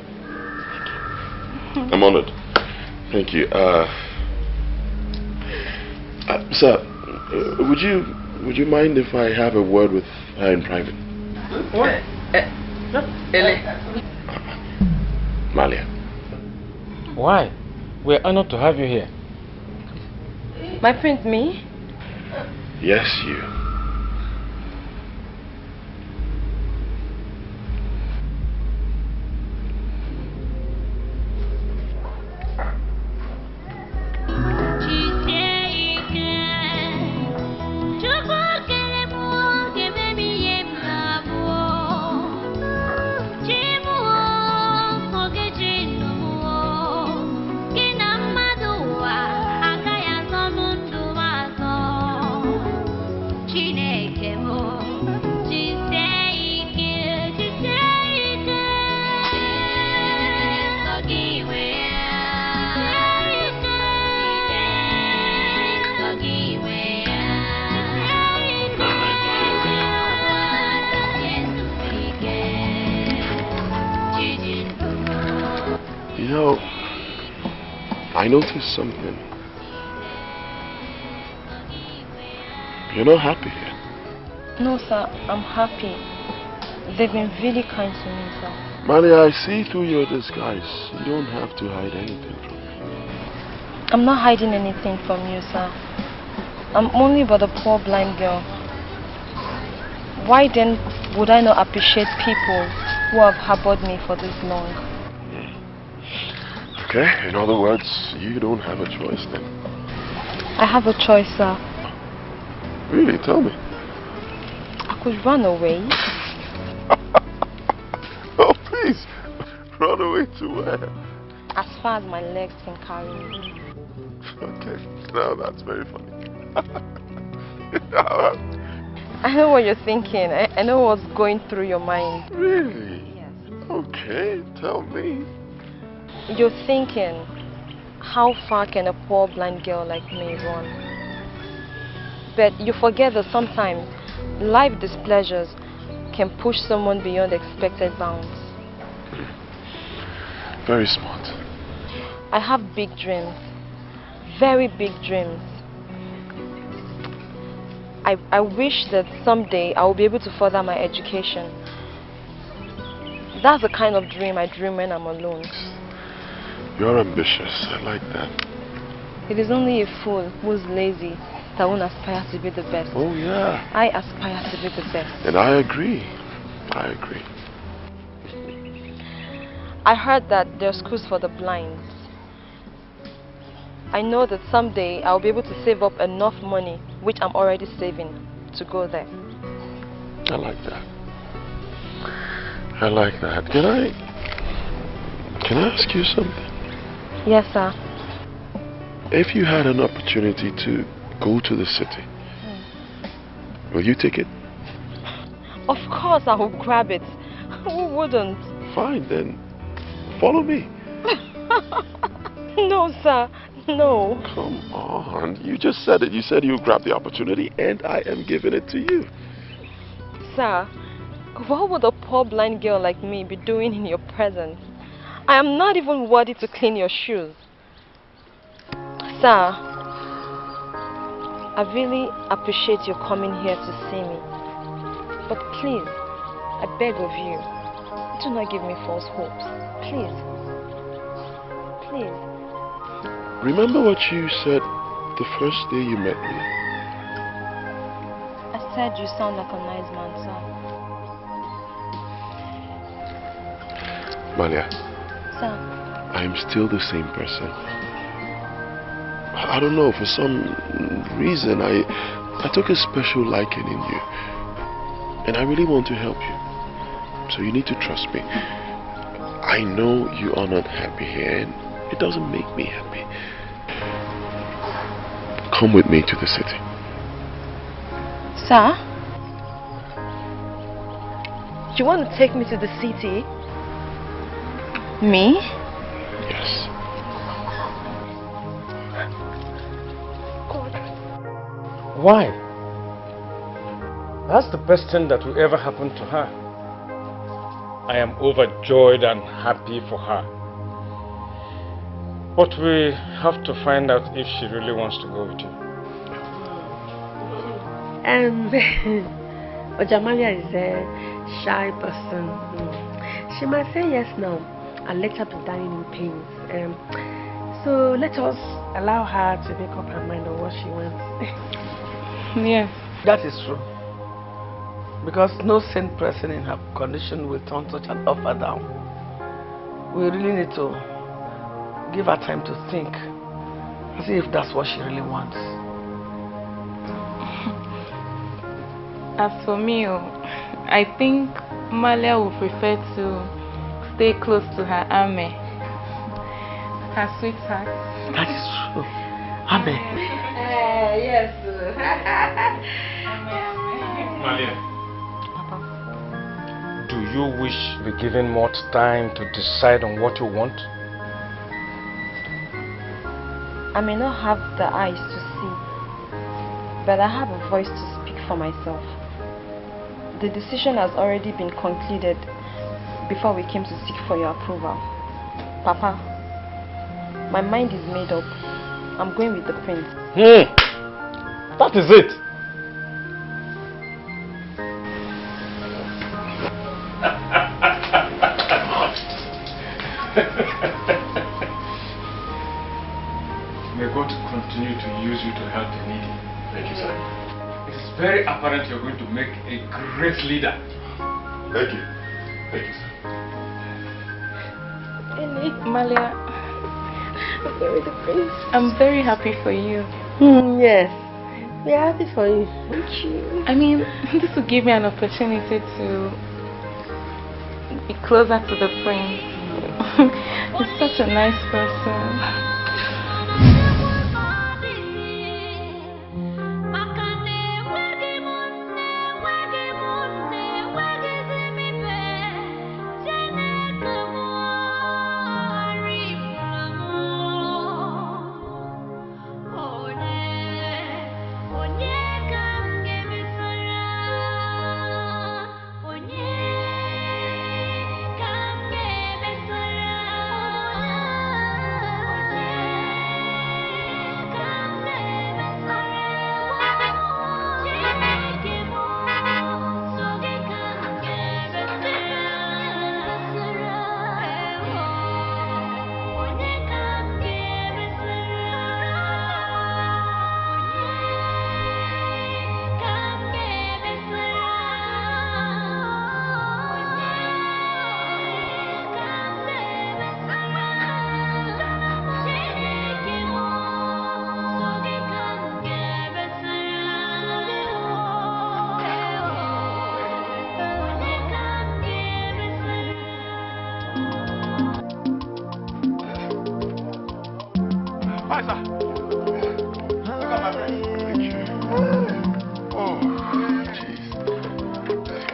I'm honored. Thank you. Sir, would you mind if I have a word with her in private? What? Malia. Why? We're honored to have you here. My friend, me? Yes, you. You know, I noticed something. You're not happy here. No, sir, I'm happy. They've been really kind to me, sir. Malia, I see through your disguise. You don't have to hide anything from me. I'm not hiding anything from you, sir. I'm only but a poor blind girl. Why then would I not appreciate people who have harbored me for this long? Okay, in other words, you don't have a choice then. I have a choice, sir. Really? Tell me. I could run away. Oh, please. Run away to where? As far as my legs can carry me. Okay, now that's very funny. I know what you're thinking. I know what's going through your mind. Really? Yes. Okay, tell me. You're thinking, how far can a poor blind girl like me run? But you forget that sometimes life displeasures can push someone beyond expected bounds. Very smart. I have big dreams. Very big dreams. I wish that someday I will be able to further my education. That's the kind of dream I dream when I'm alone. You're ambitious. I like that. It is only a fool who's lazy that won't aspire to be the best. Oh, yeah. I aspire to be the best. And I agree. I agree. I heard that there are schools for the blind. I know that someday I'll be able to save up enough money, which I'm already saving, to go there. I like that. I like that. Can I ask you something? Yes, sir. If you had an opportunity to go to the city, will you take it? Of course I will grab it. Who wouldn't? Fine, then follow me. No, sir. No. Come on. You just said it. You said you'll grab the opportunity, and I am giving it to you. Sir, what would a poor blind girl like me be doing in your presence? I am not even worthy to clean your shoes. Sir, I really appreciate your coming here to see me. But please, I beg of you, do not give me false hopes. Please. Please. Remember what you said the first day you met me? I said you sound like a nice man, sir. Malia, Sir. I am still the same person. I don't know, for some reason I took a special liking in you. And I really want to help you. So you need to trust me. I know you are not happy here, and it doesn't make me happy. Come with me to the city. Sir? You want to take me to the city? Me? Yes. Why? That's the best thing that will ever happen to her. I am overjoyed and happy for her. But we have to find out if she really wants to go with you. Ojamalia is a shy person. She might say yes now and let her be dying in pains. So let us allow her to make up her mind on what she wants. Yes, that is true. Because no sane person in her condition will turn such an offer down. We really need to give her time to think and see if that's what she really wants. As for me, I think Malia would prefer to stay close to her Ame, her sweetheart. That is true. Ame. Yes. Malia, do you wish to be given more time to decide on what you want? I may not have the eyes to see, but I have a voice to speak for myself. The decision has already been concluded before we came to seek for your approval. Papa, my mind is made up. I'm going with the prince. That is it. May God continue to use you to help the needy. Thank you, sir. It is very apparent you're going to make a great leader. Thank you. Thank you, sir. Malia, I'm very happy for you. Yes, we are happy for you. Thank you. I mean, this will give me an opportunity to be closer to the prince. He's such a nice person. Onye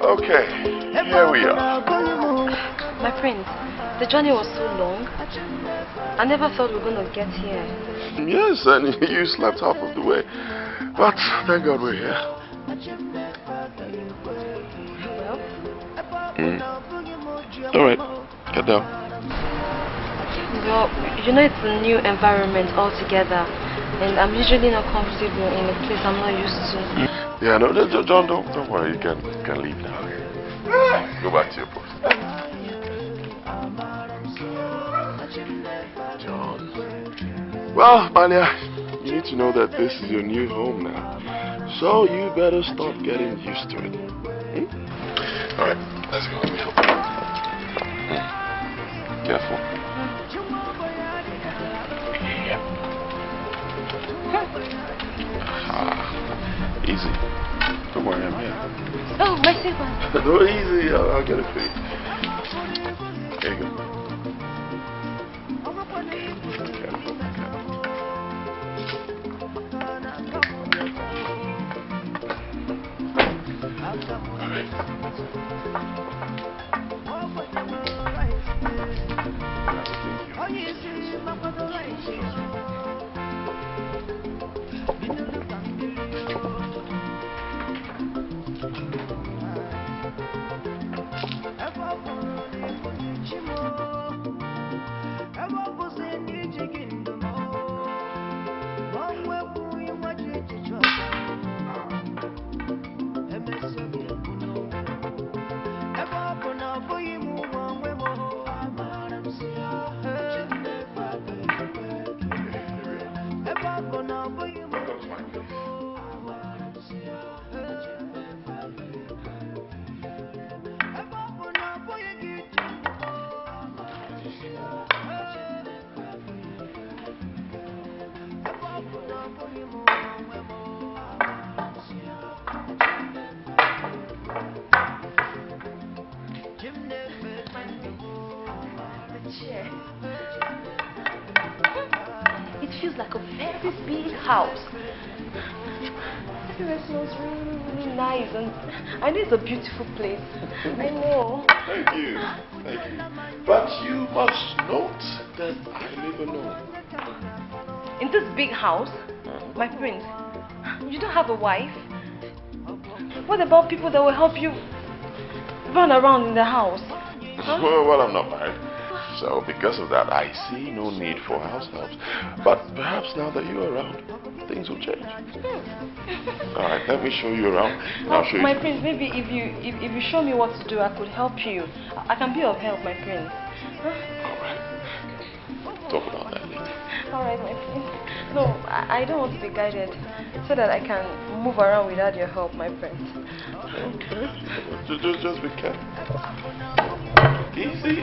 Okay, here we are. My friend, the journey was so long. I never thought we were going to get here. Yes, and you slept half of the way. But thank God we're here. Well, Alright, get down. Well, you know it's a new environment altogether. And I'm usually not comfortable in a place I'm not used to. Yeah, no, John, don't worry. You can leave now. Go back to your post. John. Well, Malia, you need to know that this is your new home now. So you better start getting used to it. Alright, let's go. Let me help you. Careful. Easy. Don't worry, I'm here. Oh, my silver. No, easy. I'll get it for you. There you go. It feels like a very big house. It smells really, really nice, and I know it's a beautiful place. I know. Thank you. Thank you. But you must note that I live alone. In this big house, my prince, you don't have a wife? What about people that will help you run around in the house? Huh? Well, I'm not married. So because of that, I see no need for house helps. But perhaps now that you're around, things will change. All right, let me show you around. I'll show you. My prince, maybe if you show me what to do, I could help you. I can be of help, my prince. Huh? All right. Talk about that later. All right, my prince. No, I don't want to be guided, so that I can move around without your help, my prince. Okay. Just be careful. Easy.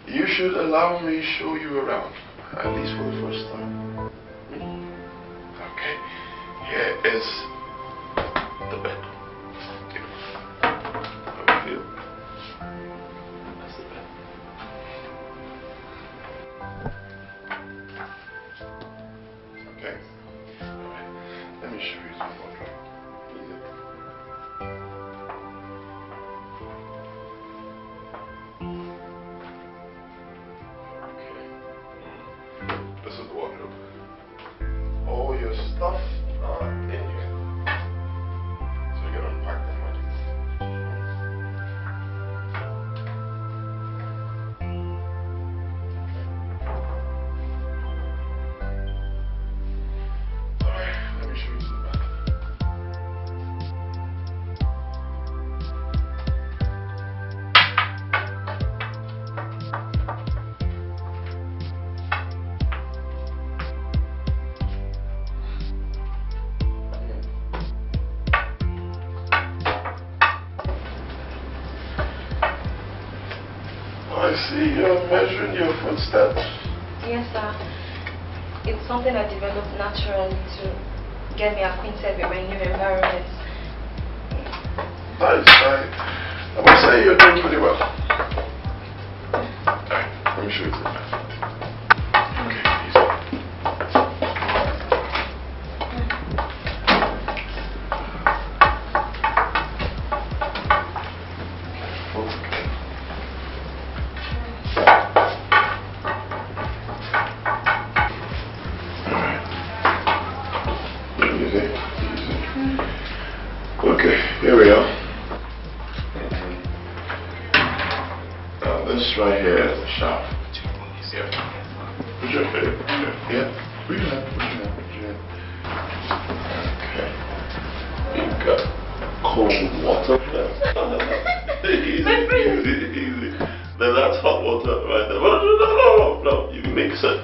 You should allow me to show you around, at least for the first time. Okay, here is the bed. How do you feel? That's the bed. Okay, alright, let me show you some wardrobe. This is the wardrobe. All your stuff are in here. see you're measuring your footsteps. Yes, sir. It's something I developed naturally to get me acquainted with my new environment. Nice. I must say you're doing pretty well. Alright, let me show you something. Okay, easy. Okay, here we are. Now this right here is the shop. Yeah. Put your head. Yeah. Put your head. Okay. You've got cold water. Easy. Then that's hot water right there. No. You mix it.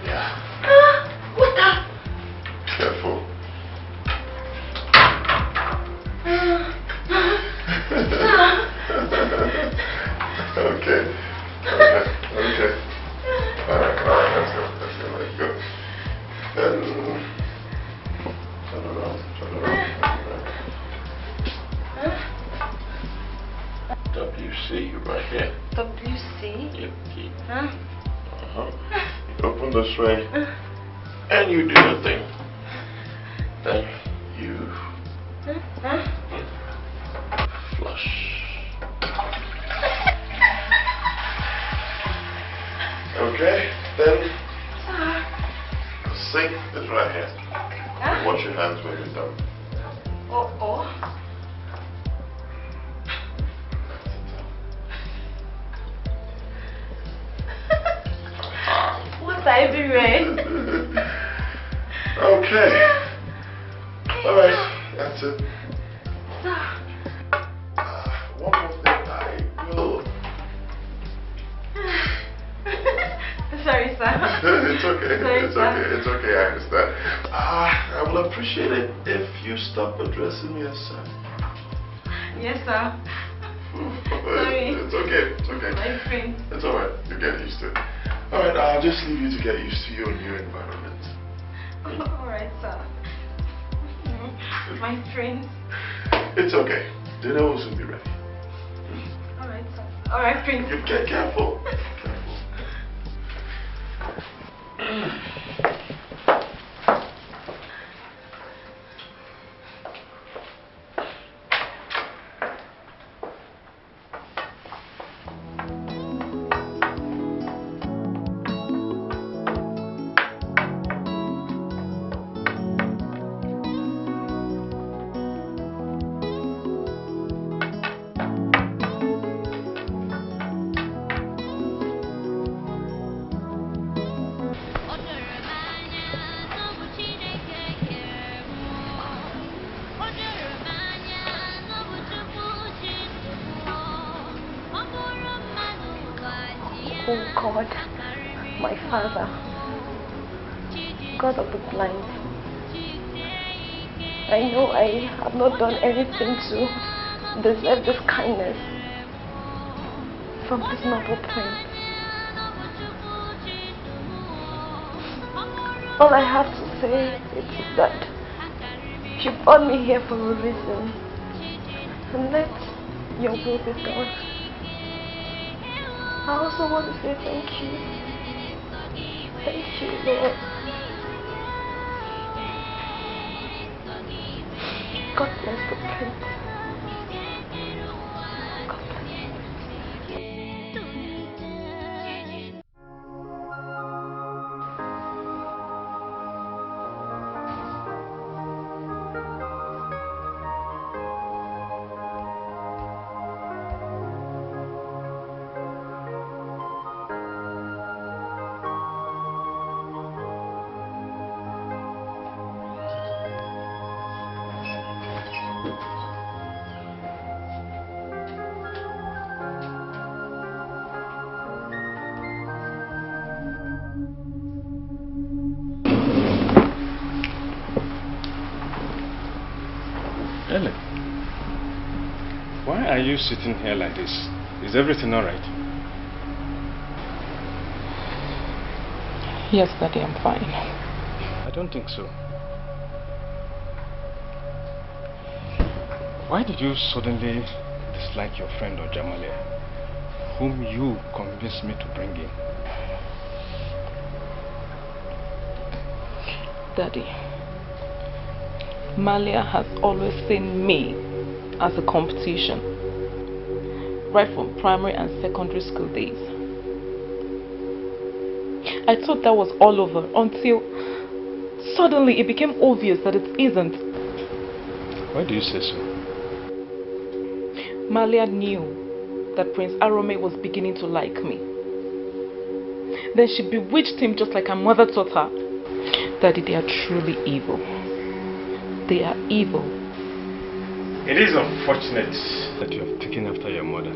Yeah. What the? Careful. Okay. Alright, let's go. Then turn around. WC right here. WC? Yep. Huh? You open this way and you do your thing. Then you flush. Okay, then the sink is right here. Wash your hands when you're done. Oh. What's everywhere? Okay. Alright, that's it. One more thing, I will... Sorry, sir. It's okay, I understand. I will appreciate it if you stop addressing me as sir. Yes, sir. Sorry. It's okay. My friend. It's alright, you get used to it. Alright, I'll just leave you to get used to your new environment. Alright, sir. My friend. It's okay. Dinner will soon be ready. Alright, sir. Alright, friend. You get careful. Oh God, my Father, God of the blind, I know I have not done anything to deserve this kindness from this noble prince. All I have to say is that you brought me here for a reason, and let your will be done. I also want to say thank you. Thank you, Lord. God bless the prince. God bless the Ellen, why are you sitting here like this? Is everything alright? Yes, Daddy, I'm fine. I don't think so. Why did you suddenly dislike your friend Ojamale, whom you convinced me to bring in? Daddy, Malia has always seen me as a competition, right from primary and secondary school days. I thought that was all over until suddenly it became obvious that it isn't. Why do you say so? Malia knew that Prince Arome was beginning to like me. Then she bewitched him just like her mother taught her. Daddy, they are truly evil. They are evil. It is unfortunate that you have taken after your mother.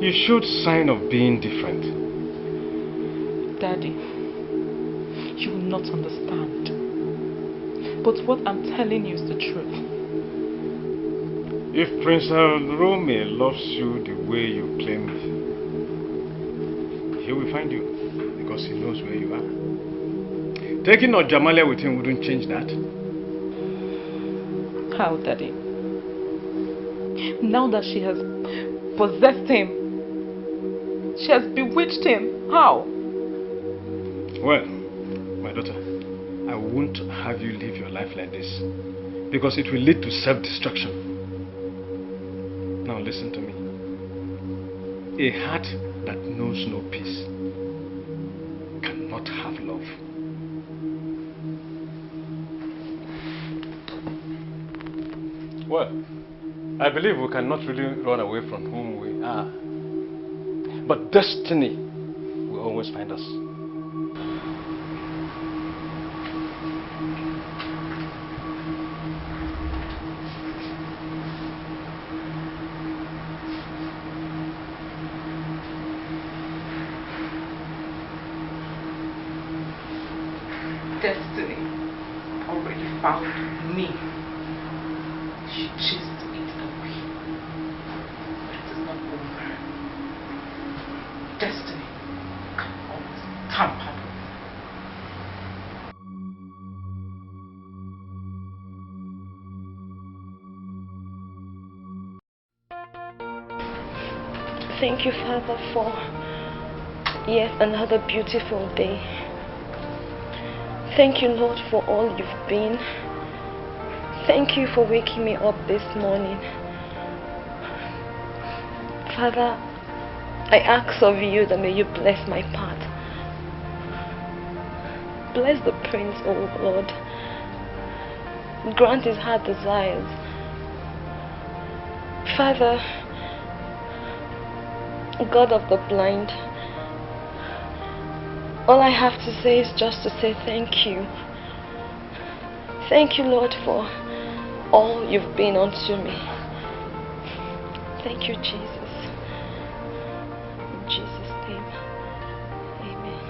You showed sign of being different. Daddy, you will not understand. But what I'm telling you is the truth. If Prince Arome loves you the way you claim, he will find you because he knows where you are. Taking Ojamale with him wouldn't change that. How, Daddy? Now that she has possessed him, she has bewitched him. How? Well, my daughter, I won't have you live your life like this because it will lead to self-destruction. Now listen to me. A heart that knows no peace cannot have love. Well, I believe we cannot really run away from whom we are. But destiny will always find us. Destiny already found me. She chased it away. But it is not over. Destiny can always tamper with. Thank you, Father, for yet another beautiful day. Thank you, Lord, for all you've been. Thank you for waking me up this morning. Father, I ask of you that may you bless my path. Bless the Prince, oh Lord. Grant his heart desires. Father, God of the blind, all I have to say is just to say thank you. Thank you, Lord, for all you've been unto me. Thank you, Jesus. In Jesus' name, amen.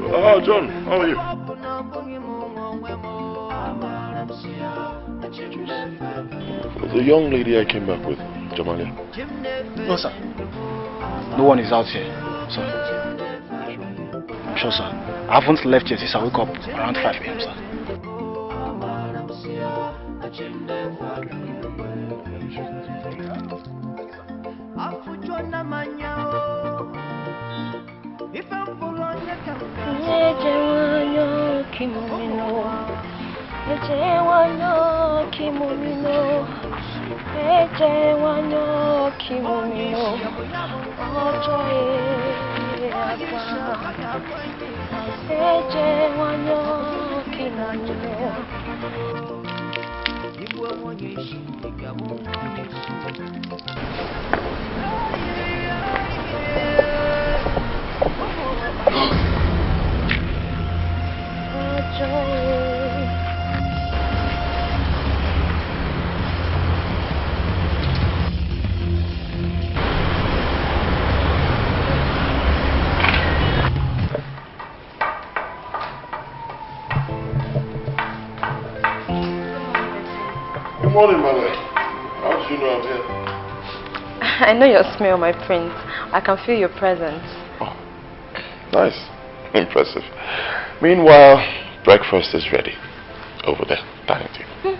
Oh, John, how are you? The young lady I came back with, Jamalia. No, sir. No one is out here, sir. Sure, sir. I haven't left yet since I woke up around 5 a.m., sir. Good morning, Mother. How did you know I'm here? I know your smell, my prince. I can feel your presence. Oh, nice. Impressive. Meanwhile, breakfast is ready. Over there, dining table.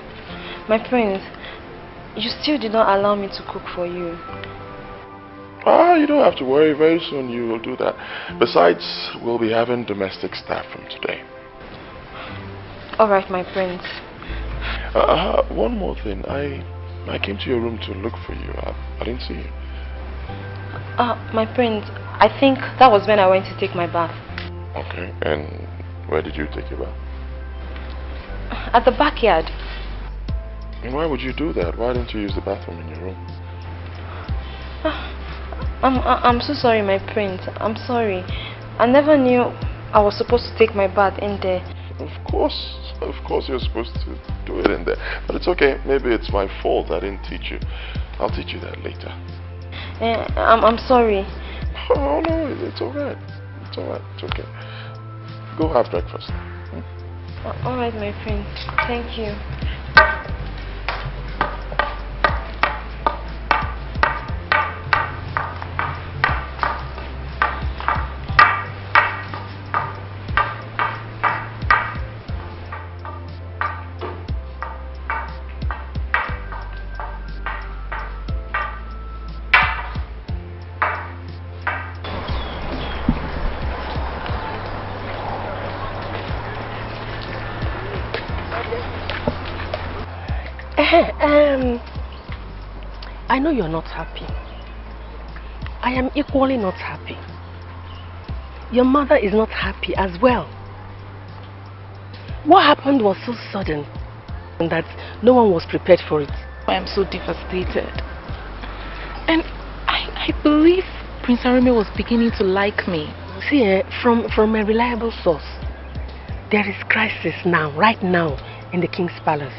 My prince, you still did not allow me to cook for you. You don't have to worry. Very soon you will do that. Besides, we'll be having domestic staff from today. Alright, my prince. One more thing. I came to your room to look for you. I didn't see you. My prince, I think that was when I went to take my bath. Okay, and where did you take your bath? At the backyard. And why would you do that? Why didn't you use the bathroom in your room? I'm so sorry, my prince. I'm sorry. I never knew I was supposed to take my bath in there. Of course you're supposed to do it in there. But it's okay. Maybe it's my fault I didn't teach you. I'll teach you that later. I'm sorry. Oh no, it's alright. It's alright. It's okay. Go have breakfast. Alright, my prince. Thank you. I know you're not happy. I am equally not happy. Your mother is not happy as well. What happened was so sudden that no one was prepared for it. I am so devastated. And I believe Prince Arome was beginning to like me. See, from a reliable source, there is crisis now, right now, in the king's palace.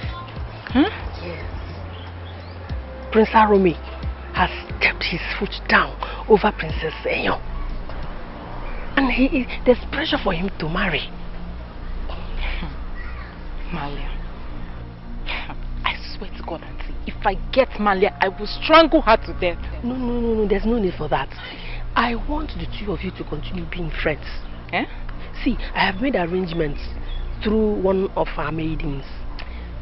Huh? Yes. Prince Arome has kept his foot down over Princess Enyo. And there's pressure for him to marry. Malia, I swear to God, Auntie, if I get Malia, I will strangle her to death. No, there's no need for that. I want the two of you to continue being friends. Eh? See, I have made arrangements through one of our maidens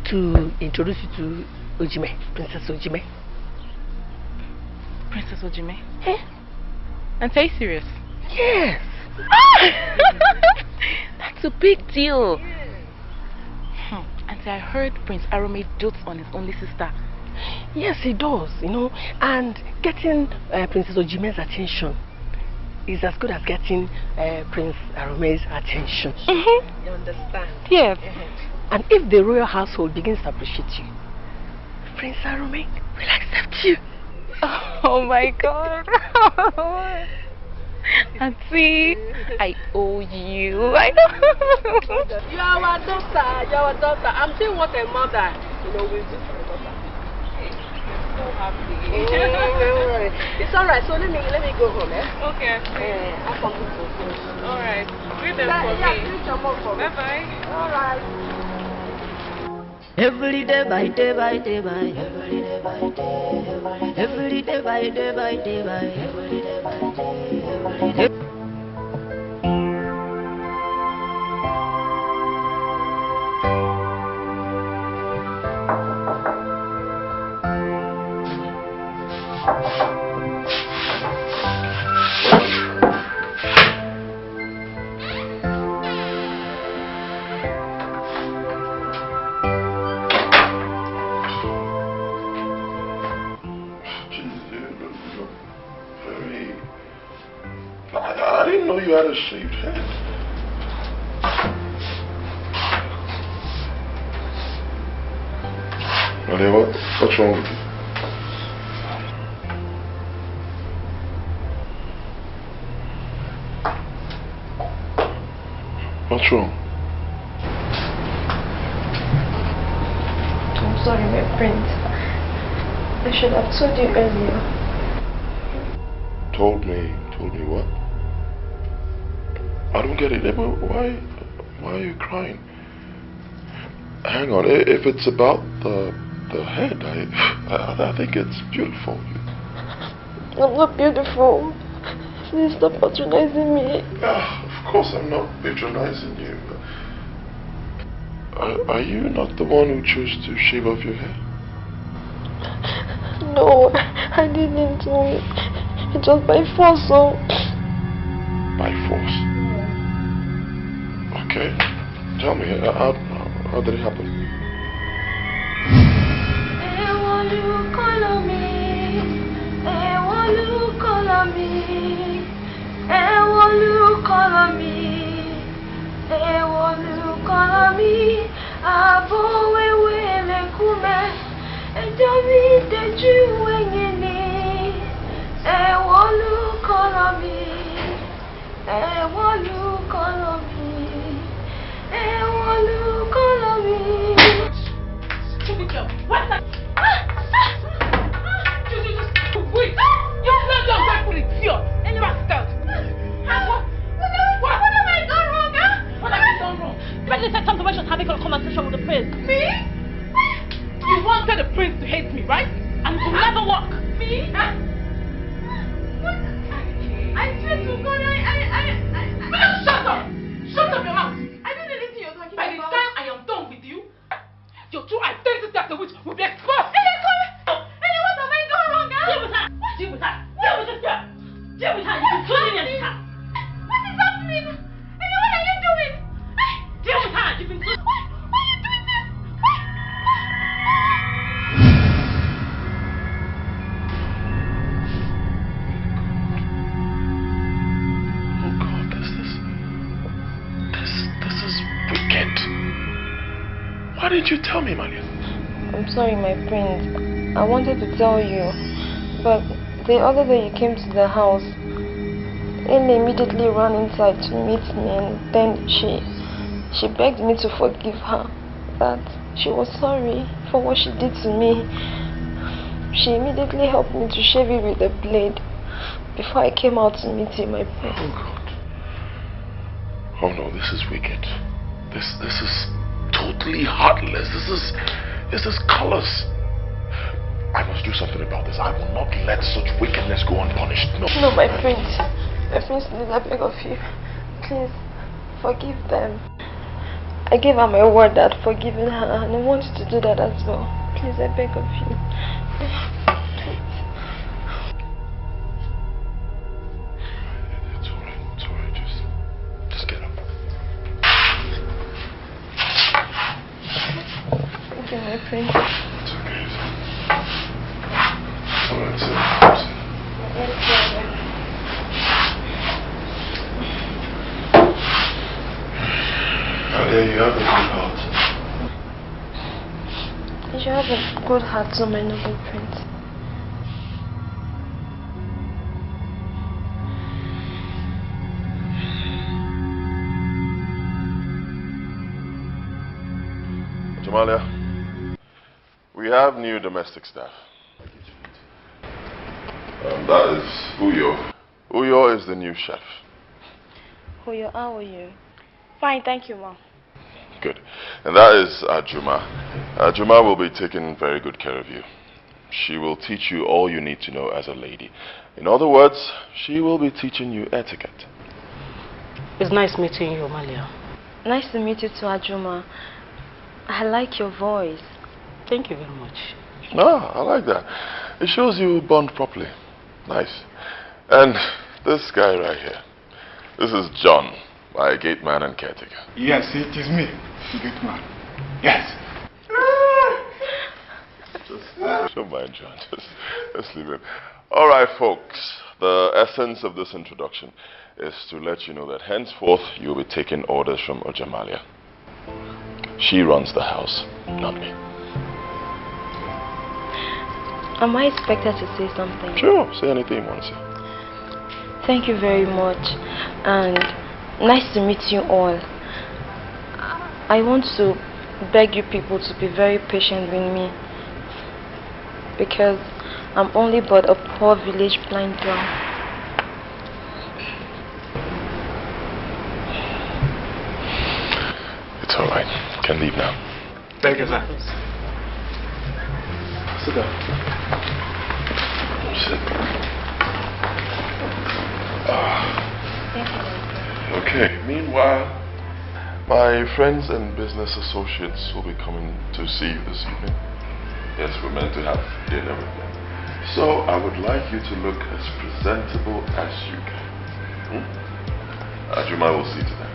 to introduce you to Ojime, Princess Ojime. Princess Ojime? Eh? Auntie, are you serious? Yes. That's a big deal. Auntie, I heard Prince Arome dotes on his only sister. Yes, he does, and getting Princess Ojime's attention is as good as getting Prince Arome's attention. You understand? Yes. And if the royal household begins to appreciate you, Prince Arome will accept you. Oh my God. Auntie, I owe you. I know. You are our daughter. I'm saying what a mother, will do for a daughter. So happy. It's alright, so let me go home, eh? Okay. I'll come to you. Alright. Greet them for me. Greet your mom for me. Bye-bye. Alright. Every day by day by day by every day by day, every day by day by day by every day by day, every day. I didn't know you had a shaved head. Malia, what's wrong with you? What's wrong? I'm sorry, my prince. I should have told you earlier. Told me what? I don't get it. Why are you crying? Hang on. If it's about the head, I think it's beautiful. I'm not beautiful. Please stop patronizing me. Of course I'm not patronizing you. Are you not the one who chose to shave off your hair? No, I didn't do it. It was by force, so... By force? Okay. Tell me, how did it happen? What's that? Wait! You're not done that for idiot! Bastard! What have I done wrong, huh? What have I done wrong? President said something when she was having a conversation with the prince. Me? You wanted the prince to hate me, right? And it will never work. Me? Huh? What? I swear to God, shut up! Shut up your mouth! I didn't listen to you talking about. By the time I am done with you, your true identity as a witch will be exposed. And what have I done wrong, huh? Deal with her! Deal with her! Deal with this girl! Deal with her! You can tune in and her! What is happening? And what are you doing? Deal with her! You can tune. Why are you doing this? Oh God, this is wicked. Why didn't you tell me, Malia? I'm sorry, my prince. I wanted to tell you, but the other day you came to the house, Ellie immediately ran inside to meet me, and then she begged me to forgive her, that she was sorry for what she did to me. She immediately helped me to shave it with a blade before I came out to meet you, my prince. Oh God. Oh no, this is wicked. This is totally heartless. This is callous. I must do something about this. I will not let such wickedness go unpunished. No. No, my prince. My prince, please, I beg of you. Please, forgive them. I gave her my word that forgiving her, and I want you to do that as well. Please, I beg of you. It's alright. It's alright. Just get up. Thank you, my prince. It's okay. It's alright, sir. There you have a good heart. You should have a good heart, so my noble prince. Jamalia, we have new domestic staff. That is Uyo. Uyo is the new chef. Uyo, how are you? Fine, thank you, Mom. Good. And that is Ajuma. Ajuma will be taking very good care of you. She will teach you all you need to know as a lady. In other words, she will be teaching you etiquette. It's nice meeting you, Malia. Nice to meet you too, Ajuma. I like your voice. Thank you very much. Ah, I like that. It shows you bond properly. Nice. And this guy right here. This is John, my gate man and caretaker. Yes, it is me, gate man. Yes. Don't mind John. Just leave him. All right, folks. The essence of this introduction is to let you know that henceforth you'll be taking orders from Ojamalia. She runs the house, not me. Am I expected to say something? Sure, say anything you want to say. Thank you very much, and nice to meet you all. I want to beg you people to be very patient with me, because I'm only but a poor village blind girl. It's all right. You can leave now. Thank you, sir. Sit down. Sit. Okay. Meanwhile, my friends and business associates will be coming to see you this evening. Yes, we're meant to have dinner with them. So I would like you to look as presentable as you can. Ajuma will see to that.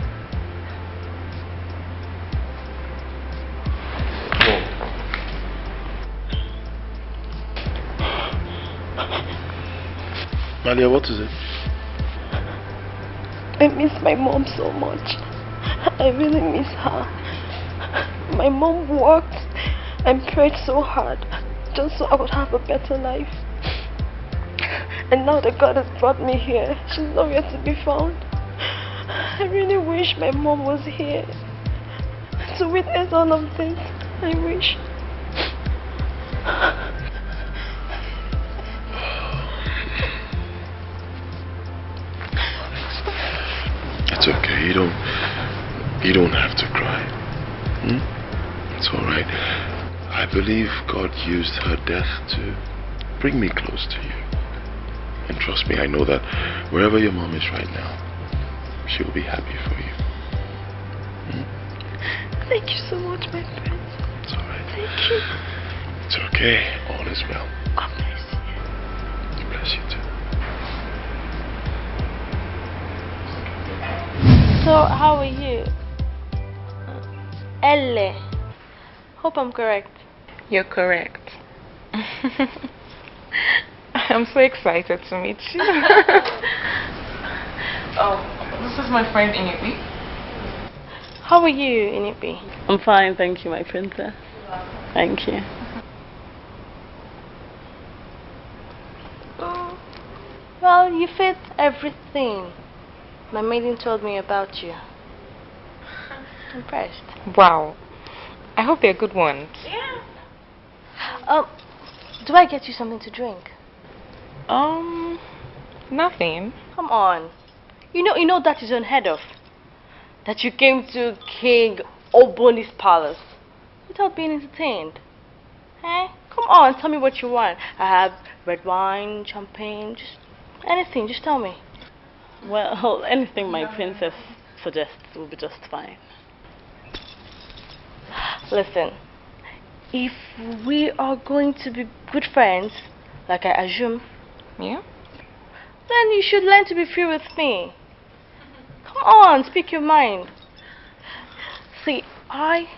Malia, what is it? I miss my mom so much. I really miss her. My mom worked and prayed so hard just so I would have a better life. And now that God has brought me here, she's nowhere to be found. I really wish my mom was here to witness all of this. I wish. It's okay. You don't have to cry. It's all right. I believe God used her death to bring me close to you. And trust me, I know that wherever your mom is right now, she will be happy for you. Thank you so much, my prince. It's all right. Thank you. It's okay. All is well. God bless you. God bless you too. So, how are you? Elle. Hope I'm correct. You're correct. I'm so excited to meet you. Oh, this is my friend Inibi. How are you, Inibi? I'm fine, thank you, my princess. Thank you. Well, you fit everything my maiden told me about you. Impressed. Wow. I hope they're good ones. Yeah. Do I get you something to drink? Nothing. Come on. You know that is unheard of. That you came to King Oboni's palace without being entertained. Eh? Come on, tell me what you want. I have red wine, champagne, just anything, just tell me. Well, anything my princess suggests will be just fine. Listen, if we are going to be good friends, like I assume, Yeah? then you should learn to be free with me. Come on, speak your mind. See, I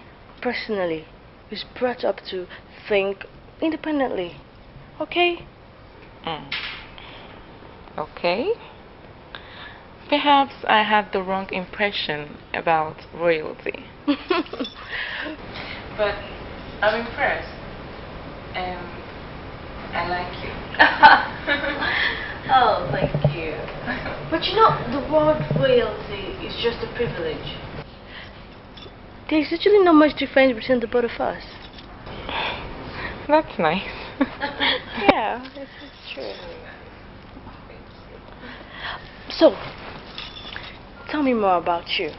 personally was brought up to think independently. Okay? Okay. Perhaps I had the wrong impression about royalty. But I'm impressed. And I like you. Oh, thank you. But you know, the word royalty is just a privilege. There's actually not much difference between the both of us. That's nice. Yeah, it's true. So, tell me more about you.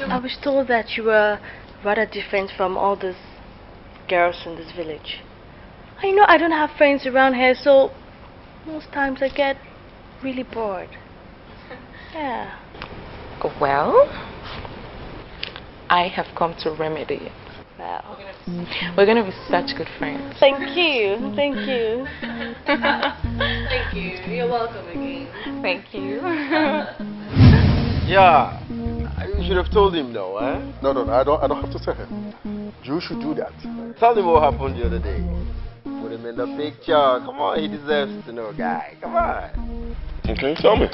I was told that you were rather different from all these girls in this village. I know I don't have friends around here, so most times I get really bored. Yeah. Well, I have come to remedy it. Wow. We're gonna be such good friends. Thank you. Thank you. Thank you. You're welcome again. Thank you. Yeah, you should have told him though, eh? No, I don't have to tell him. You should do that. Tell him what happened the other day. Put him in the picture. Come on, he deserves to know, guy. Come on. Okay, tell me.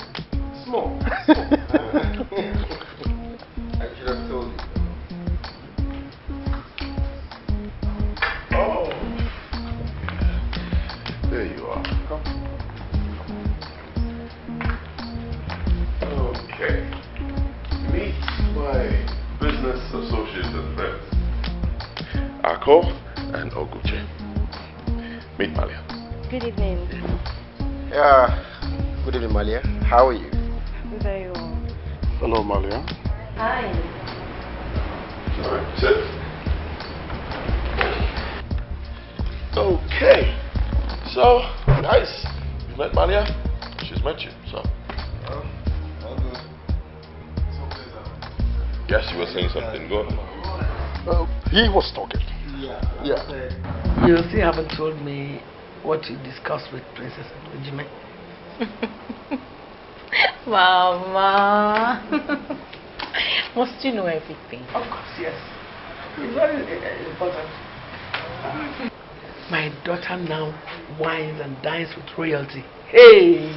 Small. I should have told you. Oh. There you are. Come. Okay. Meet my business associates and friends. Ako and Oguche. Meet Malia. Good evening. Yeah. Good evening, Malia. How are you? Very well. Hello, Malia. Hi. All right, sit. Okay. So, guys, you met Malia? She's met you, so. Yes, you were saying something. Go on. He was talking. Yeah. You still haven't told me what you discussed with Princess Ojime. Mama. Must you know everything? Of course, yes. It's very important. My daughter now wines and dines with royalty. Hey!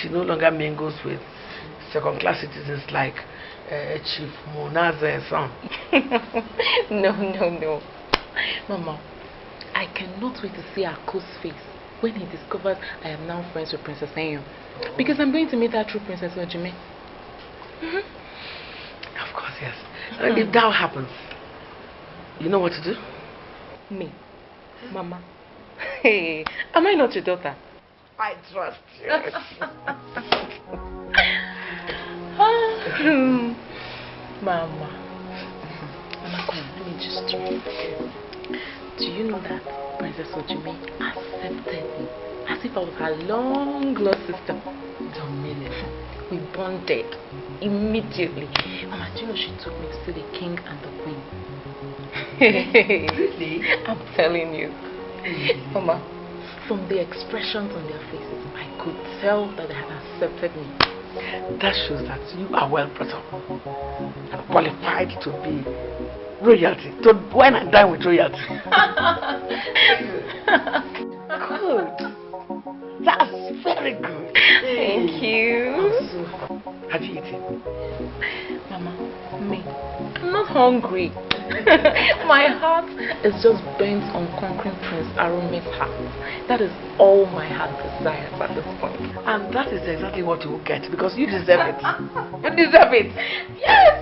She no longer mingles with second-class citizens like Chief Munaze son. No. Mama, I cannot wait to see Ako's face when he discovers I am now friends with Princess Enyo. Because I'm going to meet that true Princess Ojime. Of course, yes. And if that happens, you know what to do? Me? Mama? Hey, am I not your daughter? I trust you. Mama, come on, let me just try. Do you know that Princess Ojime accepted me as if I was her long-lost sister? We bonded immediately. Mama, do you know she took me to see the king and the queen? Really? I'm telling you. Mama, from the expressions on their faces, I could tell that they had accepted me. That shows that you are well brought up and qualified to be royalty, to wine and dine with royalty. Good. That's very good. Thank you. Have you eaten? Mama, me, I'm not hungry. My heart is just bent on conquering Prince Arume's heart. That is all my heart desires at this point. And that is exactly what you will get because you deserve it. You deserve it. Yes!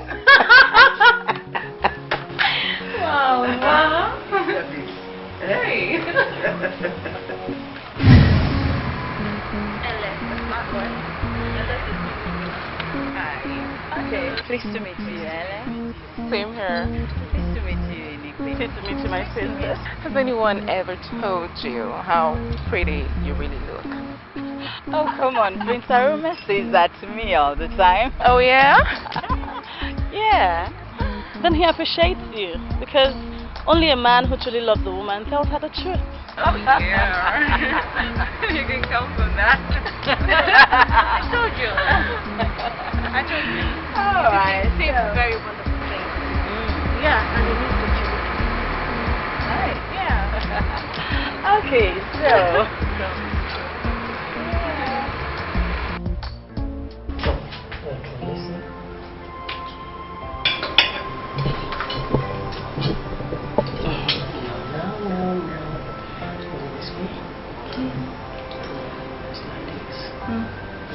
Wow, Mama. Hey. Okay, pleased to meet you, Ellen. Same here. Pleased to meet you, Nick. say to me, to my princess? Has anyone ever told you how pretty you really look? Oh, come on. Prince Aroma says that to me all the time. Oh, yeah? Yeah. Then he appreciates you because only a man who truly loves a woman tells her the truth. Oh, yeah. You can count on that. I told you. I told you. All right. It seems very wonderful thing. Yeah, and it needs the truth. Right. Yeah. Okay, so.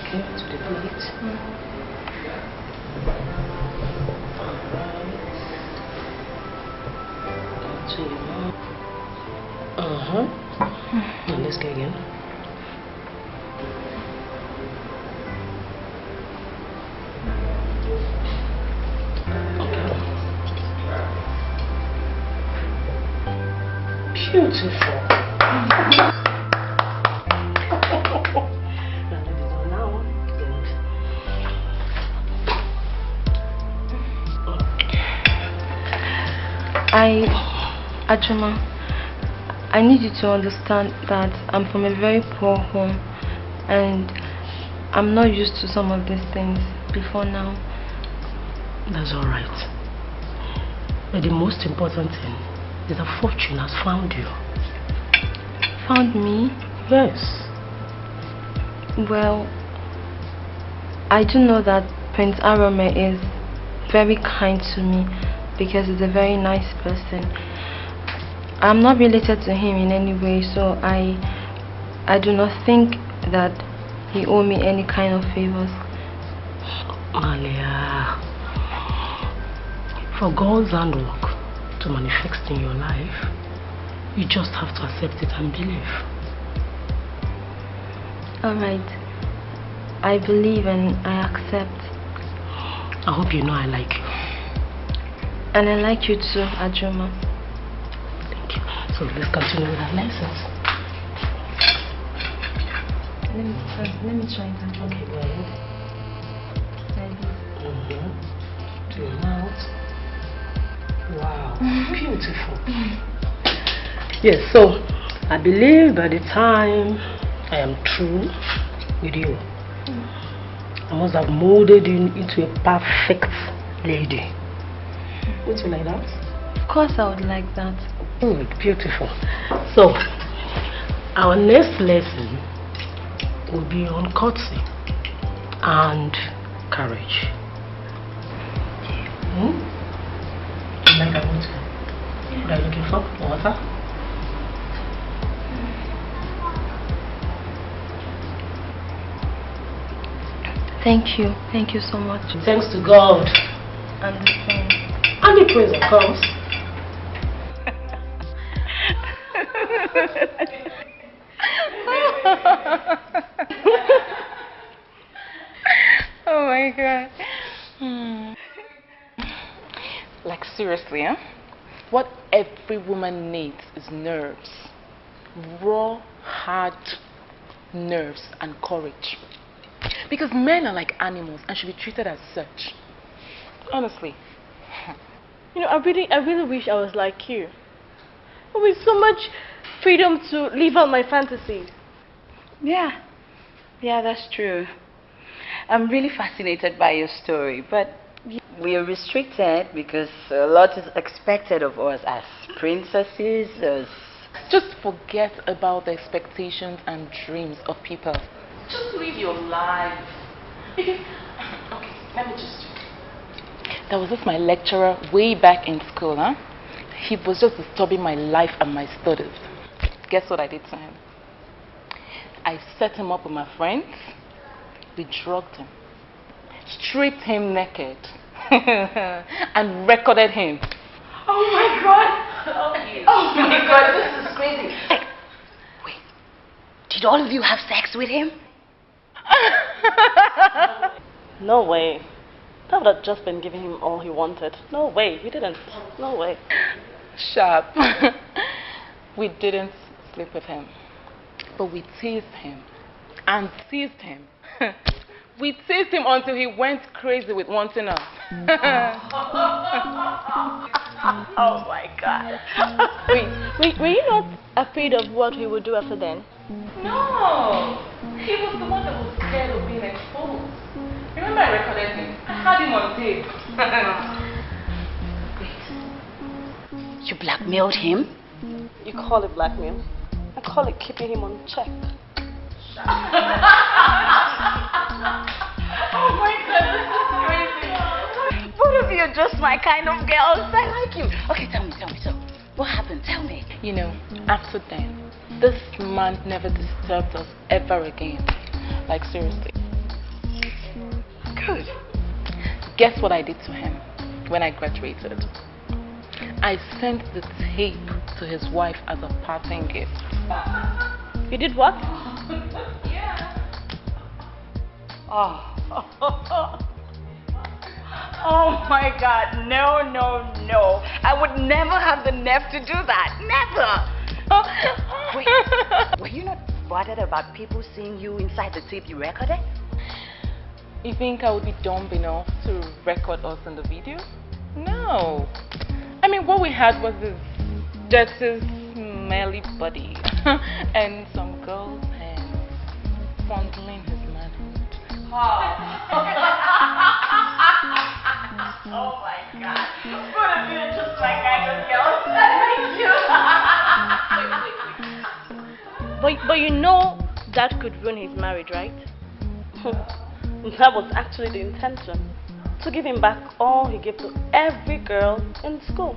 Okay, to the plate. To your mouth. Now let's go again. Okay. Beautiful. Ajuma, I need you to understand that I'm from a very poor home and I'm not used to some of these things before now. That's alright. But the most important thing is that fortune has found you. Found me? Yes. Well, I do know that Prince Arome is very kind to me because he's a very nice person. I'm not related to him in any way, so I do not think that he owes me any kind of favors. Malia, for God's handwork to manifest in your life, you just have to accept it and believe. Alright, I believe and I accept. I hope you know I like you. And I like you too, Ajuma. Thank you. So let's continue with our lessons. Let me try that. Okay, go ahead. To your mouth. Wow, beautiful. Yes, so I believe by the time I am through with you, I must have molded you into a perfect lady. Would you like that? Of course I would like that. Good, beautiful. So, our next lesson will be on courtesy and courage. You like that water? What are you looking for? Water? Thank you. Thank you so much. Thanks to God. And the friend. And the praise, of course. Oh my God. Like seriously, huh? What every woman needs is nerves. Raw, hard nerves and courage. Because men are like animals and should be treated as such. Honestly. You know, I really wish I was like you. With so much freedom to live out my fantasies. Yeah, that's true. I'm really fascinated by your story, but we are restricted because a lot is expected of us as princesses. Just forget about the expectations and dreams of people. Just live your life. Because, okay, let me just... There was this my lecturer way back in school, huh? He was just disturbing my life and my studies. Guess what I did to him? I set him up with my friends. We drugged him, stripped him naked, and recorded him. Oh my God! Oh my God, this is crazy. Wait, did all of you have sex with him? No way. That would have just been giving him all he wanted. No way, we didn't. No way. Sharp. We didn't sleep with him, but we teased him and teased him. We teased him until he went crazy with wanting us. Oh my God. Wait, were you not afraid of what he would do after then? No! He was the one that was scared of being exposed. Remember I recorded him? I had him on tape. You blackmailed him? You call it blackmail? I call it keeping him on check. Oh my God, this is crazy. Both of you are just my kind of girls. I like you. Okay, tell me. What happened? Tell me. You know, after then, this man never disturbed us ever again. Like, seriously. Good. Guess what I did to him when I graduated? I sent the tape to his wife as a parting gift. You did what? Yeah. Oh. Oh my God, no. I would never have the nerve to do that. Never. Wait, were you not bothered about people seeing you inside the tape you recorded? You think I would be dumb enough to record us in the video? No. I mean, what we had was this dirty, smelly body and some girl's hands fondling his manhood. Oh my God. Both of you are just my kind of girls. Thank you. But you know that could ruin his marriage, right? That was actually the intention. To give him back all he gave to every girl in school.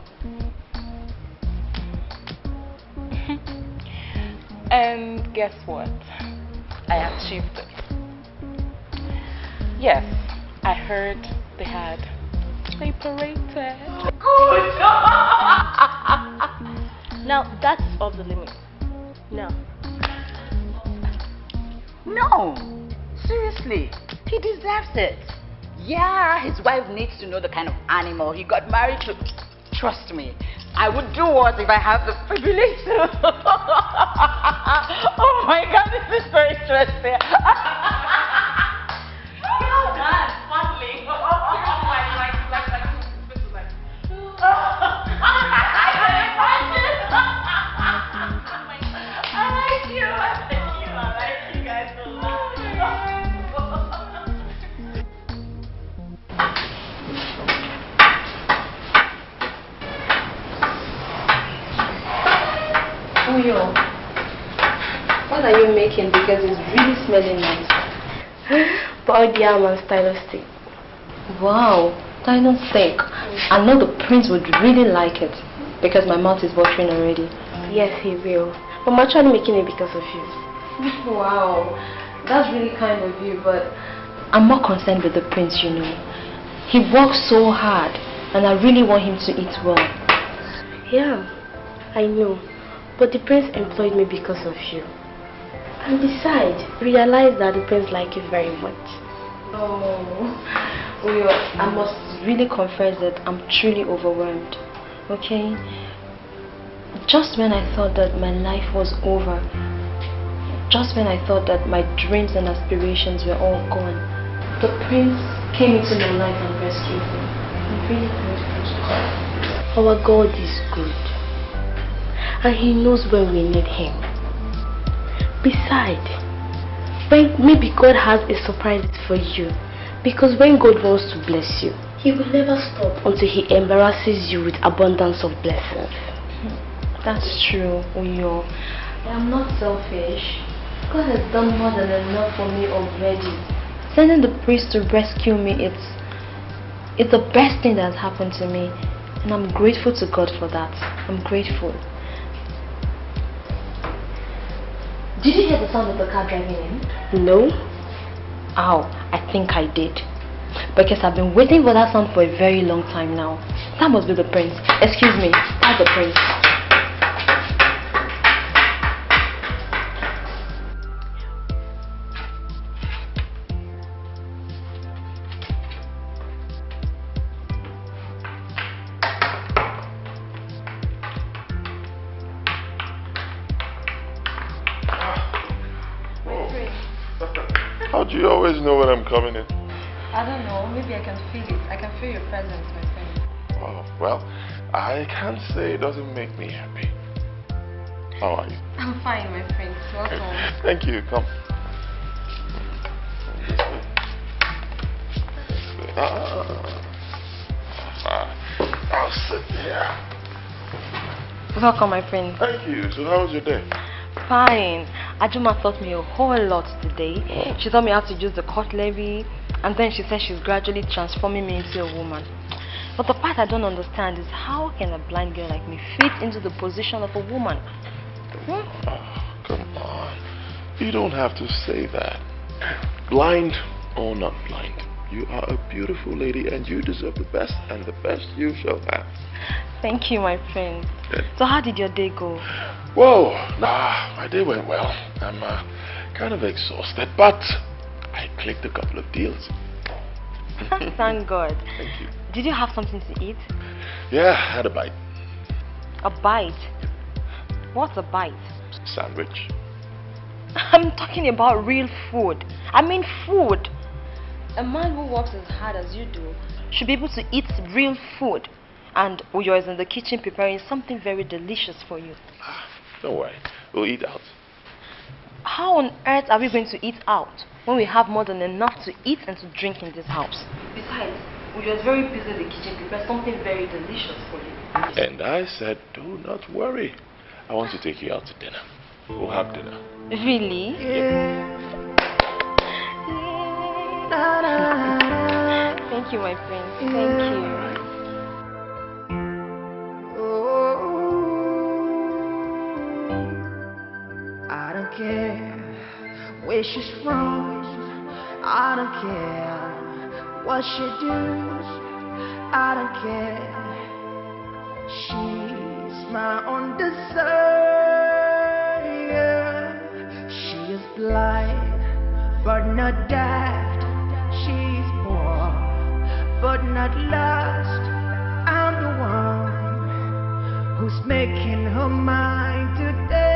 And guess what? I achieved it. Yes, I heard they had separated. Now that's off the limit. No. No. Seriously, he deserves it. Yeah, his wife needs to know the kind of animal he got married to. Trust me, I would do what if I have the privilege to. Oh my God, this is very stressful. Oh God, smuggling. I like you guys a lot. Uyo, what are you making? Because it's really smelling nice. Boiled yam and stylo stick. Wow, stylo stick. I know the prince would really like it because my mouth is watering already. Yes, he will. But I'm actually making it because of you. Wow, that's really kind of you, but I'm more concerned with the prince, you know. He works so hard and I really want him to eat well. Yeah, I know. But the prince employed me because of you. And besides, realize that the prince likes you very much. Oh, Uyo, I must really confess that I'm truly overwhelmed. Okay? Just when I thought that my life was over, just when I thought that my dreams and aspirations were all gone, the prince came into my life and rescued me. I'm really grateful. Our God is good. And he knows when we need him. Besides, maybe God has a surprise for you. Because when God wants to bless you, he will never stop until he embarrasses you with abundance of blessings. That's true, Uyo. I'm not selfish. God has done more than enough for me already. Sending the priest to rescue me, it's the best thing that has happened to me. And I'm grateful to God for that. I'm grateful. Did you hear the sound of the car driving in? No. Ow, I think I did. Because I've been waiting for that sound for a very long time now. That must be the prince. Excuse me, that's the prince. do you always know when I'm coming in? I don't know. Maybe I can feel it. I can feel your presence, my friend. Oh, well, I can't say it doesn't make me happy. How are you? I'm fine, my friend. Welcome. Thank you. Come. I'll sit here. Welcome, my friend. Thank you. So how was your day? Fine. Ajuma taught me a whole lot today. She taught me how to use the cutlery, and then she said she's gradually transforming me into a woman. But the part I don't understand is how can a blind girl like me fit into the position of a woman? Oh, come on. You don't have to say that. Blind or not blind, you are a beautiful lady and you deserve the best, and the best you shall have. Thank you, my friend. So how did your day go? Whoa, my day went well. I'm kind of exhausted, but I clicked a couple of deals. Thank God. Thank you. Did you have something to eat? Yeah, I had a bite. A bite? What's a bite? Sandwich. I'm talking about real food. I mean food. A man who works as hard as you do should be able to eat real food. And Uyo is in the kitchen preparing something very delicious for you. Don't worry, we'll eat out. How on earth are we going to eat out when we have more than enough to eat and to drink in this house? Besides, Uyo is very busy in the kitchen preparing something very delicious for you. And I said, do not worry. I want to take you out to dinner. We'll have dinner. Really? Thank you, my friend. Thank you. I don't care where she's from. I don't care what she does. I don't care. She's my own desire. She is blind, but not daft. She's poor, but not lost. I'm the one who's making her mind today.